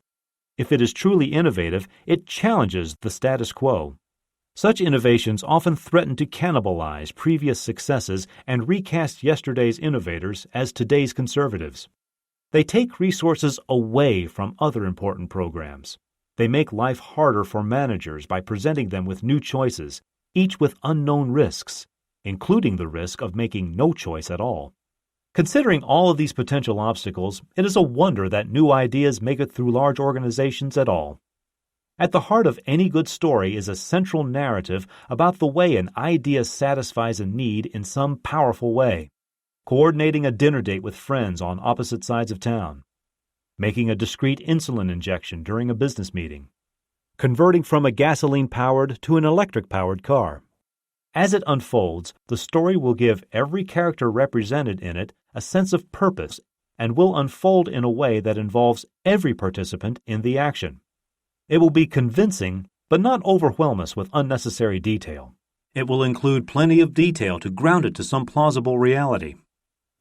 If it is truly innovative, it challenges the status quo. Such innovations often threaten to cannibalize previous successes and recast yesterday's innovators as today's conservatives. They take resources away from other important programs. They make life harder for managers by presenting them with new choices, each with unknown risks, including the risk of making no choice at all. Considering all of these potential obstacles, it is a wonder that new ideas make it through large organizations at all. At the heart of any good story is a central narrative about the way an idea satisfies a need in some powerful way. Coordinating a dinner date with friends on opposite sides of town. Making a discreet insulin injection during a business meeting. Converting from a gasoline-powered to an electric-powered car. As it unfolds, the story will give every character represented in it a sense of purpose and will unfold in a way that involves every participant in the action. It will be convincing, but not overwhelm us with unnecessary detail. It will include plenty of detail to ground it to some plausible reality.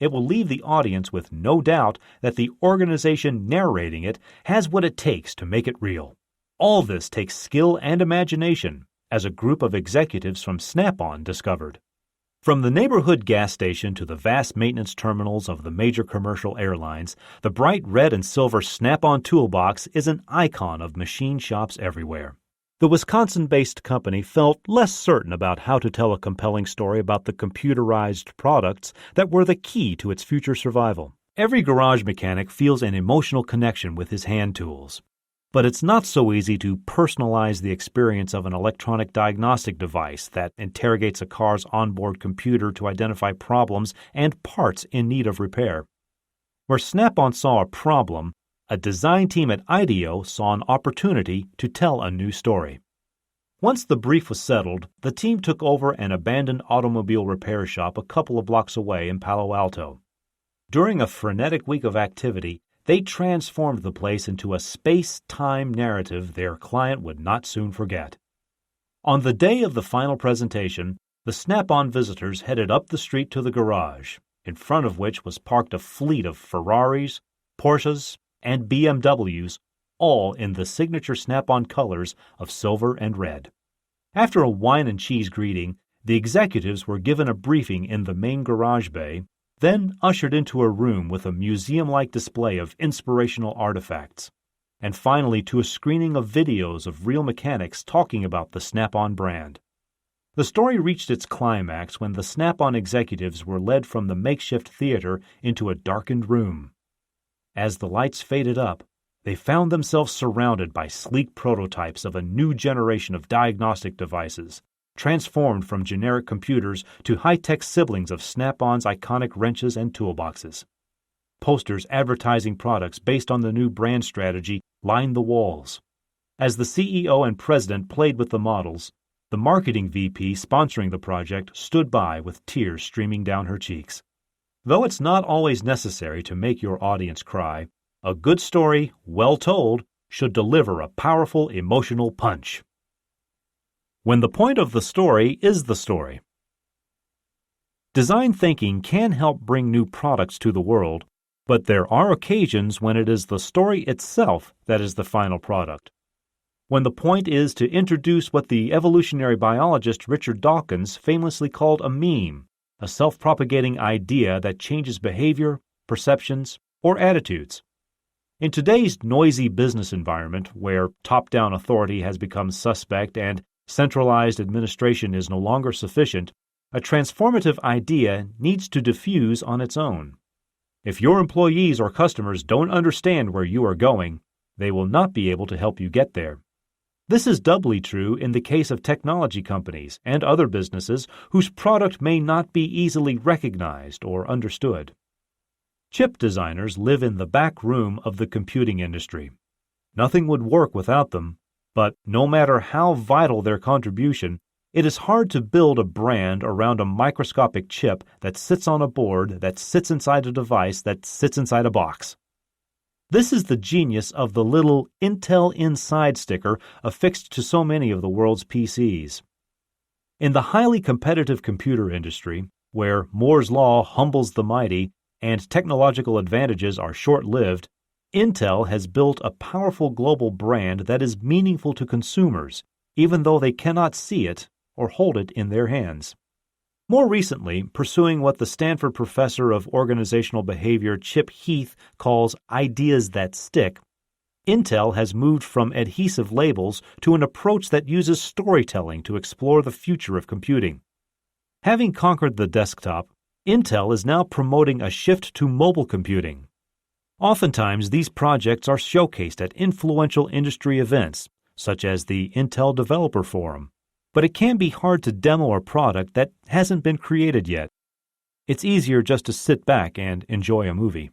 It will leave the audience with no doubt that the organization narrating it has what it takes to make it real. All this takes skill and imagination, as a group of executives from Snap-on discovered. From the neighborhood gas station to the vast maintenance terminals of the major commercial airlines, the bright red and silver Snap-on toolbox is an icon of machine shops everywhere. The Wisconsin-based company felt less certain about how to tell a compelling story about the computerized products that were the key to its future survival. Every garage mechanic feels an emotional connection with his hand tools. But it's not so easy to personalize the experience of an electronic diagnostic device that interrogates a car's onboard computer to identify problems and parts in need of repair. Where Snap-on saw a problem, a design team at IDEO saw an opportunity to tell a new story. Once the brief was settled, the team took over an abandoned automobile repair shop a couple of blocks away in Palo Alto. During a frenetic week of activity, they transformed the place into a space-time narrative their client would not soon forget. On the day of the final presentation, the Snap-on visitors headed up the street to the garage, in front of which was parked a fleet of Ferraris, Porsches, and BMWs, all in the signature Snap-on colors of silver and red. After a wine and cheese greeting, the executives were given a briefing in the main garage bay, then ushered into a room with a museum-like display of inspirational artifacts, and finally to a screening of videos of real mechanics talking about the Snap-on brand. The story reached its climax when the Snap-on executives were led from the makeshift theater into a darkened room. As the lights faded up, they found themselves surrounded by sleek prototypes of a new generation of diagnostic devices, transformed from generic computers to high-tech siblings of Snap-on's iconic wrenches and toolboxes. Posters advertising products based on the new brand strategy lined the walls. As the CEO and president played with the models, the marketing VP sponsoring the project stood by with tears streaming down her cheeks. Though it's not always necessary to make your audience cry, a good story, well told, should deliver a powerful emotional punch. When the point of the story is the story. Design thinking can help bring new products to the world, but there are occasions when it is the story itself that is the final product. When the point is to introduce what the evolutionary biologist Richard Dawkins famously called a meme, a self-propagating idea that changes behavior, perceptions, or attitudes. In today's noisy business environment, where top-down authority has become suspect and centralized administration is no longer sufficient, a transformative idea needs to diffuse on its own. If your employees or customers don't understand where you are going, they will not be able to help you get there. This is doubly true in the case of technology companies and other businesses whose product may not be easily recognized or understood. Chip designers live in the back room of the computing industry. Nothing would work without them, but no matter how vital their contribution, it is hard to build a brand around a microscopic chip that sits on a board that sits inside a device that sits inside a box. This is the genius of the little Intel Inside sticker affixed to so many of the world's PCs. In the highly competitive computer industry, where Moore's law humbles the mighty and technological advantages are short-lived, Intel has built a powerful global brand that is meaningful to consumers, even though they cannot see it or hold it in their hands. More recently, pursuing what the Stanford professor of organizational behavior Chip Heath calls ideas that stick, Intel has moved from adhesive labels to an approach that uses storytelling to explore the future of computing. Having conquered the desktop, Intel is now promoting a shift to mobile computing. Oftentimes, these projects are showcased at influential industry events, such as the Intel Developer Forum, but it can be hard to demo a product that hasn't been created yet. It's easier just to sit back and enjoy a movie.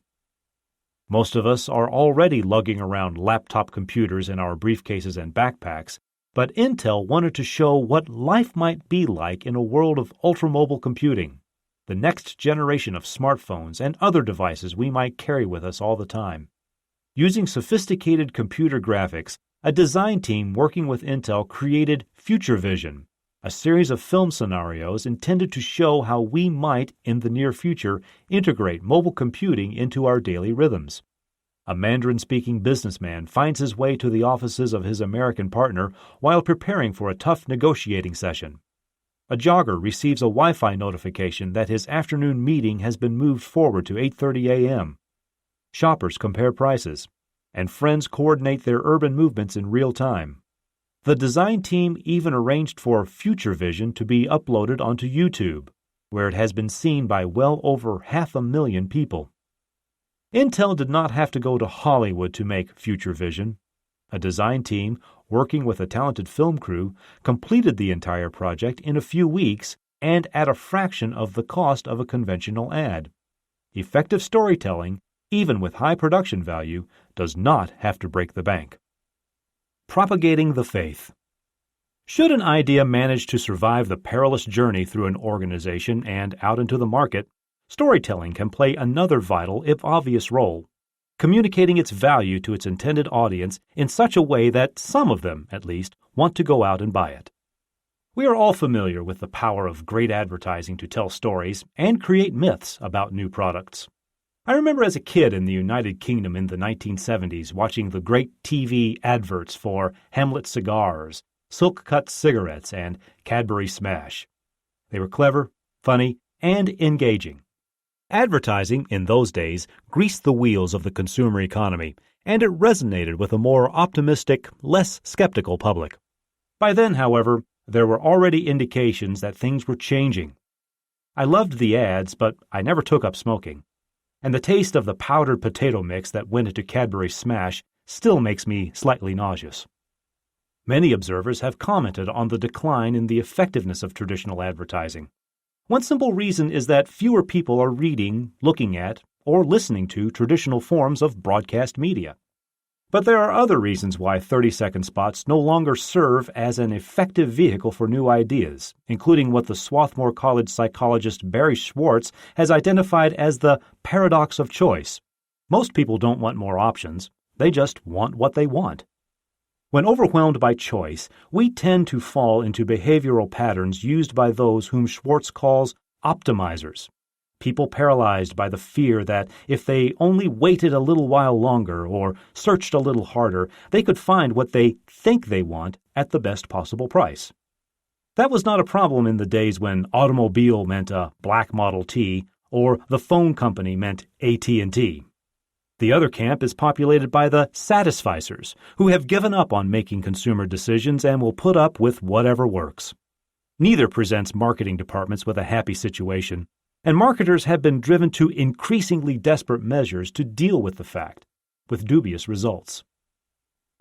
Most of us are already lugging around laptop computers in our briefcases and backpacks, but Intel wanted to show what life might be like in a world of ultramobile computing, the next generation of smartphones and other devices we might carry with us all the time. Using sophisticated computer graphics, a design team working with Intel created Future Vision, a series of film scenarios intended to show how we might, in the near future, integrate mobile computing into our daily rhythms. A Mandarin-speaking businessman finds his way to the offices of his American partner while preparing for a tough negotiating session. A jogger receives a Wi-Fi notification that his afternoon meeting has been moved forward to 8:30 a.m. Shoppers compare prices, and friends coordinate their urban movements in real time. The design team even arranged for Future Vision to be uploaded onto YouTube, where it has been seen by well over 500,000 people. Intel did not have to go to Hollywood to make Future Vision. A design team, working with a talented film crew, completed the entire project in a few weeks and at a fraction of the cost of a conventional ad. Effective storytelling, even with high production value, does not have to break the bank. Propagating the faith. Should an idea manage to survive the perilous journey through an organization and out into the market, storytelling can play another vital, if obvious, role, communicating its value to its intended audience in such a way that some of them, at least, want to go out and buy it. We are all familiar with the power of great advertising to tell stories and create myths about new products. I remember as a kid in the United Kingdom in the 1970s watching the great TV adverts for Hamlet cigars, Silk-cut cigarettes, and Cadbury Smash. They were clever, funny, and engaging. Advertising, in those days, greased the wheels of the consumer economy, and it resonated with a more optimistic, less skeptical public. By then, however, there were already indications that things were changing. I loved the ads, but I never took up smoking. And the taste of the powdered potato mix that went into Cadbury Smash still makes me slightly nauseous. Many observers have commented on the decline in the effectiveness of traditional advertising. One simple reason is that fewer people are reading, looking at, or listening to traditional forms of broadcast media. But there are other reasons why 30-second spots no longer serve as an effective vehicle for new ideas, including what the Swarthmore College psychologist Barry Schwartz has identified as the paradox of choice. Most people don't want more options. They just want what they want. When overwhelmed by choice, we tend to fall into behavioral patterns used by those whom Schwartz calls optimizers. People paralyzed by the fear that if they only waited a little while longer or searched a little harder, they could find what they think they want at the best possible price. That was not a problem in the days when automobile meant a black Model T or the phone company meant AT&T. The other camp is populated by the satisficers, who have given up on making consumer decisions and will put up with whatever works. Neither presents marketing departments with a happy situation, and marketers have been driven to increasingly desperate measures to deal with the fact, with dubious results.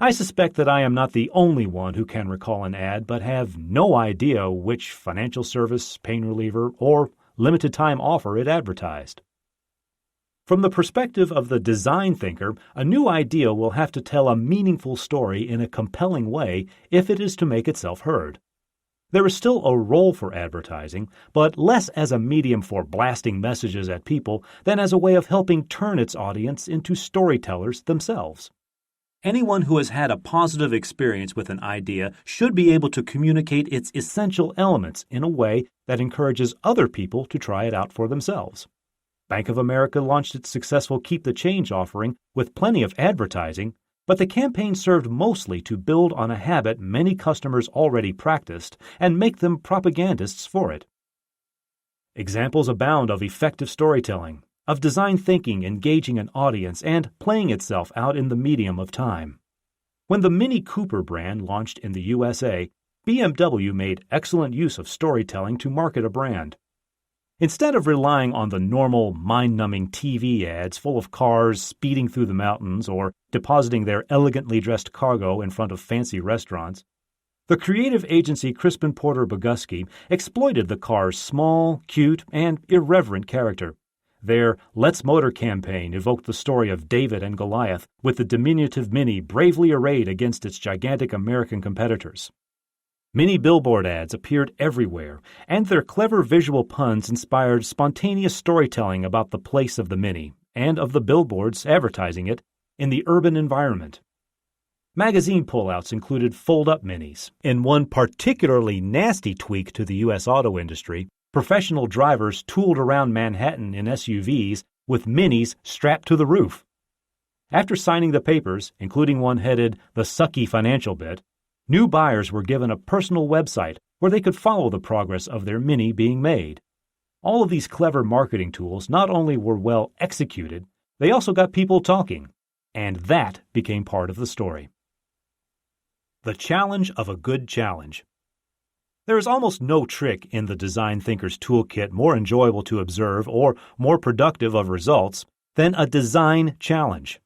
I suspect that I am not the only one who can recall an ad but have no idea which financial service, pain reliever, or limited-time offer it advertised. From the perspective of the design thinker, a new idea will have to tell a meaningful story in a compelling way if it is to make itself heard. There is still a role for advertising, but less as a medium for blasting messages at people than as a way of helping turn its audience into storytellers themselves. Anyone who has had a positive experience with an idea should be able to communicate its essential elements in a way that encourages other people to try it out for themselves. Bank of America launched its successful Keep the Change offering with plenty of advertising, but the campaign served mostly to build on a habit many customers already practiced and make them propagandists for it. Examples abound of effective storytelling, of design thinking engaging an audience and playing itself out in the medium of time. When the Mini Cooper brand launched in the USA, BMW made excellent use of storytelling to market a brand. Instead of relying on the normal mind-numbing TV ads full of cars speeding through the mountains or depositing their elegantly dressed cargo in front of fancy restaurants. The creative agency Crispin Porter Bogusky exploited the car's small, cute, and irreverent character. Their Let's Motor campaign evoked the story of David and Goliath, with the diminutive Mini bravely arrayed against its gigantic American competitors. Mini billboard ads appeared everywhere, and their clever visual puns inspired spontaneous storytelling about the place of the Mini, and of the billboards advertising it, in the urban environment. Magazine pullouts included fold-up Minis. In one particularly nasty tweak to the U.S. auto industry, professional drivers tooled around Manhattan in SUVs with Minis strapped to the roof. After signing the papers, including one headed The Sucky Financial Bit, new buyers were given a personal website where they could follow the progress of their Mini being made. All of these clever marketing tools not only were well executed, they also got people talking, and that became part of the story. The challenge of a good challenge. There is almost no trick in the design thinker's toolkit more enjoyable to observe or more productive of results than a design challenge.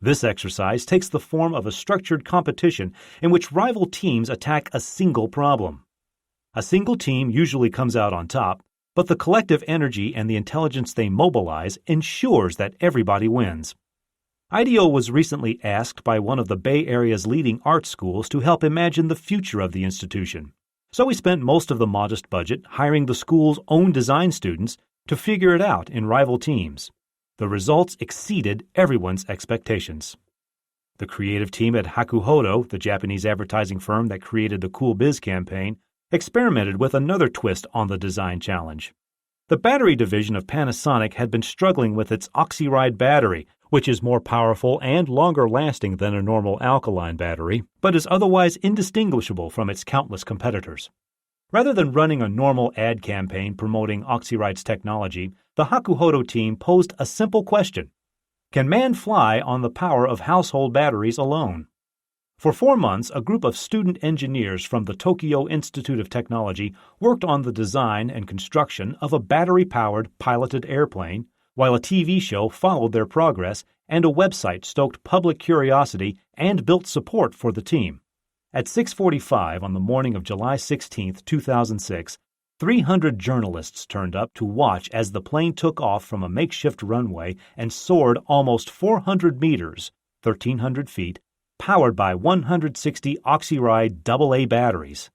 This exercise takes the form of a structured competition in which rival teams attack a single problem. A single team usually comes out on top, but the collective energy and the intelligence they mobilize ensures that everybody wins. IDEO was recently asked by one of the Bay Area's leading art schools to help imagine the future of the institution. So we spent most of the modest budget hiring the school's own design students to figure it out in rival teams. The results exceeded everyone's expectations. The creative team at Hakuhodo, the Japanese advertising firm that created the Cool Biz campaign, experimented with another twist on the design challenge. The battery division of Panasonic had been struggling with its OxyRide battery, which is more powerful and longer lasting than a normal alkaline battery, but is otherwise indistinguishable from its countless competitors. Rather than running a normal ad campaign promoting OxyRide's technology, the Hakuhodo team posed a simple question: can man fly on the power of household batteries alone? For 4 months, a group of student engineers from the Tokyo Institute of Technology worked on the design and construction of a battery-powered piloted airplane, while a TV show followed their progress and a website stoked public curiosity and built support for the team. At 6:45 on the morning of July 16, 2006, 300 journalists turned up to watch as the plane took off from a makeshift runway and soared almost 400 meters, 1,300 feet, powered by 160 OxyRide AA batteries.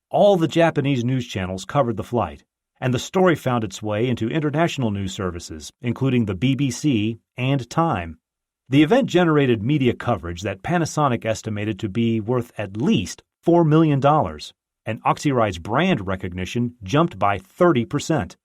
All the Japanese news channels covered the flight, and the story found its way into international news services, including the BBC and Time. The event generated media coverage that Panasonic estimated to be worth at least $4 million, and OxyRide's brand recognition jumped by 30%.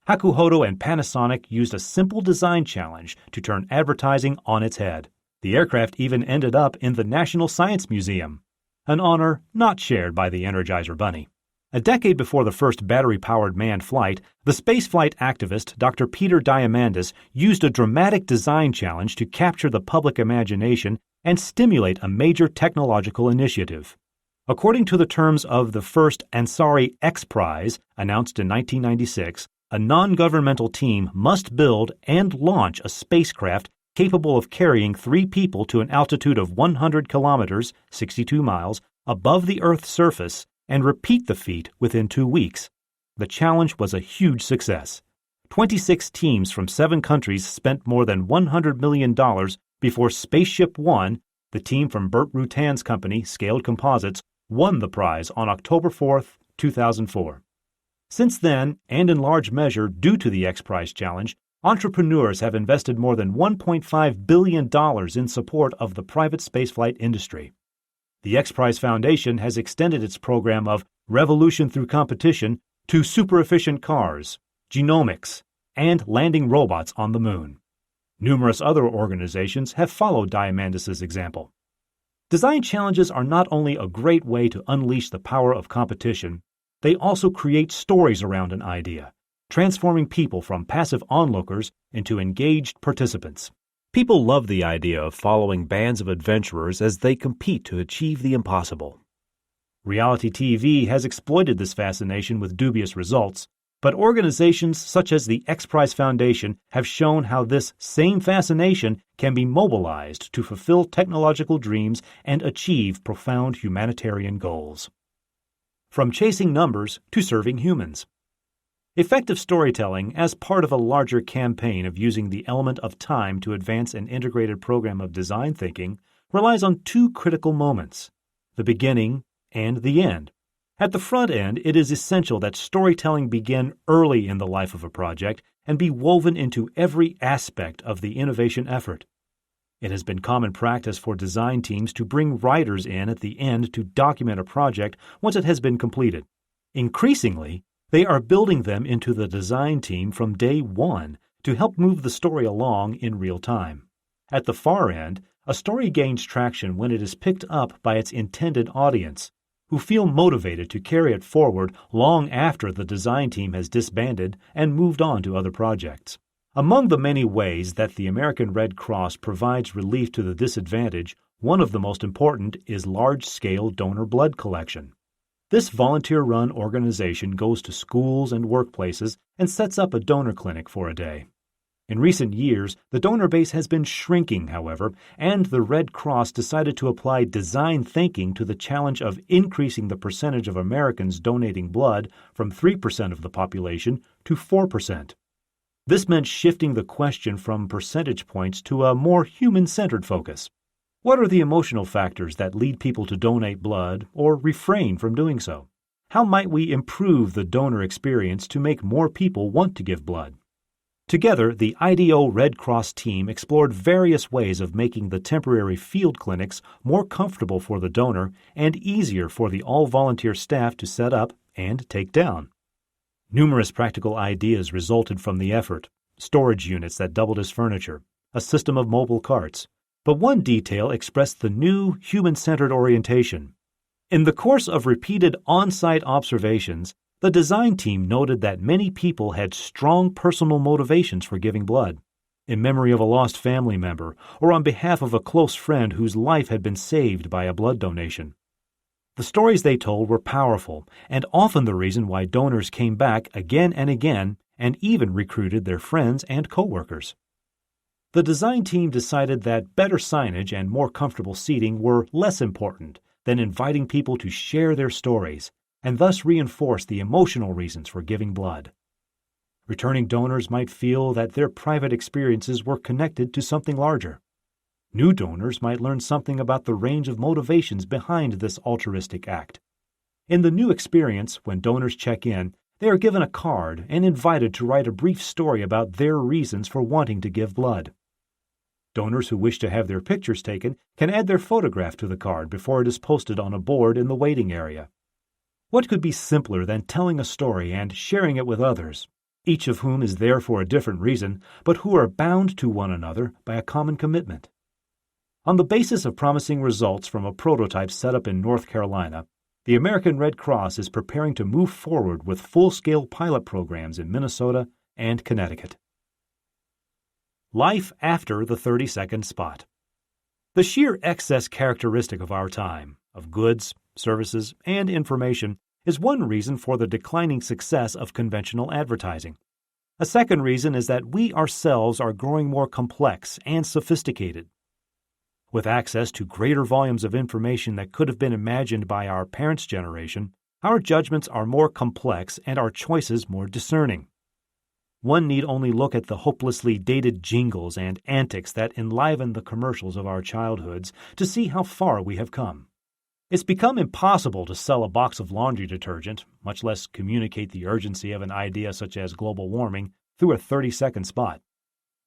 Hakuhodo and Panasonic used a simple design challenge to turn advertising on its head. The aircraft even ended up in the National Science Museum, an honor not shared by the Energizer Bunny. A decade before the first battery-powered manned flight, the spaceflight activist Dr. Peter Diamandis used a dramatic design challenge to capture the public imagination and stimulate a major technological initiative. According to the terms of the first Ansari X Prize, announced in 1996, a non-governmental team must build and launch a spacecraft capable of carrying 3 people to an altitude of 100 kilometers, 62 miles, above the Earth's surface, and repeat the feat within 2 weeks. The challenge was a huge success. 26 teams from 7 countries spent more than $100 million before Spaceship One, the team from Burt Rutan's company, Scaled Composites, won the prize on October 4, 2004. Since then, and in large measure due to the X Prize challenge, entrepreneurs have invested more than $1.5 billion in support of the private spaceflight industry. The X Prize Foundation has extended its program of Revolution Through Competition to super-efficient cars, genomics, and landing robots on the moon. Numerous other organizations have followed Diamandis' example. Design challenges are not only a great way to unleash the power of competition, they also create stories around an idea, transforming people from passive onlookers into engaged participants. People love the idea of following bands of adventurers as they compete to achieve the impossible. Reality TV has exploited this fascination with dubious results, But organizations such as the X Prize Foundation have shown how this same fascination can be mobilized to fulfill technological dreams and achieve profound humanitarian goals. From chasing numbers to serving humans. Effective storytelling, as part of a larger campaign of using the element of time to advance an integrated program of design thinking, relies on two critical moments: the beginning and the end. At the front end, it is essential that storytelling begin early in the life of a project and be woven into every aspect of the innovation effort. It has been common practice for design teams to bring writers in at the end to document a project once it has been completed. Increasingly, they are building them into the design team from day one to help move the story along in real time. At the far end, a story gains traction when it is picked up by its intended audience, who feel motivated to carry it forward long after the design team has disbanded and moved on to other projects. Among the many ways that the American Red Cross provides relief to the disadvantaged, one of the most important is large-scale donor blood collection. This volunteer-run organization goes to schools and workplaces and sets up a donor clinic for a day. In recent years, the donor base has been shrinking, however, and the Red Cross decided to apply design thinking to the challenge of increasing the percentage of Americans donating blood from 3% of the population to 4%. This meant shifting the question from percentage points to a more human-centered focus. What are the emotional factors that lead people to donate blood or refrain from doing so? How might we improve the donor experience to make more people want to give blood? Together, the IDO Red Cross team explored various ways of making the temporary field clinics more comfortable for the donor and easier for the all-volunteer staff to set up and take down. Numerous practical ideas resulted from the effort: storage units that doubled as furniture, a system of mobile carts. But one detail expressed the new human-centered orientation. In the course of repeated on-site observations, the design team noted that many people had strong personal motivations for giving blood, in memory of a lost family member or on behalf of a close friend whose life had been saved by a blood donation. The stories they told were powerful and often the reason why donors came back again and again and even recruited their friends and coworkers. The design team decided that better signage and more comfortable seating were less important than inviting people to share their stories, and thus reinforce the emotional reasons for giving blood. Returning donors might feel that their private experiences were connected to something larger. New donors might learn something about the range of motivations behind this altruistic act. In the new experience, when donors check in, they are given a card and invited to write a brief story about their reasons for wanting to give blood. Donors who wish to have their pictures taken can add their photograph to the card before it is posted on a board in the waiting area. What could be simpler than telling a story and sharing it with others, each of whom is there for a different reason, but who are bound to one another by a common commitment? On the basis of promising results from a prototype set up in North Carolina, the American Red Cross is preparing to move forward with full-scale pilot programs in Minnesota and Connecticut. Life after the 30-second spot. The sheer excess characteristic of our time, of goods, services, and information, is one reason for the declining success of conventional advertising. A second reason is that we ourselves are growing more complex and sophisticated. With access to greater volumes of information that could have been imagined by our parents' generation, our judgments are more complex and our choices more discerning. One need only look at the hopelessly dated jingles and antics that enliven the commercials of our childhoods to see how far we have come. It's become impossible to sell a box of laundry detergent, much less communicate the urgency of an idea such as global warming, through a 30-second spot.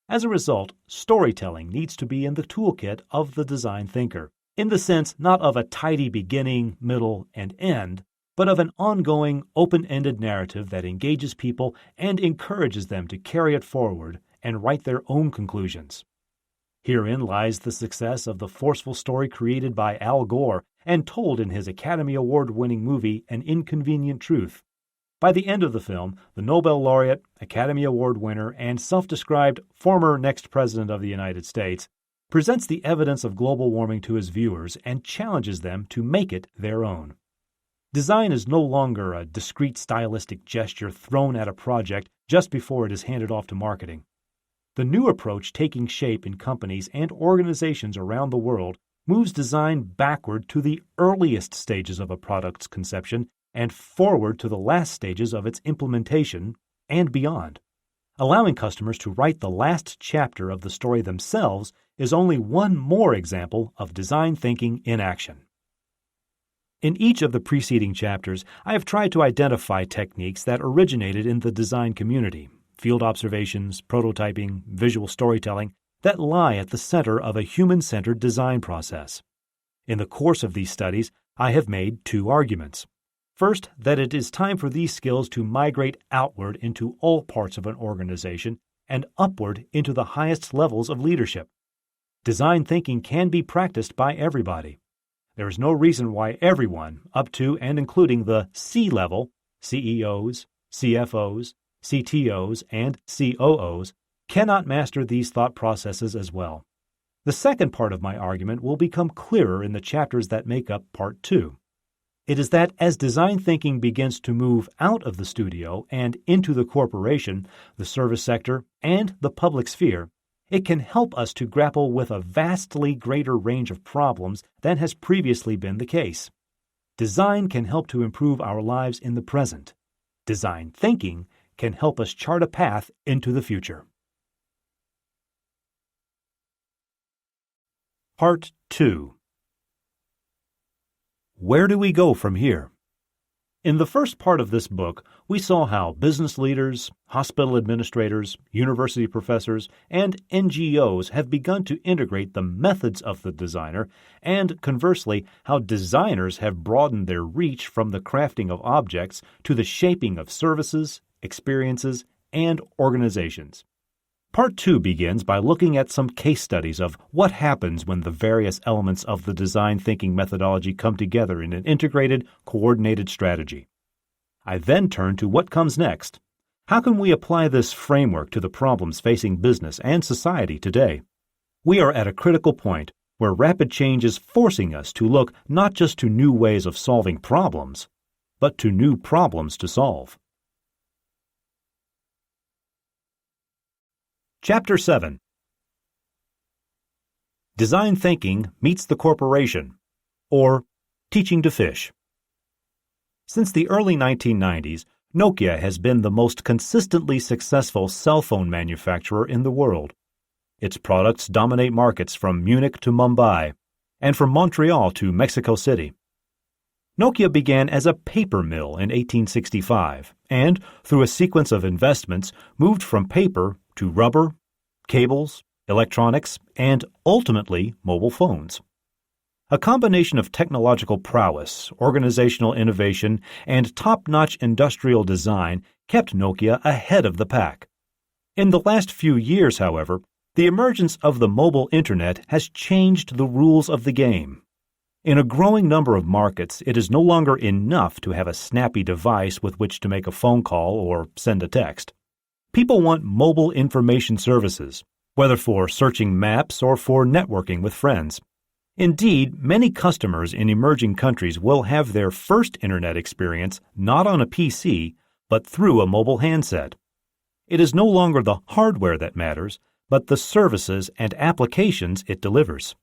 As a result, storytelling needs to be in the toolkit of the design thinker, in the sense not of a tidy beginning, middle, and end, but of an ongoing, open-ended narrative that engages people and encourages them to carry it forward and write their own conclusions. Herein lies the success of the forceful story created by Al Gore and told in his Academy Award-winning movie An Inconvenient Truth. By the end of the film, the Nobel laureate, Academy Award winner, and self-described former next president of the United States presents the evidence of global warming to his viewers and challenges them to make it their own. Design is no longer a discrete stylistic gesture thrown at a project just before it is handed off to marketing. The new approach taking shape in companies and organizations around the world moves design backward to the earliest stages of a product's conception and forward to the last stages of its implementation and beyond. Allowing customers to write the last chapter of the story themselves is only one more example of design thinking in action. In each of the preceding chapters, I have tried to identify techniques that originated in the design community, field observations, prototyping, visual storytelling, that lie at the center of a human-centered design process. In the course of these studies, I have made two arguments. First, that it is time for these skills to migrate outward into all parts of an organization and upward into the highest levels of leadership. Design thinking can be practiced by everybody. There is no reason why everyone, up to and including the C-level, CEOs, CFOs, CTOs, and COOs, cannot master these thought processes as well. The second part of my argument will become clearer in the chapters that make up Part 2. It is that as design thinking begins to move out of the studio and into the corporation, the service sector, and the public sphere, it can help us to grapple with a vastly greater range of problems than has previously been the case. Design can help to improve our lives in the present. Design thinking can help us chart a path into the future. Part 2. Where do we go from here? In the first part of this book, we saw how business leaders, hospital administrators, university professors, and NGOs have begun to integrate the methods of the designer, and conversely, how designers have broadened their reach from the crafting of objects to the shaping of services, experiences, and organizations. Part 2 begins by looking at some case studies of what happens when the various elements of the design thinking methodology come together in an integrated, coordinated strategy. I then turn to what comes next. How can we apply this framework to the problems facing business and society today? We are at a critical point where rapid change is forcing us to look not just to new ways of solving problems, but to new problems to solve. Chapter 7. Design Thinking Meets the Corporation, or Teaching to Fish. Since the early 1990s, Nokia has been the most consistently successful cell phone manufacturer in the world. Its products dominate markets from Munich to Mumbai, and from Montreal to Mexico City. Nokia began as a paper mill in 1865, and, through a sequence of investments, moved from paper to rubber, cables, electronics, and ultimately mobile phones. A combination of technological prowess, organizational innovation, and top-notch industrial design kept Nokia ahead of the pack. In the last few years, however, the emergence of the mobile Internet has changed the rules of the game. In a growing number of markets, it is no longer enough to have a snappy device with which to make a phone call or send a text. People want mobile information services, whether for searching maps or for networking with friends. Indeed, many customers in emerging countries will have their first Internet experience not on a PC, but through a mobile handset. It is no longer the hardware that matters, but the services and applications it delivers.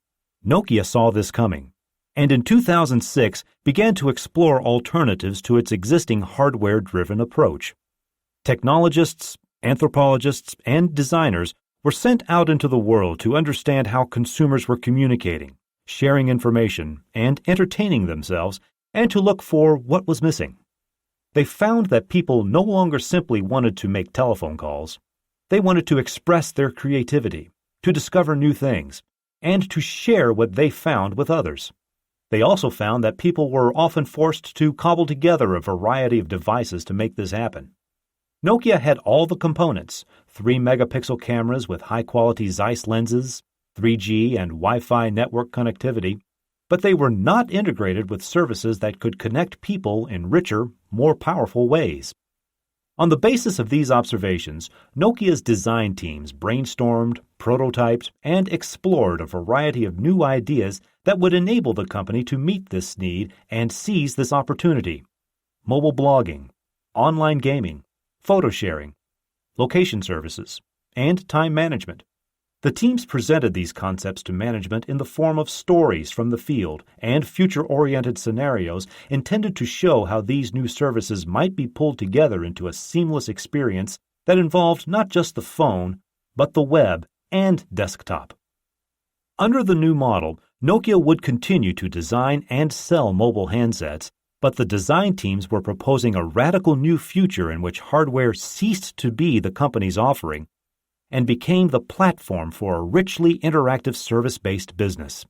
Nokia saw this coming, and in 2006 began to explore alternatives to its existing hardware-driven approach. Technologists, anthropologists, and designers were sent out into the world to understand how consumers were communicating, sharing information, and entertaining themselves, and to look for what was missing. They found that people no longer simply wanted to make telephone calls. They wanted to express their creativity, to discover new things, and to share what they found with others. They also found that people were often forced to cobble together a variety of devices to make this happen. Nokia had all the components, 3-megapixel cameras with high-quality Zeiss lenses, 3G and Wi-Fi network connectivity, but they were not integrated with services that could connect people in richer, more powerful ways. On the basis of these observations, Nokia's design teams brainstormed, prototyped, and explored a variety of new ideas that would enable the company to meet this need and seize this opportunity: mobile blogging, online gaming, photo sharing, location services, and time management. The teams presented these concepts to management in the form of stories from the field and future-oriented scenarios intended to show how these new services might be pulled together into a seamless experience that involved not just the phone, but the web and desktop. Under the new model, Nokia would continue to design and sell mobile handsets, but the design teams were proposing a radical new future in which hardware ceased to be the company's offering and became the platform for a richly interactive service-based business.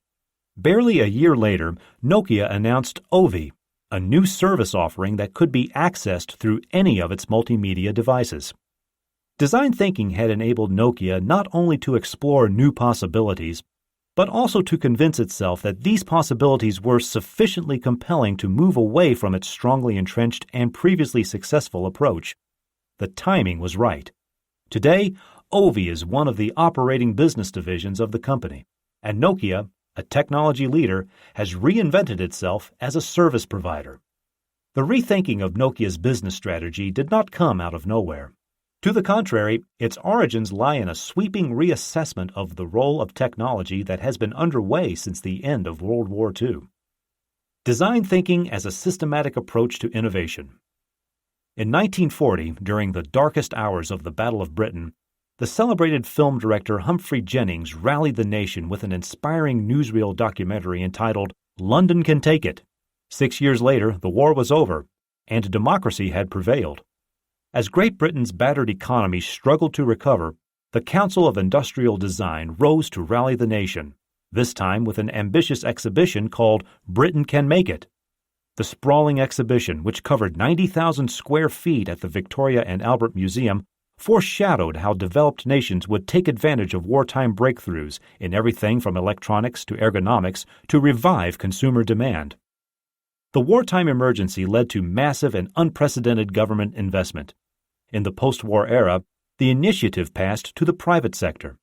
Barely a year later, Nokia announced Ovi, a new service offering that could be accessed through any of its multimedia devices. Design thinking had enabled Nokia not only to explore new possibilities, but also to convince itself that these possibilities were sufficiently compelling to move away from its strongly entrenched and previously successful approach. The timing was right. Today, Ovi is one of the operating business divisions of the company, and Nokia, a technology leader, has reinvented itself as a service provider. The rethinking of Nokia's business strategy did not come out of nowhere. To the contrary, its origins lie in a sweeping reassessment of the role of technology that has been underway since the end of World War II. Design thinking as a systematic approach to innovation. In 1940, during the darkest hours of the Battle of Britain, the celebrated film director Humphrey Jennings rallied the nation with an inspiring newsreel documentary entitled London Can Take It. 6 years later, the war was over, and democracy had prevailed. As Great Britain's battered economy struggled to recover, the Council of Industrial Design rose to rally the nation, this time with an ambitious exhibition called Britain Can Make It. The sprawling exhibition, which covered 90,000 square feet at the Victoria and Albert Museum, foreshadowed how developed nations would take advantage of wartime breakthroughs in everything from electronics to ergonomics to revive consumer demand. The wartime emergency led to massive and unprecedented government investment. In the post-war era, the initiative passed to the private sector.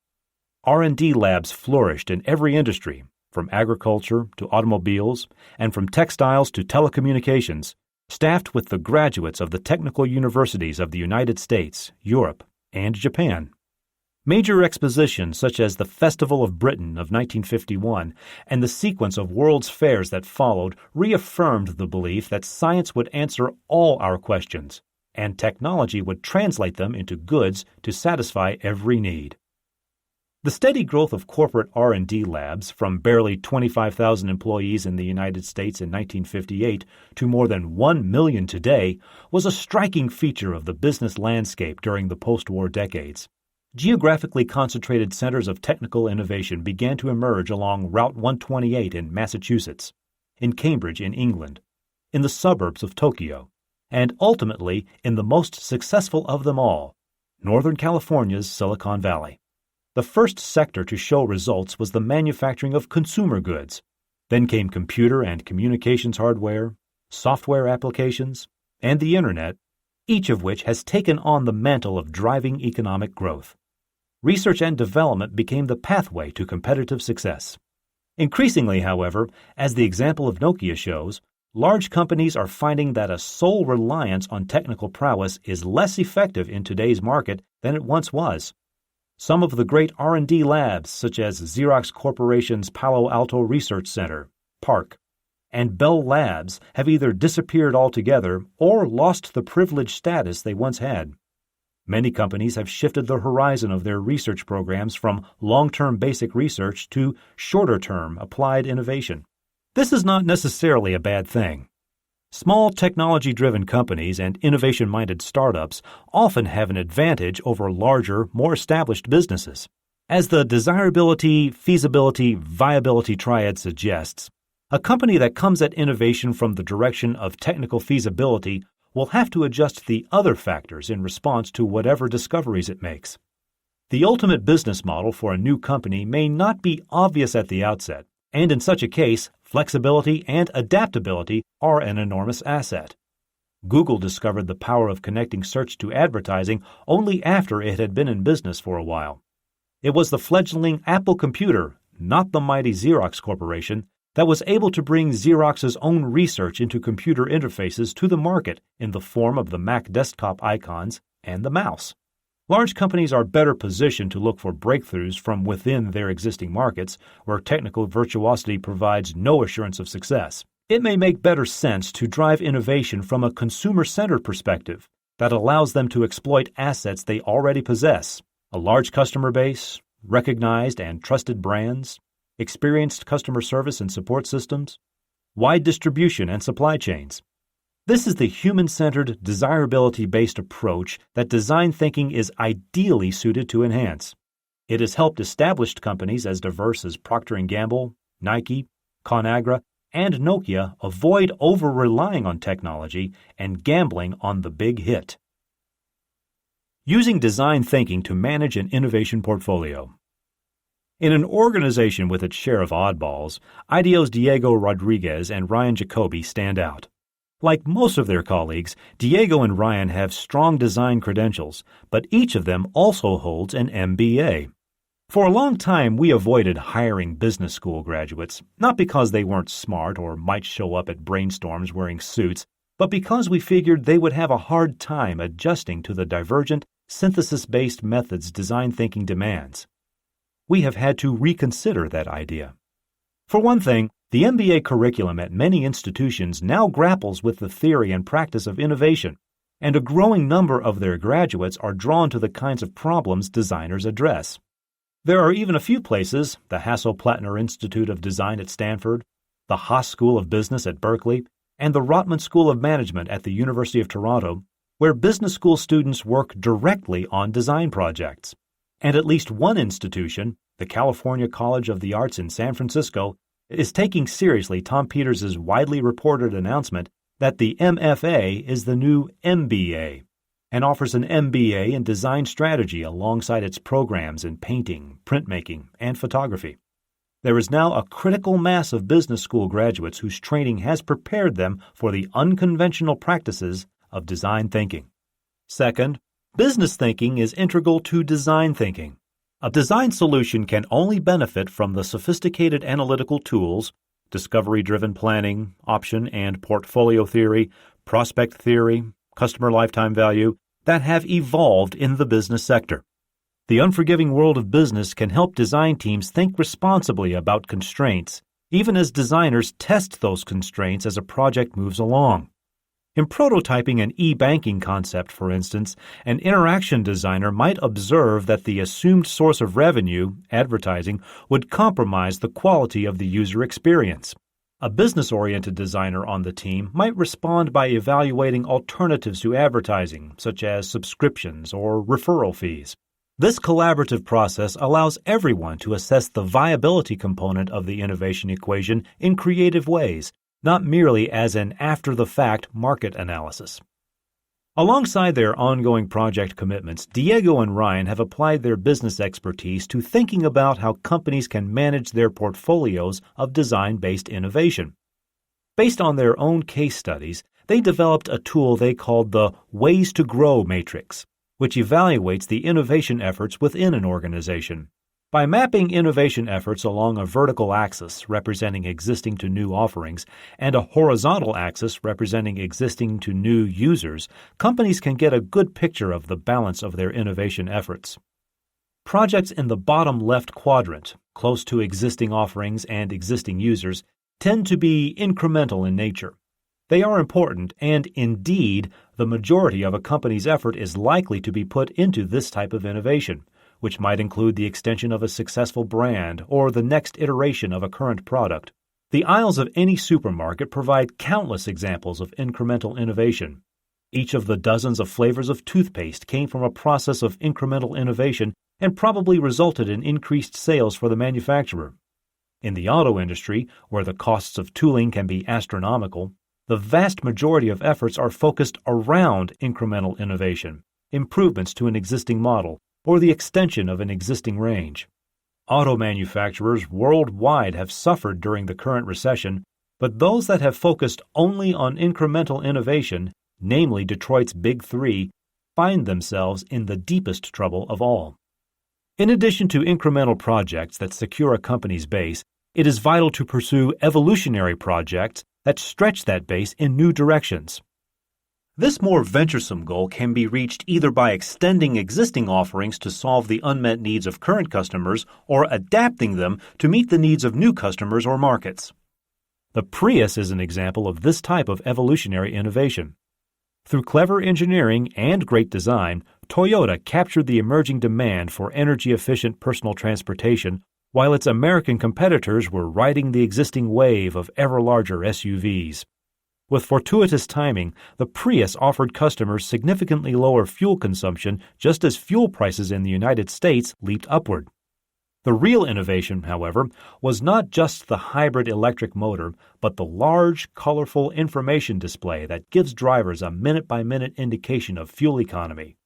R&D labs flourished in every industry, from agriculture to automobiles and from textiles to telecommunications, staffed with the graduates of the technical universities of the United States, Europe, and Japan. Major expositions such as the Festival of Britain of 1951 and the sequence of World's Fairs that followed reaffirmed the belief that science would answer all our questions, and technology would translate them into goods to satisfy every need. The steady growth of corporate R&D labs, from barely 25,000 employees in the United States in 1958 to more than 1 million today, was a striking feature of the business landscape during the post-war decades. Geographically concentrated centers of technical innovation began to emerge along Route 128 in Massachusetts, in Cambridge in England, in the suburbs of Tokyo, and ultimately in the most successful of them all, Northern California's Silicon Valley. The first sector to show results was the manufacturing of consumer goods. Then came computer and communications hardware, software applications, and the Internet, each of which has taken on the mantle of driving economic growth. Research and development became the pathway to competitive success. Increasingly, however, as the example of Nokia shows, large companies are finding that a sole reliance on technical prowess is less effective in today's market than it once was. Some of the great R&D labs, such as Xerox Corporation's Palo Alto Research Center, PARC, and Bell Labs, have either disappeared altogether or lost the privileged status they once had. Many companies have shifted the horizon of their research programs from long-term basic research to shorter-term applied innovation. This is not necessarily a bad thing. Small technology-driven companies and innovation-minded startups often have an advantage over larger, more established businesses. As the desirability, feasibility, viability triad suggests, a company that comes at innovation from the direction of technical feasibility will have to adjust the other factors in response to whatever discoveries it makes. The ultimate business model for a new company may not be obvious at the outset, and in such a case, flexibility and adaptability are an enormous asset. Google discovered the power of connecting search to advertising only after it had been in business for a while. It was the fledgling Apple computer, not the mighty Xerox Corporation, that was able to bring Xerox's own research into computer interfaces to the market in the form of the Mac desktop icons and the mouse. Large companies are better positioned to look for breakthroughs from within their existing markets, where technical virtuosity provides no assurance of success. It may make better sense to drive innovation from a consumer-centered perspective that allows them to exploit assets they already possess: a large customer base, recognized and trusted brands, experienced customer service and support systems, wide distribution and supply chains. This is the human-centered, desirability-based approach that design thinking is ideally suited to enhance. It has helped established companies as diverse as Procter & Gamble, Nike, ConAgra, and Nokia avoid over-relying on technology and gambling on the big hit. Using design thinking to manage an innovation portfolio. In an organization with its share of oddballs, IDEO's Diego Rodriguez and Ryan Jacoby stand out. Like most of their colleagues, Diego and Ryan have strong design credentials, but each of them also holds an MBA. For a long time, we avoided hiring business school graduates, not because they weren't smart or might show up at brainstorms wearing suits, but because we figured they would have a hard time adjusting to the divergent, synthesis-based methods design thinking demands. We have had to reconsider that idea. For one thing, the MBA curriculum at many institutions now grapples with the theory and practice of innovation, and a growing number of their graduates are drawn to the kinds of problems designers address. There are even a few places, the Hasso-Plattner Institute of Design at Stanford, the Haas School of Business at Berkeley, and the Rotman School of Management at the University of Toronto, where business school students work directly on design projects. And at least one institution, the California College of the Arts in San Francisco, is taking seriously Tom Peters' widely reported announcement that the MFA is the new MBA and offers an MBA in design strategy alongside its programs in painting, printmaking, and photography. There is now a critical mass of business school graduates whose training has prepared them for the unconventional practices of design thinking. Second, business thinking is integral to design thinking. A design solution can only benefit from the sophisticated analytical tools, discovery-driven planning, option and portfolio theory, prospect theory, customer lifetime value, that have evolved in the business sector. The unforgiving world of business can help design teams think responsibly about constraints, even as designers test those constraints as a project moves along. In prototyping an e-banking concept, for instance, an interaction designer might observe that the assumed source of revenue, advertising, would compromise the quality of the user experience. A business-oriented designer on the team might respond by evaluating alternatives to advertising, such as subscriptions or referral fees. This collaborative process allows everyone to assess the viability component of the innovation equation in creative ways, not merely as an after-the-fact market analysis. Alongside their ongoing project commitments, Diego and Ryan have applied their business expertise to thinking about how companies can manage their portfolios of design-based innovation. Based on their own case studies, they developed a tool they called the Ways to Grow matrix, which evaluates the innovation efforts within an organization. By mapping innovation efforts along a vertical axis representing existing to new offerings and a horizontal axis representing existing to new users, companies can get a good picture of the balance of their innovation efforts. Projects in the bottom left quadrant, close to existing offerings and existing users, tend to be incremental in nature. They are important, and indeed, the majority of a company's effort is likely to be put into this type of innovation, which might include the extension of a successful brand or the next iteration of a current product. The aisles of any supermarket provide countless examples of incremental innovation. Each of the dozens of flavors of toothpaste came from a process of incremental innovation and probably resulted in increased sales for the manufacturer. In the auto industry, where the costs of tooling can be astronomical, the vast majority of efforts are focused around incremental innovation, improvements to an existing model, or the extension of an existing range. Auto manufacturers worldwide have suffered during the current recession, but those that have focused only on incremental innovation, namely Detroit's Big Three, find themselves in the deepest trouble of all. In addition to incremental projects that secure a company's base, It is vital to pursue evolutionary projects that stretch that base in new directions. This more venturesome goal can be reached either by extending existing offerings to solve the unmet needs of current customers or adapting them to meet the needs of new customers or markets. The Prius is an example of this type of evolutionary innovation. Through clever engineering and great design, Toyota captured the emerging demand for energy-efficient personal transportation, while its American competitors were riding the existing wave of ever larger SUVs. With fortuitous timing, the Prius offered customers significantly lower fuel consumption just as fuel prices in the United States leaped upward. The real innovation, however, was not just the hybrid electric motor, but the large, colorful information display that gives drivers a minute-by-minute indication of fuel economy,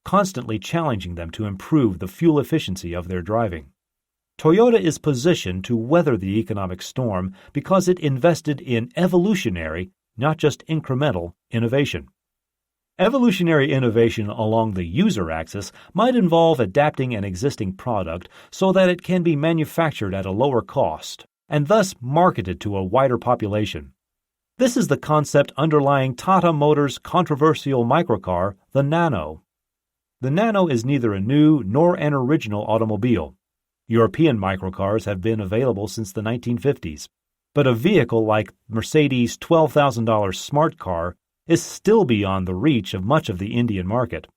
constantly challenging them to improve the fuel efficiency of their driving. Toyota is positioned to weather the economic storm because it invested in evolutionary, not just incremental, innovation. Evolutionary innovation along the user axis might involve adapting an existing product so that it can be manufactured at a lower cost and thus marketed to a wider population. This is the concept underlying Tata Motors' controversial microcar, the Nano. The Nano is neither a new nor an original automobile. European microcars have been available since the 1950s, but a vehicle like Mercedes' $12,000 smart car is still beyond the reach of much of the Indian market.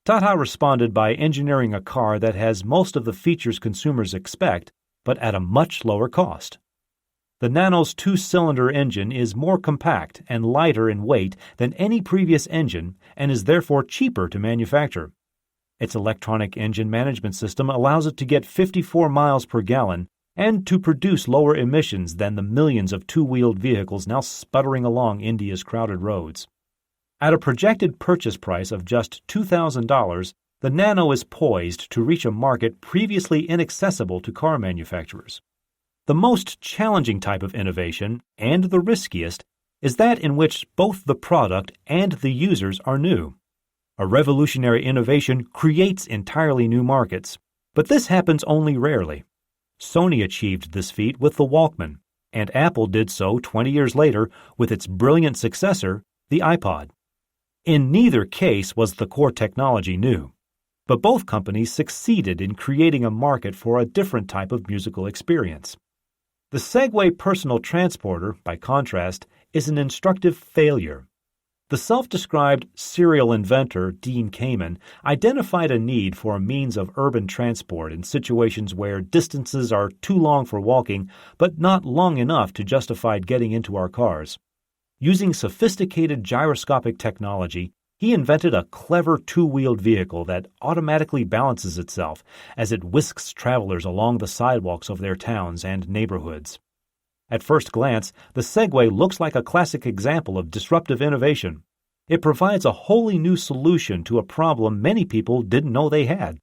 Tata responded by engineering a car that has most of the features consumers expect, but at a much lower cost. The Nano's two-cylinder engine is more compact and lighter in weight than any previous engine and is therefore cheaper to manufacture. Its electronic engine management system allows it to get 54 miles per gallon and to produce lower emissions than the millions of two-wheeled vehicles now sputtering along India's crowded roads. At a projected purchase price of just $2,000, the Nano is poised to reach a market previously inaccessible to car manufacturers. The most challenging type of innovation, and the riskiest, is that in which both the product and the users are new. A revolutionary innovation creates entirely new markets, but this happens only rarely. Sony achieved this feat with the Walkman, and Apple did so 20 years later with its brilliant successor, the iPod. In neither case was the core technology new, but both companies succeeded in creating a market for a different type of musical experience. The Segway personal transporter, by contrast, is an instructive failure. The self-described serial inventor, Dean Kamen, identified a need for a means of urban transport in situations where distances are too long for walking, but not long enough to justify getting into our cars. Using sophisticated gyroscopic technology, he invented a clever two-wheeled vehicle that automatically balances itself as it whisks travelers along the sidewalks of their towns and neighborhoods. At first glance, the Segway looks like a classic example of disruptive innovation. It provides a wholly new solution to a problem many people didn't know they had.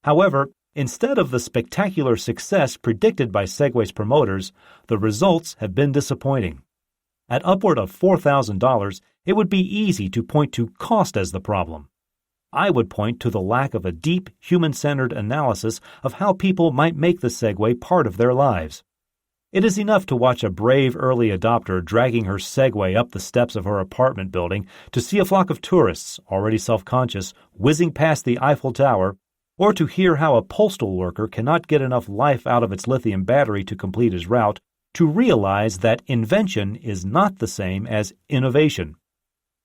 However, instead of the spectacular success predicted by Segway's promoters, the results have been disappointing. At upward of $4,000, it would be easy to point to cost as the problem. I would point to the lack of a deep, human-centered analysis of how people might make the Segway part of their lives. It is enough to watch a brave early adopter dragging her Segway up the steps of her apartment building to see a flock of tourists, already self-conscious, whizzing past the Eiffel Tower, or to hear how a postal worker cannot get enough life out of its lithium battery to complete his route, to realize that invention is not the same as innovation.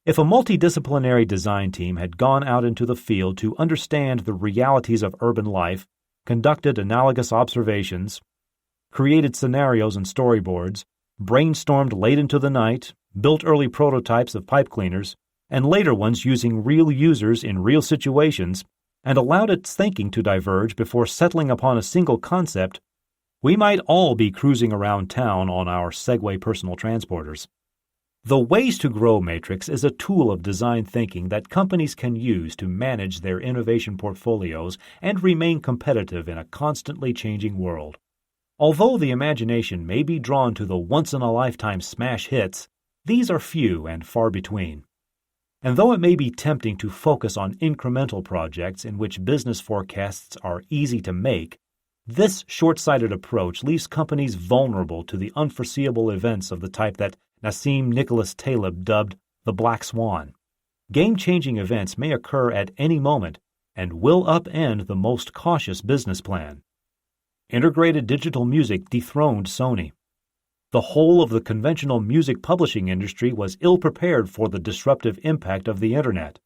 If a multidisciplinary design team had gone out into the field to understand the realities of urban life, conducted analogous observations, created scenarios and storyboards, brainstormed late into the night, built early prototypes of pipe cleaners, and later ones using real users in real situations, and allowed its thinking to diverge before settling upon a single concept, we might all be cruising around town on our Segway personal transporters. The Ways to Grow matrix is a tool of design thinking that companies can use to manage their innovation portfolios and remain competitive in a constantly changing world. Although the imagination may be drawn to the once-in-a-lifetime smash hits, these are few and far between. And though it may be tempting to focus on incremental projects in which business forecasts are easy to make, This short-sighted approach leaves companies vulnerable to the unforeseeable events of the type that Nassim Nicholas Taleb dubbed the Black Swan. Game-changing events may occur at any moment and will upend the most cautious business plan. Integrated digital music dethroned Sony. The whole of the conventional music publishing industry was ill-prepared for the disruptive impact of the Internet.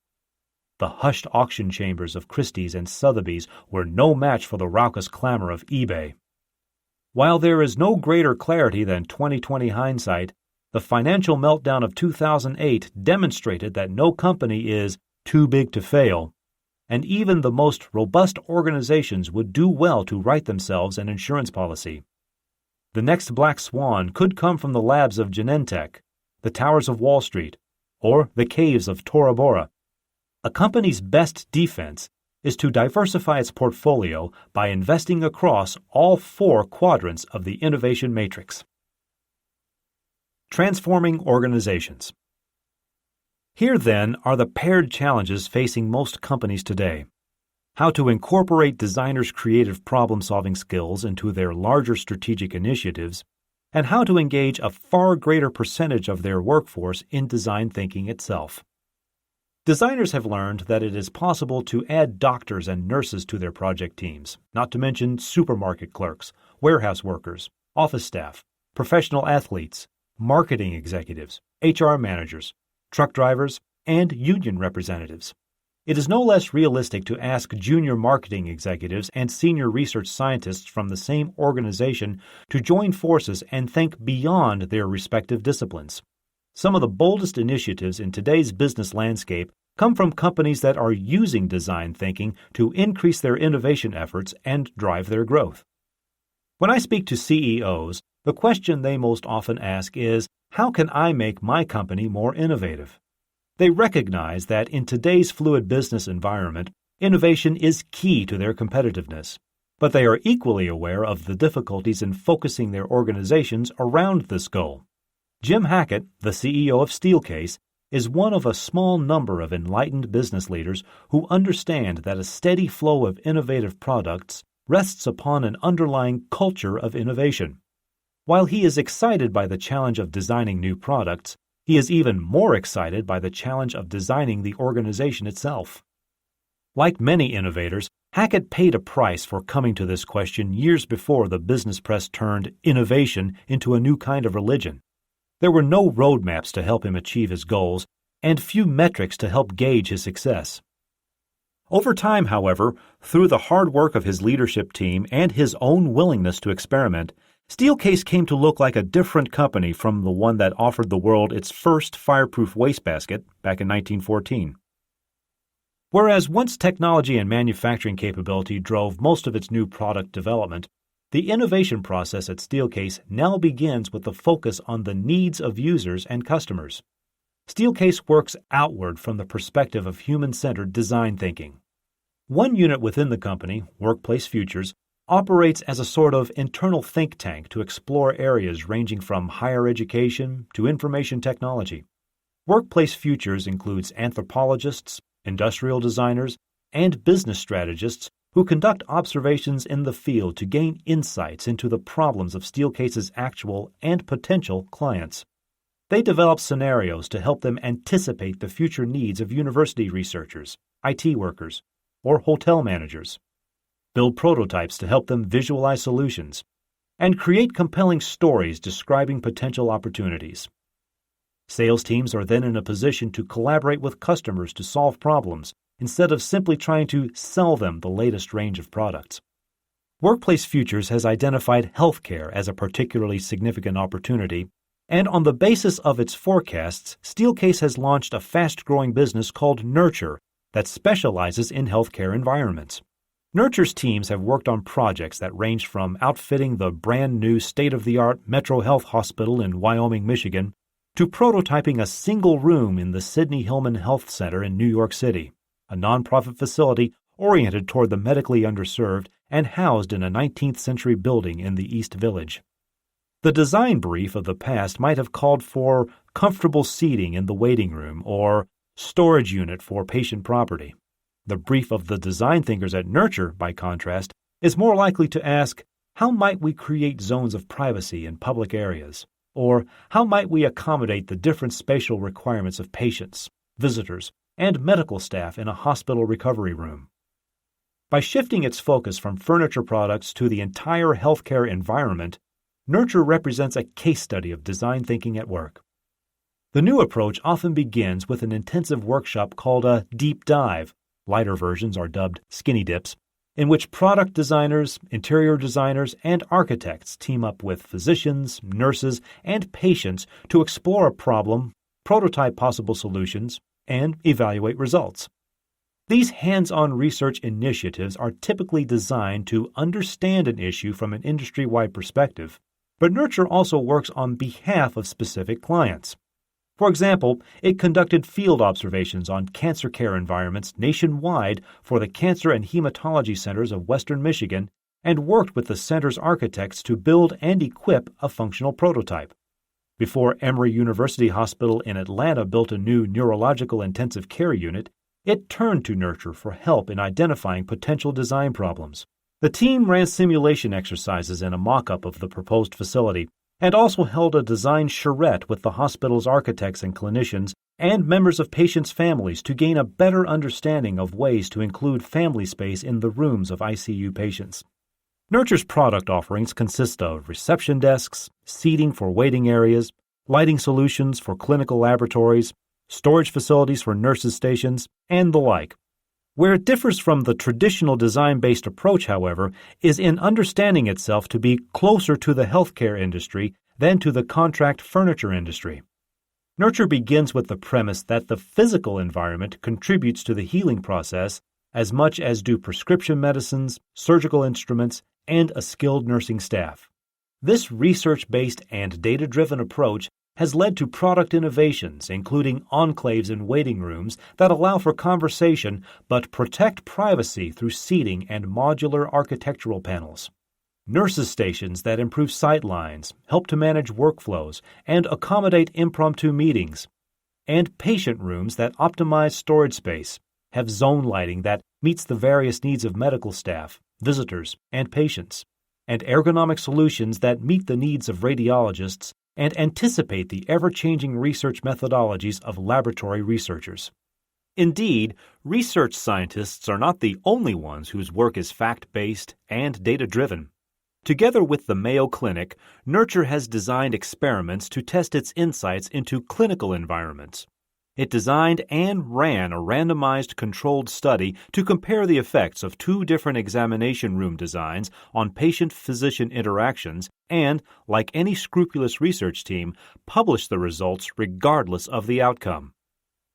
The hushed auction chambers of Christie's and Sotheby's were no match for the raucous clamor of eBay. While there is no greater clarity than 20/20 hindsight, the financial meltdown of 2008 demonstrated that no company is too big to fail, and even the most robust organizations would do well to write themselves an insurance policy. The next black swan could come from the labs of Genentech, the towers of Wall Street, or the caves of Tora Bora. A company's best defense is to diversify its portfolio by investing across all 4 quadrants of the innovation matrix. Transforming organizations. Here, then, are the paired challenges facing most companies today. How to incorporate designers' creative problem-solving skills into their larger strategic initiatives, and how to engage a far greater percentage of their workforce in design thinking itself. Designers have learned that it is possible to add doctors and nurses to their project teams, not to mention supermarket clerks, warehouse workers, office staff, professional athletes, marketing executives, HR managers, truck drivers, and union representatives. It is no less realistic to ask junior marketing executives and senior research scientists from the same organization to join forces and think beyond their respective disciplines. Some of the boldest initiatives in today's business landscape come from companies that are using design thinking to increase their innovation efforts and drive their growth. When I speak to CEOs, the question they most often ask is, how can I make my company more innovative? They recognize that in today's fluid business environment, innovation is key to their competitiveness, but they are equally aware of the difficulties in focusing their organizations around this goal. Jim Hackett, the CEO of Steelcase, is one of a small number of enlightened business leaders who understand that a steady flow of innovative products rests upon an underlying culture of innovation. While he is excited by the challenge of designing new products, he is even more excited by the challenge of designing the organization itself. Like many innovators, Hackett paid a price for coming to this question years before the business press turned innovation into a new kind of religion. There were no roadmaps to help him achieve his goals, and few metrics to help gauge his success. Over time, however, through the hard work of his leadership team and his own willingness to experiment, Steelcase came to look like a different company from the one that offered the world its first fireproof wastebasket back in 1914. Whereas once technology and manufacturing capability drove most of its new product development, the innovation process at Steelcase now begins with the focus on the needs of users and customers. Steelcase works outward from the perspective of human-centered design thinking. One unit within the company, Workplace Futures, operates as a sort of internal think tank to explore areas ranging from higher education to information technology. Workplace Futures includes anthropologists, industrial designers, and business strategists who conduct observations in the field to gain insights into the problems of Steelcase's actual and potential clients. They develop scenarios to help them anticipate the future needs of university researchers, IT workers, or hotel managers, build prototypes to help them visualize solutions, and create compelling stories describing potential opportunities. Sales teams are then in a position to collaborate with customers to solve problems instead of simply trying to sell them the latest range of products. Workplace Futures has identified healthcare as a particularly significant opportunity, and on the basis of its forecasts, Steelcase has launched a fast-growing business called Nurture that specializes in healthcare environments. Nurture's teams have worked on projects that range from outfitting the brand-new state-of-the-art Metro Health Hospital in Wyoming, Michigan, to prototyping a single room in the Sidney Hillman Health Center in New York City, a nonprofit facility oriented toward the medically underserved and housed in a 19th century building in the East Village. The design brief of the past might have called for comfortable seating in the waiting room or storage unit for patient property. The brief of the design thinkers at Nurture, by contrast, is more likely to ask, how might we create zones of privacy in public areas? Or how might we accommodate the different spatial requirements of patients, visitors, and medical staff in a hospital recovery room? By shifting its focus from furniture products to the entire healthcare environment, Nurture represents a case study of design thinking at work. The new approach often begins with an intensive workshop called a deep dive. Lighter versions are dubbed skinny dips, in which product designers, interior designers, and architects team up with physicians, nurses, and patients to explore a problem, prototype possible solutions, and evaluate results. These hands-on research initiatives are typically designed to understand an issue from an industry-wide perspective, but Nurture also works on behalf of specific clients. For example, it conducted field observations on cancer care environments nationwide for the Cancer and Hematology Centers of Western Michigan and worked with the center's architects to build and equip a functional prototype. Before Emory University Hospital in Atlanta built a new neurological intensive care unit, it turned to Nurture for help in identifying potential design problems. The team ran simulation exercises in a mock-up of the proposed facility and also held a design charrette with the hospital's architects and clinicians and members of patients' families to gain a better understanding of ways to include family space in the rooms of ICU patients. Nurture's product offerings consist of reception desks, seating for waiting areas, lighting solutions for clinical laboratories, storage facilities for nurses' stations, and the like. Where it differs from the traditional design-based approach, however, is in understanding itself to be closer to the healthcare industry than to the contract furniture industry. Nurture begins with the premise that the physical environment contributes to the healing process as much as do prescription medicines, surgical instruments, and a skilled nursing staff. This research-based and data-driven approach has led to product innovations, including enclaves in waiting rooms that allow for conversation but protect privacy through seating and modular architectural panels. Nurses' stations that improve sight lines, help to manage workflows, and accommodate impromptu meetings. And patient rooms that optimize storage space, have zone lighting that meets the various needs of medical staff, visitors, and patients, and ergonomic solutions that meet the needs of radiologists and anticipate the ever-changing research methodologies of laboratory researchers. Indeed, research scientists are not the only ones whose work is fact-based and data-driven. Together with the Mayo Clinic, Nurture has designed experiments to test its insights into clinical environments. It designed and ran a randomized controlled study to compare the effects of two different examination room designs on patient-physician interactions and, like any scrupulous research team, published the results regardless of the outcome.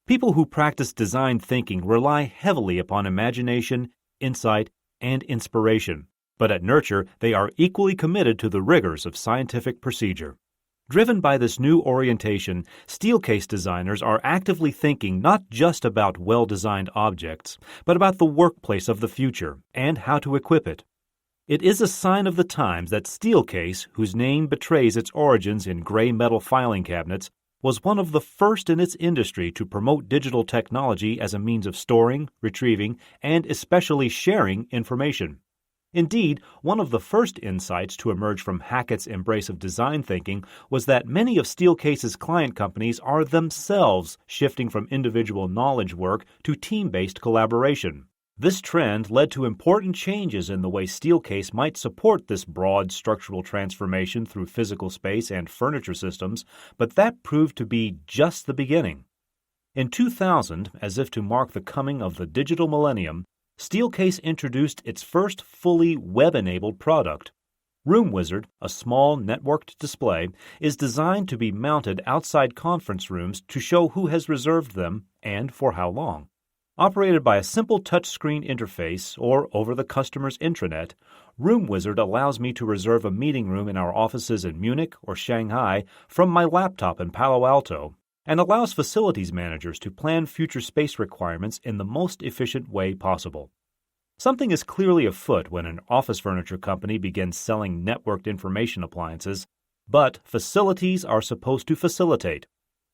People who practice design thinking rely heavily upon imagination, insight, and inspiration, but at Nurture they are equally committed to the rigors of scientific procedure. Driven by this new orientation, steelcase designers are actively thinking not just about well-designed objects, but about the workplace of the future and how to equip it. It is a sign of the times that steelcase, whose name betrays its origins in gray metal filing cabinets, was one of the first in its industry to promote digital technology as a means of storing, retrieving, and especially sharing information. Indeed, one of the first insights to emerge from Hackett's embrace of design thinking was that many of Steelcase's client companies are themselves shifting from individual knowledge work to team-based collaboration. This trend led to important changes in the way Steelcase might support this broad structural transformation through physical space and furniture systems, but that proved to be just the beginning. In 2000, as if to mark the coming of the digital millennium, Steelcase introduced its first fully web-enabled product. RoomWizard, a small networked display, is designed to be mounted outside conference rooms to show who has reserved them and for how long. Operated by a simple touchscreen interface or over the customer's intranet, RoomWizard allows me to reserve a meeting room in our offices in Munich or Shanghai from my laptop in Palo Alto, and allows facilities managers to plan future space requirements in the most efficient way possible. Something is clearly afoot when an office furniture company begins selling networked information appliances, but facilities are supposed to facilitate,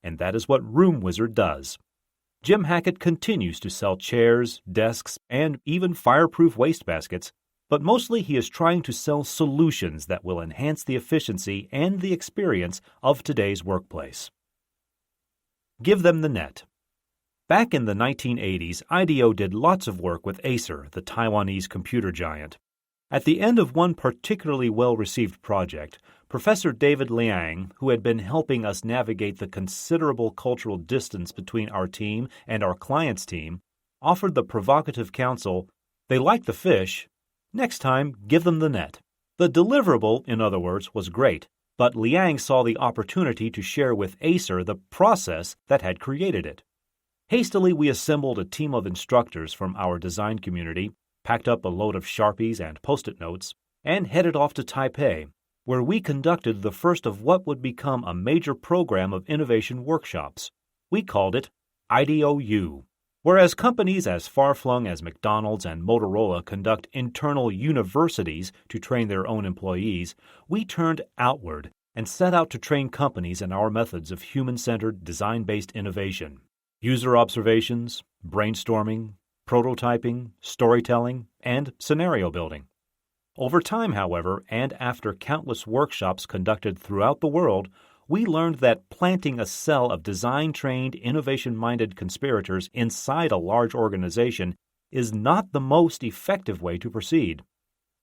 and that is what RoomWizard does. Jim Hackett continues to sell chairs, desks, and even fireproof wastebaskets, but mostly he is trying to sell solutions that will enhance the efficiency and the experience of today's workplace. Give them the net. Back in the 1980s, IDEO did lots of work with Acer, the Taiwanese computer giant. At the end of one particularly well-received project, Professor David Liang, who had been helping us navigate the considerable cultural distance between our team and our client's team, offered the provocative counsel, "They like the fish. Next time, give them the net." The deliverable, in other words, was great, but Liang saw the opportunity to share with Acer the process that had created it. Hastily, we assembled a team of instructors from our design community, packed up a load of Sharpies and Post-it notes, and headed off to Taipei, where we conducted the first of what would become a major program of innovation workshops. We called it IDEO. Whereas companies as far-flung as McDonald's and Motorola conduct internal universities to train their own employees, we turned outward and set out to train companies in our methods of human-centered, design-based innovation. User observations, brainstorming, prototyping, storytelling, and scenario building. Over time, however, and after countless workshops conducted throughout the world, we learned that planting a cell of design-trained, innovation-minded conspirators inside a large organization is not the most effective way to proceed.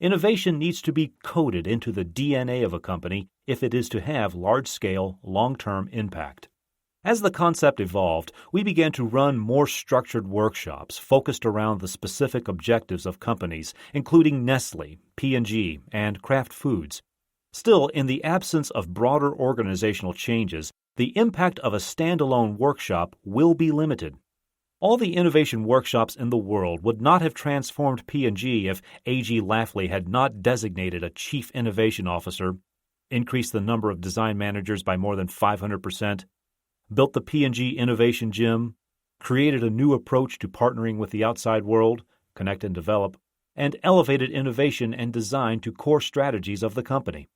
Innovation needs to be coded into the DNA of a company if it is to have large-scale, long-term impact. As the concept evolved, we began to run more structured workshops focused around the specific objectives of companies, including Nestle, P&G, and Kraft Foods. Still, in the absence of broader organizational changes, the impact of a standalone workshop will be limited. All the innovation workshops in the world would not have transformed P&G if A.G. Lafley had not designated a chief innovation officer, increased the number of design managers by more than 500%, built the P&G Innovation Gym, created a new approach to partnering with the outside world, connect and develop, and elevated innovation and design to core strategies of the company.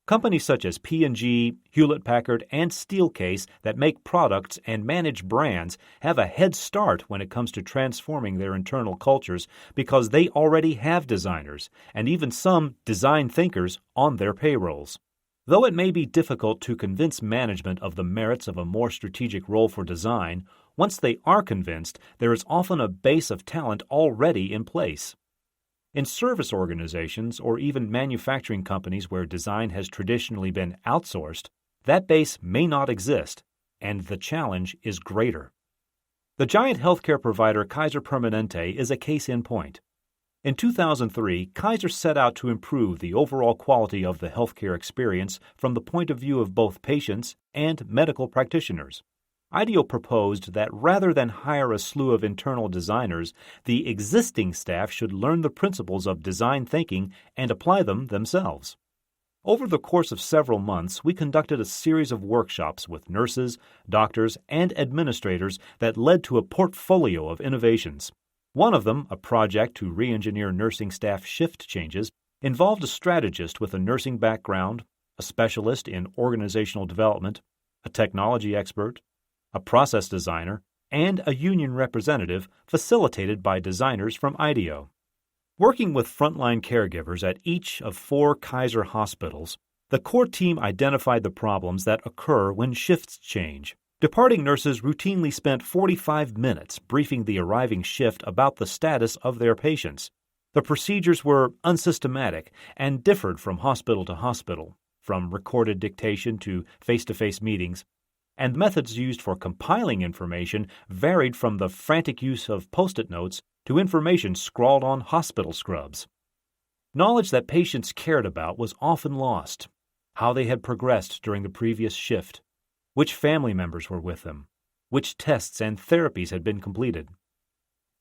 Companies such as P&G, Hewlett-Packard, and Steelcase that make products and manage brands have a head start when it comes to transforming their internal cultures because they already have designers, and even some design thinkers, on their payrolls. Though it may be difficult to convince management of the merits of a more strategic role for design, once they are convinced, there is often a base of talent already in place. In service organizations or even manufacturing companies where design has traditionally been outsourced, that base may not exist, and the challenge is greater. The giant healthcare provider Kaiser Permanente is a case in point. In 2003, Kaiser set out to improve the overall quality of the healthcare experience from the point of view of both patients and medical practitioners. IDEO proposed that rather than hire a slew of internal designers, the existing staff should learn the principles of design thinking and apply them themselves. Over the course of several months, we conducted a series of workshops with nurses, doctors, and administrators that led to a portfolio of innovations. One of them, a project to re-engineer nursing staff shift changes, involved a strategist with a nursing background, a specialist in organizational development, a technology expert, a process designer, and a union representative facilitated by designers from IDEO. Working with frontline caregivers at each of 4 Kaiser hospitals, the core team identified the problems that occur when shifts change. Departing nurses routinely spent 45 minutes briefing the arriving shift about the status of their patients. The procedures were unsystematic and differed from hospital to hospital, from recorded dictation to face-to-face meetings, and methods used for compiling information varied from the frantic use of Post-it notes to information scrawled on hospital scrubs. Knowledge that patients cared about was often lost: how they had progressed during the previous shift, which family members were with them, which tests and therapies had been completed.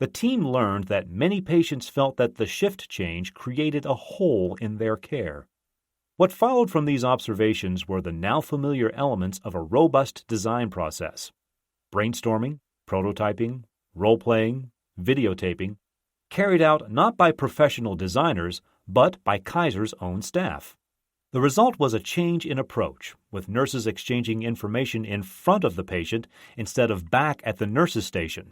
The team learned that many patients felt that the shift change created a hole in their care. What followed from these observations were the now familiar elements of a robust design process: brainstorming, prototyping, role-playing, videotaping, carried out not by professional designers, but by Kaiser's own staff. The result was a change in approach, with nurses exchanging information in front of the patient instead of back at the nurse's station.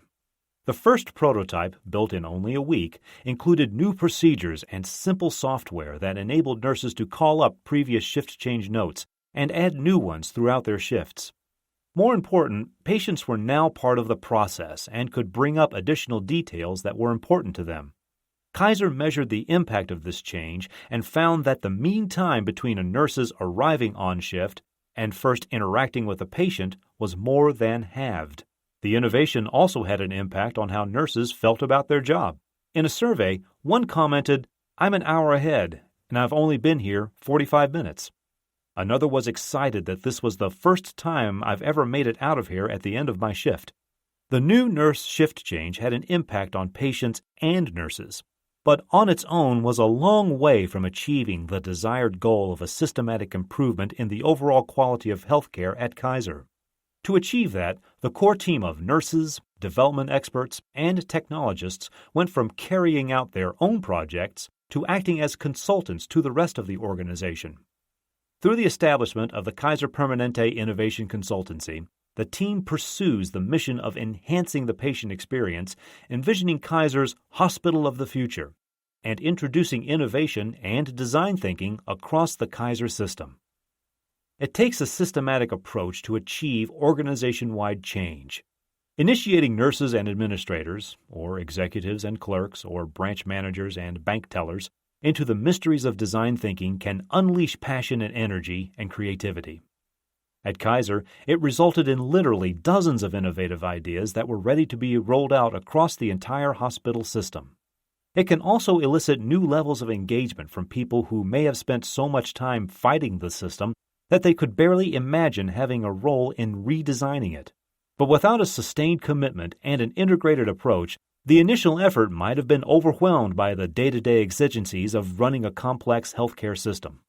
The first prototype, built in only a week, included new procedures and simple software that enabled nurses to call up previous shift change notes and add new ones throughout their shifts. More important, patients were now part of the process and could bring up additional details that were important to them. Kaiser measured the impact of this change and found that the mean time between a nurse's arriving on shift and first interacting with a patient was more than halved. The innovation also had an impact on how nurses felt about their job. In a survey, one commented, "I'm an hour ahead, and I've only been here 45 minutes." Another was excited that this was the first time I've ever made it out of here at the end of my shift. The new nurse shift change had an impact on patients and nurses, but on its own was a long way from achieving the desired goal of a systematic improvement in the overall quality of healthcare at Kaiser. To achieve that, the core team of nurses, development experts, and technologists went from carrying out their own projects to acting as consultants to the rest of the organization. Through the establishment of the Kaiser Permanente Innovation Consultancy, the team pursues the mission of enhancing the patient experience, envisioning Kaiser's hospital of the future, and introducing innovation and design thinking across the Kaiser system. It takes a systematic approach to achieve organization-wide change. Initiating nurses and administrators, or executives and clerks, or branch managers and bank tellers, into the mysteries of design thinking can unleash passion and energy and creativity. At Kaiser, it resulted in literally dozens of innovative ideas that were ready to be rolled out across the entire hospital system. It can also elicit new levels of engagement from people who may have spent so much time fighting the system that they could barely imagine having a role in redesigning it. But without a sustained commitment and an integrated approach, the initial effort might have been overwhelmed by the day-to-day exigencies of running a complex healthcare system.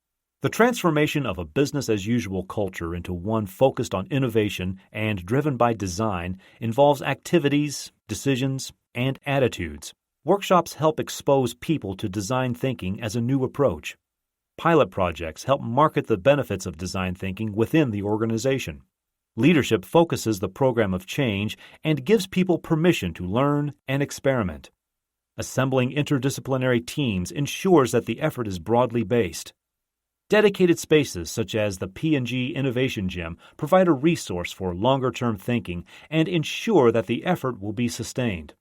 The transformation of a business-as-usual culture into one focused on innovation and driven by design involves activities, decisions, and attitudes. Workshops help expose people to design thinking as a new approach. Pilot projects help market the benefits of design thinking within the organization. Leadership focuses the program of change and gives people permission to learn and experiment. Assembling interdisciplinary teams ensures that the effort is broadly based. Dedicated spaces such as the P&G Innovation Gym provide a resource for longer-term thinking and ensure that the effort will be sustained.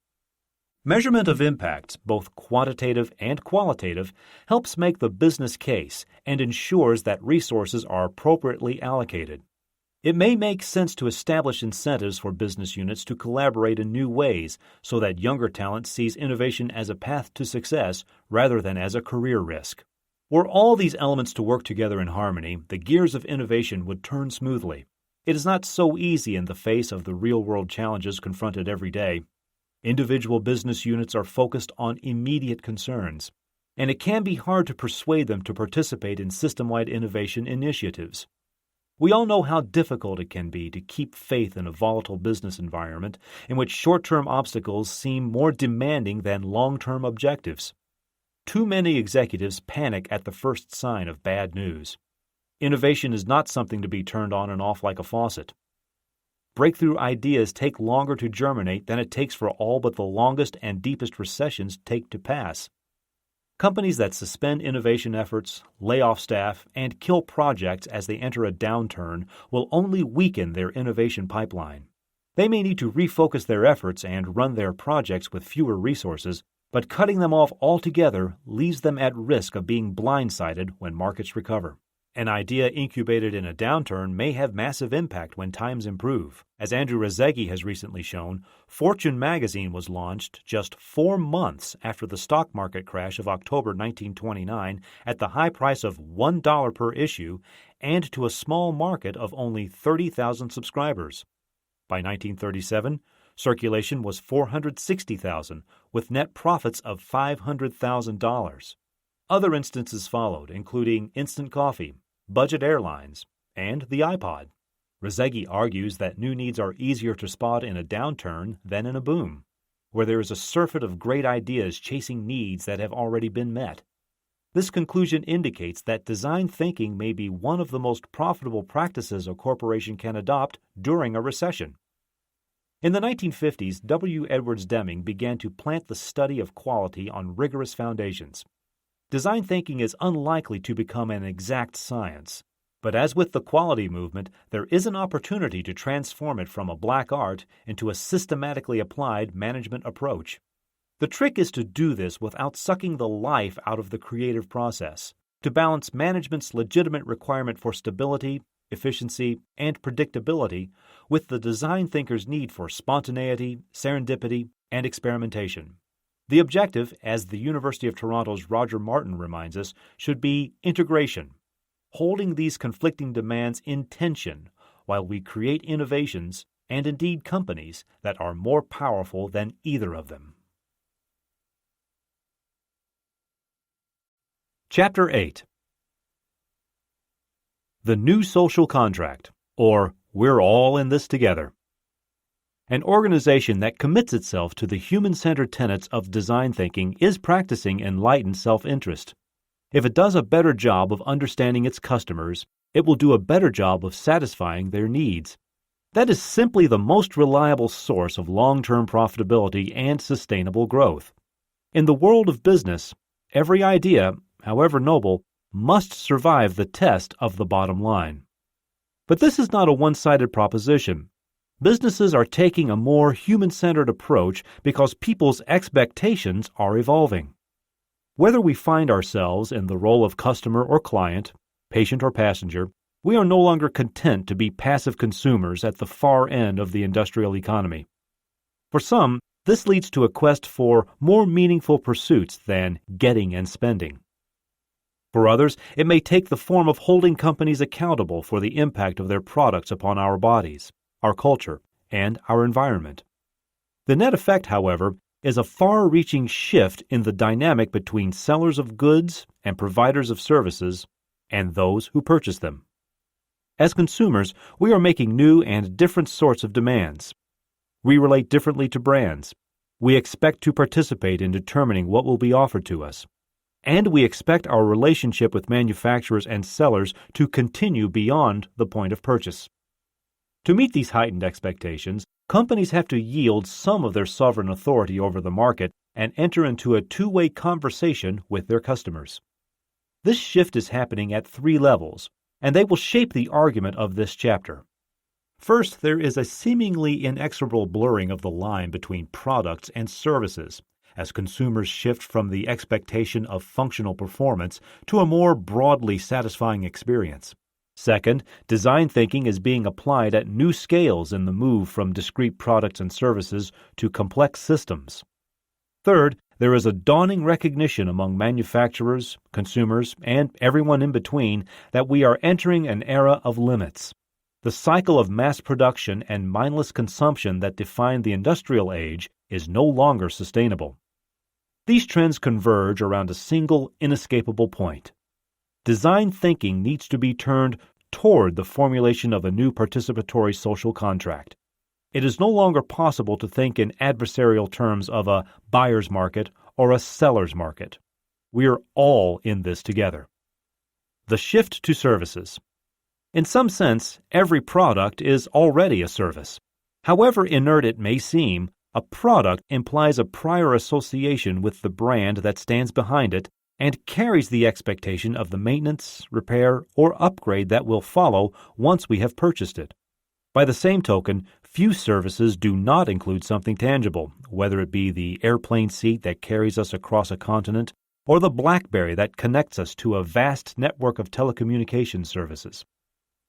Measurement of impacts, both quantitative and qualitative, helps make the business case and ensures that resources are appropriately allocated. It may make sense to establish incentives for business units to collaborate in new ways so that younger talent sees innovation as a path to success rather than as a career risk. Were all these elements to work together in harmony, the gears of innovation would turn smoothly. It is not so easy in the face of the real-world challenges confronted every day. Individual business units are focused on immediate concerns, and it can be hard to persuade them to participate in system-wide innovation initiatives. We all know how difficult it can be to keep faith in a volatile business environment in which short-term obstacles seem more demanding than long-term objectives. Too many executives panic at the first sign of bad news. Innovation is not something to be turned on and off like a faucet. Breakthrough ideas take longer to germinate than it takes for all but the longest and deepest recessions take to pass. Companies that suspend innovation efforts, lay off staff, and kill projects as they enter a downturn will only weaken their innovation pipeline. They may need to refocus their efforts and run their projects with fewer resources, but cutting them off altogether leaves them at risk of being blindsided when markets recover. An idea incubated in a downturn may have massive impact when times improve. As Andrew Rezegi has recently shown, Fortune magazine was launched just 4 months after the stock market crash of October 1929 at the high price of $1 per issue and to a small market of only 30,000 subscribers. By 1937, circulation was 460,000, with net profits of $500,000. Other instances followed, including instant coffee, budget airlines, and the iPod. Rezegi argues that new needs are easier to spot in a downturn than in a boom, where there is a surfeit of great ideas chasing needs that have already been met. This conclusion indicates that design thinking may be one of the most profitable practices a corporation can adopt during a recession. In the 1950s, W. Edwards Deming began to plant the study of quality on rigorous foundations. Design thinking is unlikely to become an exact science, but as with the quality movement, there is an opportunity to transform it from a black art into a systematically applied management approach. The trick is to do this without sucking the life out of the creative process, to balance management's legitimate requirement for stability, efficiency, and predictability with the design thinker's need for spontaneity, serendipity, and experimentation. The objective, as the University of Toronto's Roger Martin reminds us, should be integration, holding these conflicting demands in tension while we create innovations and indeed companies that are more powerful than either of them. Chapter 8. The New Social Contract, or We're All in This Together. An organization that commits itself to the human-centered tenets of design thinking is practicing enlightened self-interest. If it does a better job of understanding its customers, it will do a better job of satisfying their needs. That is simply the most reliable source of long-term profitability and sustainable growth. In the world of business, every idea, however noble, must survive the test of the bottom line. But this is not a one-sided proposition. Businesses are taking a more human-centered approach because people's expectations are evolving. Whether we find ourselves in the role of customer or client, patient or passenger, we are no longer content to be passive consumers at the far end of the industrial economy. For some, this leads to a quest for more meaningful pursuits than getting and spending. For others, it may take the form of holding companies accountable for the impact of their products upon our bodies, our culture, and our environment. The net effect, however, is a far-reaching shift in the dynamic between sellers of goods and providers of services and those who purchase them. As consumers, we are making new and different sorts of demands. We relate differently to brands. We expect to participate in determining what will be offered to us. And we expect our relationship with manufacturers and sellers to continue beyond the point of purchase. To meet these heightened expectations, companies have to yield some of their sovereign authority over the market and enter into a two-way conversation with their customers. This shift is happening at three levels, and they will shape the argument of this chapter. First, there is a seemingly inexorable blurring of the line between products and services, as consumers shift from the expectation of functional performance to a more broadly satisfying experience. Second, design thinking is being applied at new scales in the move from discrete products and services to complex systems. Third, there is a dawning recognition among manufacturers, consumers, and everyone in between that we are entering an era of limits. The cycle of mass production and mindless consumption that defined the industrial age is no longer sustainable. These trends converge around a single, inescapable point. Design thinking needs to be turned toward the formulation of a new participatory social contract. It is no longer possible to think in adversarial terms of a buyer's market or a seller's market. We are all in this together. The shift to services. In some sense, every product is already a service. However inert it may seem, a product implies a prior association with the brand that stands behind it and carries the expectation of the maintenance, repair, or upgrade that will follow once we have purchased it. By the same token, few services do not include something tangible, whether it be the airplane seat that carries us across a continent or the BlackBerry that connects us to a vast network of telecommunications services.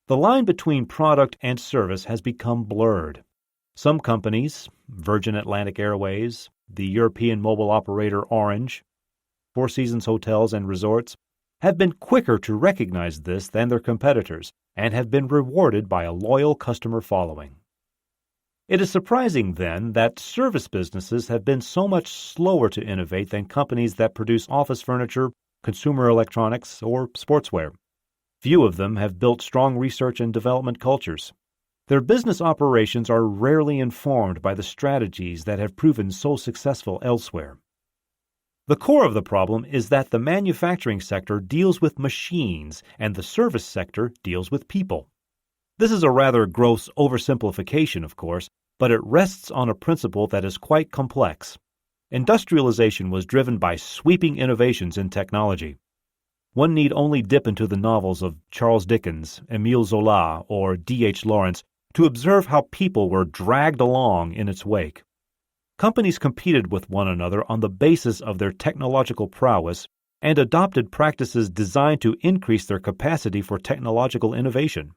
The line between product and service has become blurred. Some companies, Virgin Atlantic Airways, the European mobile operator Orange, Four Seasons Hotels and Resorts, have been quicker to recognize this than their competitors and have been rewarded by a loyal customer following. It is surprising, then, that service businesses have been so much slower to innovate than companies that produce office furniture, consumer electronics, or sportswear. Few of them have built strong research and development cultures. Their business operations are rarely informed by the strategies that have proven so successful elsewhere. The core of the problem is that the manufacturing sector deals with machines and the service sector deals with people. This is a rather gross oversimplification, of course, but it rests on a principle that is quite complex. Industrialization was driven by sweeping innovations in technology. One need only dip into the novels of Charles Dickens, Émile Zola, or D.H. Lawrence to observe how people were dragged along in its wake. Companies competed with one another on the basis of their technological prowess and adopted practices designed to increase their capacity for technological innovation.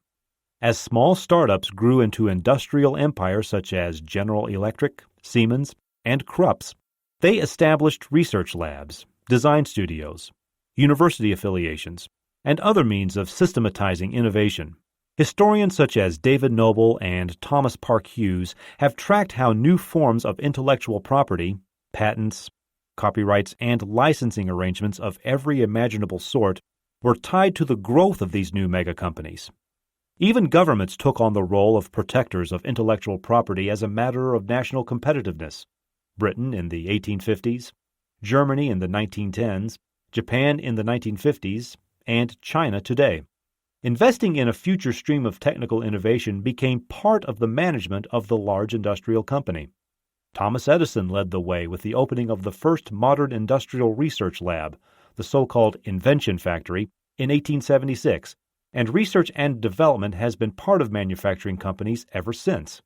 As small startups grew into industrial empires such as General Electric, Siemens, and Krupp's, they established research labs, design studios, university affiliations, and other means of systematizing innovation. Historians such as David Noble and Thomas Park Hughes have tracked how new forms of intellectual property, patents, copyrights, and licensing arrangements of every imaginable sort were tied to the growth of these new megacompanies. Even governments took on the role of protectors of intellectual property as a matter of national competitiveness. Britain in the 1850s, Germany in the 1910s, Japan in the 1950s, and China today. Investing in a future stream of technical innovation became part of the management of the large industrial company. Thomas Edison led the way with the opening of the first modern industrial research lab, the so-called Invention Factory, in 1876, and research and development has been part of manufacturing companies ever since.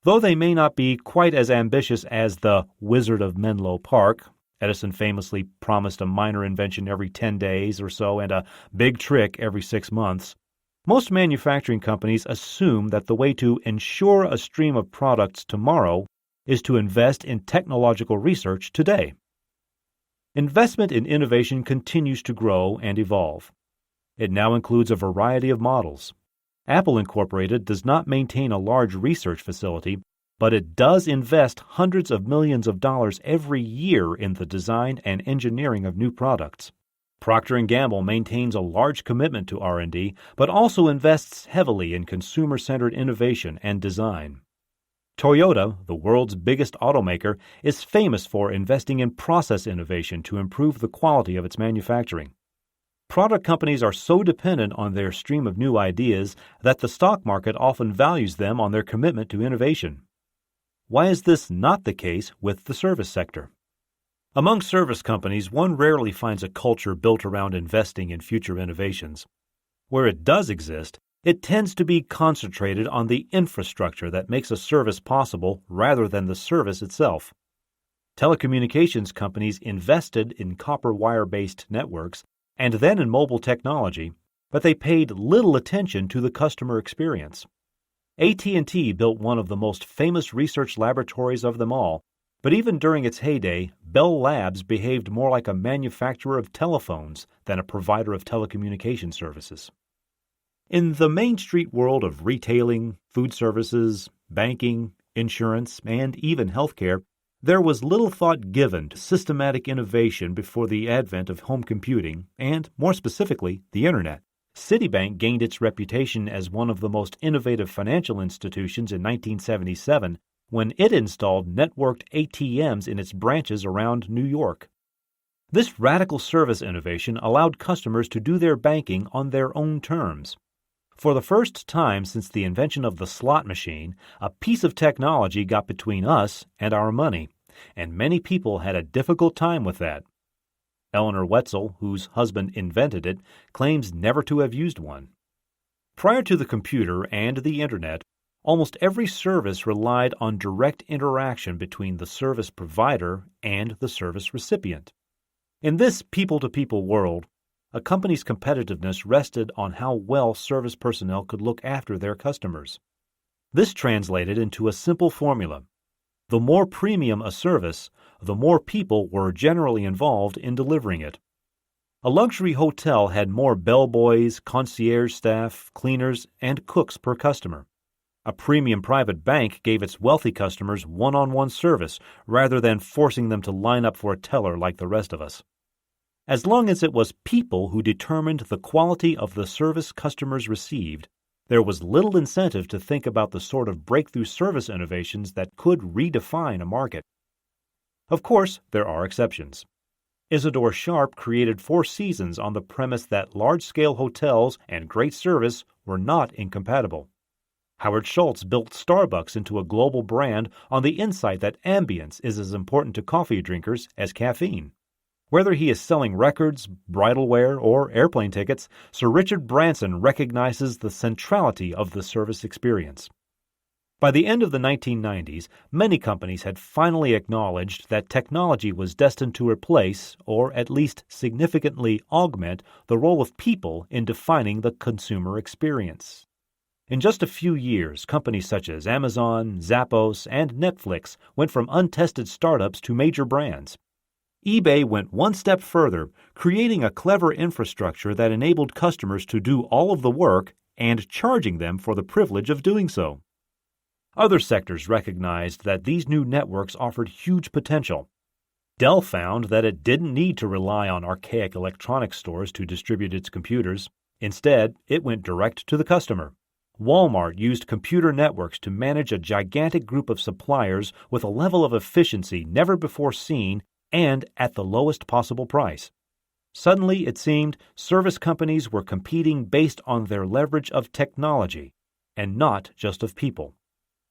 Though they may not be quite as ambitious as the Wizard of Menlo Park, Edison famously promised a minor invention every 10 days or so and a big trick every 6 months, most manufacturing companies assume that the way to ensure a stream of products tomorrow is to invest in technological research today. Investment in innovation continues to grow and evolve. It now includes a variety of models. Apple Incorporated does not maintain a large research facility, but it does invest hundreds of millions of dollars every year in the design and engineering of new products. Procter & Gamble maintains a large commitment to R&D, but also invests heavily in consumer-centered innovation and design. Toyota, the world's biggest automaker, is famous for investing in process innovation to improve the quality of its manufacturing. Product companies are so dependent on their stream of new ideas that the stock market often values them on their commitment to innovation. Why is this not the case with the service sector? Among service companies, one rarely finds a culture built around investing in future innovations. Where it does exist, it tends to be concentrated on the infrastructure that makes a service possible rather than the service itself. Telecommunications companies invested in copper wire-based networks and then in mobile technology, but they paid little attention to the customer experience. AT&T built one of the most famous research laboratories of them all, but even during its heyday, Bell Labs behaved more like a manufacturer of telephones than a provider of telecommunication services. In the Main Street world of retailing, food services, banking, insurance, and even healthcare, there was little thought given to systematic innovation before the advent of home computing and, more specifically, the Internet. Citibank gained its reputation as one of the most innovative financial institutions in 1977 when it installed networked ATMs in its branches around New York. This radical service innovation allowed customers to do their banking on their own terms. For the first time since the invention of the slot machine, a piece of technology got between us and our money, and many people had a difficult time with that. Eleanor Wetzel, whose husband invented it, claims never to have used one. Prior to the computer and the Internet, almost every service relied on direct interaction between the service provider and the service recipient. In this people-to-people world, a company's competitiveness rested on how well service personnel could look after their customers. This translated into a simple formula. The more premium a service, the more people were generally involved in delivering it. A luxury hotel had more bellboys, concierge staff, cleaners, and cooks per customer. A premium private bank gave its wealthy customers one-on-one service rather than forcing them to line up for a teller like the rest of us. As long as it was people who determined the quality of the service customers received, there was little incentive to think about the sort of breakthrough service innovations that could redefine a market. Of course, there are exceptions. Isidore Sharp created Four Seasons on the premise that large-scale hotels and great service were not incompatible. Howard Schultz built Starbucks into a global brand on the insight that ambience is as important to coffee drinkers as caffeine. Whether he is selling records, bridal wear, or airplane tickets, Sir Richard Branson recognizes the centrality of the service experience. By the end of the 1990s, many companies had finally acknowledged that technology was destined to replace, or at least significantly augment, the role of people in defining the consumer experience. In just a few years, companies such as Amazon, Zappos, and Netflix went from untested startups to major brands. eBay went one step further, creating a clever infrastructure that enabled customers to do all of the work and charging them for the privilege of doing so. Other sectors recognized that these new networks offered huge potential. Dell found that it didn't need to rely on archaic electronics stores to distribute its computers. Instead, it went direct to the customer. Walmart used computer networks to manage a gigantic group of suppliers with a level of efficiency never before seen and at the lowest possible price. Suddenly, it seemed, service companies were competing based on their leverage of technology and not just of people.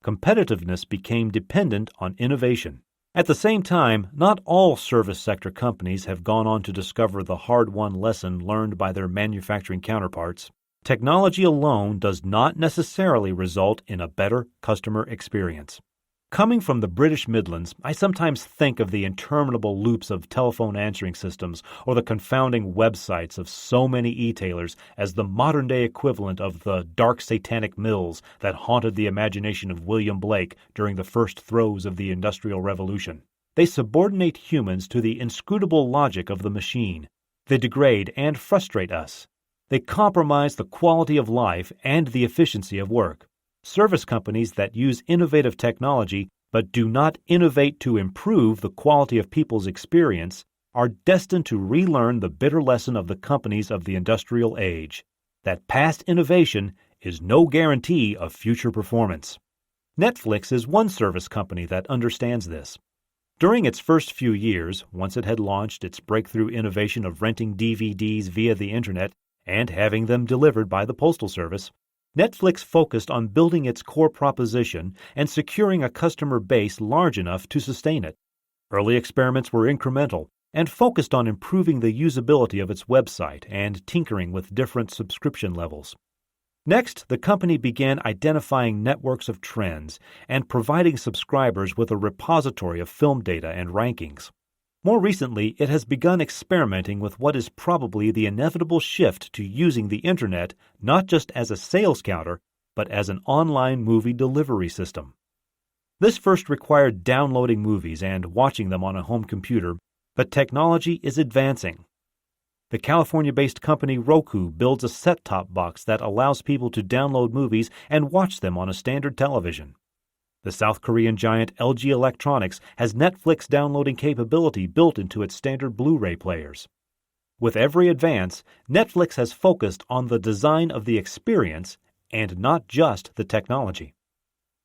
Competitiveness became dependent on innovation. At the same time, not all service sector companies have gone on to discover the hard-won lesson learned by their manufacturing counterparts. Technology alone does not necessarily result in a better customer experience. Coming from the British Midlands, I sometimes think of the interminable loops of telephone answering systems or the confounding websites of so many e-tailers as the modern-day equivalent of the dark satanic mills that haunted the imagination of William Blake during the first throes of the Industrial Revolution. They subordinate humans to the inscrutable logic of the machine. They degrade and frustrate us. They compromise the quality of life and the efficiency of work. Service companies that use innovative technology but do not innovate to improve the quality of people's experience are destined to relearn the bitter lesson of the companies of the industrial age, that past innovation is no guarantee of future performance. Netflix is one service company that understands this. During its first few years, once it had launched its breakthrough innovation of renting DVDs via the Internet and having them delivered by the Postal Service, Netflix focused on building its core proposition and securing a customer base large enough to sustain it. Early experiments were incremental and focused on improving the usability of its website and tinkering with different subscription levels. Next, the company began identifying networks of trends and providing subscribers with a repository of film data and rankings. More recently, it has begun experimenting with what is probably the inevitable shift to using the Internet not just as a sales counter, but as an online movie delivery system. This first required downloading movies and watching them on a home computer, but technology is advancing. The California-based company Roku builds a set-top box that allows people to download movies and watch them on a standard television. The South Korean giant LG Electronics has Netflix downloading capability built into its standard Blu-ray players. With every advance, Netflix has focused on the design of the experience and not just the technology.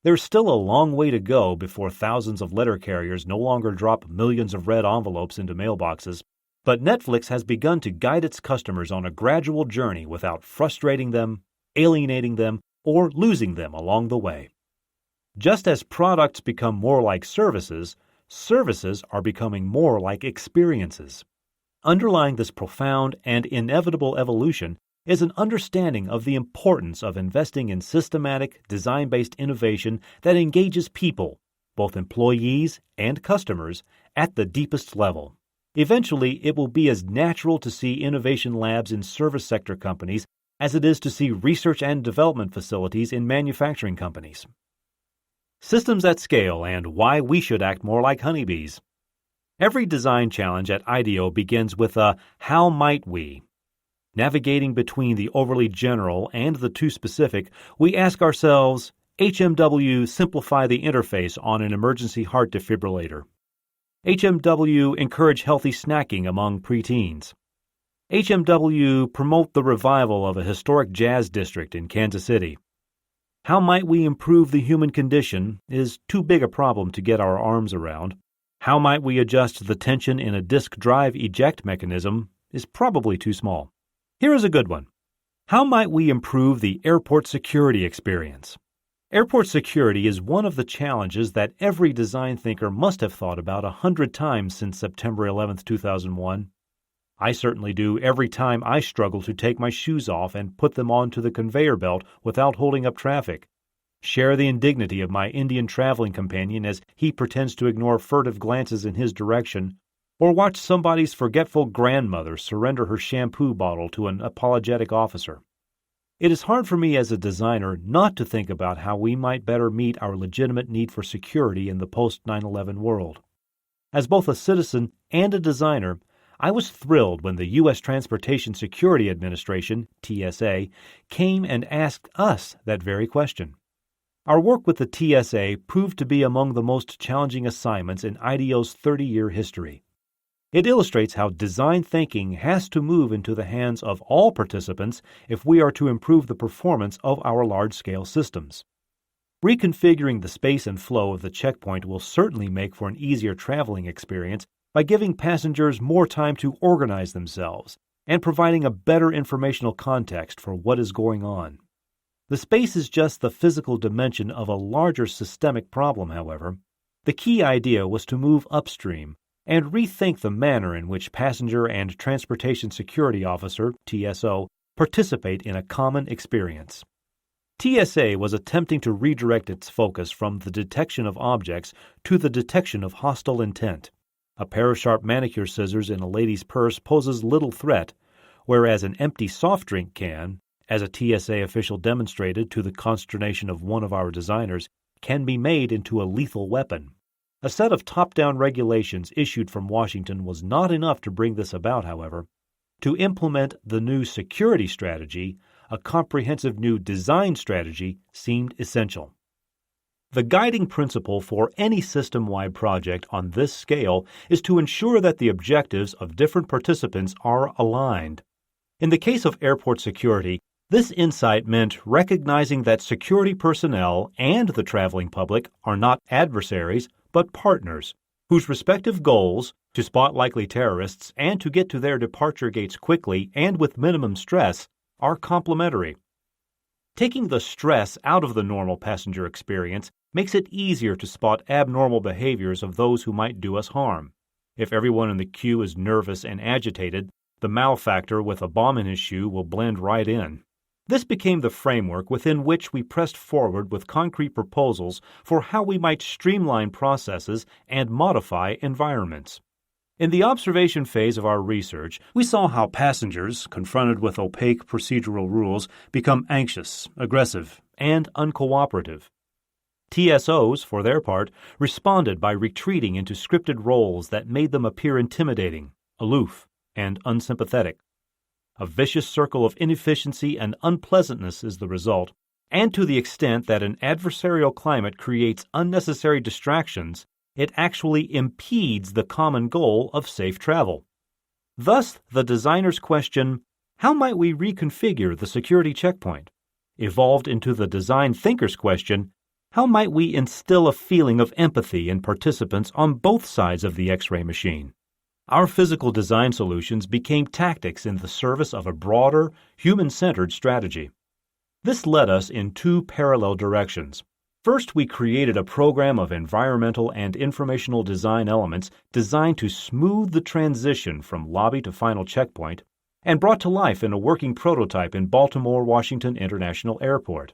There's still a long way to go before thousands of letter carriers no longer drop millions of red envelopes into mailboxes, but Netflix has begun to guide its customers on a gradual journey without frustrating them, alienating them, or losing them along the way. Just as products become more like services, services are becoming more like experiences. Underlying this profound and inevitable evolution is an understanding of the importance of investing in systematic, design-based innovation that engages people, both employees and customers, at the deepest level. Eventually, it will be as natural to see innovation labs in service sector companies as it is to see research and development facilities in manufacturing companies. Systems at scale and why we should act more like honeybees. Every design challenge at IDEO begins with a "how might we?" Navigating between the overly general and the too specific, we ask ourselves, HMW simplify the interface on an emergency heart defibrillator. HMW encourage healthy snacking among preteens. HMW promote the revival of a historic jazz district in Kansas City. How might we improve the human condition is too big a problem to get our arms around. How might we adjust the tension in a disk drive eject mechanism is probably too small. Here is a good one. How might we improve the airport security experience? Airport security is one of the challenges that every design thinker must have thought about 100 times since September 11, 2001. I certainly do every time I struggle to take my shoes off and put them onto the conveyor belt without holding up traffic, share the indignity of my Indian traveling companion as he pretends to ignore furtive glances in his direction, or watch somebody's forgetful grandmother surrender her shampoo bottle to an apologetic officer. It is hard for me as a designer not to think about how we might better meet our legitimate need for security in the post-9/11 world. As both a citizen and a designer, I was thrilled when the U.S. Transportation Security Administration, TSA, came and asked us that very question. Our work with the TSA proved to be among the most challenging assignments in IDEO's 30-year history. It illustrates how design thinking has to move into the hands of all participants if we are to improve the performance of our large-scale systems. Reconfiguring the space and flow of the checkpoint will certainly make for an easier traveling experience by giving passengers more time to organize themselves and providing a better informational context for what is going on. The space is just the physical dimension of a larger systemic problem, however. The key idea was to move upstream and rethink the manner in which Passenger and Transportation Security Officer, TSO, participate in a common experience. TSA was attempting to redirect its focus from the detection of objects to the detection of hostile intent. A pair of sharp manicure scissors in a lady's purse poses little threat, whereas an empty soft drink can, as a TSA official demonstrated to the consternation of one of our designers, can be made into a lethal weapon. A set of top-down regulations issued from Washington was not enough to bring this about, however. To implement the new security strategy, a comprehensive new design strategy seemed essential. The guiding principle for any system-wide project on this scale is to ensure that the objectives of different participants are aligned. In the case of airport security, this insight meant recognizing that security personnel and the traveling public are not adversaries, but partners, whose respective goals, to spot likely terrorists and to get to their departure gates quickly and with minimum stress, are complementary. Taking the stress out of the normal passenger experience makes it easier to spot abnormal behaviors of those who might do us harm. If everyone in the queue is nervous and agitated, the malefactor with a bomb in his shoe will blend right in. This became the framework within which we pressed forward with concrete proposals for how we might streamline processes and modify environments. In the observation phase of our research, we saw how passengers, confronted with opaque procedural rules, become anxious, aggressive, and uncooperative. TSOs, for their part, responded by retreating into scripted roles that made them appear intimidating, aloof, and unsympathetic. A vicious circle of inefficiency and unpleasantness is the result, and to the extent that an adversarial climate creates unnecessary distractions, it actually impedes the common goal of safe travel. Thus, the designer's question, how might we reconfigure the security checkpoint, evolved into the design thinker's question, how might we instill a feeling of empathy in participants on both sides of the X-ray machine? Our physical design solutions became tactics in the service of a broader, human-centered strategy. This led us in two parallel directions. First, we created a program of environmental and informational design elements designed to smooth the transition from lobby to final checkpoint and brought to life in a working prototype in Baltimore Washington International Airport.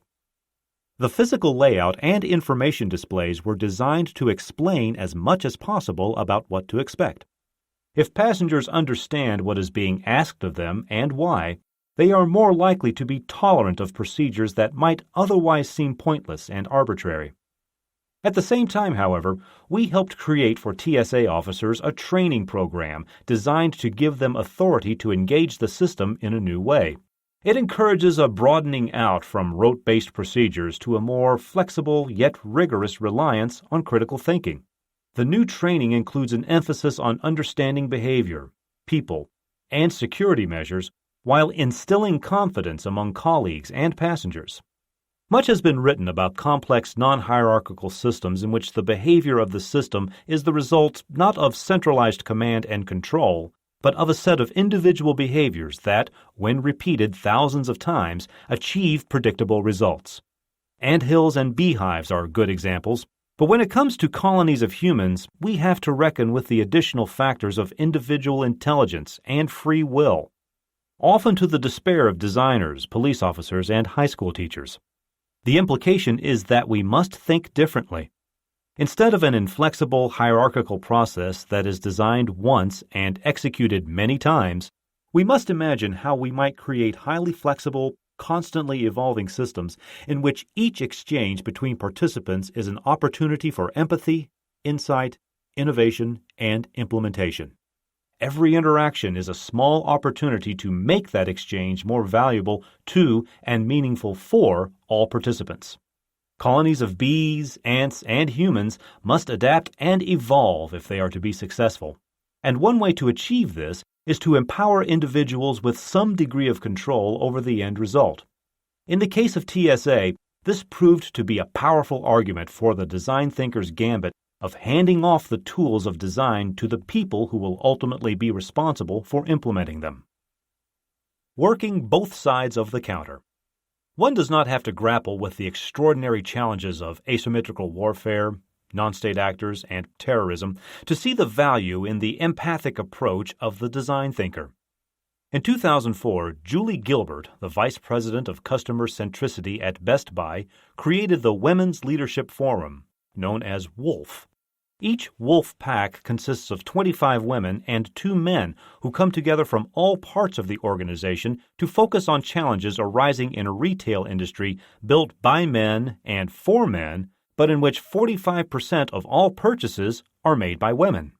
The physical layout and information displays were designed to explain as much as possible about what to expect. If passengers understand what is being asked of them and why, they are more likely to be tolerant of procedures that might otherwise seem pointless and arbitrary. At the same time, however, we helped create for TSA officers a training program designed to give them authority to engage the system in a new way. It encourages a broadening out from rote-based procedures to a more flexible yet rigorous reliance on critical thinking. The new training includes an emphasis on understanding behavior, people, and security measures while instilling confidence among colleagues and passengers. Much has been written about complex non-hierarchical systems in which the behavior of the system is the result not of centralized command and control, but of a set of individual behaviors that, when repeated thousands of times, achieve predictable results. Anthills and beehives are good examples, but when it comes to colonies of humans, we have to reckon with the additional factors of individual intelligence and free will, often to the despair of designers, police officers, and high school teachers. The implication is that we must think differently. Instead of an inflexible hierarchical process that is designed once and executed many times, we must imagine how we might create highly flexible, constantly evolving systems in which each exchange between participants is an opportunity for empathy, insight, innovation, and implementation. Every interaction is a small opportunity to make that exchange more valuable to and meaningful for all participants. Colonies of bees, ants, and humans must adapt and evolve if they are to be successful. And one way to achieve this is to empower individuals with some degree of control over the end result. In the case of TSA, this proved to be a powerful argument for the design thinker's gambit of handing off the tools of design to the people who will ultimately be responsible for implementing them. Working both sides of the counter. One does not have to grapple with the extraordinary challenges of asymmetrical warfare, non-state actors, and terrorism to see the value in the empathic approach of the design thinker. In 2004, Julie Gilbert, the Vice President of Customer Centricity at Best Buy, created the Women's Leadership Forum, known as WOLF. Each WOLF pack consists of 25 women and 2 men who come together from all parts of the organization to focus on challenges arising in a retail industry built by men and for men, but in which 45% of all purchases are made by women.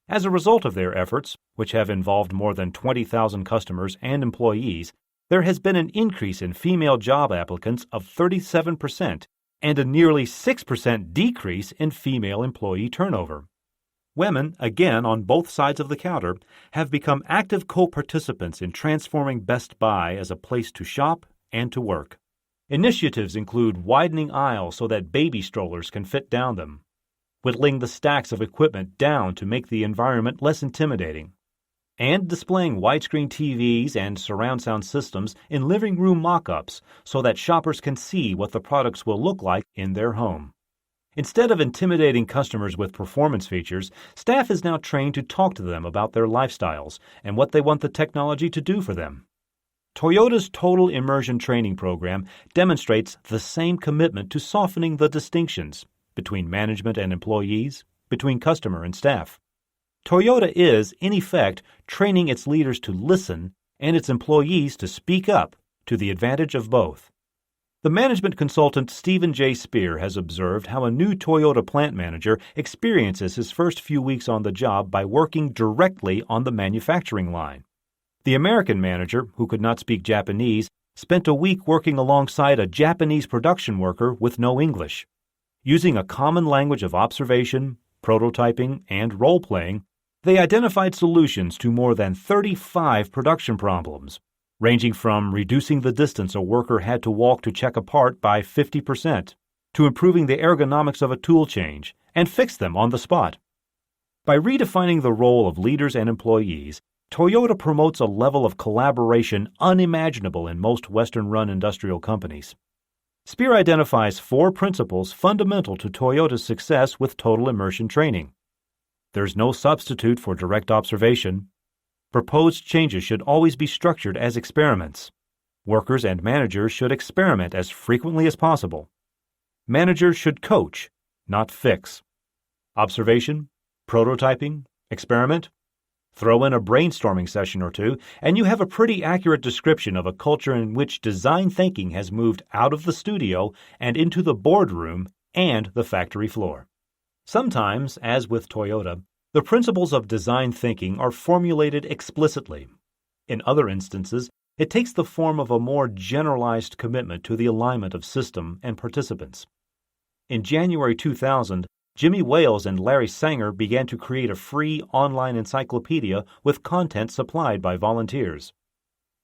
As a result of their efforts, which have involved more than 20,000 customers and employees, there has been an increase in female job applicants of 37%, and a nearly 6% decrease in female employee turnover. Women, again on both sides of the counter, have become active co-participants in transforming Best Buy as a place to shop and to work. Initiatives include widening aisles so that baby strollers can fit down them, whittling the stacks of equipment down to make the environment less intimidating, and displaying widescreen TVs and surround sound systems in living room mock-ups so that shoppers can see what the products will look like in their home. Instead of intimidating customers with performance features, staff is now trained to talk to them about their lifestyles and what they want the technology to do for them. Toyota's Total Immersion Training Program demonstrates the same commitment to softening the distinctions between management and employees, between customer and staff. Toyota is, in effect, training its leaders to listen and its employees to speak up to the advantage of both. The management consultant Stephen J. Spear has observed how a new Toyota plant manager experiences his first few weeks on the job by working directly on the manufacturing line. The American manager, who could not speak Japanese, spent a week working alongside a Japanese production worker with no English. Using a common language of observation, prototyping, and role-playing, they identified solutions to more than 35 production problems, ranging from reducing the distance a worker had to walk to check a part by 50%, to improving the ergonomics of a tool change, and fix them on the spot. By redefining the role of leaders and employees, Toyota promotes a level of collaboration unimaginable in most Western-run industrial companies. Spear identifies 4 principles fundamental to Toyota's success with total immersion training. There's no substitute for direct observation. Proposed changes should always be structured as experiments. Workers and managers should experiment as frequently as possible. Managers should coach, not fix. Observation, prototyping, experiment. Throw in a brainstorming session or 2, and you have a pretty accurate description of a culture in which design thinking has moved out of the studio and into the boardroom and the factory floor. Sometimes, as with Toyota, the principles of design thinking are formulated explicitly. In other instances, it takes the form of a more generalized commitment to the alignment of system and participants. In January 2000, Jimmy Wales and Larry Sanger began to create a free online encyclopedia with content supplied by volunteers.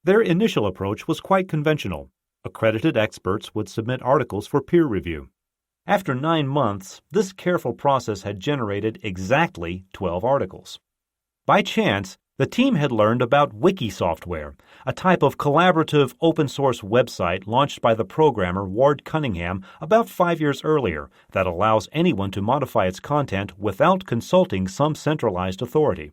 Their initial approach was quite conventional. Accredited experts would submit articles for peer review. After 9 months, this careful process had generated exactly 12 articles. By chance, The team had learned about wiki software, a type of collaborative open-source website launched by the programmer Ward Cunningham about 5 years earlier that allows anyone to modify its content without consulting some centralized authority.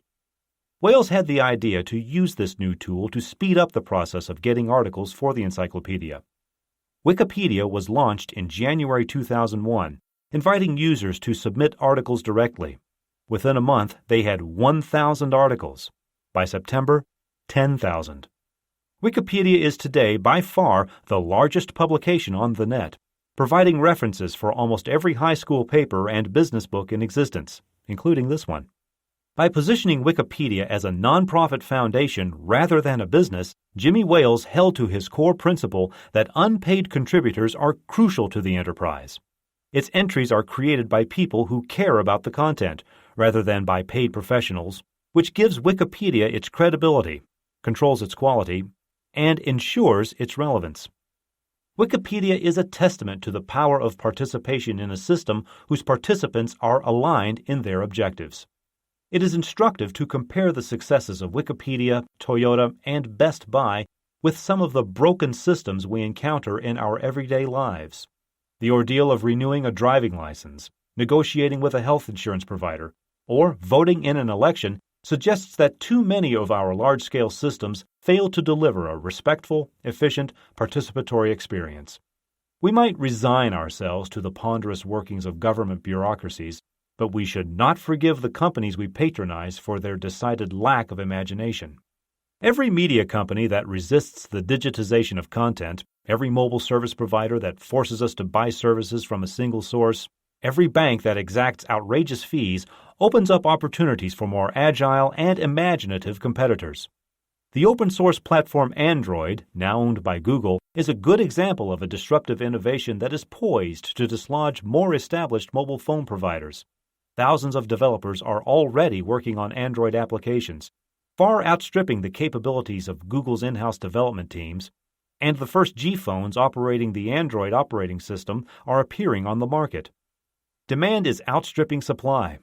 Wales had the idea to use this new tool to speed up the process of getting articles for the encyclopedia. Wikipedia was launched in January 2001, inviting users to submit articles directly. Within a month, they had 1,000 articles. By September, 10,000. Wikipedia is today by far the largest publication on the net, providing references for almost every high school paper and business book in existence, including this one. By positioning Wikipedia as a nonprofit foundation rather than a business, Jimmy Wales held to his core principle that unpaid contributors are crucial to the enterprise. Its entries are created by people who care about the content, rather than by paid professionals, which gives Wikipedia its credibility, controls its quality, and ensures its relevance. Wikipedia is a testament to the power of participation in a system whose participants are aligned in their objectives. It is instructive to compare the successes of Wikipedia, Toyota, and Best Buy with some of the broken systems we encounter in our everyday lives. The ordeal of renewing a driving license, negotiating with a health insurance provider, or voting in an election suggests that too many of our large-scale systems fail to deliver a respectful, efficient, participatory experience. We might resign ourselves to the ponderous workings of government bureaucracies, but we should not forgive the companies we patronize for their decided lack of imagination. Every media company that resists the digitization of content, every mobile service provider that forces us to buy services from a single source, every bank that exacts outrageous fees opens up opportunities for more agile and imaginative competitors. The open-source platform Android, now owned by Google, is a good example of a disruptive innovation that is poised to dislodge more established mobile phone providers. Thousands of developers are already working on Android applications, far outstripping the capabilities of Google's in-house development teams, and the first G phones operating the Android operating system are appearing on the market. Demand is outstripping supply.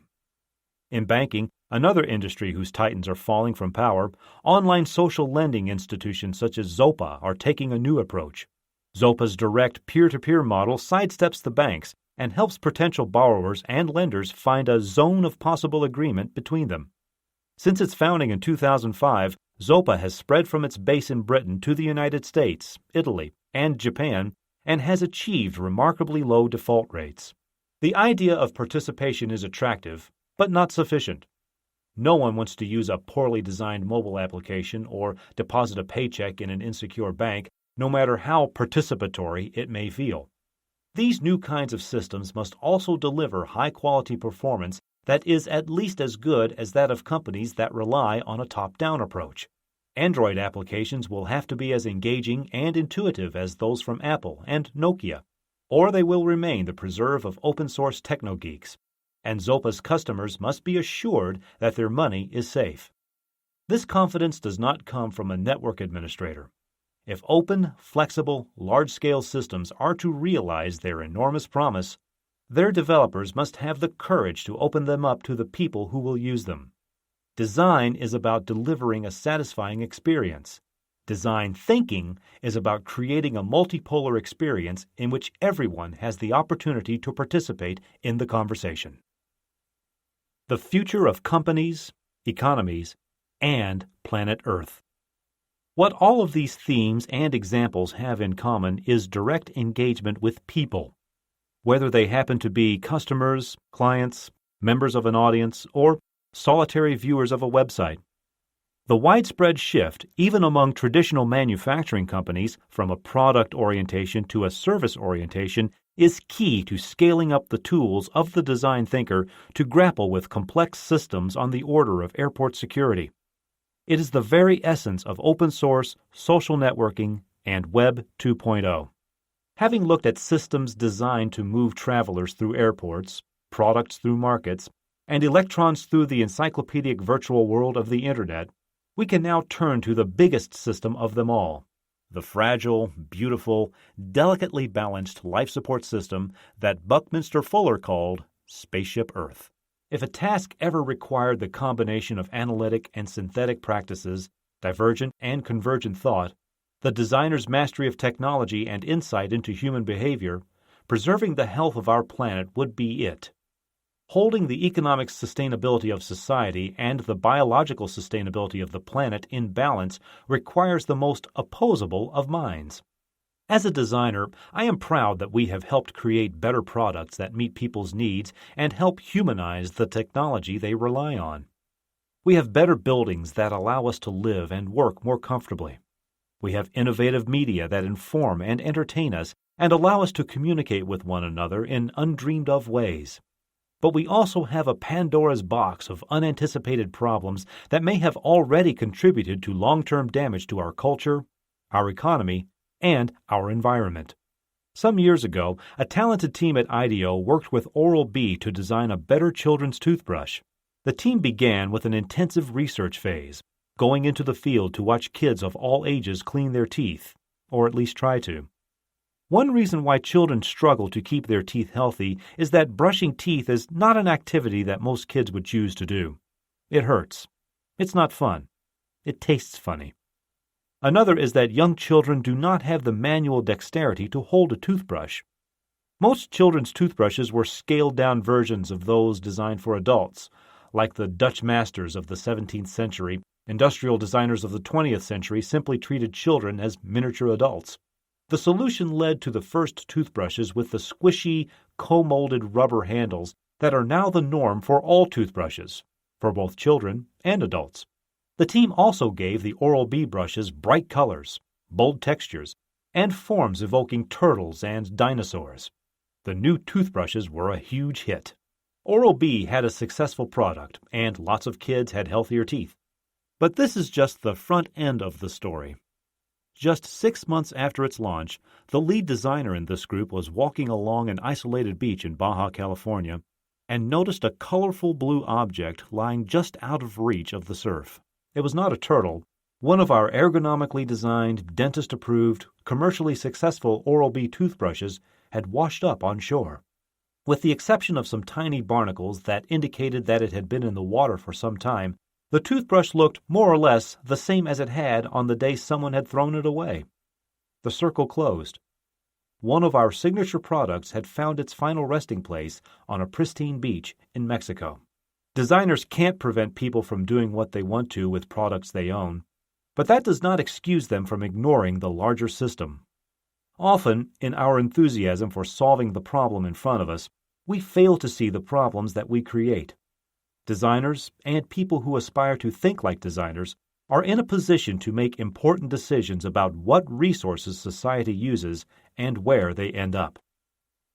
In banking, another industry whose titans are falling from power, online social lending institutions such as Zopa are taking a new approach. Zopa's direct peer-to-peer model sidesteps the banks and helps potential borrowers and lenders find a zone of possible agreement between them. Since its founding in 2005, Zopa has spread from its base in Britain to the United States, Italy, and Japan, and has achieved remarkably low default rates. The idea of participation is attractive, but not sufficient. No one wants to use a poorly designed mobile application or deposit a paycheck in an insecure bank, no matter how participatory it may feel. These new kinds of systems must also deliver high-quality performance that is at least as good as that of companies that rely on a top-down approach. Android applications will have to be as engaging and intuitive as those from Apple and Nokia, or they will remain the preserve of open-source techno-geeks. And Zopa's customers must be assured that their money is safe. This confidence does not come from a network administrator. If open, flexible, large-scale systems are to realize their enormous promise, their developers must have the courage to open them up to the people who will use them. Design is about delivering a satisfying experience. Design thinking is about creating a multipolar experience in which everyone has the opportunity to participate in the conversation. The future of companies, economies, and planet Earth. What all of these themes and examples have in common is direct engagement with people, whether they happen to be customers, clients, members of an audience, or solitary viewers of a website. The widespread shift, even among traditional manufacturing companies, from a product orientation to a service orientation is key to scaling up the tools of the design thinker to grapple with complex systems on the order of airport security. It is the very essence of open source, social networking, and Web 2.0. Having looked at systems designed to move travelers through airports, products through markets, and electrons through the encyclopedic virtual world of the Internet, we can now turn to the biggest system of them all, the fragile, beautiful, delicately balanced life support system that Buckminster Fuller called Spaceship Earth. If a task ever required the combination of analytic and synthetic practices, divergent and convergent thought, the designer's mastery of technology and insight into human behavior, preserving the health of our planet would be it. Holding the economic sustainability of society and the biological sustainability of the planet in balance requires the most opposable of minds. As a designer, I am proud that we have helped create better products that meet people's needs and help humanize the technology they rely on. We have better buildings that allow us to live and work more comfortably. We have innovative media that inform and entertain us and allow us to communicate with one another in undreamed-of ways. But we also have a Pandora's box of unanticipated problems that may have already contributed to long-term damage to our culture, our economy, and our environment. Some years ago, a talented team at IDEO worked with Oral-B to design a better children's toothbrush. The team began with an intensive research phase, going into the field to watch kids of all ages clean their teeth, or at least try to. One reason why children struggle to keep their teeth healthy is that brushing teeth is not an activity that most kids would choose to do. It hurts. It's not fun. It tastes funny. Another is that young children do not have the manual dexterity to hold a toothbrush. Most children's toothbrushes were scaled-down versions of those designed for adults. Like the Dutch masters of the 17th century, industrial designers of the 20th century simply treated children as miniature adults. The solution led to the first toothbrushes with the squishy, co-molded rubber handles that are now the norm for all toothbrushes, for both children and adults. The team also gave the Oral-B brushes bright colors, bold textures, and forms evoking turtles and dinosaurs. The new toothbrushes were a huge hit. Oral-B had a successful product, and lots of kids had healthier teeth. But this is just the front end of the story. Just 6 months after its launch, the lead designer in this group was walking along an isolated beach in Baja California and noticed a colorful blue object lying just out of reach of the surf. It was not a turtle. One of our ergonomically designed, dentist-approved, commercially successful Oral-B toothbrushes had washed up on shore. With the exception of some tiny barnacles that indicated that it had been in the water for some time, the toothbrush looked more or less the same as it had on the day someone had thrown it away. The circle closed. One of our signature products had found its final resting place on a pristine beach in Mexico. Designers can't prevent people from doing what they want to with products they own, but that does not excuse them from ignoring the larger system. Often, in our enthusiasm for solving the problem in front of us, we fail to see the problems that we create. Designers, and people who aspire to think like designers, are in a position to make important decisions about what resources society uses and where they end up.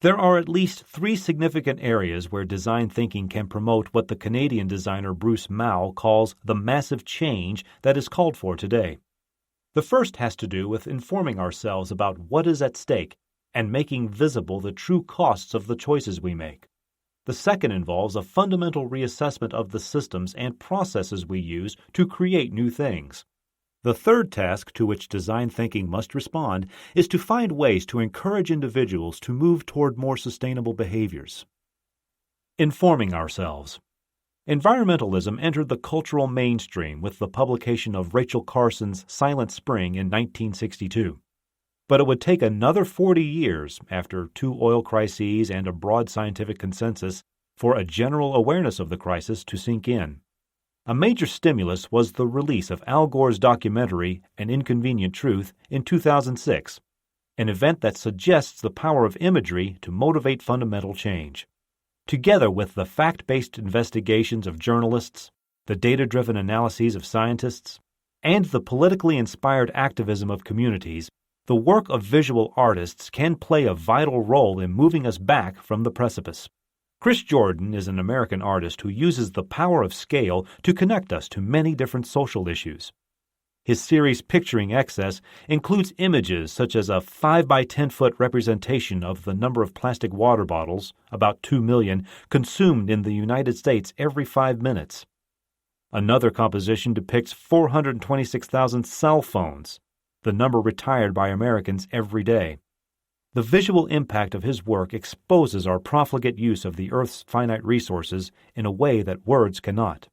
There are at least 3 significant areas where design thinking can promote what the Canadian designer Bruce Mao calls the massive change that is called for today. The first has to do with informing ourselves about what is at stake and making visible the true costs of the choices we make. The second involves a fundamental reassessment of the systems and processes we use to create new things. The third task to which design thinking must respond is to find ways to encourage individuals to move toward more sustainable behaviors. Informing ourselves. Environmentalism entered the cultural mainstream with the publication of Rachel Carson's Silent Spring in 1962. But it would take another 40 years, after 2 oil crises and a broad scientific consensus, for a general awareness of the crisis to sink in. A major stimulus was the release of Al Gore's documentary, An Inconvenient Truth, in 2006, an event that suggests the power of imagery to motivate fundamental change. Together with the fact-based investigations of journalists, the data-driven analyses of scientists, and the politically inspired activism of communities, the work of visual artists can play a vital role in moving us back from the precipice. Chris Jordan is an American artist who uses the power of scale to connect us to many different social issues. His series Picturing Excess includes images such as a 5 by 10 foot representation of the number of plastic water bottles, about 2 million, consumed in the United States every 5 minutes. Another composition depicts 426,000 cell phones, the number retired by Americans every day. The visual impact of his work exposes our profligate use of the Earth's finite resources in a way that words cannot.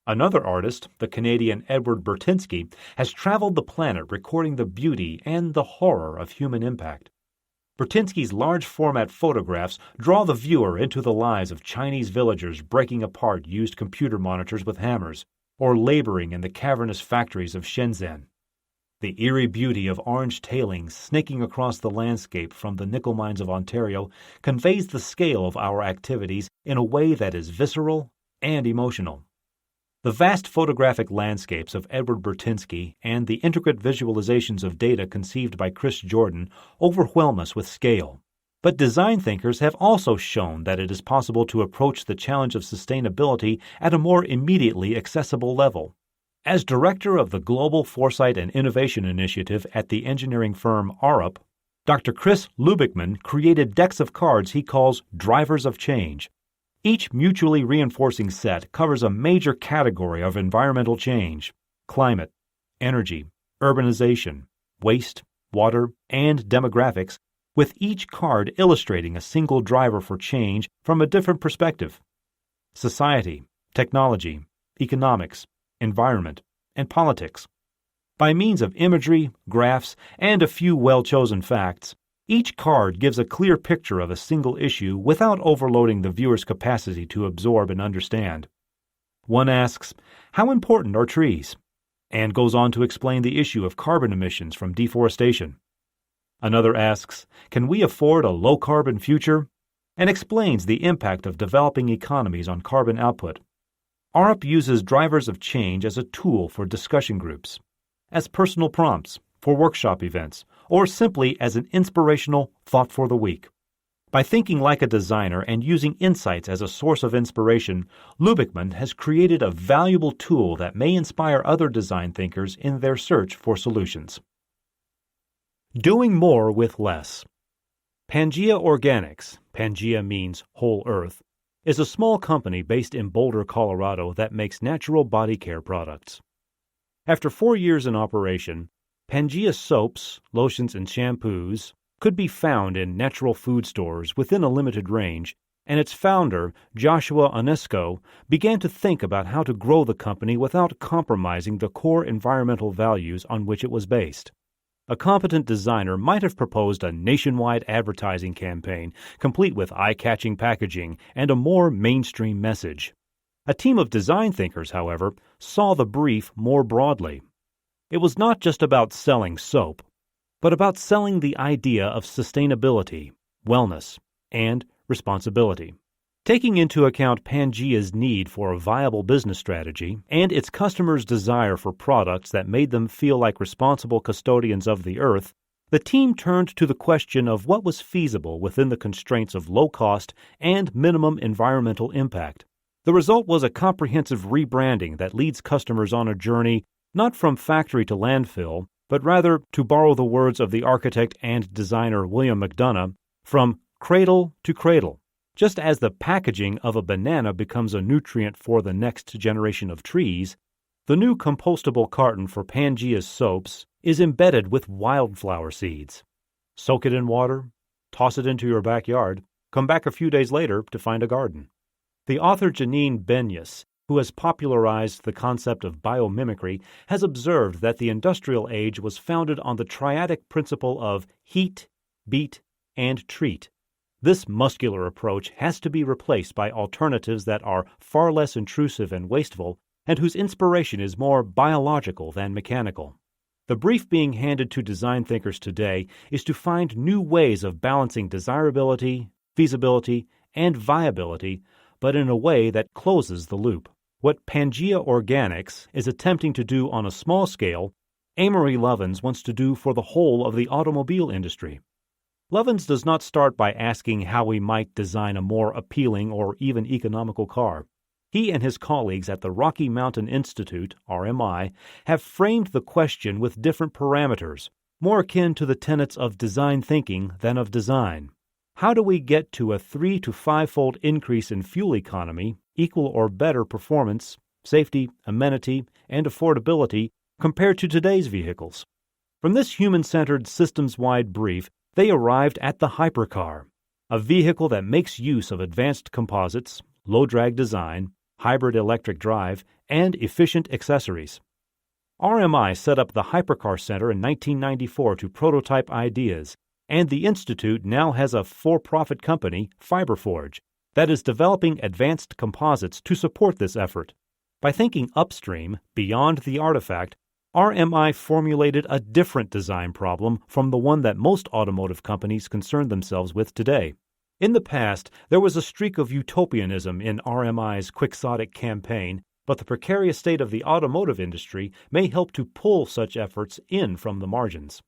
Another artist, the Canadian Edward Burtynsky, has traveled the planet recording the beauty and the horror of human impact. Burtynsky's large-format photographs draw the viewer into the lives of Chinese villagers breaking apart used computer monitors with hammers, or laboring in the cavernous factories of Shenzhen. The eerie beauty of orange tailings snaking across the landscape from the nickel mines of Ontario conveys the scale of our activities in a way that is visceral and emotional. The vast photographic landscapes of Edward Burtynsky and the intricate visualizations of data conceived by Chris Jordan overwhelm us with scale. But design thinkers have also shown that it is possible to approach the challenge of sustainability at a more immediately accessible level. As director of the Global Foresight and Innovation Initiative at the engineering firm Arup, Dr. Chris Lubickman created decks of cards he calls drivers of change. Each mutually reinforcing set covers a major category of environmental change: climate, energy, urbanization, waste, water, and demographics, with each card illustrating a single driver for change from a different perspective: society, technology, economics, environment, and politics. By means of imagery, graphs, and a few well-chosen facts, each card gives a clear picture of a single issue without overloading the viewer's capacity to absorb and understand. One asks, "How important are trees?" and goes on to explain the issue of carbon emissions from deforestation. Another asks, "Can we afford a low-carbon future?" and explains the impact of developing economies on carbon output. Arup uses drivers of change as a tool for discussion groups, as personal prompts, for workshop events, or simply as an inspirational thought for the week. By thinking like a designer and using insights as a source of inspiration, Lubickman has created a valuable tool that may inspire other design thinkers in their search for solutions. Doing more with less. Pangea Organics, Pangea means whole earth, is a small company based in Boulder, Colorado that makes natural body care products. After 4 years in operation, Pangea soaps, lotions, and shampoos could be found in natural food stores within a limited range, and its founder, Joshua Onesko, began to think about how to grow the company without compromising the core environmental values on which it was based. A competent designer might have proposed a nationwide advertising campaign, complete with eye-catching packaging and a more mainstream message. A team of design thinkers, however, saw the brief more broadly. It was not just about selling soap, but about selling the idea of sustainability, wellness, and responsibility. Taking into account Pangea's need for a viable business strategy and its customers' desire for products that made them feel like responsible custodians of the earth, the team turned to the question of what was feasible within the constraints of low cost and minimum environmental impact. The result was a comprehensive rebranding that leads customers on a journey not from factory to landfill, but rather, to borrow the words of the architect and designer William McDonough, from cradle to cradle. Just as the packaging of a banana becomes a nutrient for the next generation of trees, the new compostable carton for Pangea's soaps is embedded with wildflower seeds. Soak it in water, toss it into your backyard, come back a few days later to find a garden. The author Janine Benyus, who has popularized the concept of biomimicry, has observed that the industrial age was founded on the triadic principle of heat, beat, and treat. This muscular approach has to be replaced by alternatives that are far less intrusive and wasteful, and whose inspiration is more biological than mechanical. The brief being handed to design thinkers today is to find new ways of balancing desirability, feasibility, and viability, but in a way that closes the loop. What Pangea Organics is attempting to do on a small scale, Amory Lovins wants to do for the whole of the automobile industry. Lovins does not start by asking how we might design a more appealing or even economical car. He and his colleagues at the Rocky Mountain Institute, RMI, have framed the question with different parameters, more akin to the tenets of design thinking than of design. How do we get to a 3 to 5-fold increase in fuel economy, equal or better performance, safety, amenity, and affordability compared to today's vehicles? From this human-centered, systems-wide brief, They arrived at the hypercar, a vehicle that makes use of advanced composites, low-drag design, hybrid electric drive, and efficient accessories. RMI set up the Hypercar Center in 1994 to prototype ideas, and the Institute now has a for-profit company, FiberForge, that is developing advanced composites to support this effort. By thinking upstream, beyond the artifact, RMI formulated a different design problem from the one that most automotive companies concern themselves with today. In the past, there was a streak of utopianism in RMI's quixotic campaign, but the precarious state of the automotive industry may help to pull such efforts in from the margins.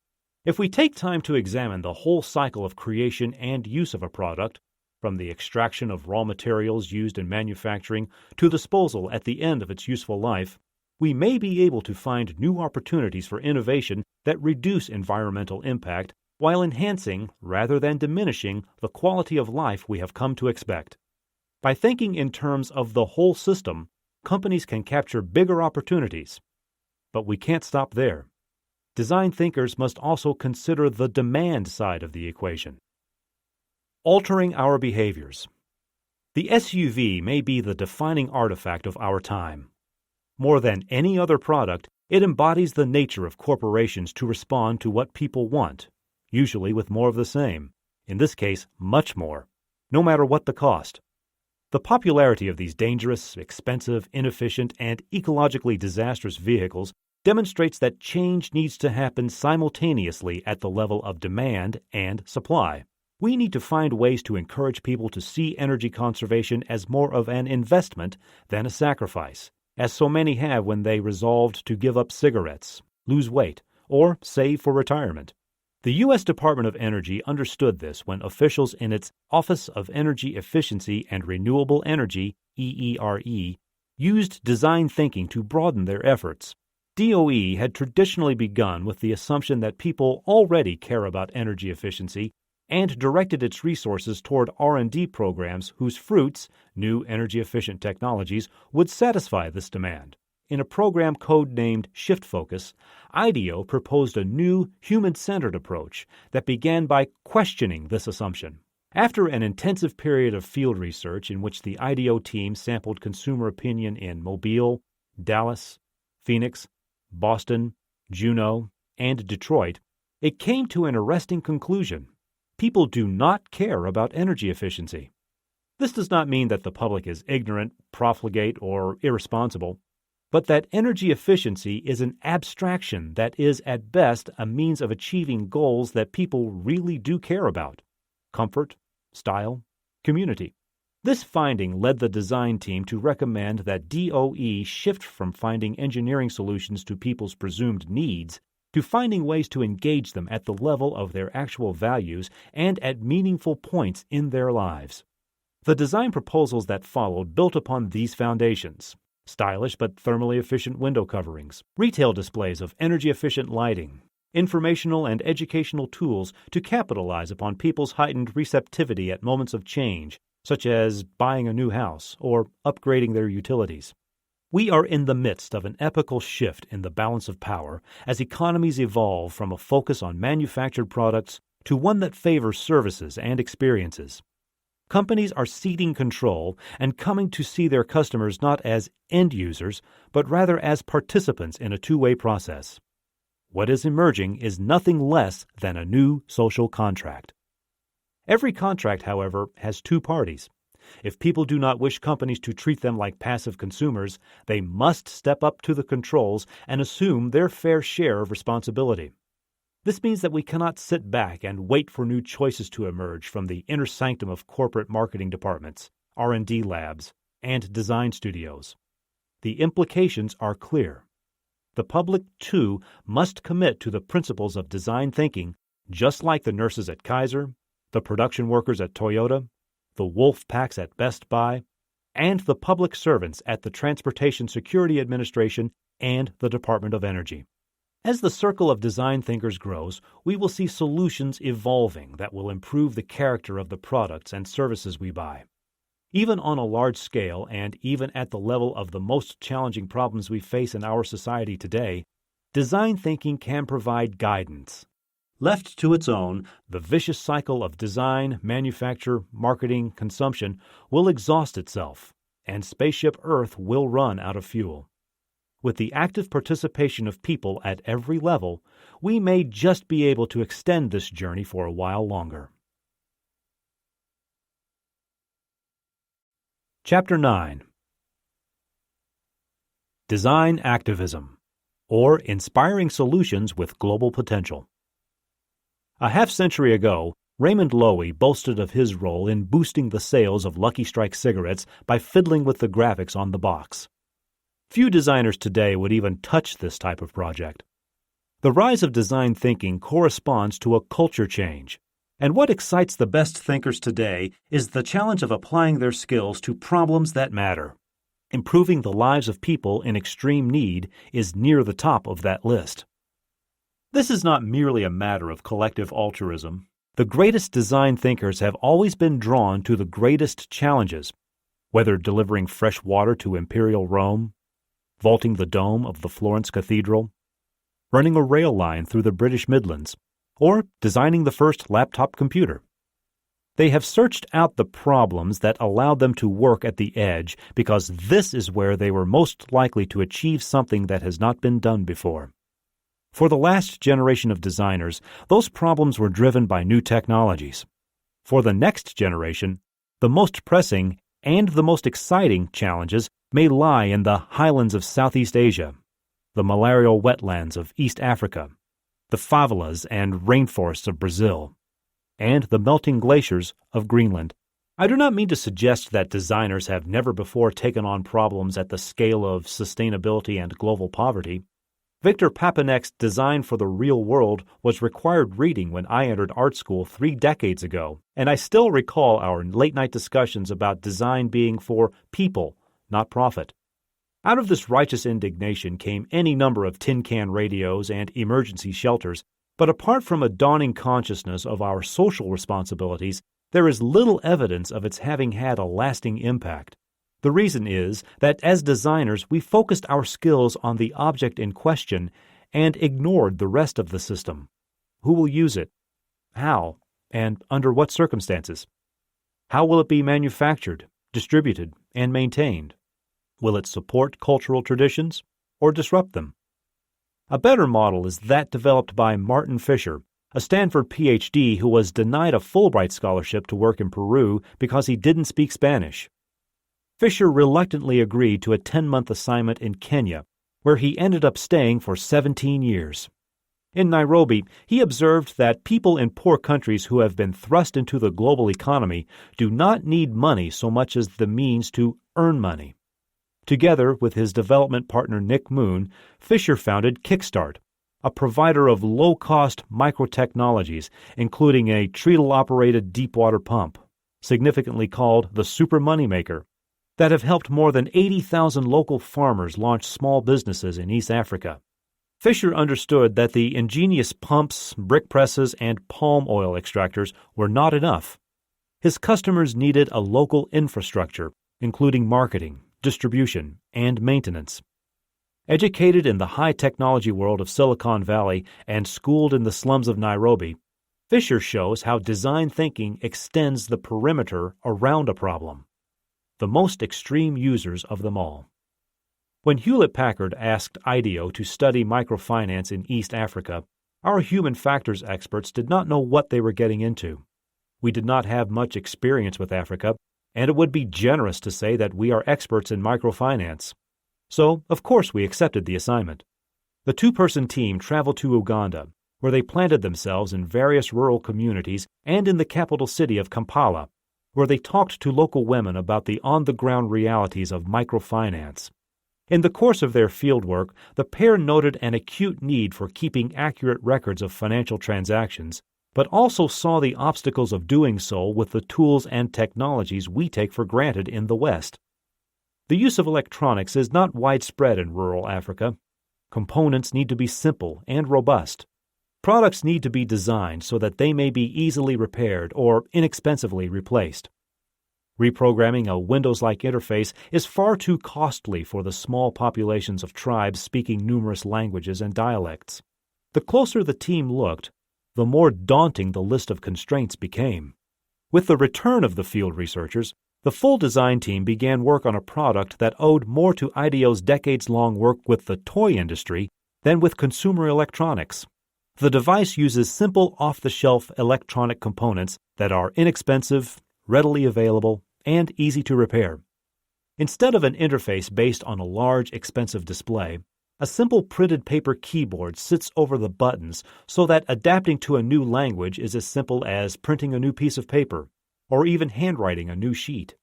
If we take time to examine the whole cycle of creation and use of a product, from the extraction of raw materials used in manufacturing to disposal at the end of its useful life, we may be able to find new opportunities for innovation that reduce environmental impact while enhancing rather than diminishing the quality of life we have come to expect. By thinking in terms of the whole system, companies can capture bigger opportunities. But we can't stop there. Design thinkers must also consider the demand side of the equation. Altering our behaviors. The SUV may be the defining artifact of our time. More than any other product, it embodies the nature of corporations to respond to what people want, usually with more of the same, in this case, much more, no matter what the cost. The popularity of these dangerous, expensive, inefficient, and ecologically disastrous vehicles demonstrates that change needs to happen simultaneously at the level of demand and supply. We need to find ways to encourage people to see energy conservation as more of an investment than a sacrifice, as so many have when they resolved to give up cigarettes, lose weight, or save for retirement. The U.S. Department of Energy understood this when officials in its Office of Energy Efficiency and Renewable Energy, EERE, used design thinking to broaden their efforts. DOE had traditionally begun with the assumption that people already care about energy efficiency and directed its resources toward R&D programs whose fruits, new energy-efficient technologies, would satisfy this demand. In a program code-named Shift Focus, IDEO proposed a new, human-centered approach that began by questioning this assumption. After an intensive period of field research in which the IDEO team sampled consumer opinion in Mobile, Dallas, Phoenix, Boston, Juneau, and Detroit, it came to an arresting conclusion. People do not care about energy efficiency. This does not mean that the public is ignorant, profligate, or irresponsible, but that energy efficiency is an abstraction that is at best a means of achieving goals that people really do care about: comfort, style, community. This finding led the design team to recommend that DOE shift from finding engineering solutions to people's presumed needs to finding ways to engage them at the level of their actual values and at meaningful points in their lives. The design proposals that followed built upon these foundations: stylish but thermally efficient window coverings, retail displays of energy-efficient lighting, informational and educational tools to capitalize upon people's heightened receptivity at moments of change, such as buying a new house or upgrading their utilities. We are in the midst of an epochal shift in the balance of power as economies evolve from a focus on manufactured products to one that favors services and experiences. Companies are ceding control and coming to see their customers not as end users, but rather as participants in a two-way process. What is emerging is nothing less than a new social contract. Every contract, however, has two parties. If people do not wish companies to treat them like passive consumers, they must step up to the controls and assume their fair share of responsibility. This means that we cannot sit back and wait for new choices to emerge from the inner sanctum of corporate marketing departments, R&D labs, and design studios. The implications are clear. The public, too, must commit to the principles of design thinking, just like the nurses at Kaiser, the production workers at Toyota, the wolf packs at Best Buy, and the public servants at the Transportation Security Administration and the Department of Energy. As the circle of design thinkers grows, we will see solutions evolving that will improve the character of the products and services we buy. Even on a large scale and even at the level of the most challenging problems we face in our society today, design thinking can provide guidance. Left to its own, the vicious cycle of design, manufacture, marketing, consumption will exhaust itself, and Spaceship Earth will run out of fuel. With the active participation of people at every level, we may just be able to extend this journey for a while longer. Chapter 9. Design Activism, or Inspiring Solutions with Global Potential. A half-century ago, Raymond Loewy boasted of his role in boosting the sales of Lucky Strike cigarettes by fiddling with the graphics on the box. Few designers today would even touch this type of project. The rise of design thinking corresponds to a culture change, and what excites the best thinkers today is the challenge of applying their skills to problems that matter. Improving the lives of people in extreme need is near the top of that list. This is not merely a matter of collective altruism. The greatest design thinkers have always been drawn to the greatest challenges, whether delivering fresh water to Imperial Rome, vaulting the dome of the Florence Cathedral, running a rail line through the British Midlands, or designing the first laptop computer. They have searched out the problems that allowed them to work at the edge because this is where they were most likely to achieve something that has not been done before. For the last generation of designers, those problems were driven by new technologies. For the next generation, the most pressing and the most exciting challenges may lie in the highlands of Southeast Asia, the malarial wetlands of East Africa, the favelas and rainforests of Brazil, and the melting glaciers of Greenland. I do not mean to suggest that designers have never before taken on problems at the scale of sustainability and global poverty. Victor Papanek's Design for the Real World was required reading when I entered art school 3 decades ago, and I still recall our late-night discussions about design being for people, not profit. Out of this righteous indignation came any number of tin can radios and emergency shelters, but apart from a dawning consciousness of our social responsibilities, there is little evidence of its having had a lasting impact. The reason is that as designers we focused our skills on the object in question and ignored the rest of the system. Who will use it? How? And under what circumstances? How will it be manufactured, distributed, and maintained? Will it support cultural traditions or disrupt them? A better model is that developed by Martin Fisher, a Stanford PhD who was denied a Fulbright scholarship to work in Peru because he didn't speak Spanish. Fisher reluctantly agreed to a 10-month assignment in Kenya, where he ended up staying for 17 years. In Nairobi, he observed that people in poor countries who have been thrust into the global economy do not need money so much as the means to earn money. Together with his development partner Nick Moon, Fisher founded Kickstart, a provider of low-cost microtechnologies, including a treadle-operated deep-water pump, significantly called the Super Moneymaker, that have helped more than 80,000 local farmers launch small businesses in East Africa. Fisher understood that the ingenious pumps, brick presses, and palm oil extractors were not enough. His customers needed a local infrastructure, including marketing, distribution, and maintenance. Educated in the high-technology world of Silicon Valley and schooled in the slums of Nairobi, Fisher shows how design thinking extends the perimeter around a problem. The most extreme users of them all. When Hewlett-Packard asked IDEO to study microfinance in East Africa, our human factors experts did not know what they were getting into. We did not have much experience with Africa, and it would be generous to say that we are experts in microfinance. So, of course, we accepted the assignment. The 2-person team traveled to Uganda, where they planted themselves in various rural communities and in the capital city of Kampala, where they talked to local women about the on-the-ground realities of microfinance. In the course of their fieldwork, the pair noted an acute need for keeping accurate records of financial transactions, but also saw the obstacles of doing so with the tools and technologies we take for granted in the West. The use of electronics is not widespread in rural Africa. Components need to be simple and robust. Products need to be designed so that they may be easily repaired or inexpensively replaced. Reprogramming a Windows-like interface is far too costly for the small populations of tribes speaking numerous languages and dialects. The closer the team looked, the more daunting the list of constraints became. With the return of the field researchers, the full design team began work on a product that owed more to IDEO's decades-long work with the toy industry than with consumer electronics. The device uses simple off-the-shelf electronic components that are inexpensive, readily available, and easy to repair. Instead of an interface based on a large, expensive display, a simple printed paper keyboard sits over the buttons so that adapting to a new language is as simple as printing a new piece of paper, or even handwriting a new sheet.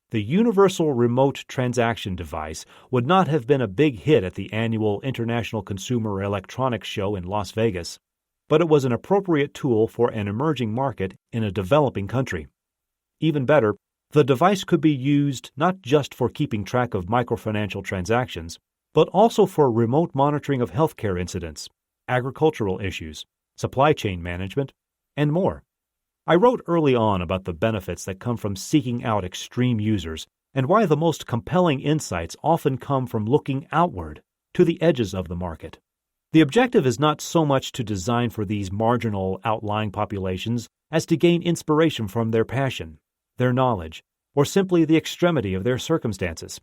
The Universal Remote Transaction Device would not have been a big hit at the annual International Consumer Electronics Show in Las Vegas, but it was an appropriate tool for an emerging market in a developing country. Even better, the device could be used not just for keeping track of microfinancial transactions, but also for remote monitoring of healthcare incidents, agricultural issues, supply chain management, and more. I wrote early on about the benefits that come from seeking out extreme users and why the most compelling insights often come from looking outward to the edges of the market. The objective is not so much to design for these marginal, outlying populations as to gain inspiration from their passion, their knowledge, or simply the extremity of their circumstances.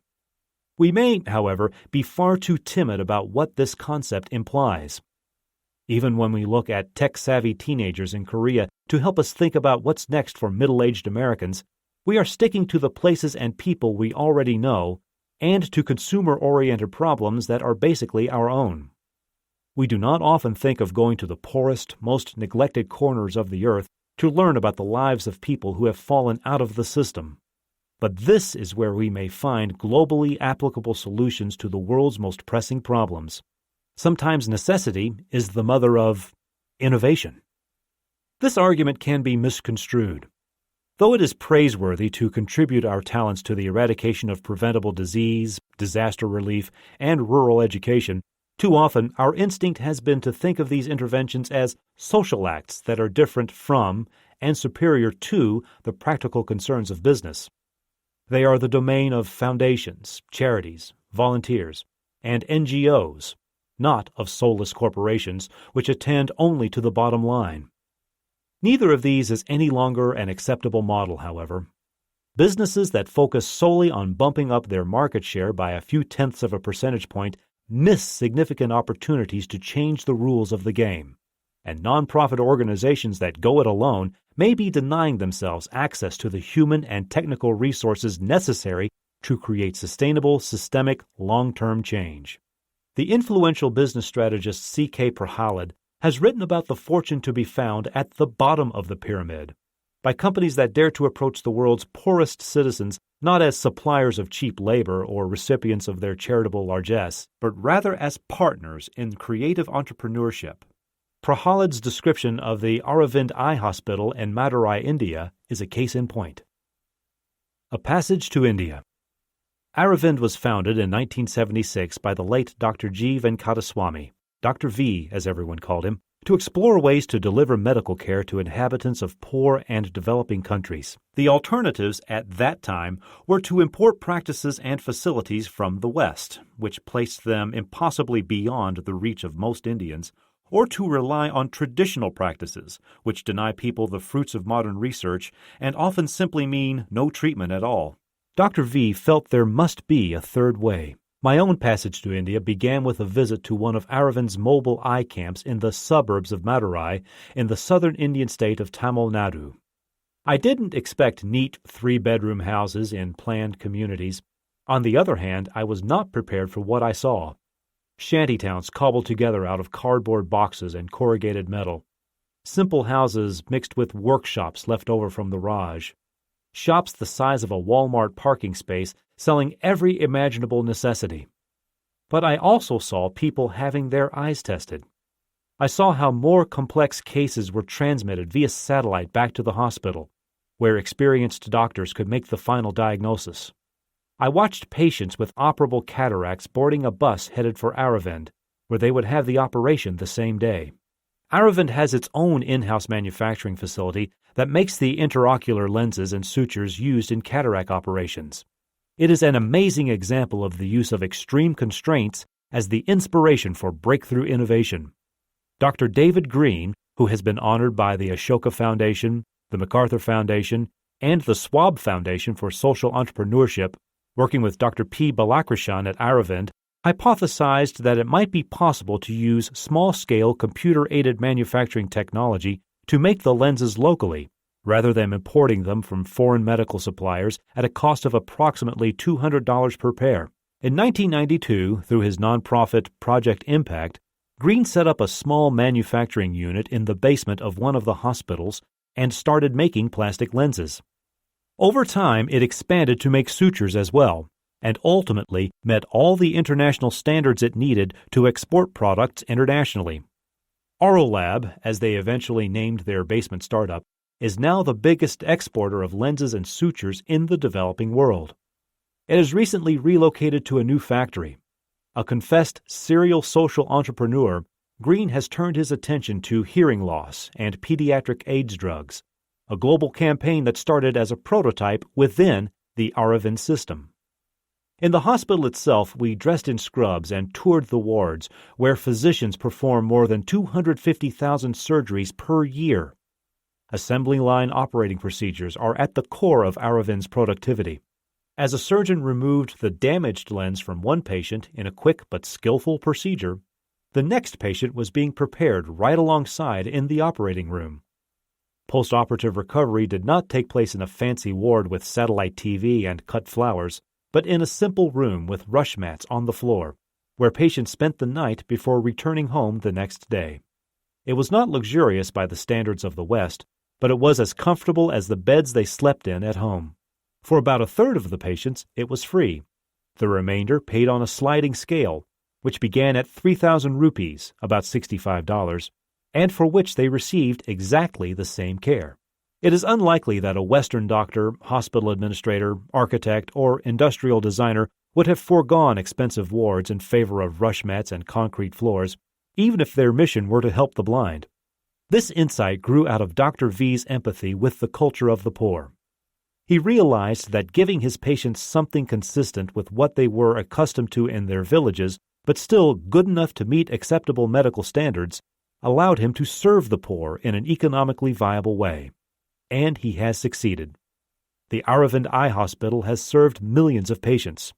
We may, however, be far too timid about what this concept implies. Even when we look at tech-savvy teenagers in Korea to help us think about what's next for middle-aged Americans, we are sticking to the places and people we already know and to consumer-oriented problems that are basically our own. We do not often think of going to the poorest, most neglected corners of the earth to learn about the lives of people who have fallen out of the system. But this is where we may find globally applicable solutions to the world's most pressing problems. Sometimes necessity is the mother of innovation. This argument can be misconstrued. Though it is praiseworthy to contribute our talents to the eradication of preventable disease, disaster relief, and rural education, too often our instinct has been to think of these interventions as social acts that are different from and superior to the practical concerns of business. They are the domain of foundations, charities, volunteers, and NGOs, not of soulless corporations which attend only to the bottom line. Neither of these is any longer an acceptable model, however. Businesses that focus solely on bumping up their market share by a few tenths of a percentage point miss significant opportunities to change the rules of the game, and nonprofit organizations that go it alone may be denying themselves access to the human and technical resources necessary to create sustainable, systemic, long-term change. The influential business strategist C.K. Prahalad has written about the fortune to be found at the bottom of the pyramid, by companies that dare to approach the world's poorest citizens not as suppliers of cheap labor or recipients of their charitable largesse, but rather as partners in creative entrepreneurship. Prahalad's description of the Aravind Eye Hospital in Madurai, India, is a case in point. A Passage to India. Aravind was founded in 1976 by the late Dr. G. Venkataswamy, Dr. V, as everyone called him, to explore ways to deliver medical care to inhabitants of poor and developing countries. The alternatives at that time were to import practices and facilities from the West, which placed them impossibly beyond the reach of most Indians, or to rely on traditional practices, which deny people the fruits of modern research and often simply mean no treatment at all. Dr. V felt there must be a third way. My own passage to India began with a visit to one of Aravind's mobile eye camps in the suburbs of Madurai in the southern Indian state of Tamil Nadu. I didn't expect neat three-bedroom houses in planned communities. On the other hand, I was not prepared for what I saw. Shantytowns cobbled together out of cardboard boxes and corrugated metal. Simple houses mixed with workshops left over from the Raj. Shops the size of a Walmart parking space selling every imaginable necessity. But I also saw people having their eyes tested. I saw how more complex cases were transmitted via satellite back to the hospital, where experienced doctors could make the final diagnosis. I watched patients with operable cataracts boarding a bus headed for Aravind, where they would have the operation the same day. Aravind has its own in-house manufacturing facility that makes the intraocular lenses and sutures used in cataract operations. It is an amazing example of the use of extreme constraints as the inspiration for breakthrough innovation. Dr. David Green, who has been honored by the Ashoka Foundation, the MacArthur Foundation, and the Schwab Foundation for Social Entrepreneurship, working with Dr. P. Balakrishnan at Aravind, hypothesized that it might be possible to use small-scale computer-aided manufacturing technology to make the lenses locally, rather than importing them from foreign medical suppliers at a cost of approximately $200 per pair. In 1992, through his nonprofit Project Impact, Green set up a small manufacturing unit in the basement of one of the hospitals and started making plastic lenses. Over time, it expanded to make sutures as well, and ultimately met all the international standards it needed to export products internationally. Aurolab, as they eventually named their basement startup, is now the biggest exporter of lenses and sutures in the developing world. It has recently relocated to a new factory. A confessed serial social entrepreneur, Green has turned his attention to hearing loss and pediatric AIDS drugs, a global campaign that started as a prototype within the Aravind system. In the hospital itself, we dressed in scrubs and toured the wards, where physicians perform more than 250,000 surgeries per year. Assembly line operating procedures are at the core of Aravind's productivity. As a surgeon removed the damaged lens from one patient in a quick but skillful procedure, the next patient was being prepared right alongside in the operating room. Post-operative recovery did not take place in a fancy ward with satellite TV and cut flowers, but in a simple room with rush mats on the floor, where patients spent the night before returning home the next day. It was not luxurious by the standards of the West, but it was as comfortable as the beds they slept in at home. For about a third of the patients, it was free. The remainder paid on a sliding scale, which began at 3,000 rupees, about $65, and for which they received exactly the same care. It is unlikely that a Western doctor, hospital administrator, architect, or industrial designer would have foregone expensive wards in favor of rush mats and concrete floors, even if their mission were to help the blind. This insight grew out of Dr. V's empathy with the culture of the poor. He realized that giving his patients something consistent with what they were accustomed to in their villages, but still good enough to meet acceptable medical standards, allowed him to serve the poor in an economically viable way. And he has succeeded. The Aravind Eye Hospital has served millions of patients.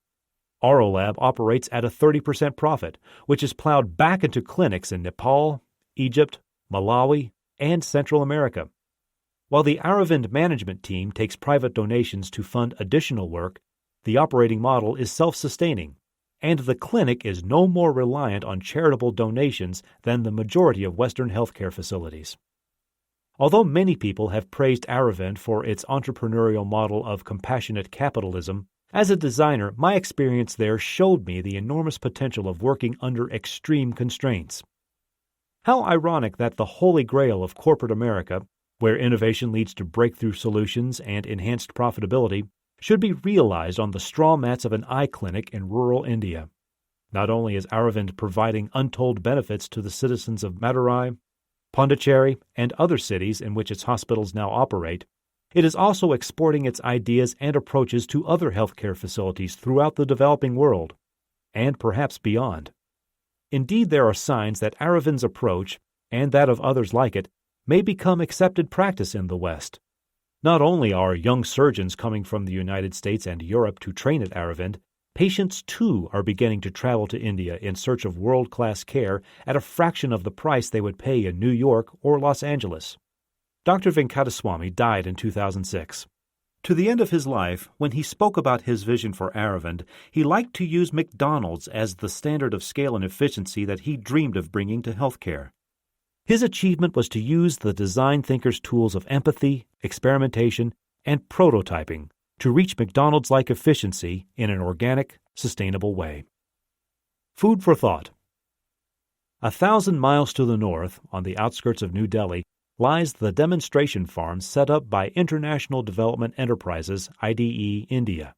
Aurolab operates at a 30% profit, which is plowed back into clinics in Nepal, Egypt, Malawi, and Central America. While the Aravind management team takes private donations to fund additional work, the operating model is self-sustaining, and the clinic is no more reliant on charitable donations than the majority of Western healthcare facilities. Although many people have praised Aravind for its entrepreneurial model of compassionate capitalism, as a designer, my experience there showed me the enormous potential of working under extreme constraints. How ironic that the holy grail of corporate America, where innovation leads to breakthrough solutions and enhanced profitability, should be realized on the straw mats of an eye clinic in rural India. Not only is Aravind providing untold benefits to the citizens of Madurai, Pondicherry, and other cities in which its hospitals now operate, it is also exporting its ideas and approaches to other healthcare facilities throughout the developing world, and perhaps beyond. Indeed, there are signs that Aravind's approach, and that of others like it, may become accepted practice in the West. Not only are young surgeons coming from the United States and Europe to train at Aravind, patients too are beginning to travel to India in search of world-class care at a fraction of the price they would pay in New York or Los Angeles. Dr. Venkataswamy died in 2006. To the end of his life, when he spoke about his vision for Aravind, he liked to use McDonald's as the standard of scale and efficiency that he dreamed of bringing to healthcare. His achievement was to use the design thinker's tools of empathy, experimentation, and prototyping to reach McDonald's-like efficiency in an organic, sustainable way. Food for thought. 1,000 miles to the north, on the outskirts of New Delhi, lies the demonstration farm set up by International Development Enterprises, IDE, India.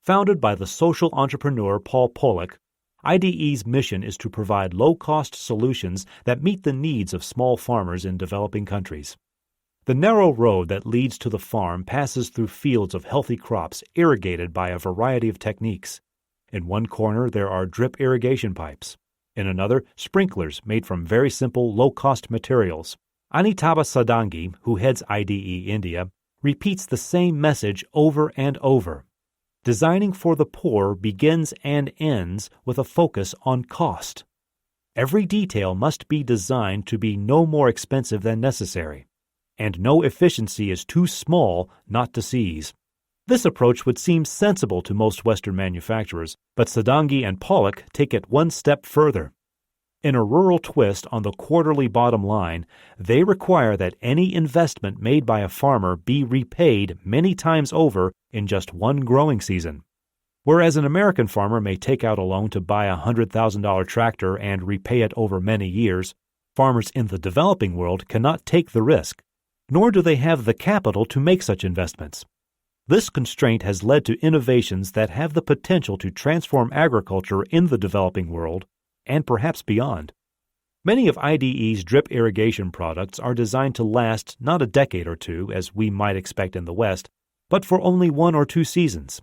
Founded by the social entrepreneur Paul Pollock, IDE's mission is to provide low-cost solutions that meet the needs of small farmers in developing countries. The narrow road that leads to the farm passes through fields of healthy crops irrigated by a variety of techniques. In one corner there are drip irrigation pipes. In another, sprinklers made from very simple, low-cost materials. Anitaba Sadangi, who heads IDE India, repeats the same message over and over. Designing for the poor begins and ends with a focus on cost. Every detail must be designed to be no more expensive than necessary, and no efficiency is too small not to seize. This approach would seem sensible to most Western manufacturers, but Sadangi and Pollock take it one step further. In a rural twist on the quarterly bottom line, they require that any investment made by a farmer be repaid many times over in just one growing season. Whereas an American farmer may take out a loan to buy a $100,000 tractor and repay it over many years, farmers in the developing world cannot take the risk, nor do they have the capital to make such investments. This constraint has led to innovations that have the potential to transform agriculture in the developing world, and perhaps beyond. Many of IDE's drip irrigation products are designed to last not a decade or two, as we might expect in the West, but for only 1 or 2 seasons.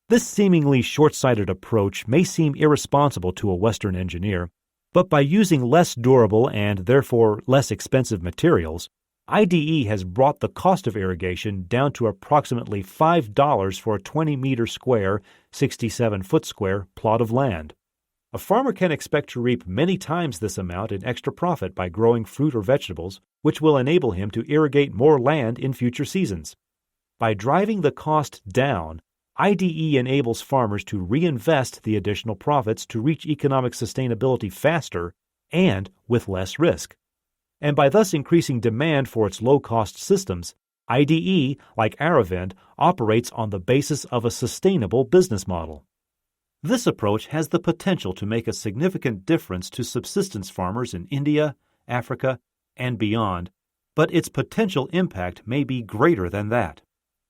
This seemingly short-sighted approach may seem irresponsible to a Western engineer, but by using less durable and therefore less expensive materials, IDE has brought the cost of irrigation down to approximately $5 for a 20-meter square, 67-foot square plot of land. A farmer can expect to reap many times this amount in extra profit by growing fruit or vegetables, which will enable him to irrigate more land in future seasons. By driving the cost down, IDE enables farmers to reinvest the additional profits to reach economic sustainability faster and with less risk. And by thus increasing demand for its low-cost systems, IDE, like Aprenda, operates on the basis of a sustainable business model. This approach has the potential to make a significant difference to subsistence farmers in India, Africa, and beyond, but its potential impact may be greater than that.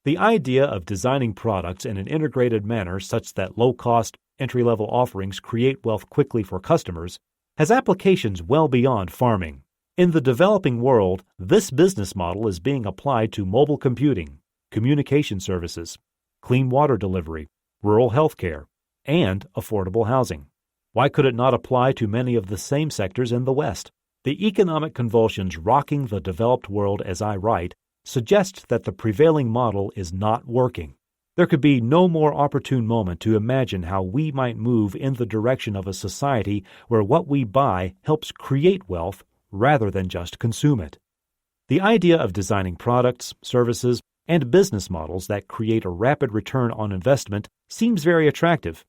The idea of designing products in an integrated manner such that low-cost, entry-level offerings create wealth quickly for customers has applications well beyond farming. In the developing world, this business model is being applied to mobile computing, communication services, clean water delivery, rural health care, and affordable housing. Why could it not apply to many of the same sectors in the West? The economic convulsions rocking the developed world as I write suggest that the prevailing model is not working. There could be no more opportune moment to imagine how we might move in the direction of a society where what we buy helps create wealth rather than just consume it. The idea of designing products, services, and business models that create a rapid return on investment seems very attractive,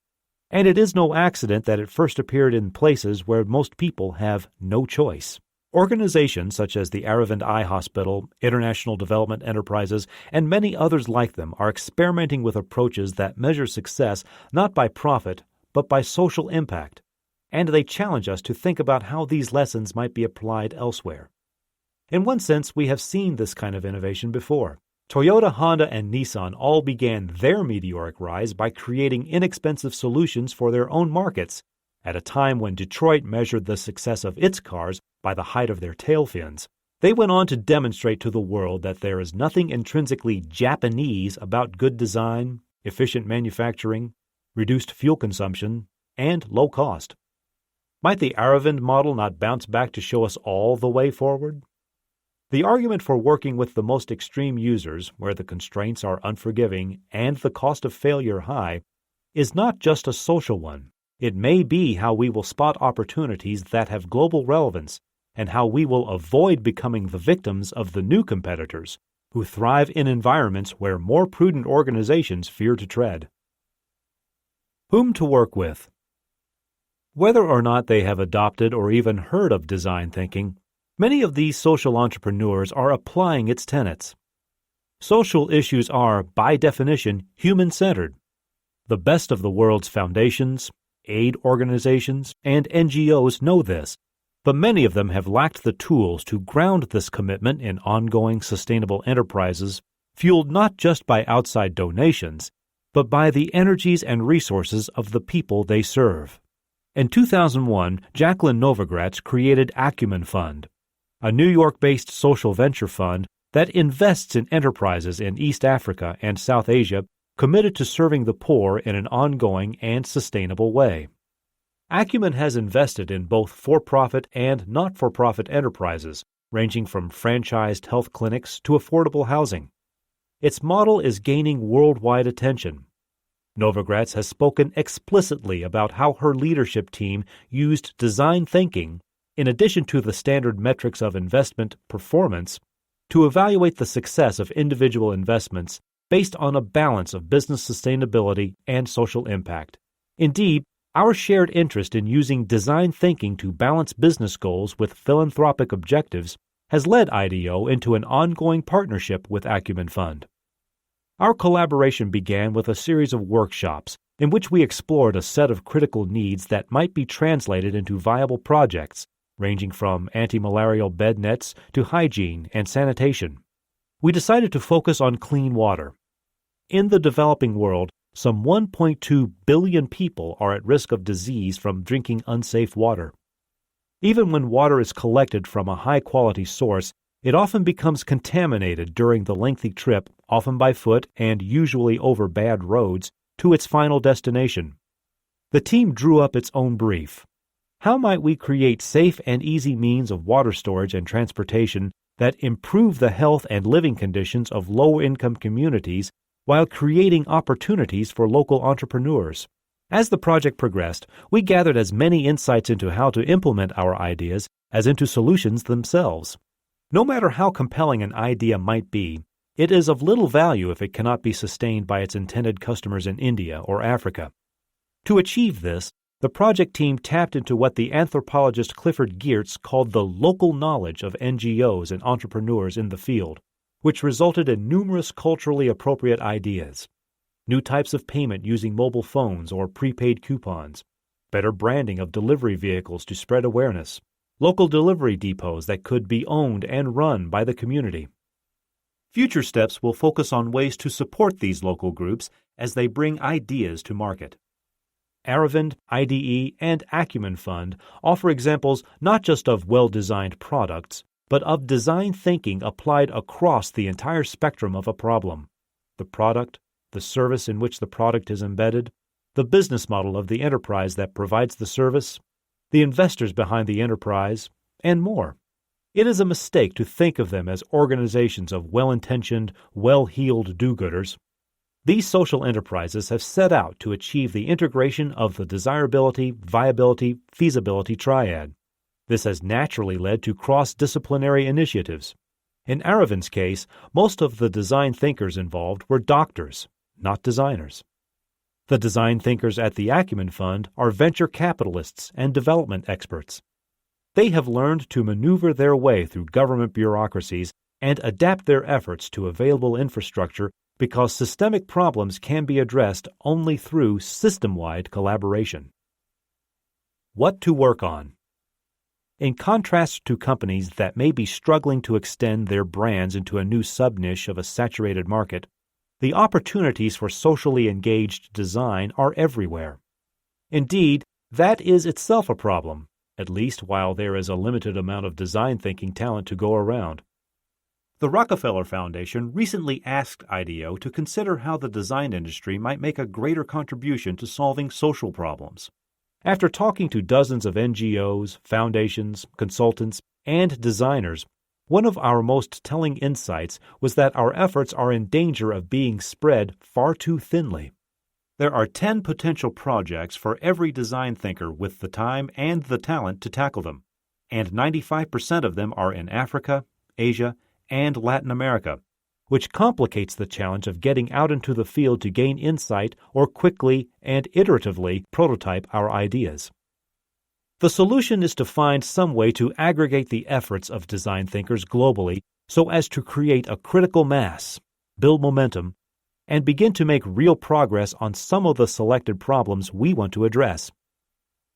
and it is no accident that it first appeared in places where most people have no choice. Organizations such as the Aravind Eye Hospital, International Development Enterprises, and many others like them are experimenting with approaches that measure success not by profit, but by social impact, and they challenge us to think about how these lessons might be applied elsewhere. In one sense, we have seen this kind of innovation before. Toyota, Honda, and Nissan all began their meteoric rise by creating inexpensive solutions for their own markets, at a time when Detroit measured the success of its cars by the height of their tail fins. They went on to demonstrate to the world that there is nothing intrinsically Japanese about good design, efficient manufacturing, reduced fuel consumption, and low cost. Might the Aravind model not bounce back to show us all the way forward? The argument for working with the most extreme users, where the constraints are unforgiving and the cost of failure high, is not just a social one. It may be how we will spot opportunities that have global relevance and how we will avoid becoming the victims of the new competitors who thrive in environments where more prudent organizations fear to tread. Whom to work with? Whether or not they have adopted or even heard of design thinking, many of these social entrepreneurs are applying its tenets. Social issues are, by definition, human-centered. The best of the world's foundations, aid organizations, and NGOs know this, but many of them have lacked the tools to ground this commitment in ongoing sustainable enterprises, fueled not just by outside donations, but by the energies and resources of the people they serve. In 2001, Jacqueline Novogratz created Acumen Fund, a New York-based social venture fund that invests in enterprises in East Africa and South Asia committed to serving the poor in an ongoing and sustainable way. Acumen has invested in both for-profit and not-for-profit enterprises, ranging from franchised health clinics to affordable housing. Its model is gaining worldwide attention. Novogratz has spoken explicitly about how her leadership team used design thinking, in addition to the standard metrics of investment performance, to evaluate the success of individual investments based on a balance of business sustainability and social impact. Indeed, our shared interest in using design thinking to balance business goals with philanthropic objectives has led IDEO into an ongoing partnership with Acumen Fund. Our collaboration began with a series of workshops in which we explored a set of critical needs that might be translated into viable projects, ranging from anti-malarial bed nets to hygiene and sanitation. We decided to focus on clean water. In the developing world, some 1.2 billion people are at risk of disease from drinking unsafe water. Even when water is collected from a high-quality source, it often becomes contaminated during the lengthy trip, often by foot and usually over bad roads, to its final destination. The team drew up its own brief. How might we create safe and easy means of water storage and transportation that improve the health and living conditions of low-income communities while creating opportunities for local entrepreneurs? As the project progressed, we gathered as many insights into how to implement our ideas as into solutions themselves. No matter how compelling an idea might be, it is of little value if it cannot be sustained by its intended customers in India or Africa. To achieve this, the project team tapped into what the anthropologist Clifford Geertz called the local knowledge of NGOs and entrepreneurs in the field, which resulted in numerous culturally appropriate ideas. New types of payment using mobile phones or prepaid coupons, better branding of delivery vehicles to spread awareness, local delivery depots that could be owned and run by the community. Future steps will focus on ways to support these local groups as they bring ideas to market. Aravind, IDE, and Acumen Fund offer examples not just of well-designed products, but of design thinking applied across the entire spectrum of a problem: the product, the service in which the product is embedded, the business model of the enterprise that provides the service, the investors behind the enterprise, and more. It is a mistake to think of them as organizations of well-intentioned, well-heeled do-gooders. These social enterprises have set out to achieve the integration of the desirability, viability, feasibility triad. This has naturally led to cross-disciplinary initiatives. In Aravind's case, most of the design thinkers involved were doctors, not designers. The design thinkers at the Acumen Fund are venture capitalists and development experts. They have learned to maneuver their way through government bureaucracies and adapt their efforts to available infrastructure because systemic problems can be addressed only through system-wide collaboration. What to work on? In contrast to companies that may be struggling to extend their brands into a new sub-niche of a saturated market, the opportunities for socially engaged design are everywhere. Indeed, that is itself a problem, at least while there is a limited amount of design thinking talent to go around. The Rockefeller Foundation recently asked IDEO to consider how the design industry might make a greater contribution to solving social problems. After talking to dozens of NGOs, foundations, consultants, and designers, one of our most telling insights was that our efforts are in danger of being spread far too thinly. There are 10 potential projects for every design thinker with the time and the talent to tackle them, and 95% of them are in Africa, Asia, and Latin America, which complicates the challenge of getting out into the field to gain insight or quickly and iteratively prototype our ideas. The solution is to find some way to aggregate the efforts of design thinkers globally so as to create a critical mass, build momentum, and begin to make real progress on some of the selected problems we want to address.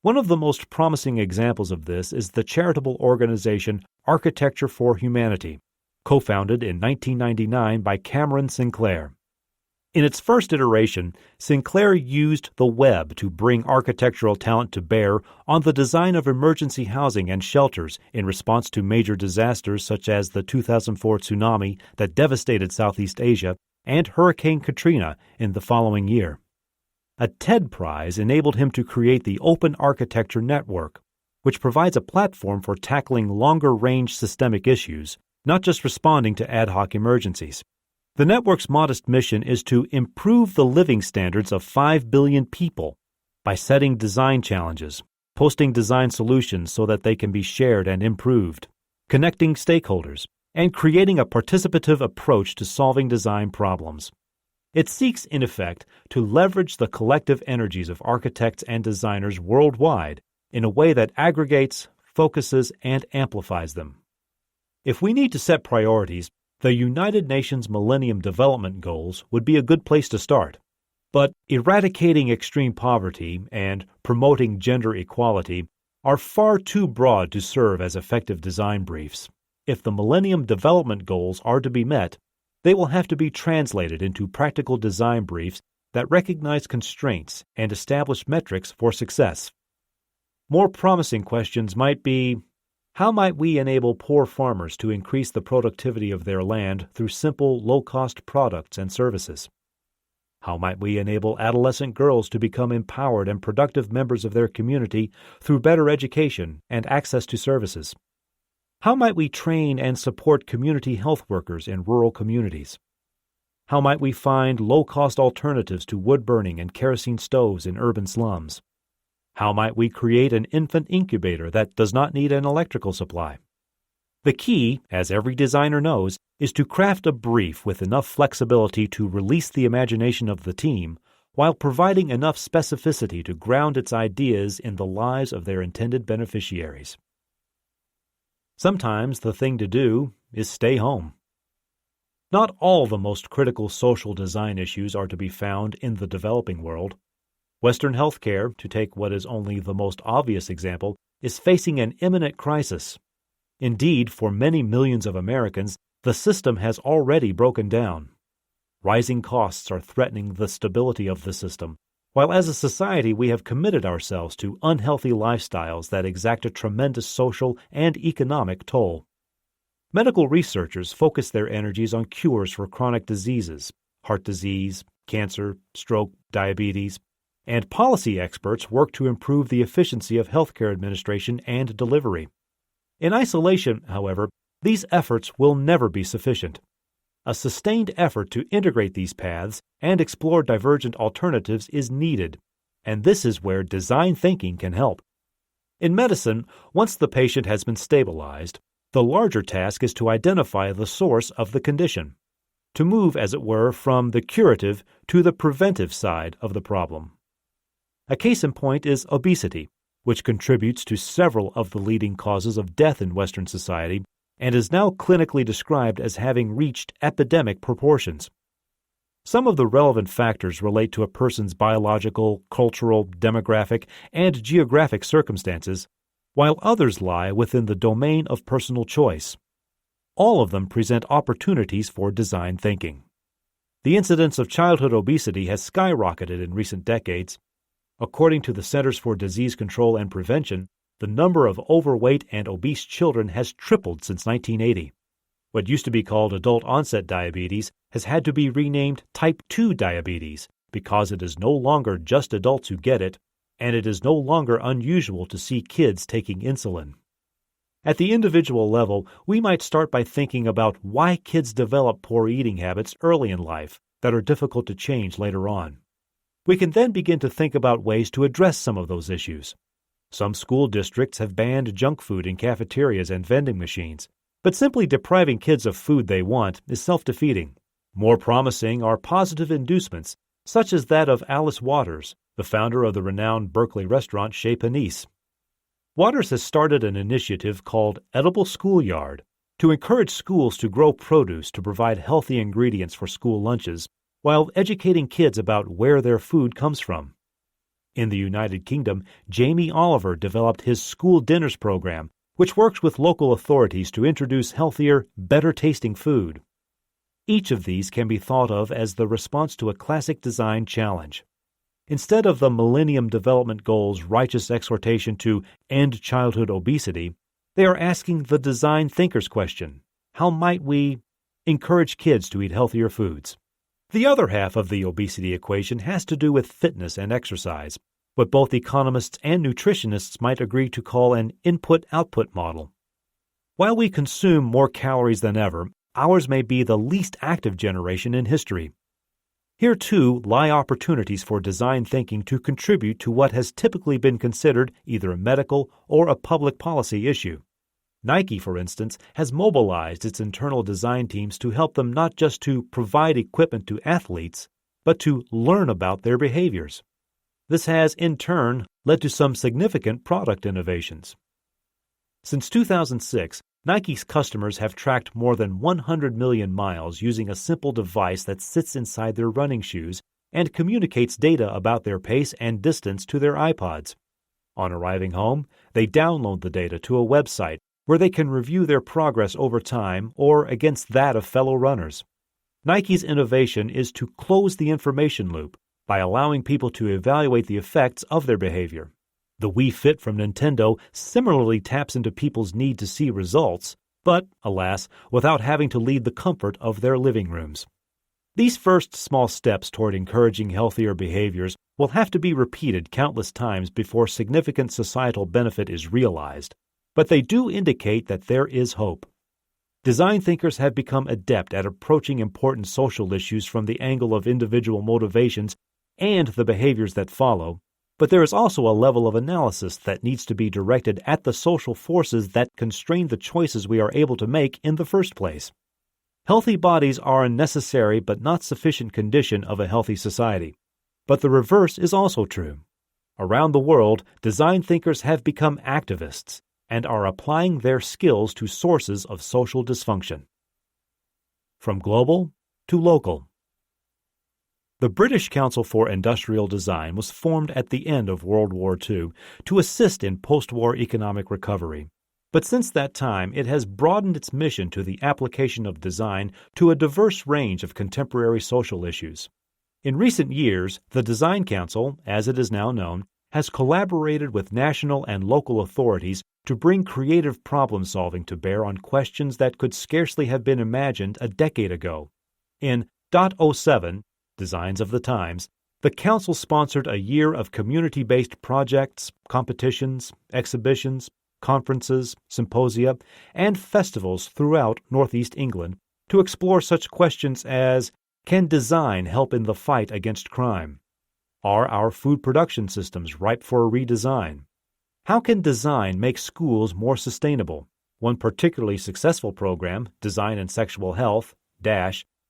One of the most promising examples of this is the charitable organization Architecture for Humanity, co-founded in 1999 by Cameron Sinclair. In its first iteration, Sinclair used the web to bring architectural talent to bear on the design of emergency housing and shelters in response to major disasters such as the 2004 tsunami that devastated Southeast Asia and Hurricane Katrina in the following year. A TED Prize enabled him to create the Open Architecture Network, which provides a platform for tackling longer-range systemic issues, not just responding to ad hoc emergencies. The network's modest mission is to improve the living standards of 5 billion people by setting design challenges, posting design solutions so that they can be shared and improved, connecting stakeholders, and creating a participative approach to solving design problems. It seeks, in effect, to leverage the collective energies of architects and designers worldwide in a way that aggregates, focuses, and amplifies them. If we need to set priorities, the United Nations Millennium Development Goals would be a good place to start. But eradicating extreme poverty and promoting gender equality are far too broad to serve as effective design briefs. If the Millennium Development Goals are to be met, they will have to be translated into practical design briefs that recognize constraints and establish metrics for success. More promising questions might be, how might we enable poor farmers to increase the productivity of their land through simple, low-cost products and services? How might we enable adolescent girls to become empowered and productive members of their community through better education and access to services? How might we train and support community health workers in rural communities? How might we find low-cost alternatives to wood-burning and kerosene stoves in urban slums? How might we create an infant incubator that does not need an electrical supply? The key, as every designer knows, is to craft a brief with enough flexibility to release the imagination of the team while providing enough specificity to ground its ideas in the lives of their intended beneficiaries. Sometimes the thing to do is stay home. Not all the most critical social design issues are to be found in the developing world. Western healthcare, to take what is only the most obvious example, is facing an imminent crisis. Indeed, for many millions of Americans, the system has already broken down. Rising costs are threatening the stability of the system, while as a society we have committed ourselves to unhealthy lifestyles that exact a tremendous social and economic toll. Medical researchers focus their energies on cures for chronic diseases, heart disease, cancer, stroke, diabetes, and policy experts work to improve the efficiency of healthcare administration and delivery. In isolation, however, these efforts will never be sufficient. A sustained effort to integrate these paths and explore divergent alternatives is needed, and this is where design thinking can help. In medicine, once the patient has been stabilized, the larger task is to identify the source of the condition, to move, as it were, from the curative to the preventive side of the problem. A case in point is obesity, which contributes to several of the leading causes of death in Western society and is now clinically described as having reached epidemic proportions. Some of the relevant factors relate to a person's biological, cultural, demographic, and geographic circumstances, while others lie within the domain of personal choice. All of them present opportunities for design thinking. The incidence of childhood obesity has skyrocketed in recent decades. According to the Centers for Disease Control and Prevention, the number of overweight and obese children has tripled since 1980. What used to be called adult-onset diabetes has had to be renamed type 2 diabetes because it is no longer just adults who get it, and it is no longer unusual to see kids taking insulin. At the individual level, we might start by thinking about why kids develop poor eating habits early in life that are difficult to change later on. We can then begin to think about ways to address some of those issues. Some school districts have banned junk food in cafeterias and vending machines, but simply depriving kids of food they want is self-defeating. More promising are positive inducements, such as that of Alice Waters, the founder of the renowned Berkeley restaurant Chez Panisse. Waters has started an initiative called Edible Schoolyard to encourage schools to grow produce to provide healthy ingredients for school lunches, while educating kids about where their food comes from. In the United Kingdom, Jamie Oliver developed his School Dinners program, which works with local authorities to introduce healthier, better-tasting food. Each of these can be thought of as the response to a classic design challenge. Instead of the Millennium Development Goals' righteous exhortation to end childhood obesity, they are asking the design thinker's question: how might we encourage kids to eat healthier foods? The other half of the obesity equation has to do with fitness and exercise, what both economists and nutritionists might agree to call an input-output model. While we consume more calories than ever, ours may be the least active generation in history. Here, too, lie opportunities for design thinking to contribute to what has typically been considered either a medical or a public policy issue. Nike, for instance, has mobilized its internal design teams to help them not just to provide equipment to athletes, but to learn about their behaviors. This has, in turn, led to some significant product innovations. Since 2006, Nike's customers have tracked more than 100 million miles using a simple device that sits inside their running shoes and communicates data about their pace and distance to their iPods. On arriving home, they download the data to a website where they can review their progress over time or against that of fellow runners. Nike's innovation is to close the information loop by allowing people to evaluate the effects of their behavior. The Wii Fit from Nintendo similarly taps into people's need to see results, but, alas, without having to leave the comfort of their living rooms. These first small steps toward encouraging healthier behaviors will have to be repeated countless times before significant societal benefit is realized, but they do indicate that there is hope. Design thinkers have become adept at approaching important social issues from the angle of individual motivations and the behaviors that follow, but there is also a level of analysis that needs to be directed at the social forces that constrain the choices we are able to make in the first place. Healthy bodies are a necessary but not sufficient condition of a healthy society. But the reverse is also true. Around the world, design thinkers have become activists and are applying their skills to sources of social dysfunction. From global to local. The British Council for Industrial Design was formed at the end of World War II to assist in post-war economic recovery. But since that time, it has broadened its mission to the application of design to a diverse range of contemporary social issues. In recent years, the Design Council, as it is now known, has collaborated with national and local authorities to bring creative problem-solving to bear on questions that could scarcely have been imagined a decade ago. In .07, Designs of the Times, the Council sponsored a year of community-based projects, competitions, exhibitions, conferences, symposia, and festivals throughout Northeast England to explore such questions as, can design help in the fight against crime? Are our food production systems ripe for a redesign? How can design make schools more sustainable? One particularly successful program, Design and Sexual Health,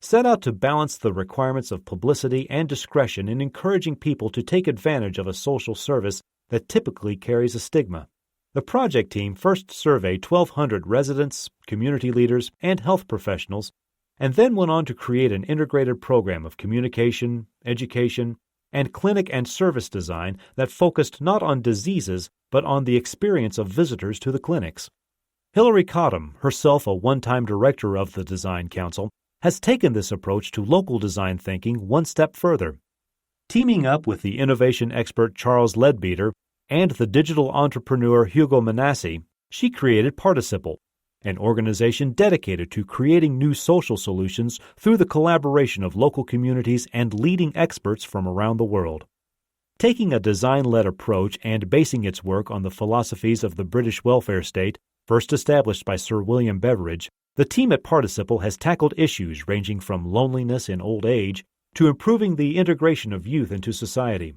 set out to balance the requirements of publicity and discretion in encouraging people to take advantage of a social service that typically carries a stigma. The project team first surveyed 1,200 residents, community leaders, and health professionals, and then went on to create an integrated program of communication, education, and clinic and service design that focused not on diseases but on the experience of visitors to the clinics. Hilary Cottam, herself a one-time director of the Design Council, has taken this approach to local design thinking one step further. Teaming up with the innovation expert Charles Leadbeater and the digital entrepreneur Hugo Manassi, she created Participle, an organization dedicated to creating new social solutions through the collaboration of local communities and leading experts from around the world. Taking a design-led approach and basing its work on the philosophies of the British welfare state, first established by Sir William Beveridge, the team at Participle has tackled issues ranging from loneliness in old age to improving the integration of youth into society.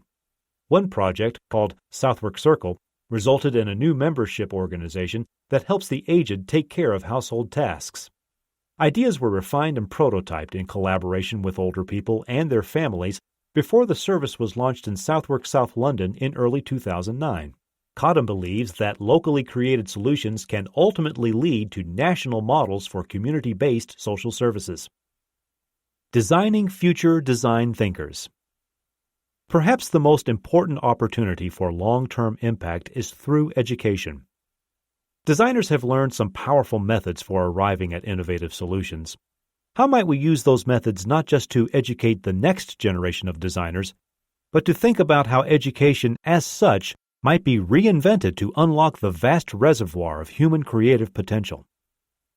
One project, called Southwark Circle, resulted in a new membership organization that helps the aged take care of household tasks. Ideas were refined and prototyped in collaboration with older people and their families before the service was launched in Southwark, South London in early 2009. Cottam believes that locally created solutions can ultimately lead to national models for community-based social services. Designing future design thinkers. Perhaps the most important opportunity for long-term impact is through education. Designers have learned some powerful methods for arriving at innovative solutions. How might we use those methods not just to educate the next generation of designers, but to think about how education as such might be reinvented to unlock the vast reservoir of human creative potential?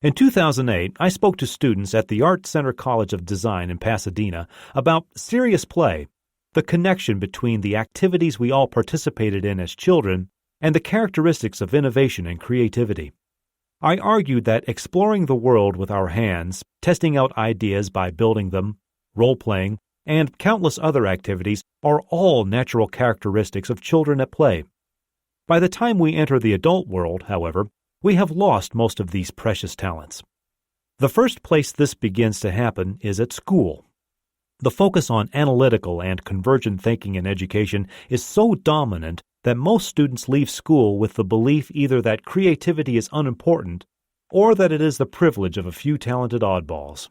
In 2008, I spoke to students at the Art Center College of Design in Pasadena about serious play, the connection between the activities we all participated in as children and the characteristics of innovation and creativity. I argued that exploring the world with our hands, testing out ideas by building them, role-playing, and countless other activities are all natural characteristics of children at play. By the time we enter the adult world, however, we have lost most of these precious talents. The first place this begins to happen is at school. The focus on analytical and convergent thinking in education is so dominant that most students leave school with the belief either that creativity is unimportant or that it is the privilege of a few talented oddballs.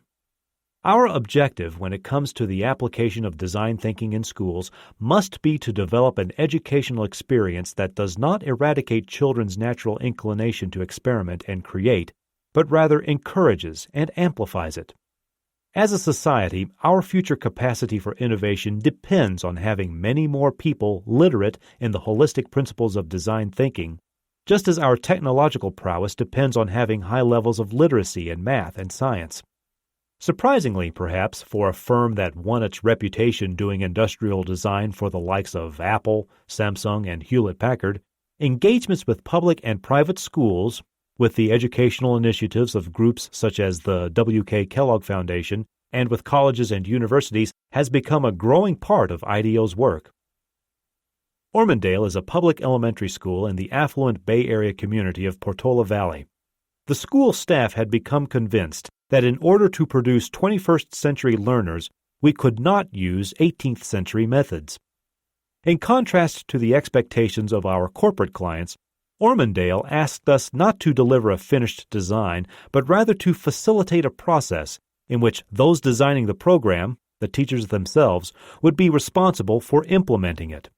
Our objective when it comes to the application of design thinking in schools must be to develop an educational experience that does not eradicate children's natural inclination to experiment and create, but rather encourages and amplifies it. As a society, our future capacity for innovation depends on having many more people literate in the holistic principles of design thinking, just as our technological prowess depends on having high levels of literacy in math and science. Surprisingly, perhaps, for a firm that won its reputation doing industrial design for the likes of Apple, Samsung, and Hewlett-Packard, engagements with public and private schools, with the educational initiatives of groups such as the W.K. Kellogg Foundation, and with colleges and universities has become a growing part of IDEO's work. Ormondale is a public elementary school in the affluent Bay Area community of Portola Valley. The school staff had become convinced that in order to produce 21st century learners, we could not use 18th century methods. In contrast to the expectations of our corporate clients, Ormondale asked us not to deliver a finished design, but rather to facilitate a process in which those designing the program, the teachers themselves, would be responsible for implementing it.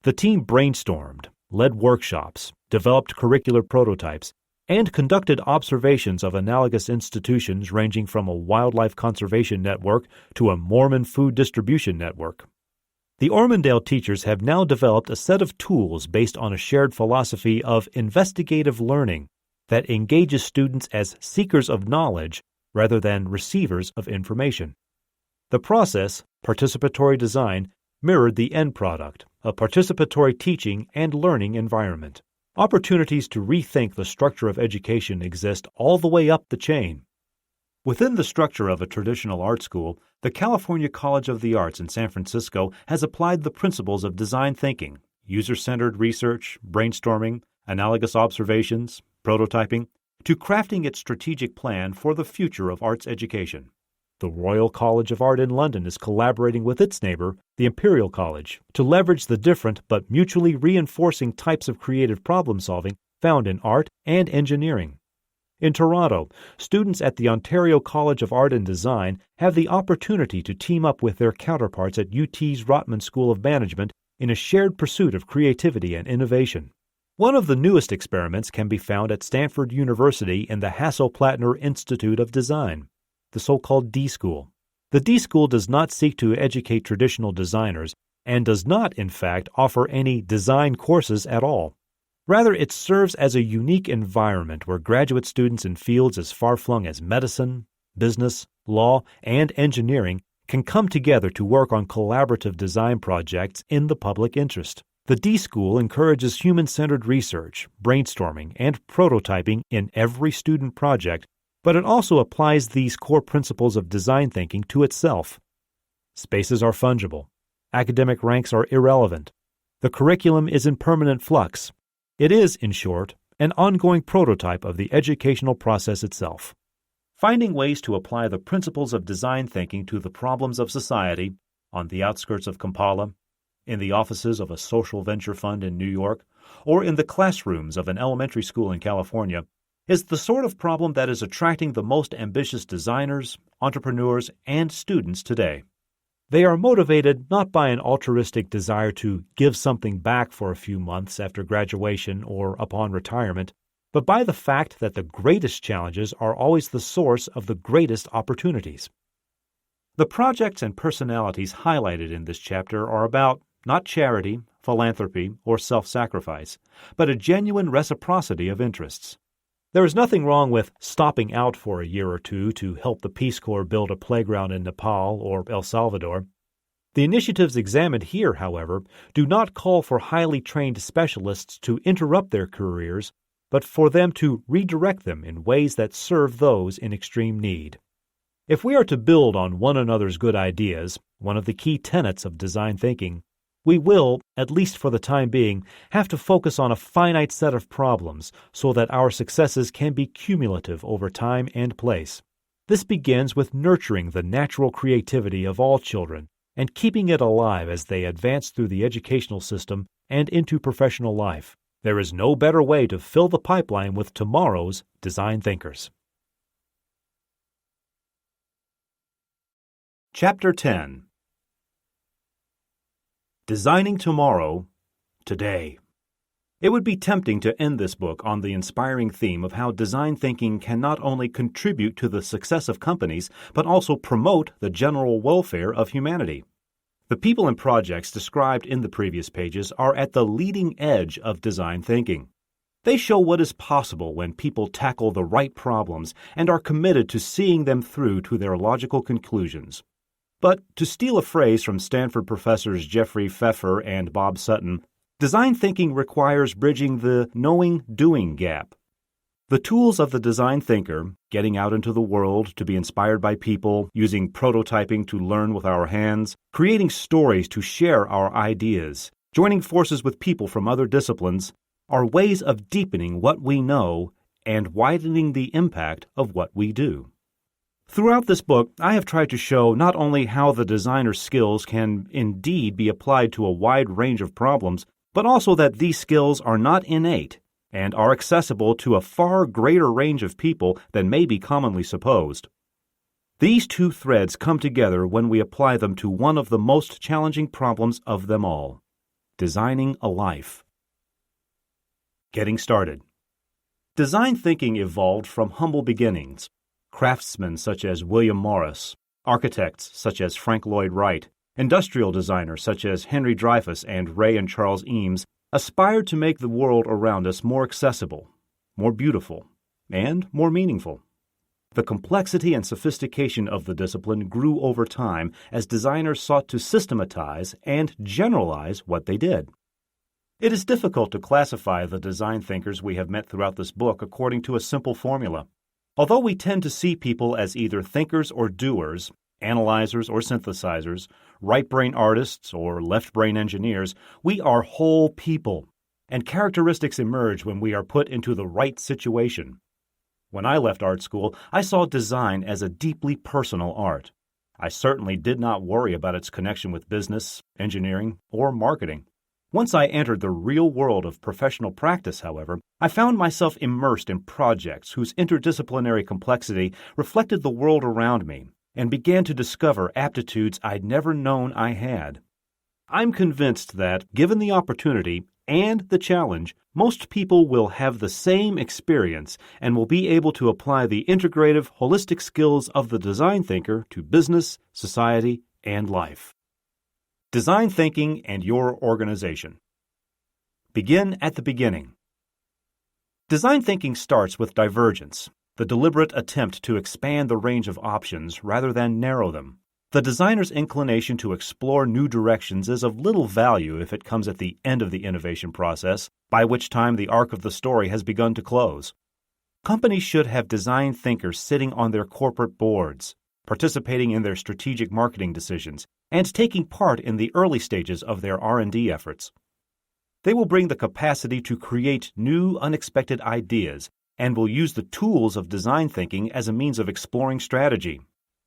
The team brainstormed, led workshops, developed curricular prototypes, and conducted observations of analogous institutions ranging from a wildlife conservation network to a Mormon food distribution network. The Ormondale teachers have now developed a set of tools based on a shared philosophy of investigative learning that engages students as seekers of knowledge rather than receivers of information. The process, participatory design, mirrored the end product, a participatory teaching and learning environment. Opportunities to rethink the structure of education exist all the way up the chain. Within the structure of a traditional art school, the California College of the Arts in San Francisco has applied the principles of design thinking, user-centered research, brainstorming, analogous observations, prototyping, to crafting its strategic plan for the future of arts education. The Royal College of Art in London is collaborating with its neighbor, the Imperial College, to leverage the different but mutually reinforcing types of creative problem-solving found in art and engineering. In Toronto, students at the Ontario College of Art and Design have the opportunity to team up with their counterparts at UT's Rotman School of Management in a shared pursuit of creativity and innovation. One of the newest experiments can be found at Stanford University in the Hasso-Plattner Institute of Design, the so-called D-School. The D-School does not seek to educate traditional designers and does not, in fact, offer any design courses at all. Rather, it serves as a unique environment where graduate students in fields as far-flung as medicine, business, law, and engineering can come together to work on collaborative design projects in the public interest. The D-School encourages human-centered research, brainstorming, and prototyping in every student project, but it also applies these core principles of design thinking to itself. Spaces are fungible. Academic ranks are irrelevant. The curriculum is in permanent flux. It is, in short, an ongoing prototype of the educational process itself. Finding ways to apply the principles of design thinking to the problems of society, on the outskirts of Kampala, in the offices of a social venture fund in New York, or in the classrooms of an elementary school in California, is the sort of problem that is attracting the most ambitious designers, entrepreneurs, and students today. They are motivated not by an altruistic desire to give something back for a few months after graduation or upon retirement, but by the fact that the greatest challenges are always the source of the greatest opportunities. The projects and personalities highlighted in this chapter are about not charity, philanthropy, or self-sacrifice, but a genuine reciprocity of interests. There is nothing wrong with stopping out for a year or two to help the Peace Corps build a playground in Nepal or El Salvador. The initiatives examined here, however, do not call for highly trained specialists to interrupt their careers, but for them to redirect them in ways that serve those in extreme need. If we are to build on one another's good ideas, one of the key tenets of design thinking, we will, at least for the time being, have to focus on a finite set of problems so that our successes can be cumulative over time and place. This begins with nurturing the natural creativity of all children and keeping it alive as they advance through the educational system and into professional life. There is no better way to fill the pipeline with tomorrow's design thinkers. Chapter 10. Designing Tomorrow, Today. It would be tempting to end this book on the inspiring theme of how design thinking can not only contribute to the success of companies, but also promote the general welfare of humanity. The people and projects described in the previous pages are at the leading edge of design thinking. They show what is possible when people tackle the right problems and are committed to seeing them through to their logical conclusions. But, to steal a phrase from Stanford professors Jeffrey Pfeffer and Bob Sutton, design thinking requires bridging the knowing-doing gap. The tools of the design thinker, getting out into the world to be inspired by people, using prototyping to learn with our hands, creating stories to share our ideas, joining forces with people from other disciplines, are ways of deepening what we know and widening the impact of what we do. Throughout this book, I have tried to show not only how the designer's skills can indeed be applied to a wide range of problems, but also that these skills are not innate and are accessible to a far greater range of people than may be commonly supposed. These two threads come together when we apply them to one of the most challenging problems of them all: designing a life. Getting started. Design thinking evolved from humble beginnings. Craftsmen such as William Morris, architects such as Frank Lloyd Wright, industrial designers such as Henry Dreyfuss and Ray and Charles Eames aspired to make the world around us more accessible, more beautiful, and more meaningful. The complexity and sophistication of the discipline grew over time as designers sought to systematize and generalize what they did. It is difficult to classify the design thinkers we have met throughout this book according to a simple formula. Although we tend to see people as either thinkers or doers, analyzers or synthesizers, right-brain artists or left-brain engineers, we are whole people, and characteristics emerge when we are put into the right situation. When I left art school, I saw design as a deeply personal art. I certainly did not worry about its connection with business, engineering, or marketing. Once I entered the real world of professional practice, however, I found myself immersed in projects whose interdisciplinary complexity reflected the world around me and began to discover aptitudes I'd never known I had. I'm convinced that, given the opportunity and the challenge, most people will have the same experience and will be able to apply the integrative, holistic skills of the design thinker to business, society, and life. Design thinking and your organization. Begin at the beginning. Design thinking starts with divergence, the deliberate attempt to expand the range of options rather than narrow them. The designer's inclination to explore new directions is of little value if it comes at the end of the innovation process, by which time the arc of the story has begun to close. Companies should have design thinkers sitting on their corporate boards, participating in their strategic marketing decisions, and taking part in the early stages of their R&D efforts. They will bring the capacity to create new, unexpected ideas and will use the tools of design thinking as a means of exploring strategy.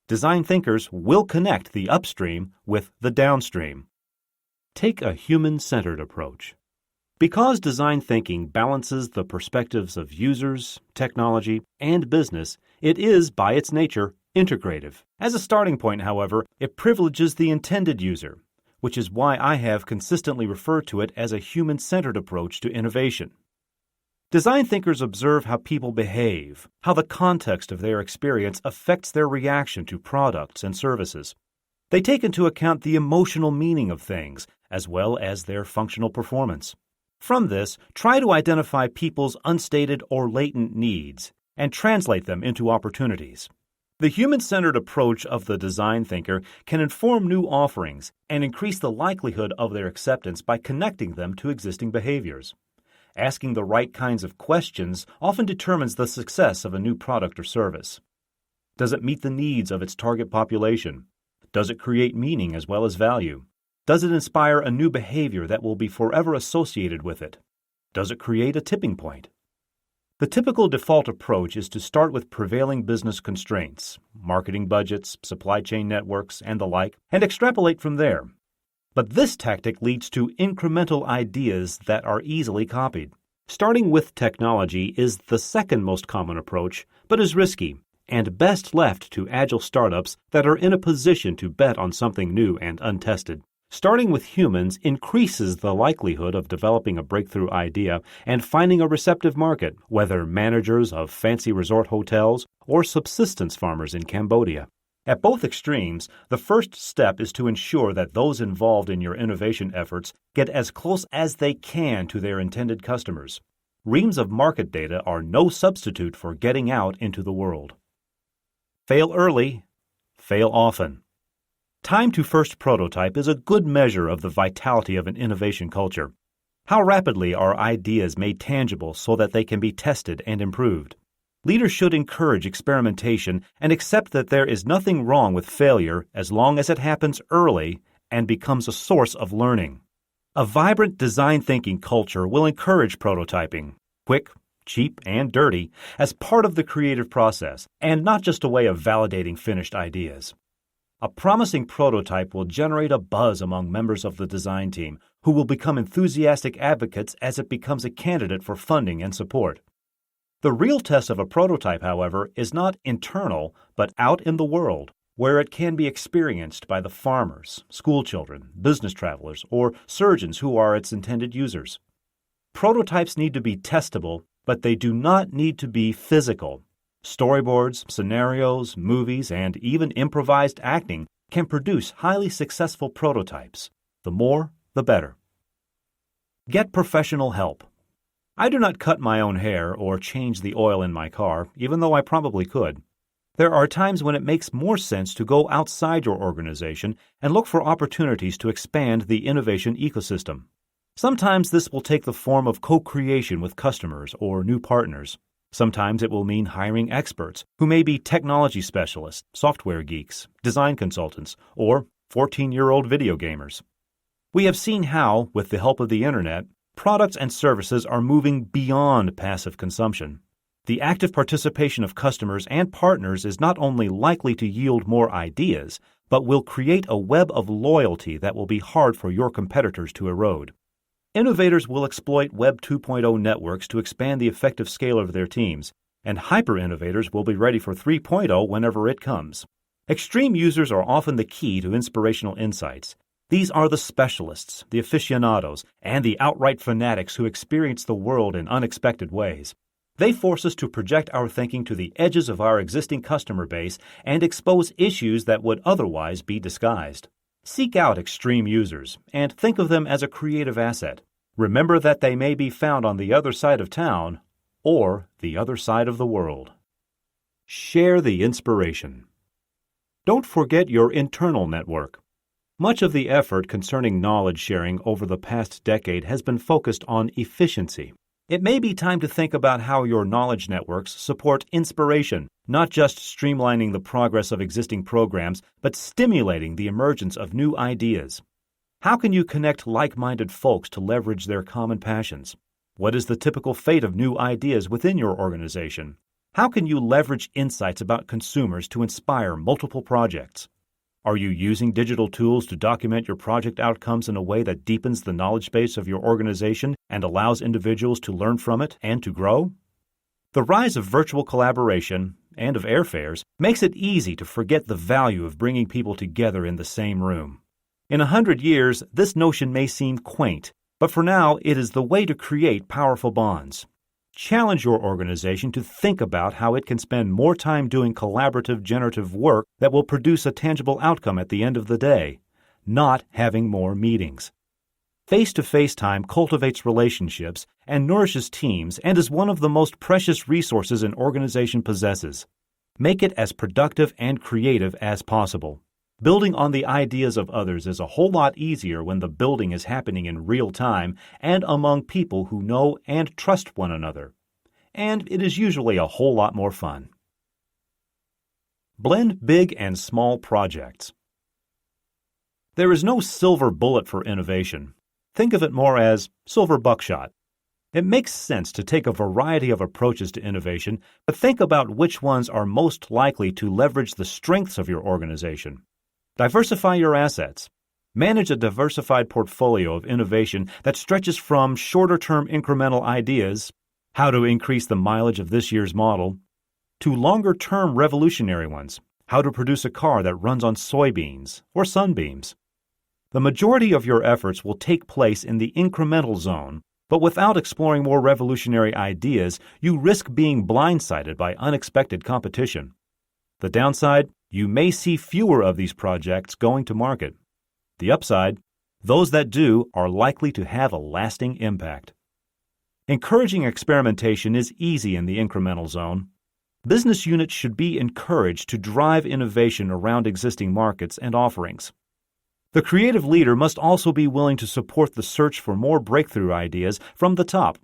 Design thinkers will connect the upstream with the downstream. Take a human-centered approach. Because design thinking balances the perspectives of users, technology, and business, it is, by its nature, integrative. As a starting point, however, it privileges the intended user, which is why I have consistently referred to it as a human-centered approach to innovation. Design thinkers observe how people behave, how the context of their experience affects their reaction to products and services. They take into account the emotional meaning of things, as well as their functional performance. From this, try to identify people's unstated or latent needs and translate them into opportunities. The human-centered approach of the design thinker can inform new offerings and increase the likelihood of their acceptance by connecting them to existing behaviors. Asking the right kinds of questions often determines the success of a new product or service. Does it meet the needs of its target population? Does it create meaning as well as value? Does it inspire a new behavior that will be forever associated with it? Does it create a tipping point? The typical default approach is to start with prevailing business constraints, marketing budgets, supply chain networks, and the like, and extrapolate from there. But this tactic leads to incremental ideas that are easily copied. Starting with technology is the second most common approach, but is risky, and best left to agile startups that are in a position to bet on something new and untested. Starting with humans increases the likelihood of developing a breakthrough idea and finding a receptive market, whether managers of fancy resort hotels or subsistence farmers in Cambodia. At both extremes, the first step is to ensure that those involved in your innovation efforts get as close as they can to their intended customers. Reams of market data are no substitute for getting out into the world. Fail early, fail often. Time to first prototype is a good measure of the vitality of an innovation culture. How rapidly are ideas made tangible so that they can be tested and improved? Leaders should encourage experimentation and accept that there is nothing wrong with failure as long as it happens early and becomes a source of learning. A vibrant design thinking culture will encourage prototyping, quick, cheap, and dirty, as part of the creative process, and not just a way of validating finished ideas. A promising prototype will generate a buzz among members of the design team, who will become enthusiastic advocates as it becomes a candidate for funding and support. The real test of a prototype, however, is not internal, but out in the world, where it can be experienced by the farmers, schoolchildren, business travelers, or surgeons who are its intended users. Prototypes need to be testable, but they do not need to be physical. Storyboards, scenarios, movies, and even improvised acting can produce highly successful prototypes. The more, the better. Get professional help. I do not cut my own hair or change the oil in my car, even though I probably could. There are times when it makes more sense to go outside your organization and look for opportunities to expand the innovation ecosystem. Sometimes this will take the form of co-creation with customers or new partners. Sometimes it will mean hiring experts who may be technology specialists, software geeks, design consultants, or 14-year-old video gamers. We have seen how, with the help of the Internet, products and services are moving beyond passive consumption. The active participation of customers and partners is not only likely to yield more ideas, but will create a web of loyalty that will be hard for your competitors to erode. Innovators will exploit Web 2.0 networks to expand the effective scale of their teams, and hyper-innovators will be ready for 3.0 whenever it comes. Extreme users are often the key to inspirational insights. These are the specialists, the aficionados, and the outright fanatics who experience the world in unexpected ways. They force us to project our thinking to the edges of our existing customer base and expose issues that would otherwise be disguised. Seek out extreme users and think of them as a creative asset. Remember that they may be found on the other side of town or the other side of the world. Share the inspiration. Don't forget your internal network. Much of the effort concerning knowledge sharing over the past decade has been focused on efficiency. It may be time to think about how your knowledge networks support inspiration, not just streamlining the progress of existing programs, but stimulating the emergence of new ideas. How can you connect like-minded folks to leverage their common passions? What is the typical fate of new ideas within your organization? How can you leverage insights about consumers to inspire multiple projects? Are you using digital tools to document your project outcomes in a way that deepens the knowledge base of your organization and allows individuals to learn from it and to grow? The rise of virtual collaboration and of airfares makes it easy to forget the value of bringing people together in the same room. In 100 years, this notion may seem quaint, but for now it is the way to create powerful bonds. Challenge your organization to think about how it can spend more time doing collaborative, generative work that will produce a tangible outcome at the end of the day, not having more meetings. Face-to-face time cultivates relationships and nourishes teams and is one of the most precious resources an organization possesses. Make it as productive and creative as possible. Building on the ideas of others is a whole lot easier when the building is happening in real time and among people who know and trust one another. And it is usually a whole lot more fun. Blend big and small projects. There is no silver bullet for innovation. Think of it more as silver buckshot. It makes sense to take a variety of approaches to innovation, but think about which ones are most likely to leverage the strengths of your organization. Diversify your assets. Manage a diversified portfolio of innovation that stretches from shorter-term incremental ideas, how to increase the mileage of this year's model, to longer-term revolutionary ones, how to produce a car that runs on soybeans or sunbeams. The majority of your efforts will take place in the incremental zone, but without exploring more revolutionary ideas, you risk being blindsided by unexpected competition. The downside, you may see fewer of these projects going to market. The upside, those that do are likely to have a lasting impact. Encouraging experimentation is easy in the incremental zone. Business units should be encouraged to drive innovation around existing markets and offerings. The creative leader must also be willing to support the search for more breakthrough ideas from the top,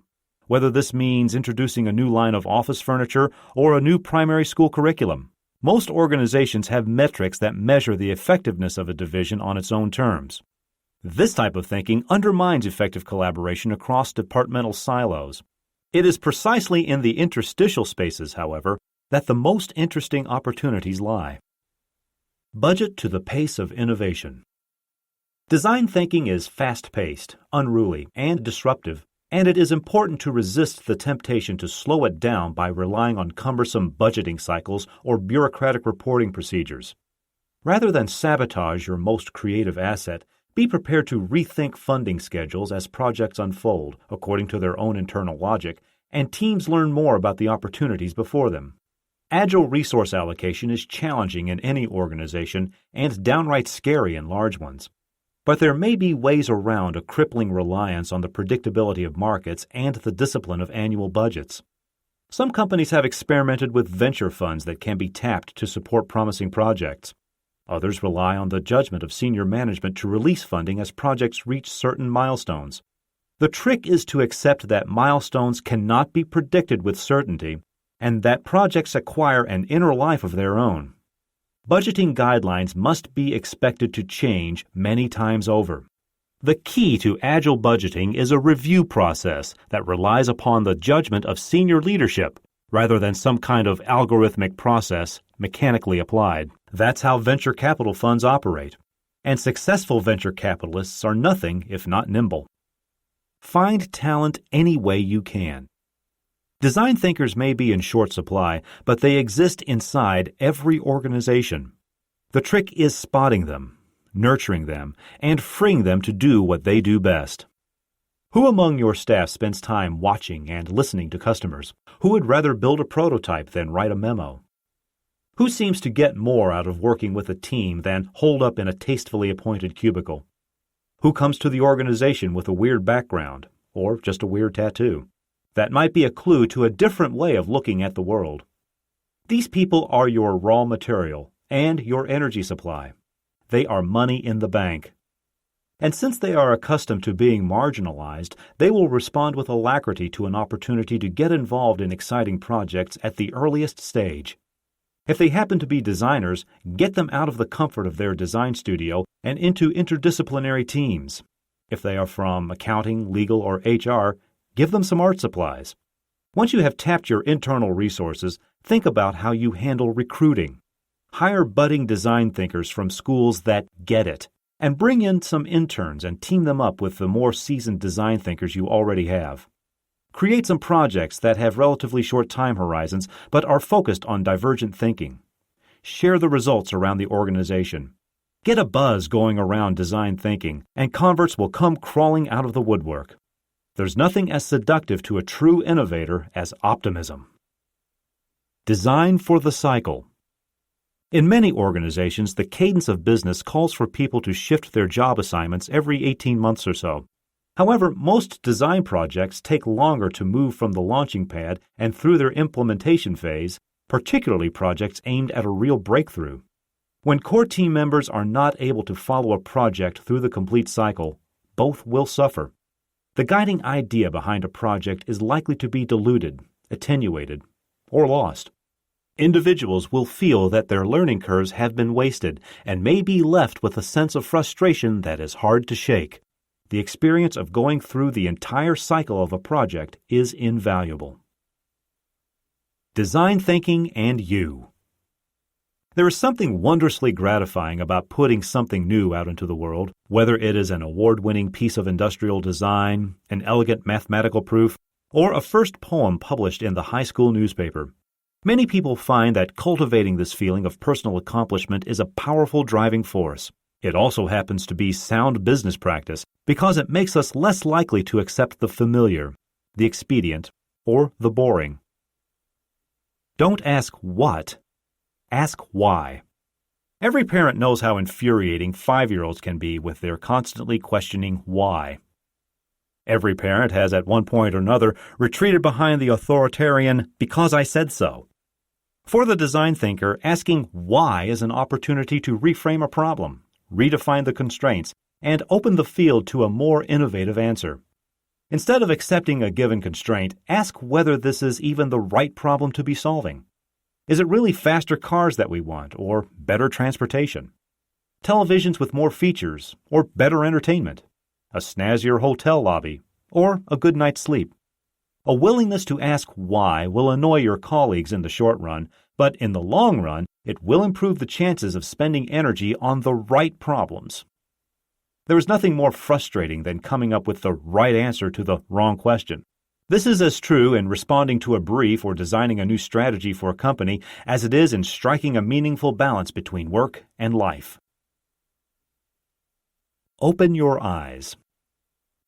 whether this means introducing a new line of office furniture or a new primary school curriculum. Most organizations have metrics that measure the effectiveness of a division on its own terms. This type of thinking undermines effective collaboration across departmental silos. It is precisely in the interstitial spaces, however, that the most interesting opportunities lie. Budget to the pace of innovation. Design thinking is fast-paced, unruly, and disruptive, and it is important to resist the temptation to slow it down by relying on cumbersome budgeting cycles or bureaucratic reporting procedures. Rather than sabotage your most creative asset, be prepared to rethink funding schedules as projects unfold according to their own internal logic, and teams learn more about the opportunities before them. Agile resource allocation is challenging in any organization and downright scary in large ones. But there may be ways around a crippling reliance on the predictability of markets and the discipline of annual budgets. Some companies have experimented with venture funds that can be tapped to support promising projects. Others rely on the judgment of senior management to release funding as projects reach certain milestones. The trick is to accept that milestones cannot be predicted with certainty and that projects acquire an inner life of their own. Budgeting guidelines must be expected to change many times over. The key to agile budgeting is a review process that relies upon the judgment of senior leadership rather than some kind of algorithmic process mechanically applied. That's how venture capital funds operate. And successful venture capitalists are nothing if not nimble. Find talent any way you can. Design thinkers may be in short supply, but they exist inside every organization. The trick is spotting them, nurturing them, and freeing them to do what they do best. Who among your staff spends time watching and listening to customers? Who would rather build a prototype than write a memo? Who seems to get more out of working with a team than holed up in a tastefully appointed cubicle? Who comes to the organization with a weird background, or just a weird tattoo? That might be a clue to a different way of looking at the world. These people are your raw material and your energy supply. They are money in the bank. And since they are accustomed to being marginalized, they will respond with alacrity to an opportunity to get involved in exciting projects at the earliest stage. If they happen to be designers, get them out of the comfort of their design studio and into interdisciplinary teams. If they are from accounting, legal, or HR, give them some art supplies. Once you have tapped your internal resources, think about how you handle recruiting. Hire budding design thinkers from schools that get it, and bring in some interns and team them up with the more seasoned design thinkers you already have. Create some projects that have relatively short time horizons but are focused on divergent thinking. Share the results around the organization. Get a buzz going around design thinking, and converts will come crawling out of the woodwork. There's nothing as seductive to a true innovator as optimism. Design for the cycle. In many organizations, the cadence of business calls for people to shift their job assignments every 18 months or so. However, most design projects take longer to move from the launching pad and through their implementation phase, particularly projects aimed at a real breakthrough. When core team members are not able to follow a project through the complete cycle, both will suffer. The guiding idea behind a project is likely to be diluted, attenuated, or lost. Individuals will feel that their learning curves have been wasted and may be left with a sense of frustration that is hard to shake. The experience of going through the entire cycle of a project is invaluable. Design thinking and you. There is something wondrously gratifying about putting something new out into the world, whether it is an award-winning piece of industrial design, an elegant mathematical proof, or a first poem published in the high school newspaper. Many people find that cultivating this feeling of personal accomplishment is a powerful driving force. It also happens to be sound business practice because it makes us less likely to accept the familiar, the expedient, or the boring. Don't ask what, ask why. Every parent knows how infuriating 5-year-olds can be with their constantly questioning why. Every parent has at one point or another retreated behind the authoritarian "because I said so." For the design thinker, asking why is an opportunity to reframe a problem, redefine the constraints, and open the field to a more innovative answer. Instead of accepting a given constraint, ask whether this is even the right problem to be solving. Is it really faster cars that we want, or better transportation? Televisions with more features, or better entertainment? A snazzier hotel lobby, or a good night's sleep? A willingness to ask why will annoy your colleagues in the short run, but in the long run, it will improve the chances of spending energy on the right problems. There is nothing more frustrating than coming up with the right answer to the wrong question. This is as true in responding to a brief or designing a new strategy for a company as it is in striking a meaningful balance between work and life. Open your eyes.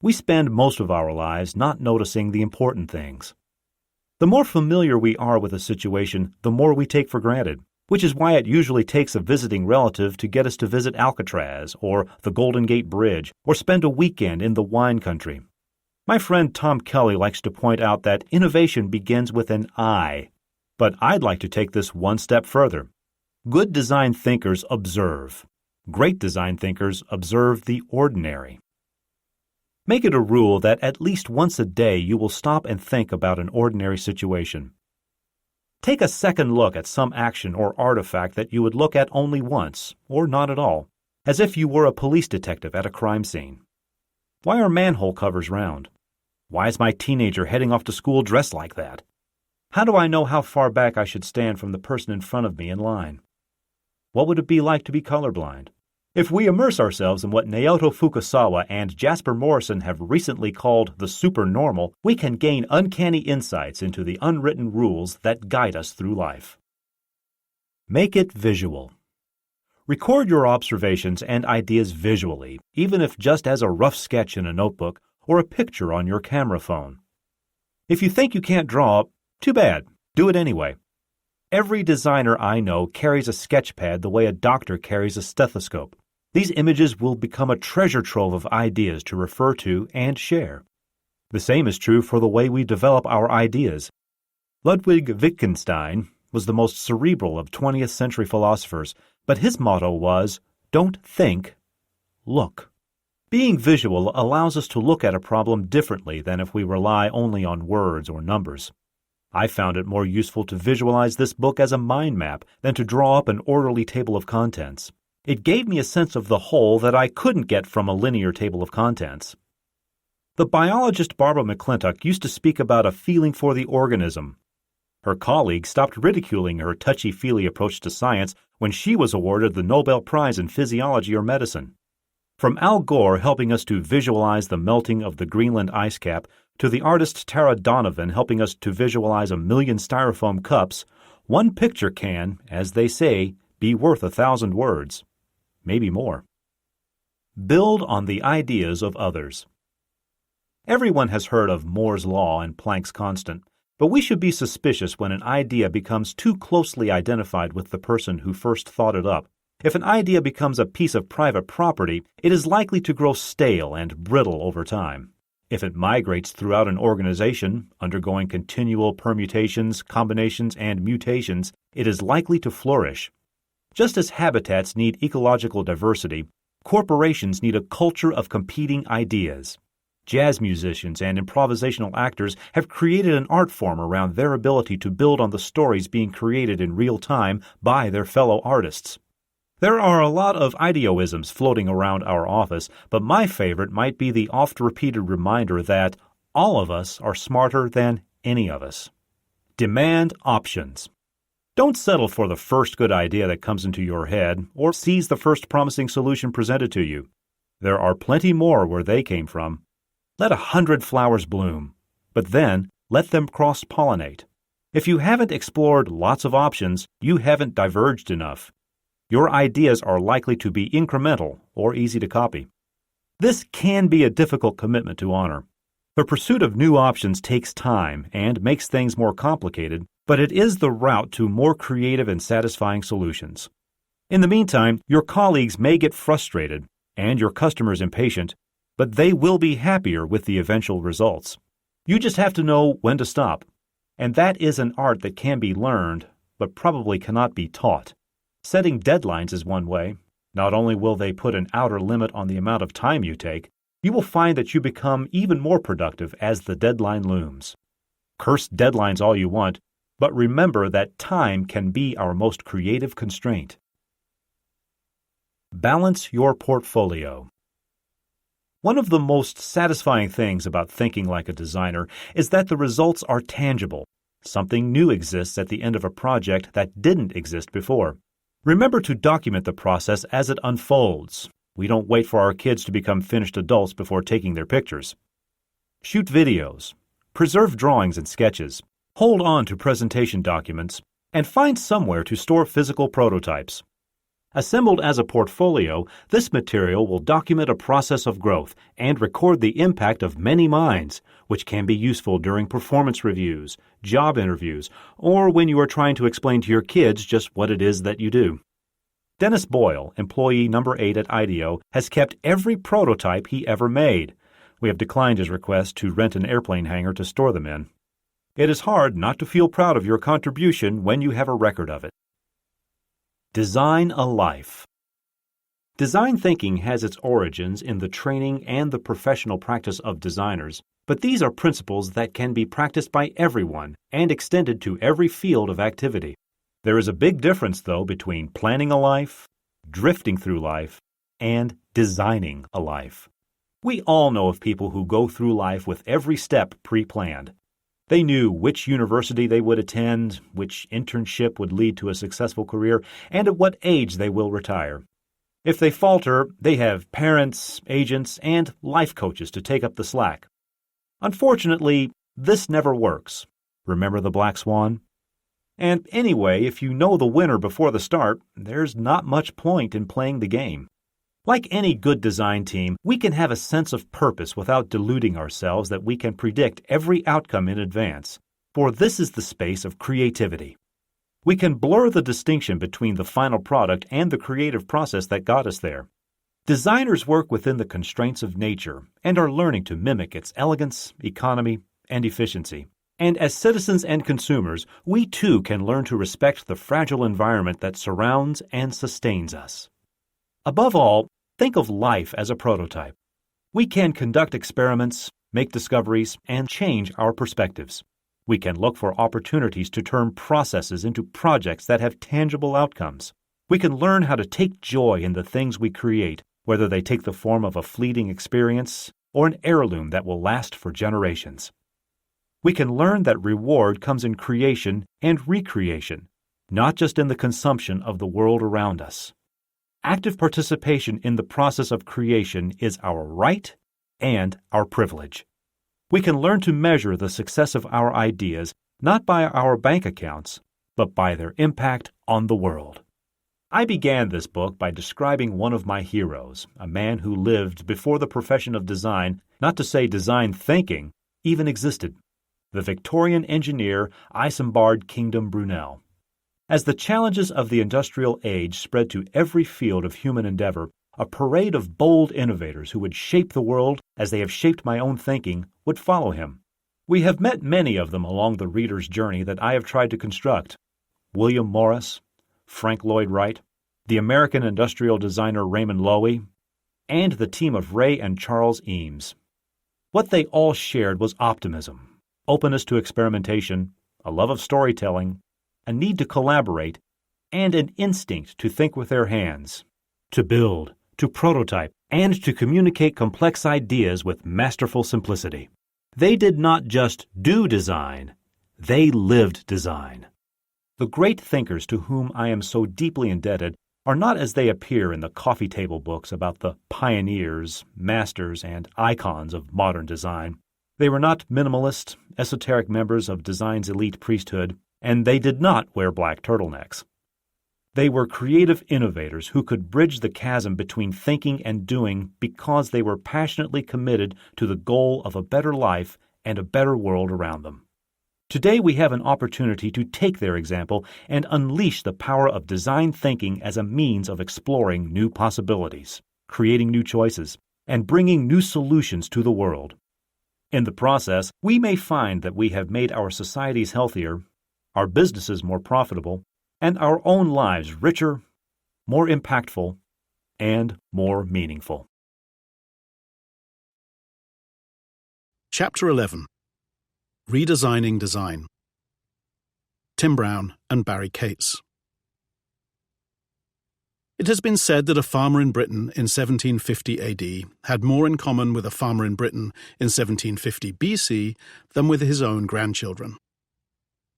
We spend most of our lives not noticing the important things. The more familiar we are with a situation, the more we take for granted, which is why it usually takes a visiting relative to get us to visit Alcatraz or the Golden Gate Bridge or spend a weekend in the wine country. My friend Tom Kelly likes to point out that innovation begins with an I, but I'd like to take this one step further. Good design thinkers observe. Great design thinkers observe the ordinary. Make it a rule that at least once a day you will stop and think about an ordinary situation. Take a second look at some action or artifact that you would look at only once, or not at all, as if you were a police detective at a crime scene. Why are manhole covers round? Why is my teenager heading off to school dressed like that? How do I know how far back I should stand from the person in front of me in line? What would it be like to be colorblind? If we immerse ourselves in what Naoto Fukasawa and Jasper Morrison have recently called the supernormal, we can gain uncanny insights into the unwritten rules that guide us through life. Make it visual. Record your observations and ideas visually, even if just as a rough sketch in a notebook or a picture on your camera phone. If you think you can't draw, too bad. Do it anyway. Every designer I know carries a sketch pad the way a doctor carries a stethoscope. These images will become a treasure trove of ideas to refer to and share. The same is true for the way we develop our ideas. Ludwig Wittgenstein was the most cerebral of 20th century philosophers, but his motto was, "Don't think, look." Being visual allows us to look at a problem differently than if we rely only on words or numbers. I found it more useful to visualize this book as a mind map than to draw up an orderly table of contents. It gave me a sense of the whole that I couldn't get from a linear table of contents. The biologist Barbara McClintock used to speak about a feeling for the organism. Her colleagues stopped ridiculing her touchy-feely approach to science when she was awarded the Nobel Prize in Physiology or Medicine. From Al Gore helping us to visualize the melting of the Greenland ice cap to the artist Tara Donovan helping us to visualize 1,000,000 styrofoam cups, one picture can, as they say, be worth 1,000 words. Maybe more. Build on the ideas of others. Everyone has heard of Moore's Law and Planck's constant, but we should be suspicious when an idea becomes too closely identified with the person who first thought it up. If an idea becomes a piece of private property, it is likely to grow stale and brittle over time. If it migrates throughout an organization, undergoing continual permutations, combinations, and mutations, it is likely to flourish. Just as habitats need ecological diversity, corporations need a culture of competing ideas. Jazz musicians and improvisational actors have created an art form around their ability to build on the stories being created in real time by their fellow artists. There are a lot of ideoisms floating around our office, but my favorite might be the oft-repeated reminder that all of us are smarter than any of us. Demand options. Don't settle for the first good idea that comes into your head or seize the first promising solution presented to you. There are plenty more where they came from. Let 100 flowers bloom, but then let them cross-pollinate. If you haven't explored lots of options, you haven't diverged enough. Your ideas are likely to be incremental or easy to copy. This can be a difficult commitment to honor. The pursuit of new options takes time and makes things more complicated, but it is the route to more creative and satisfying solutions. In the meantime, your colleagues may get frustrated and your customers impatient, but they will be happier with the eventual results. You just have to know when to stop. And that is an art that can be learned, but probably cannot be taught. Setting deadlines is one way. Not only will they put an outer limit on the amount of time you take, you will find that you become even more productive as the deadline looms. Curse deadlines all you want, but remember that time can be our most creative constraint. Balance your portfolio. One of the most satisfying things about thinking like a designer is that the results are tangible. Something new exists at the end of a project that didn't exist before. Remember to document the process as it unfolds. We don't wait for our kids to become finished adults before taking their pictures. Shoot videos. Preserve drawings and sketches. Hold on to presentation documents. And find somewhere to store physical prototypes. Assembled as a portfolio, this material will document a process of growth and record the impact of many minds, which can be useful during performance reviews, job interviews, or when you are trying to explain to your kids just what it is that you do. Dennis Boyle, employee number 8 at IDEO, has kept every prototype he ever made. We have declined his request to rent an airplane hangar to store them in. It is hard not to feel proud of your contribution when you have a record of it. Design a life. Design thinking has its origins in the training and the professional practice of designers, but these are principles that can be practiced by everyone and extended to every field of activity. There is a big difference, though, between planning a life, drifting through life, and designing a life. We all know of people who go through life with every step pre-planned. They knew which university they would attend, which internship would lead to a successful career, and at what age they will retire. If they falter, they have parents, agents, and life coaches to take up the slack. Unfortunately, this never works. Remember the black swan? And anyway, if you know the winner before the start, there's not much point in playing the game. Like any good design team, we can have a sense of purpose without deluding ourselves that we can predict every outcome in advance, for this is the space of creativity. We can blur the distinction between the final product and the creative process that got us there. Designers work within the constraints of nature and are learning to mimic its elegance, economy, and efficiency. And as citizens and consumers, we too can learn to respect the fragile environment that surrounds and sustains us. Above all, think of life as a prototype. We can conduct experiments, make discoveries, and change our perspectives. We can look for opportunities to turn processes into projects that have tangible outcomes. We can learn how to take joy in the things we create, whether they take the form of a fleeting experience or an heirloom that will last for generations. We can learn that reward comes in creation and recreation, not just in the consumption of the world around us. Active participation in the process of creation is our right and our privilege. We can learn to measure the success of our ideas not by our bank accounts, but by their impact on the world. I began this book by describing one of my heroes, a man who lived before the profession of design, not to say design thinking, even existed, the Victorian engineer Isambard Kingdom Brunel. As the challenges of the industrial age spread to every field of human endeavor, a parade of bold innovators who would shape the world as they have shaped my own thinking would follow him. We have met many of them along the reader's journey that I have tried to construct. William Morris, Frank Lloyd Wright, the American industrial designer Raymond Loewy, and the team of Ray and Charles Eames. What they all shared was optimism, openness to experimentation, a love of storytelling, a need to collaborate, and an instinct to think with their hands, to build, to prototype, and to communicate complex ideas with masterful simplicity. They did not just do design, they lived design. The great thinkers to whom I am so deeply indebted are not as they appear in the coffee table books about the pioneers, masters, and icons of modern design. They were not minimalist, esoteric members of design's elite priesthood, and they did not wear black turtlenecks. They were creative innovators who could bridge the chasm between thinking and doing because they were passionately committed to the goal of a better life and a better world around them. Today we have an opportunity to take their example and unleash the power of design thinking as a means of exploring new possibilities, creating new choices, and bringing new solutions to the world. In the process, we may find that we have made our societies healthier, our businesses more profitable, and our own lives richer, more impactful, and more meaningful. Chapter 11. Redesigning Design. Tim Brown and Barry Cates. It has been said that a farmer in Britain in 1750 AD had more in common with a farmer in Britain in 1750 BC than with his own grandchildren.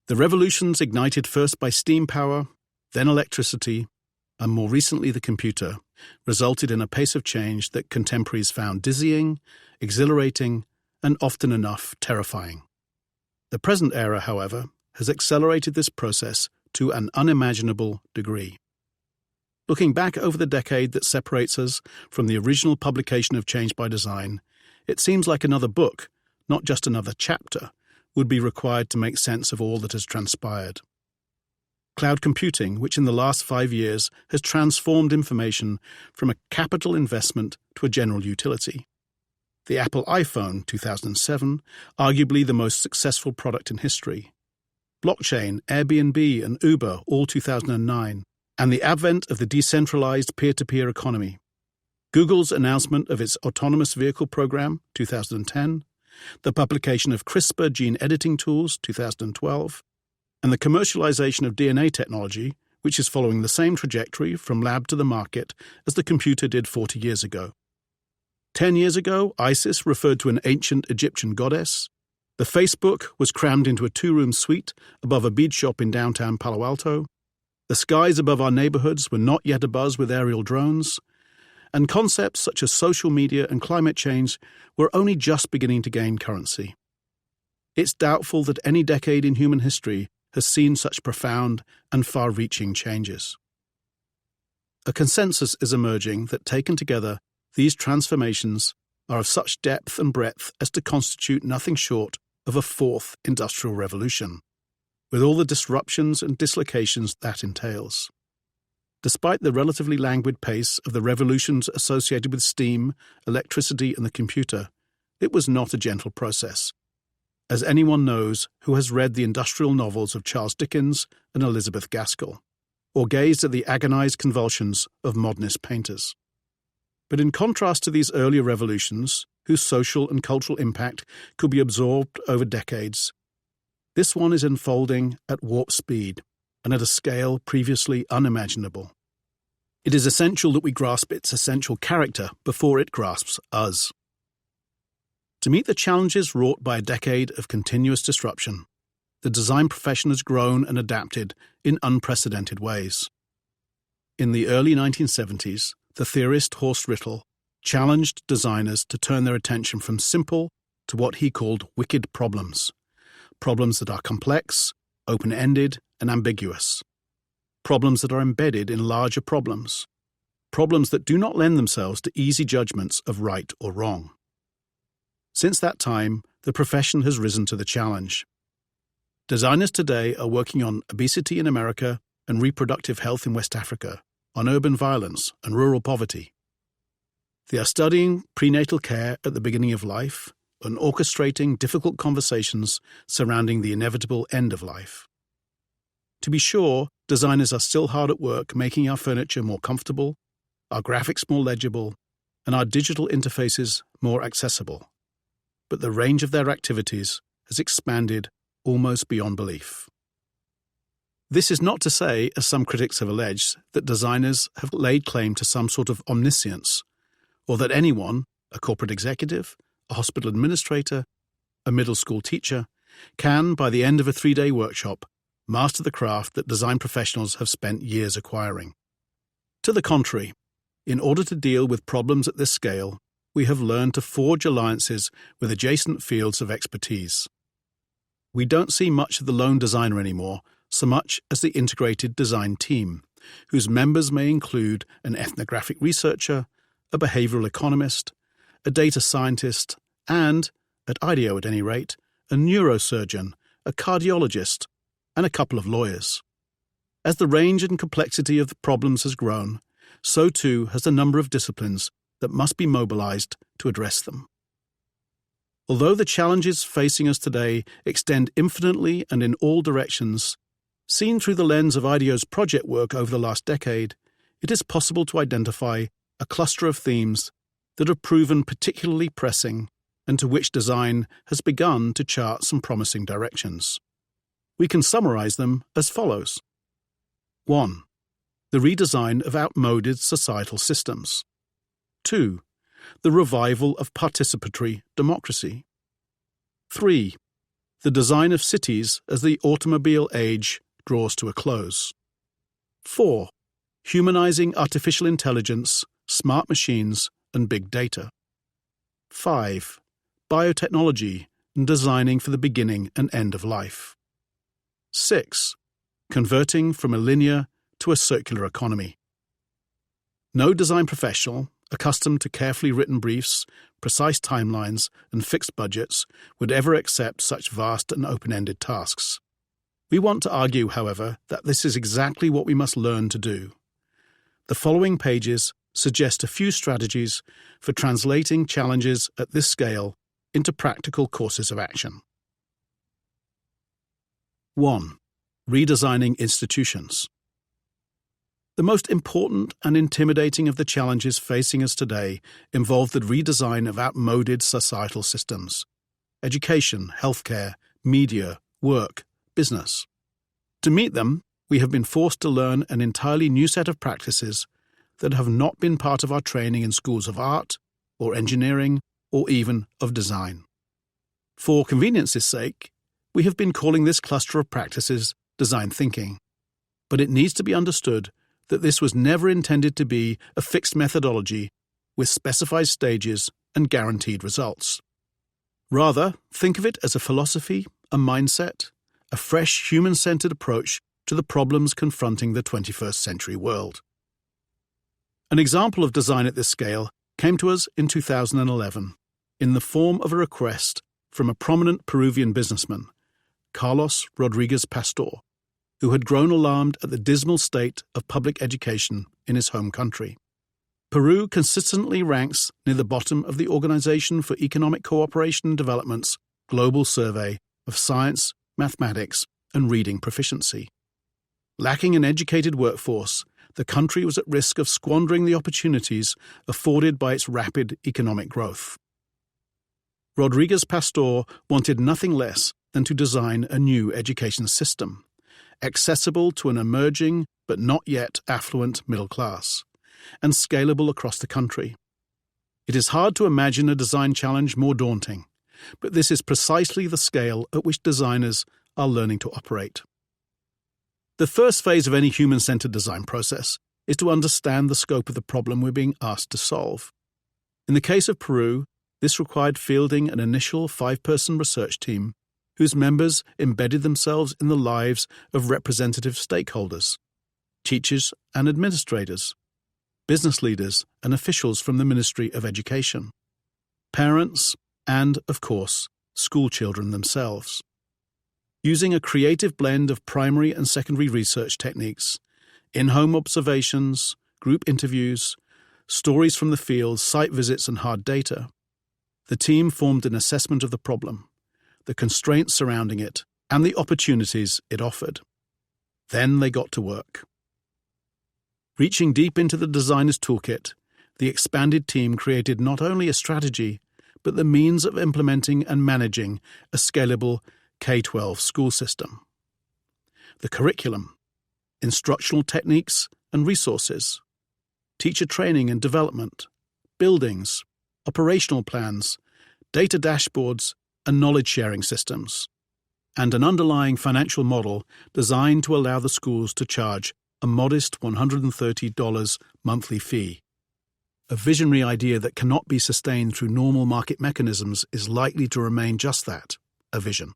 The revolutions ignited first by steam power, then electricity, and more recently the computer, resulted in a pace of change that contemporaries found dizzying, exhilarating, and often enough terrifying. The present era, however, has accelerated this process to an unimaginable degree. Looking back over the decade that separates us from the original publication of Change by Design, it seems like another book, not just another chapter, would be required to make sense of all that has transpired. Cloud computing, which in the last 5 years has transformed information from a capital investment to a general utility. The Apple iPhone 2007, arguably the most successful product in history. Blockchain, Airbnb, and Uber, all 2009. And the advent of the decentralized peer-to-peer economy. Google's announcement of its autonomous vehicle program, 2010. The publication of CRISPR gene editing tools, 2012, and the commercialization of DNA technology, which is following the same trajectory from lab to the market as the computer did 40 years ago. 10 years ago, ISIS referred to an ancient Egyptian goddess. The Facebook was crammed into a 2-room suite above a bead shop in downtown Palo Alto. The skies above our neighborhoods were not yet abuzz with aerial drones. And concepts such as social media and climate change were only just beginning to gain currency. It's doubtful that any decade in human history has seen such profound and far-reaching changes. A consensus is emerging that taken together, these transformations are of such depth and breadth as to constitute nothing short of a fourth industrial revolution, with all the disruptions and dislocations that entails. Despite the relatively languid pace of the revolutions associated with steam, electricity, and the computer, it was not a gentle process, as anyone knows who has read the industrial novels of Charles Dickens and Elizabeth Gaskell, or gazed at the agonized convulsions of modernist painters. But in contrast to these earlier revolutions, whose social and cultural impact could be absorbed over decades, this one is unfolding at warp speed and at a scale previously unimaginable. It is essential that we grasp its essential character before it grasps us. To meet the challenges wrought by a decade of continuous disruption, the design profession has grown and adapted in unprecedented ways. In the early 1970s, the theorist Horst Rittel challenged designers to turn their attention from simple to what he called wicked problems that are complex, open-ended, and ambiguous. Problems that are embedded in larger problems. Problems that do not lend themselves to easy judgments of right or wrong. Since that time, the profession has risen to the challenge. Designers today are working on obesity in America and reproductive health in West Africa, on urban violence and rural poverty, They are studying prenatal care at the beginning of life and orchestrating difficult conversations surrounding the inevitable end of life. To be sure, designers are still hard at work making our furniture more comfortable, our graphics more legible, and our digital interfaces more accessible. But the range of their activities has expanded almost beyond belief. This is not to say, as some critics have alleged, that designers have laid claim to some sort of omniscience, or that anyone, a corporate executive, a hospital administrator, a middle school teacher, can, by the end of a 3-day workshop, master the craft that design professionals have spent years acquiring. To the contrary, in order to deal with problems at this scale, we have learned to forge alliances with adjacent fields of expertise. We don't see much of the lone designer anymore, so much as the integrated design team, whose members may include an ethnographic researcher, a behavioral economist, a data scientist, and, at IDEO at any rate, a neurosurgeon, a cardiologist, and a couple of lawyers. As the range and complexity of the problems has grown, so too has the number of disciplines that must be mobilized to address them. Although the challenges facing us today extend infinitely and in all directions, seen through the lens of IDEO's project work over the last decade, it is possible to identify a cluster of themes that have proven particularly pressing and to which design has begun to chart some promising directions. We can summarize them as follows. 1. The redesign of outmoded societal systems. 2. The revival of participatory democracy. 3. The design of cities as the automobile age draws to a close. 4. Humanizing artificial intelligence, smart machines, and big data. 5. Biotechnology and designing for the beginning and end of life. 6. Converting from a linear to a circular economy. No design professional, accustomed to carefully written briefs, precise timelines, and fixed budgets, would ever accept such vast and open-ended tasks. We want to argue, however, that this is exactly what we must learn to do. The following pages suggest a few strategies for translating challenges at this scale into practical courses of action. 1. Redesigning institutions. The most important and intimidating of the challenges facing us today involve the redesign of outmoded societal systems: education, healthcare, media, work, business. To meet them, we have been forced to learn an entirely new set of practices that have not been part of our training in schools of art, or engineering, or even of design. For convenience's sake, we have been calling this cluster of practices design thinking, but it needs to be understood that this was never intended to be a fixed methodology with specified stages and guaranteed results. Rather, think of it as a philosophy, a mindset, a fresh human-centered approach to the problems confronting the 21st century world. An example of design at this scale came to us in 2011 in the form of a request from a prominent Peruvian businessman, Carlos Rodriguez Pastor, who had grown alarmed at the dismal state of public education in his home country. Peru consistently ranks near the bottom of the Organization for Economic Cooperation and Development's global survey of science, mathematics, and reading proficiency. Lacking an educated workforce, the country was at risk of squandering the opportunities afforded by its rapid economic growth. Rodriguez Pastor wanted nothing less than to design a new education system, accessible to an emerging but not yet affluent middle class, and scalable across the country. It is hard to imagine a design challenge more daunting, but this is precisely the scale at which designers are learning to operate. The first phase of any human-centered design process is to understand the scope of the problem we're being asked to solve. In the case of Peru, this required fielding an initial 5-person research team whose members embedded themselves in the lives of representative stakeholders, teachers and administrators, business leaders and officials from the Ministry of Education, parents, and, of course, school children themselves. Using a creative blend of primary and secondary research techniques, in-home observations, group interviews, stories from the field, site visits and hard data, the team formed an assessment of the problem, the constraints surrounding it, and the opportunities it offered. Then they got to work. Reaching deep into the designer's toolkit, the expanded team created not only a strategy, but the means of implementing and managing a scalable K-12 school system. The curriculum, instructional techniques and resources, teacher training and development, buildings, operational plans, data dashboards, and knowledge-sharing systems, and an underlying financial model designed to allow the schools to charge a modest $130 monthly fee. A visionary idea that cannot be sustained through normal market mechanisms is likely to remain just that, a vision.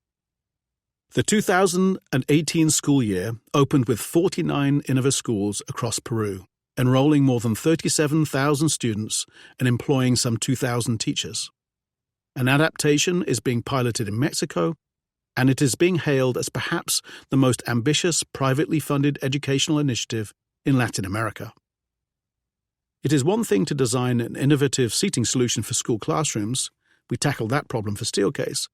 The 2018 school year opened with 49 Innova schools across Peru, enrolling more than 37,000 students and employing some 2,000 teachers. An adaptation is being piloted in Mexico, and it is being hailed as perhaps the most ambitious privately funded educational initiative in Latin America. It is one thing to design an innovative seating solution for school classrooms. We tackled that problem for Steelcase.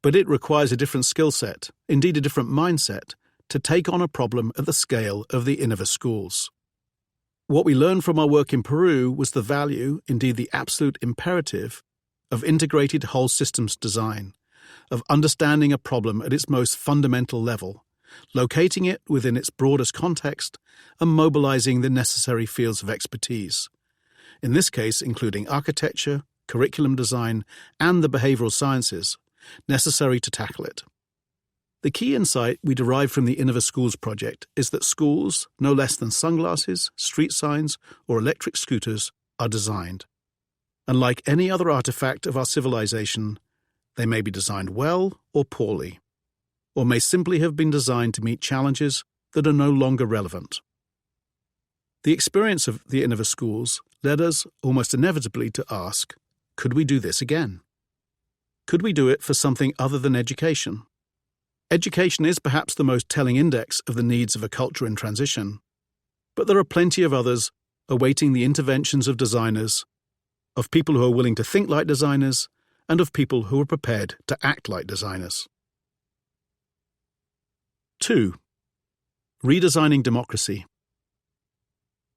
But it requires a different skill set, indeed a different mindset, to take on a problem at the scale of the Innova schools. What we learned from our work in Peru was the value, indeed the absolute imperative, of integrated whole systems design, of understanding a problem at its most fundamental level, locating it within its broadest context, and mobilizing the necessary fields of expertise, in this case including architecture, curriculum design, and the behavioral sciences, necessary to tackle it. The key insight we derive from the Innova Schools project is that schools, no less than sunglasses, street signs, or electric scooters, are designed. And like any other artifact of our civilization, they may be designed well or poorly, or may simply have been designed to meet challenges that are no longer relevant. The experience of the Innova Schools led us almost inevitably to ask, could we do this again? Could we do it for something other than education? Education is perhaps the most telling index of the needs of a culture in transition, but there are plenty of others awaiting the interventions of designers, of people who are willing to think like designers, and of people who are prepared to act like designers. 2. Redesigning democracy.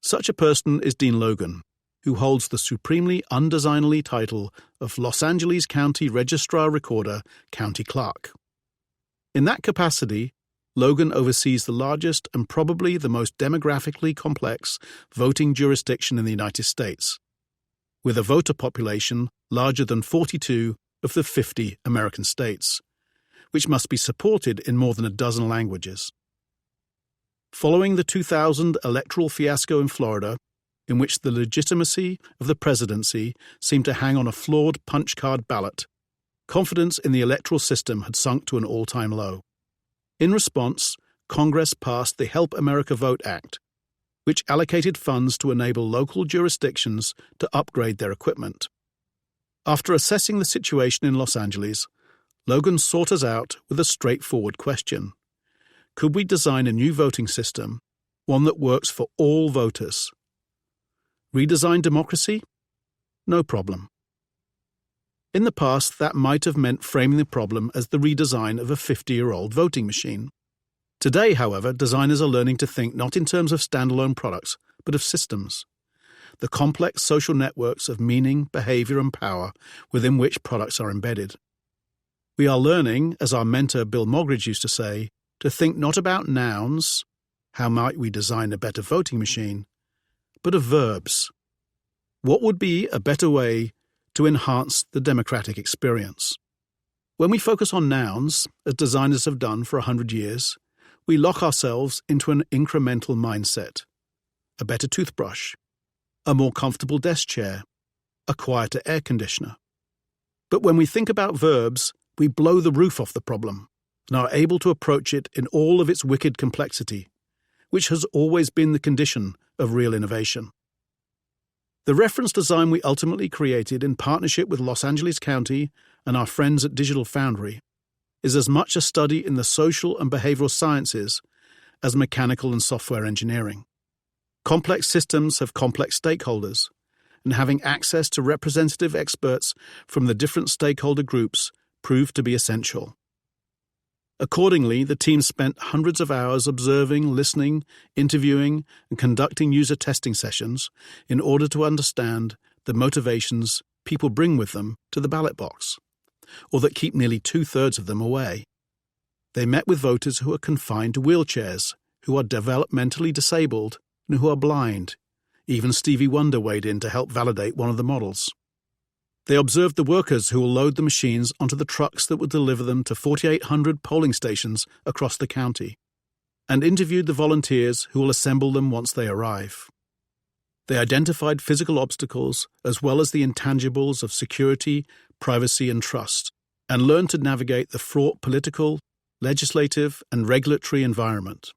Such a person is Dean Logan, who holds the supremely undesignally title of Los Angeles County Registrar Recorder County Clerk. In that capacity, Logan oversees the largest and probably the most demographically complex voting jurisdiction in the United States, with a voter population larger than 42 of the 50 American states, which must be supported in more than a dozen languages. Following the 2000 electoral fiasco in Florida, in which the legitimacy of the presidency seemed to hang on a flawed punch card ballot, confidence in the electoral system had sunk to an all-time low. In response, Congress passed the Help America Vote Act, which allocated funds to enable local jurisdictions to upgrade their equipment. After assessing the situation in Los Angeles, Logan sought us out with a straightforward question. Could we design a new voting system, one that works for all voters? Redesign democracy? No problem. In the past, that might have meant framing the problem as the redesign of a 50-year-old voting machine. Today, however, designers are learning to think not in terms of standalone products, but of systems, the complex social networks of meaning, behavior, and power within which products are embedded. We are learning, as our mentor Bill Moggridge used to say, to think not about nouns, how might we design a better voting machine, but of verbs. What would be a better way to enhance the democratic experience? When we focus on nouns, as designers have done for 100 years, we lock ourselves into an incremental mindset. A better toothbrush, a more comfortable desk chair, a quieter air conditioner. But when we think about verbs, we blow the roof off the problem and are able to approach it in all of its wicked complexity, which has always been the condition of real innovation. The reference design we ultimately created in partnership with Los Angeles County and our friends at Digital Foundry is as much a study in the social and behavioral sciences as mechanical and software engineering. Complex systems have complex stakeholders, and having access to representative experts from the different stakeholder groups proved to be essential. Accordingly, the team spent hundreds of hours observing, listening, interviewing, and conducting user testing sessions in order to understand the motivations people bring with them to the ballot box, or that keep nearly 2/3 of them away. They met with voters who are confined to wheelchairs, who are developmentally disabled, and who are blind. Even Stevie Wonder weighed in to help validate one of the models. They observed the workers who will load the machines onto the trucks that will deliver them to 4,800 polling stations across the county, and interviewed the volunteers who will assemble them once they arrive. They identified physical obstacles as well as the intangibles of security, privacy, and trust, and learned to navigate the fraught political, legislative, and regulatory environment.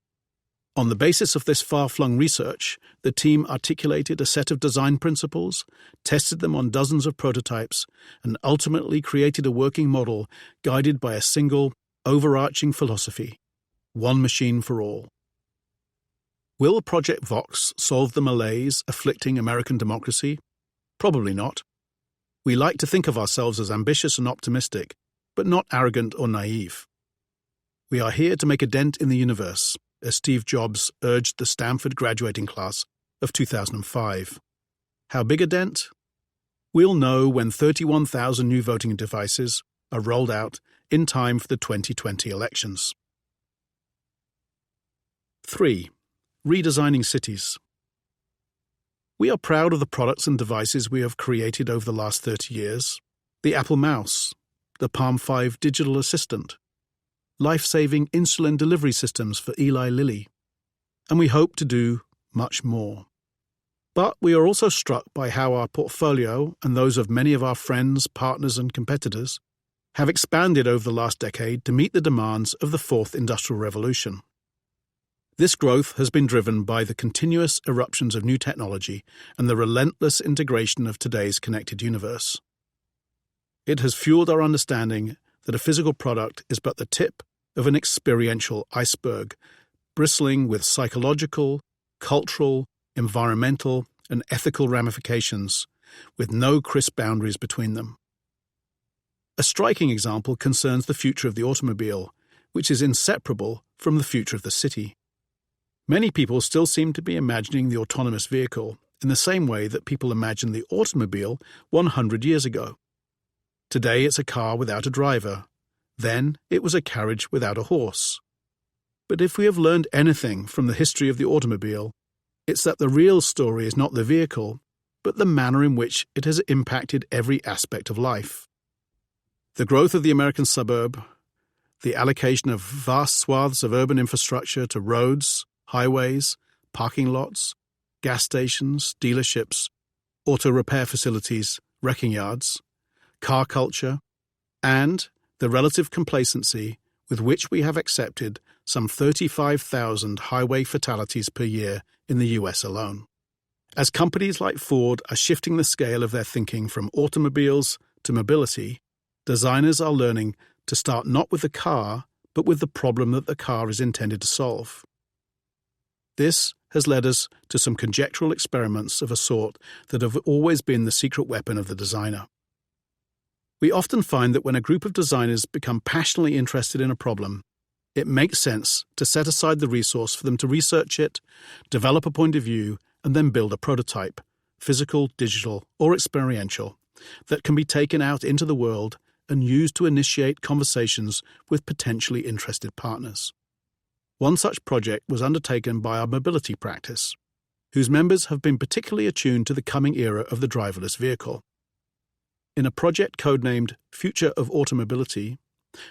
On the basis of this far-flung research, the team articulated a set of design principles, tested them on dozens of prototypes, and ultimately created a working model guided by a single, overarching philosophy: one machine for all. Will Project Vox solve the malaise afflicting American democracy? Probably not. We like to think of ourselves as ambitious and optimistic, but not arrogant or naive. We are here to make a dent in the universe, as Steve Jobs urged the Stanford graduating class of 2005. How big a dent? We'll know when 31,000 new voting devices are rolled out in time for the 2020 elections. 3. Redesigning cities. We are proud of the products and devices we have created over the last 30 years. The Apple Mouse, the Palm 5 digital assistant, life-saving insulin delivery systems for Eli Lilly, and we hope to do much more. But we are also struck by how our portfolio and those of many of our friends, partners, and competitors have expanded over the last decade to meet the demands of the fourth industrial revolution. This growth has been driven by the continuous eruptions of new technology and the relentless integration of today's connected universe. It has fueled our understanding that a physical product is but the tip of an experiential iceberg, bristling with psychological, cultural, environmental, and ethical ramifications, with no crisp boundaries between them. A striking example concerns the future of the automobile, which is inseparable from the future of the city. Many people still seem to be imagining the autonomous vehicle in the same way that people imagined the automobile 100 years ago. Today it's a car without a driver. Then it was a carriage without a horse. But if we have learned anything from the history of the automobile, it's that the real story is not the vehicle, but the manner in which it has impacted every aspect of life. The growth of the American suburb, the allocation of vast swaths of urban infrastructure to roads, highways, parking lots, gas stations, dealerships, auto repair facilities, wrecking yards, car culture, and the relative complacency with which we have accepted some 35,000 highway fatalities per year in the US alone. As companies like Ford are shifting the scale of their thinking from automobiles to mobility, designers are learning to start not with the car, but with the problem that the car is intended to solve. This has led us to some conjectural experiments of a sort that have always been the secret weapon of the designer. We often find that when a group of designers become passionately interested in a problem, it makes sense to set aside the resource for them to research it, develop a point of view, and then build a prototype, physical, digital, or experiential, that can be taken out into the world and used to initiate conversations with potentially interested partners. One such project was undertaken by our mobility practice, whose members have been particularly attuned to the coming era of the driverless vehicle. In a project codenamed Future of Automobility,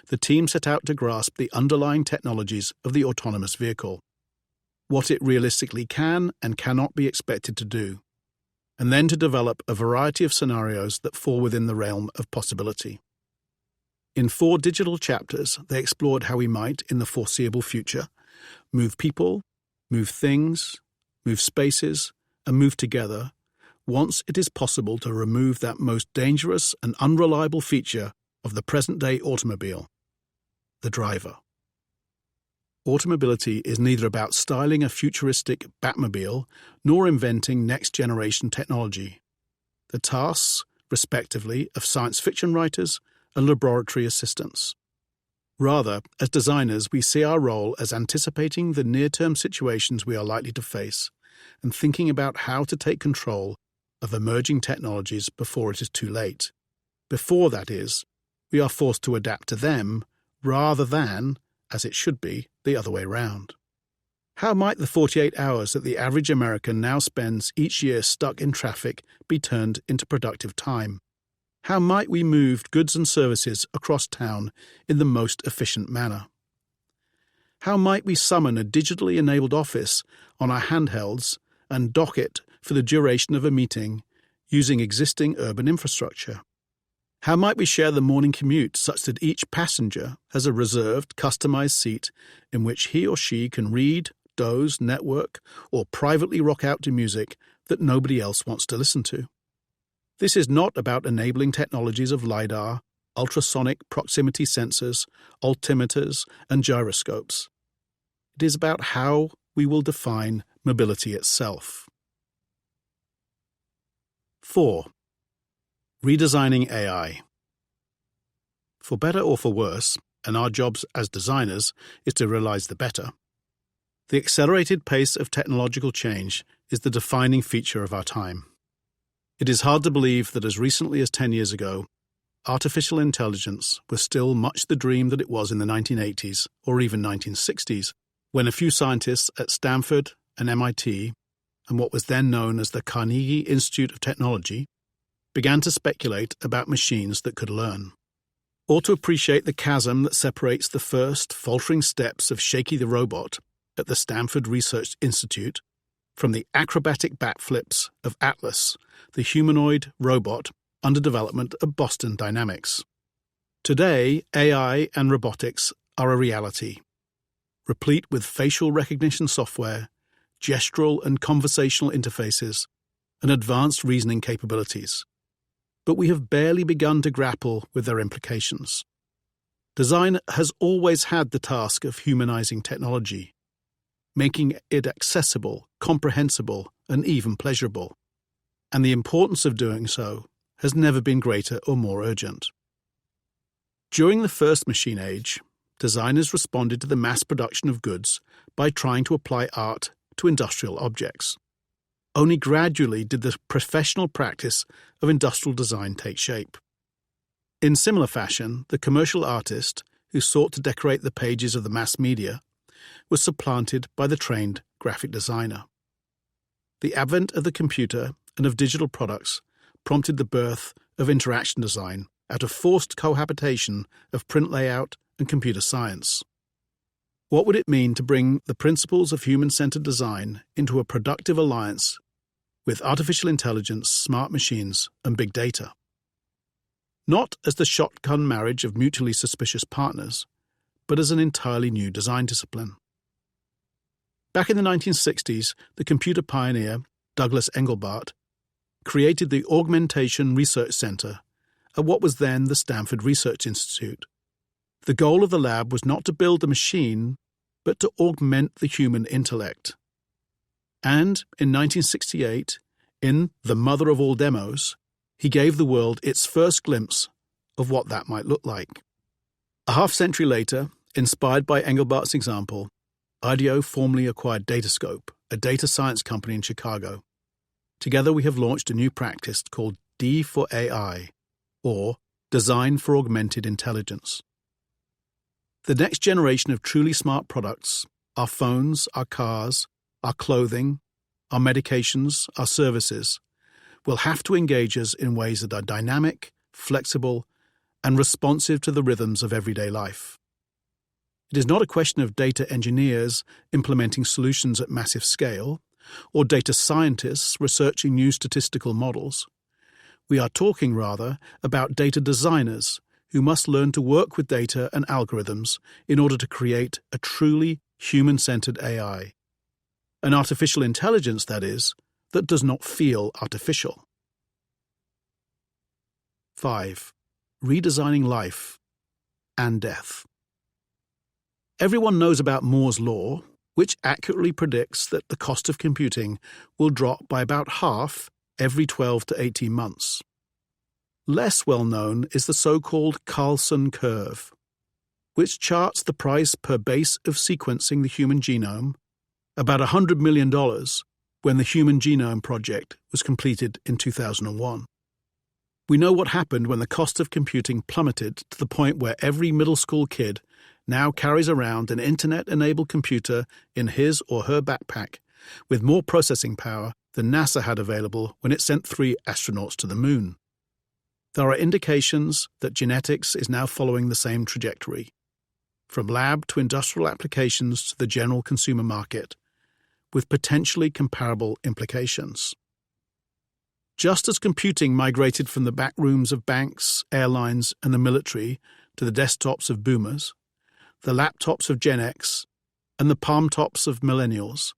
the team set out to grasp the underlying technologies of the autonomous vehicle, what it realistically can and cannot be expected to do, and then to develop a variety of scenarios that fall within the realm of possibility. In 4 digital chapters, they explored how we might, in the foreseeable future, move people, move things, move spaces, and move together once it is possible to remove that most dangerous and unreliable feature of the present-day automobile, the driver. Automobility is neither about styling a futuristic Batmobile nor inventing next-generation technology. the tasks, respectively, of science fiction writers and laboratory assistants. Rather, as designers, we see our role as anticipating the near-term situations we are likely to face and thinking about how to take control of emerging technologies before it is too late. Before, that is, we are forced to adapt to them rather than, as it should be, the other way round. How might the 48 hours that the average American now spends each year stuck in traffic be turned into productive time? How might we move goods and services across town in the most efficient manner? How might we summon a digitally enabled office on our handhelds and dock it for the duration of a meeting using existing urban infrastructure? How might we share the morning commute such that each passenger has a reserved, customized seat in which he or she can read, doze, network, or privately rock out to music that nobody else wants to listen to? This is not about enabling technologies of LiDAR, ultrasonic proximity sensors, altimeters, and gyroscopes. It is about how we will define mobility itself. 4. Redesigning AI. For better or for worse, and our jobs as designers is to realize the better, the accelerated pace of technological change is the defining feature of our time. It is hard to believe that as recently as 10 years ago, artificial intelligence was still much the dream that it was in the 1980s or even 1960s, when a few scientists at Stanford and MIT, and what was then known as the Carnegie Institute of Technology, began to speculate about machines that could learn. Or to appreciate the chasm that separates the first faltering steps of Shaky the robot at the Stanford Research Institute from the acrobatic backflips of Atlas, the humanoid robot under development at Boston Dynamics. Today, AI and robotics are a reality, replete with facial recognition software, gestural and conversational interfaces, and advanced reasoning capabilities. But we have barely begun to grapple with their implications. Design has always had the task of humanizing technology, making it accessible, comprehensible, and even pleasurable. And the importance of doing so has never been greater or more urgent. During the first machine age, designers responded to the mass production of goods by trying to apply art to industrial objects. Only gradually did the professional practice of industrial design take shape. In similar fashion, the commercial artist who sought to decorate the pages of the mass media was supplanted by the trained graphic designer. The advent of the computer and of digital products prompted the birth of interaction design out of forced cohabitation of print layout and computer science. What would it mean to bring the principles of human-centered design into a productive alliance with artificial intelligence, smart machines, and big data? Not as the shotgun marriage of mutually suspicious partners, but as an entirely new design discipline. Back in the 1960s, the computer pioneer, Douglas Engelbart, created the Augmentation Research Center at what was then the Stanford Research Institute. The goal of the lab was not to build a machine, but to augment the human intellect. And in 1968, in The Mother of All Demos, he gave the world its first glimpse of what that might look like. A half-century later, inspired by Engelbart's example, IDEO formally acquired Datascope, a data science company in Chicago. Together we have launched a new practice called D for AI, or Design for Augmented Intelligence. The next generation of truly smart products, our phones, our cars, our clothing, our medications, our services, will have to engage us in ways that are dynamic, flexible, and responsive to the rhythms of everyday life. It is not a question of data engineers implementing solutions at massive scale, or data scientists researching new statistical models. We are talking, rather, about data designers who must learn to work with data and algorithms in order to create a truly human-centered AI. An artificial intelligence, that is, that does not feel artificial. 5. Redesigning life and death. Everyone knows about Moore's law, which accurately predicts that the cost of computing will drop by about half every 12 to 18 months. Less well known is the so-called Carlson curve, which charts the price per base of sequencing the human genome, about $100 million when the Human Genome Project was completed in 2001. We know what happened when the cost of computing plummeted to the point where every middle school kid now carries around an internet-enabled computer in his or her backpack with more processing power than NASA had available when it sent 3 astronauts to the moon. There are indications that genetics is now following the same trajectory, from lab to industrial applications to the general consumer market, with potentially comparable implications. Just as computing migrated from the back rooms of banks, airlines, and the military to the desktops of boomers, the laptops of Gen X, and the palm tops of millennials,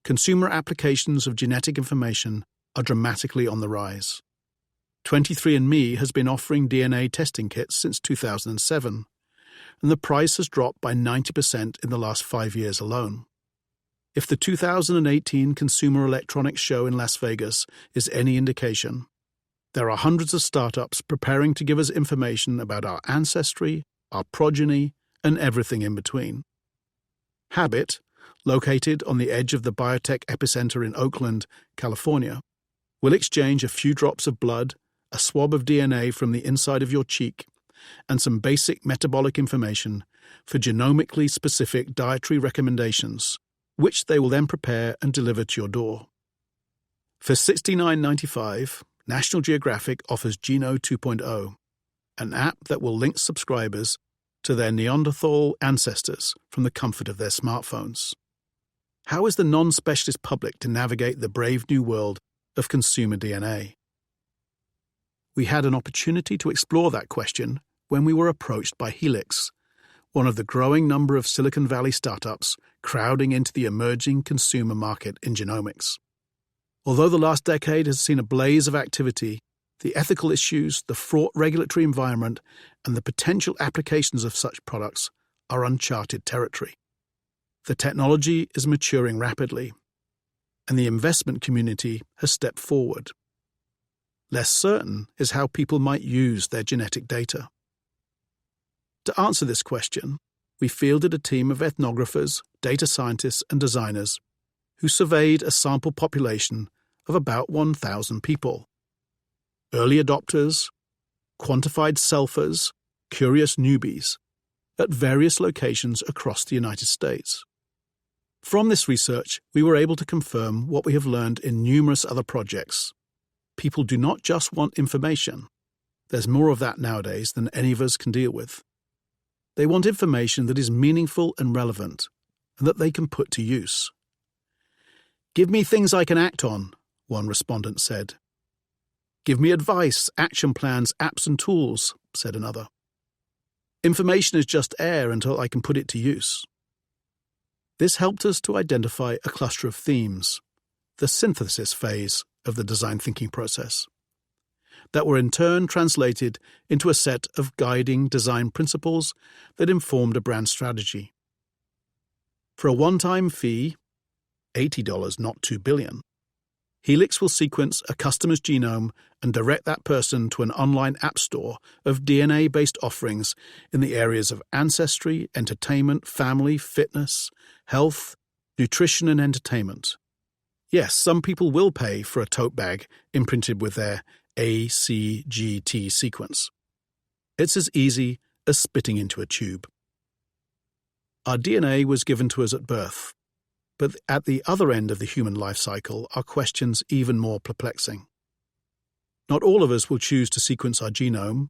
consumer applications of genetic information are dramatically on the rise. 23andMe has been offering DNA testing kits since 2007, and the price has dropped by 90% in the last 5 years alone. If the 2018 Consumer Electronics Show in Las Vegas is any indication, there are hundreds of startups preparing to give us information about our ancestry, our progeny, and everything in between. Habit, located on the edge of the biotech epicenter in Oakland, California, will exchange a few drops of blood, a swab of DNA from the inside of your cheek, and some basic metabolic information for genomically specific dietary recommendations, which they will then prepare and deliver to your door. For $69.95, National Geographic offers Geno 2.0, an app that will link subscribers to their Neanderthal ancestors from the comfort of their smartphones. How is the non-specialist public to navigate the brave new world of consumer DNA? We had an opportunity to explore that question when we were approached by Helix, one of the growing number of Silicon Valley startups crowding into the emerging consumer market in genomics. Although the last decade has seen a blaze of activity, the ethical issues, the fraught regulatory environment, and the potential applications of such products are uncharted territory. The technology is maturing rapidly, and the investment community has stepped forward. Less certain is how people might use their genetic data. To answer this question, we fielded a team of ethnographers, data scientists, and designers who surveyed a sample population of about 1,000 people. Early adopters, quantified selfers, curious newbies, at various locations across the United States. From this research, we were able to confirm what we have learned in numerous other projects. People do not just want information. There's more of that nowadays than any of us can deal with. They want information that is meaningful and relevant, and that they can put to use. "Give me things I can act on," one respondent said. "Give me advice, action plans, apps and tools," said another. "Information is just air until I can put it to use." This helped us to identify a cluster of themes, the synthesis phase of the design thinking process, that were in turn translated into a set of guiding design principles that informed a brand strategy. For a one-time fee, $80, not $2 billion, Helix will sequence a customer's genome and direct that person to an online app store of DNA-based offerings in the areas of ancestry, entertainment, family, fitness, health, nutrition, and entertainment. Yes, some people will pay for a tote bag imprinted with their ACGT sequence. It's as easy as spitting into a tube. Our DNA was given to us at birth, but at the other end of the human life cycle are questions even more perplexing. Not all of us will choose to sequence our genome,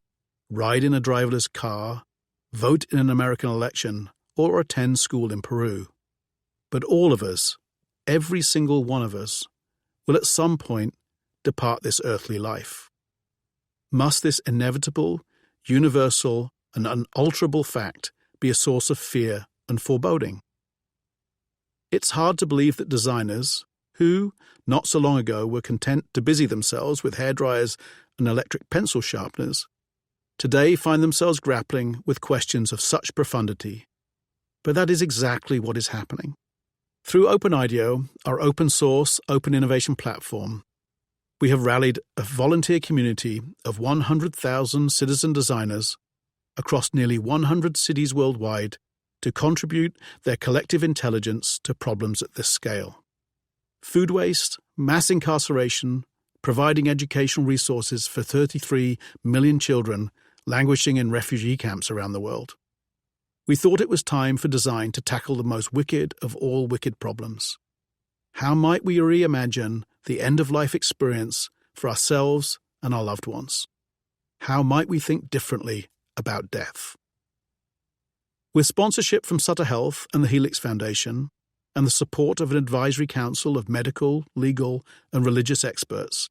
ride in a driverless car, vote in an American election, or attend school in Peru. But all of us, every single one of us, will at some point depart this earthly life. Must this inevitable, universal, and unalterable fact be a source of fear and foreboding? It's hard to believe that designers, who, not so long ago, were content to busy themselves with hairdryers and electric pencil sharpeners, today find themselves grappling with questions of such profundity. But that is exactly what is happening. Through OpenIDEO, our open-source, open innovation platform, We have rallied a volunteer community of 100,000 citizen designers across nearly 100 cities worldwide to contribute their collective intelligence to problems at this scale. Food waste, mass incarceration, providing educational resources for 33 million children languishing in refugee camps around the world. We thought it was time for design to tackle the most wicked of all wicked problems. How might we reimagine the end-of-life experience for ourselves and our loved ones? How might we think differently about death? With sponsorship from Sutter Health and the Helix Foundation, and the support of an advisory council of medical, legal, and religious experts,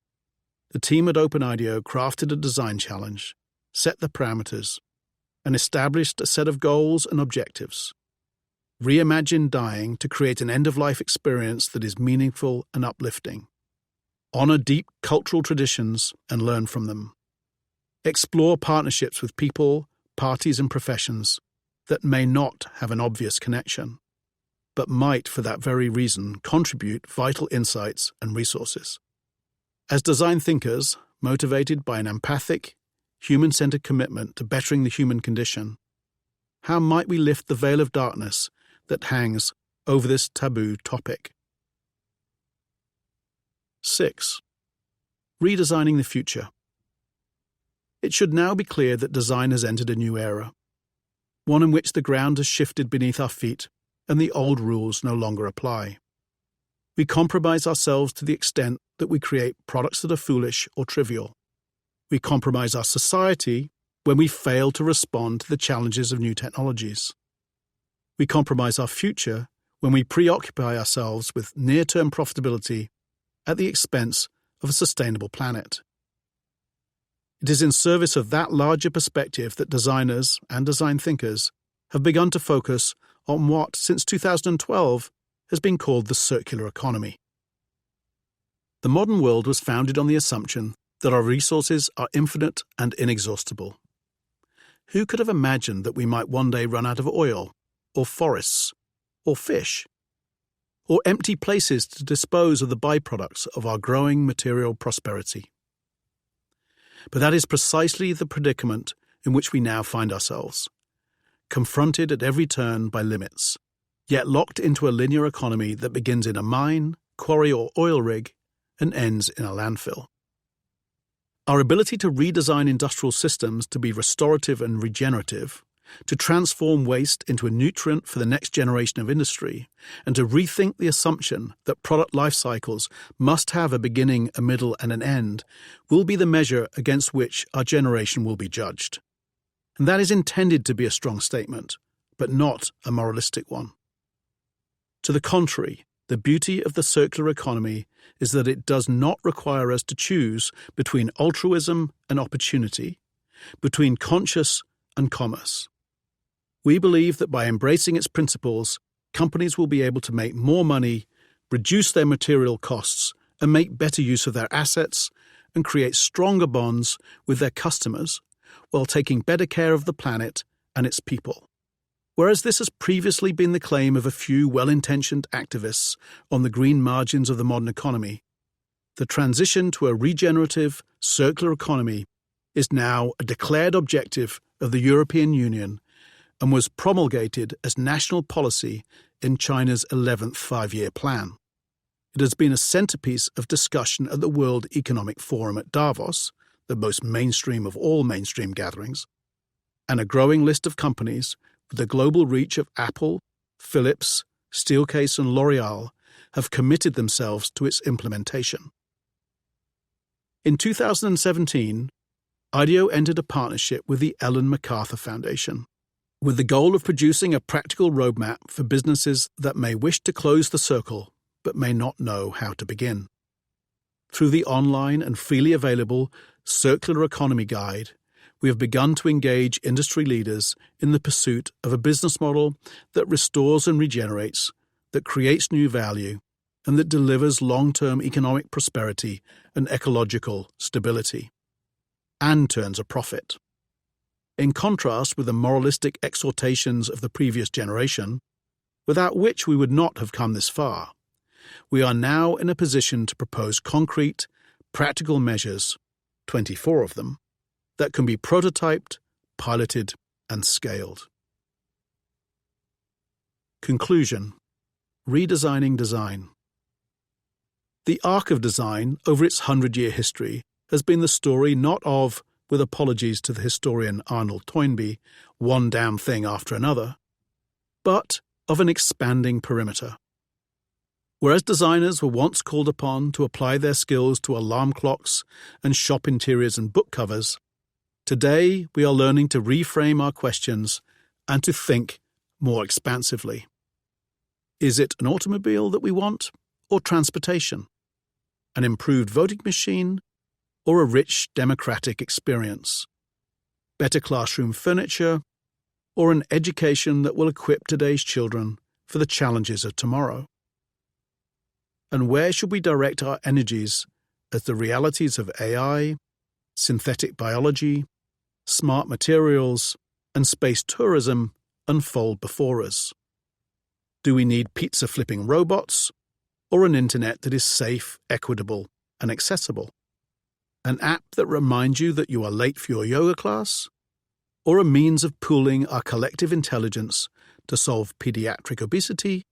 the team at OpenIDEO crafted a design challenge, set the parameters, and established a set of goals and objectives. Reimagine dying to create an end-of-life experience that is meaningful and uplifting. Honor deep cultural traditions and learn from them. Explore partnerships with people, parties, and professions that may not have an obvious connection, but might, for that very reason, contribute vital insights and resources. As design thinkers, motivated by an empathic, human-centered commitment to bettering the human condition, how might we lift the veil of darkness that hangs over this taboo topic? 6. Redesigning the future. It should now be clear that design has entered a new era, one in which the ground has shifted beneath our feet and the old rules no longer apply. We compromise ourselves to the extent that we create products that are foolish or trivial. We compromise our society when we fail to respond to the challenges of new technologies. We compromise our future when we preoccupy ourselves with near-term profitability at the expense of a sustainable planet. It is in service of that larger perspective that designers and design thinkers have begun to focus on what, since 2012, has been called the circular economy. The modern world was founded on the assumption that our resources are infinite and inexhaustible. Who could have imagined that we might one day run out of oil, or forests, or fish, or empty places to dispose of the byproducts of our growing material prosperity? But that is precisely the predicament in which we now find ourselves, confronted at every turn by limits, yet locked into a linear economy that begins in a mine, quarry, or oil rig and ends in a landfill. Our ability to redesign industrial systems to be restorative and regenerative, to transform waste into a nutrient for the next generation of industry, and to rethink the assumption that product life cycles must have a beginning, a middle, and an end, will be the measure against which our generation will be judged. And that is intended to be a strong statement, but not a moralistic one. To the contrary, the beauty of the circular economy is that it does not require us to choose between altruism and opportunity, between conscious and commerce. We believe that by embracing its principles, companies will be able to make more money, reduce their material costs, and make better use of their assets, and create stronger bonds with their customers, while taking better care of the planet and its people. Whereas this has previously been the claim of a few well-intentioned activists on the green margins of the modern economy, the transition to a regenerative, circular economy is now a declared objective of the European Union and was promulgated as national policy in China's 11th five-year plan. It has been a centerpiece of discussion at the World Economic Forum at Davos, the most mainstream of all mainstream gatherings, and a growing list of companies with the global reach of Apple, Philips, Steelcase, and L'Oreal have committed themselves to its implementation. In 2017, IDEO entered a partnership with the Ellen MacArthur Foundation, with the goal of producing a practical roadmap for businesses that may wish to close the circle but may not know how to begin. Through the online and freely available Circular Economy Guide, we have begun to engage industry leaders in the pursuit of a business model that restores and regenerates, that creates new value, and that delivers long-term economic prosperity and ecological stability, and turns a profit. In contrast with the moralistic exhortations of the previous generation, without which we would not have come this far, we are now in a position to propose concrete, practical measures, 24 of them, that can be prototyped, piloted, and scaled. Conclusion: redesigning design. The arc of design over its 100-year history has been the story not of, with apologies to the historian Arnold Toynbee, one damn thing after another, but of an expanding perimeter. Whereas designers were once called upon to apply their skills to alarm clocks and shop interiors and book covers, today we are learning to reframe our questions and to think more expansively. Is it an automobile that we want, or transportation? An improved voting machine, or a rich democratic experience? Better classroom furniture, or an education that will equip today's children for the challenges of tomorrow? And where should we direct our energies as the realities of AI, synthetic biology, smart materials, and space tourism unfold before us? Do we need pizza-flipping robots, or an internet that is safe, equitable, and accessible? An app that reminds you that you are late for your yoga class? Or a means of pooling our collective intelligence to solve pediatric obesity,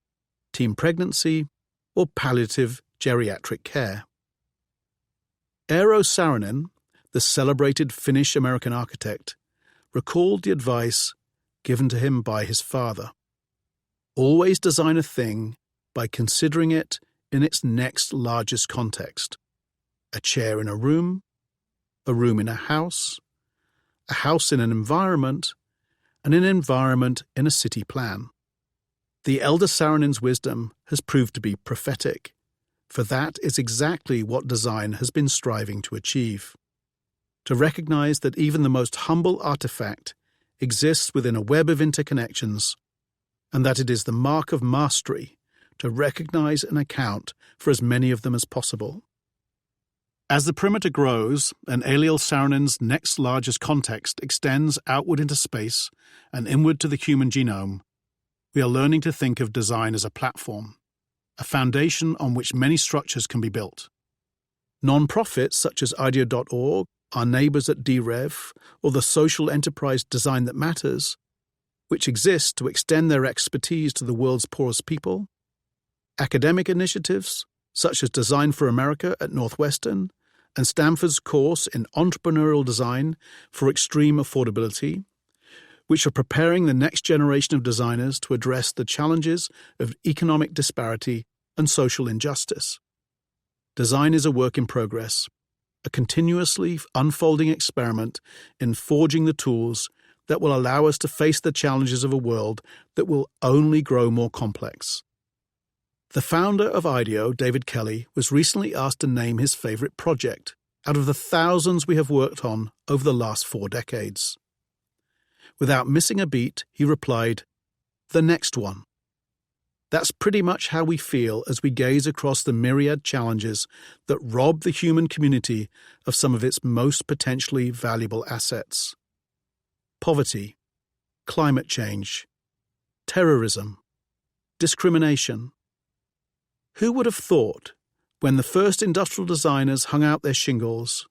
teen pregnancy, or palliative geriatric care? Eero Saarinen, the celebrated Finnish-American architect, recalled the advice given to him by his father. Always design a thing by considering it in its next largest context. A chair in a room in a house in an environment, and an environment in a city plan. The elder Saarinen's wisdom has proved to be prophetic, for that is exactly what design has been striving to achieve. To recognize that even the most humble artifact exists within a web of interconnections, and that it is the mark of mastery to recognize and account for as many of them as possible. As the perimeter grows and Eliel Saarinen's next largest context extends outward into space and inward to the human genome, we are learning to think of design as a platform, a foundation on which many structures can be built. Non-profits such as idea.org, our neighbours at DREV, or the social enterprise Design That Matters, which exist to extend their expertise to the world's poorest people. Academic initiatives, such as Design for America at Northwestern, and Stanford's course in entrepreneurial design for extreme affordability, which are preparing the next generation of designers to address the challenges of economic disparity and social injustice. Design is a work in progress, a continuously unfolding experiment in forging the tools that will allow us to face the challenges of a world that will only grow more complex. The founder of IDEO, David Kelly, was recently asked to name his favorite project out of the thousands we have worked on over the last 4 decades. Without missing a beat, he replied, "The next one." That's pretty much how we feel as we gaze across the myriad challenges that rob the human community of some of its most potentially valuable assets. Poverty, climate change, terrorism, discrimination. Who would have thought, when the first industrial designers hung out their shingles,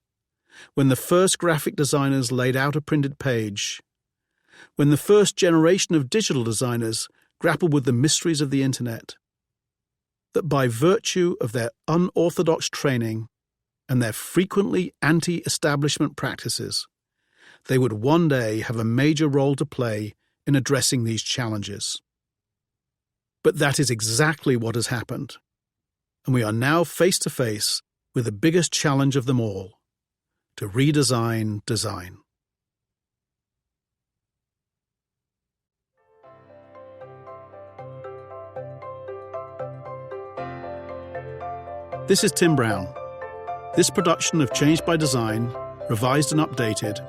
when the first graphic designers laid out a printed page, when the first generation of digital designers grappled with the mysteries of the internet, that by virtue of their unorthodox training and their frequently anti-establishment practices, they would one day have a major role to play in addressing these challenges. But that is exactly what has happened, and we are now face to face with the biggest challenge of them all: to redesign design. This is Tim Brown. This production of Changed by Design, revised and updated,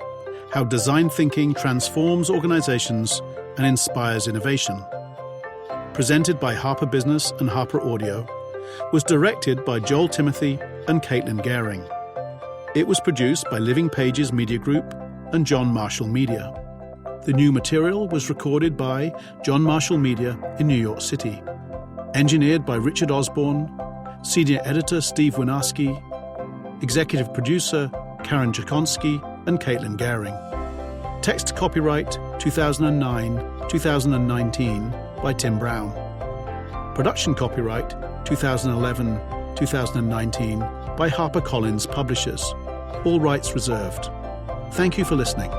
How Design Thinking Transforms Organizations and Inspires Innovation, presented by Harper Business and Harper Audio, was directed by Joel Timothy and Caitlin Gehring. It was produced by Living Pages Media Group and John Marshall Media. The new material was recorded by John Marshall Media in New York City. Engineered by Richard Osborne, Senior Editor Steve Winarski, Executive producer, Karen Jakonski and Caitlin Gehring. Text copyright 2009-2019 by Tim Brown. Production copyright 2011-2019 by HarperCollins Publishers. All rights reserved. Thank you for listening.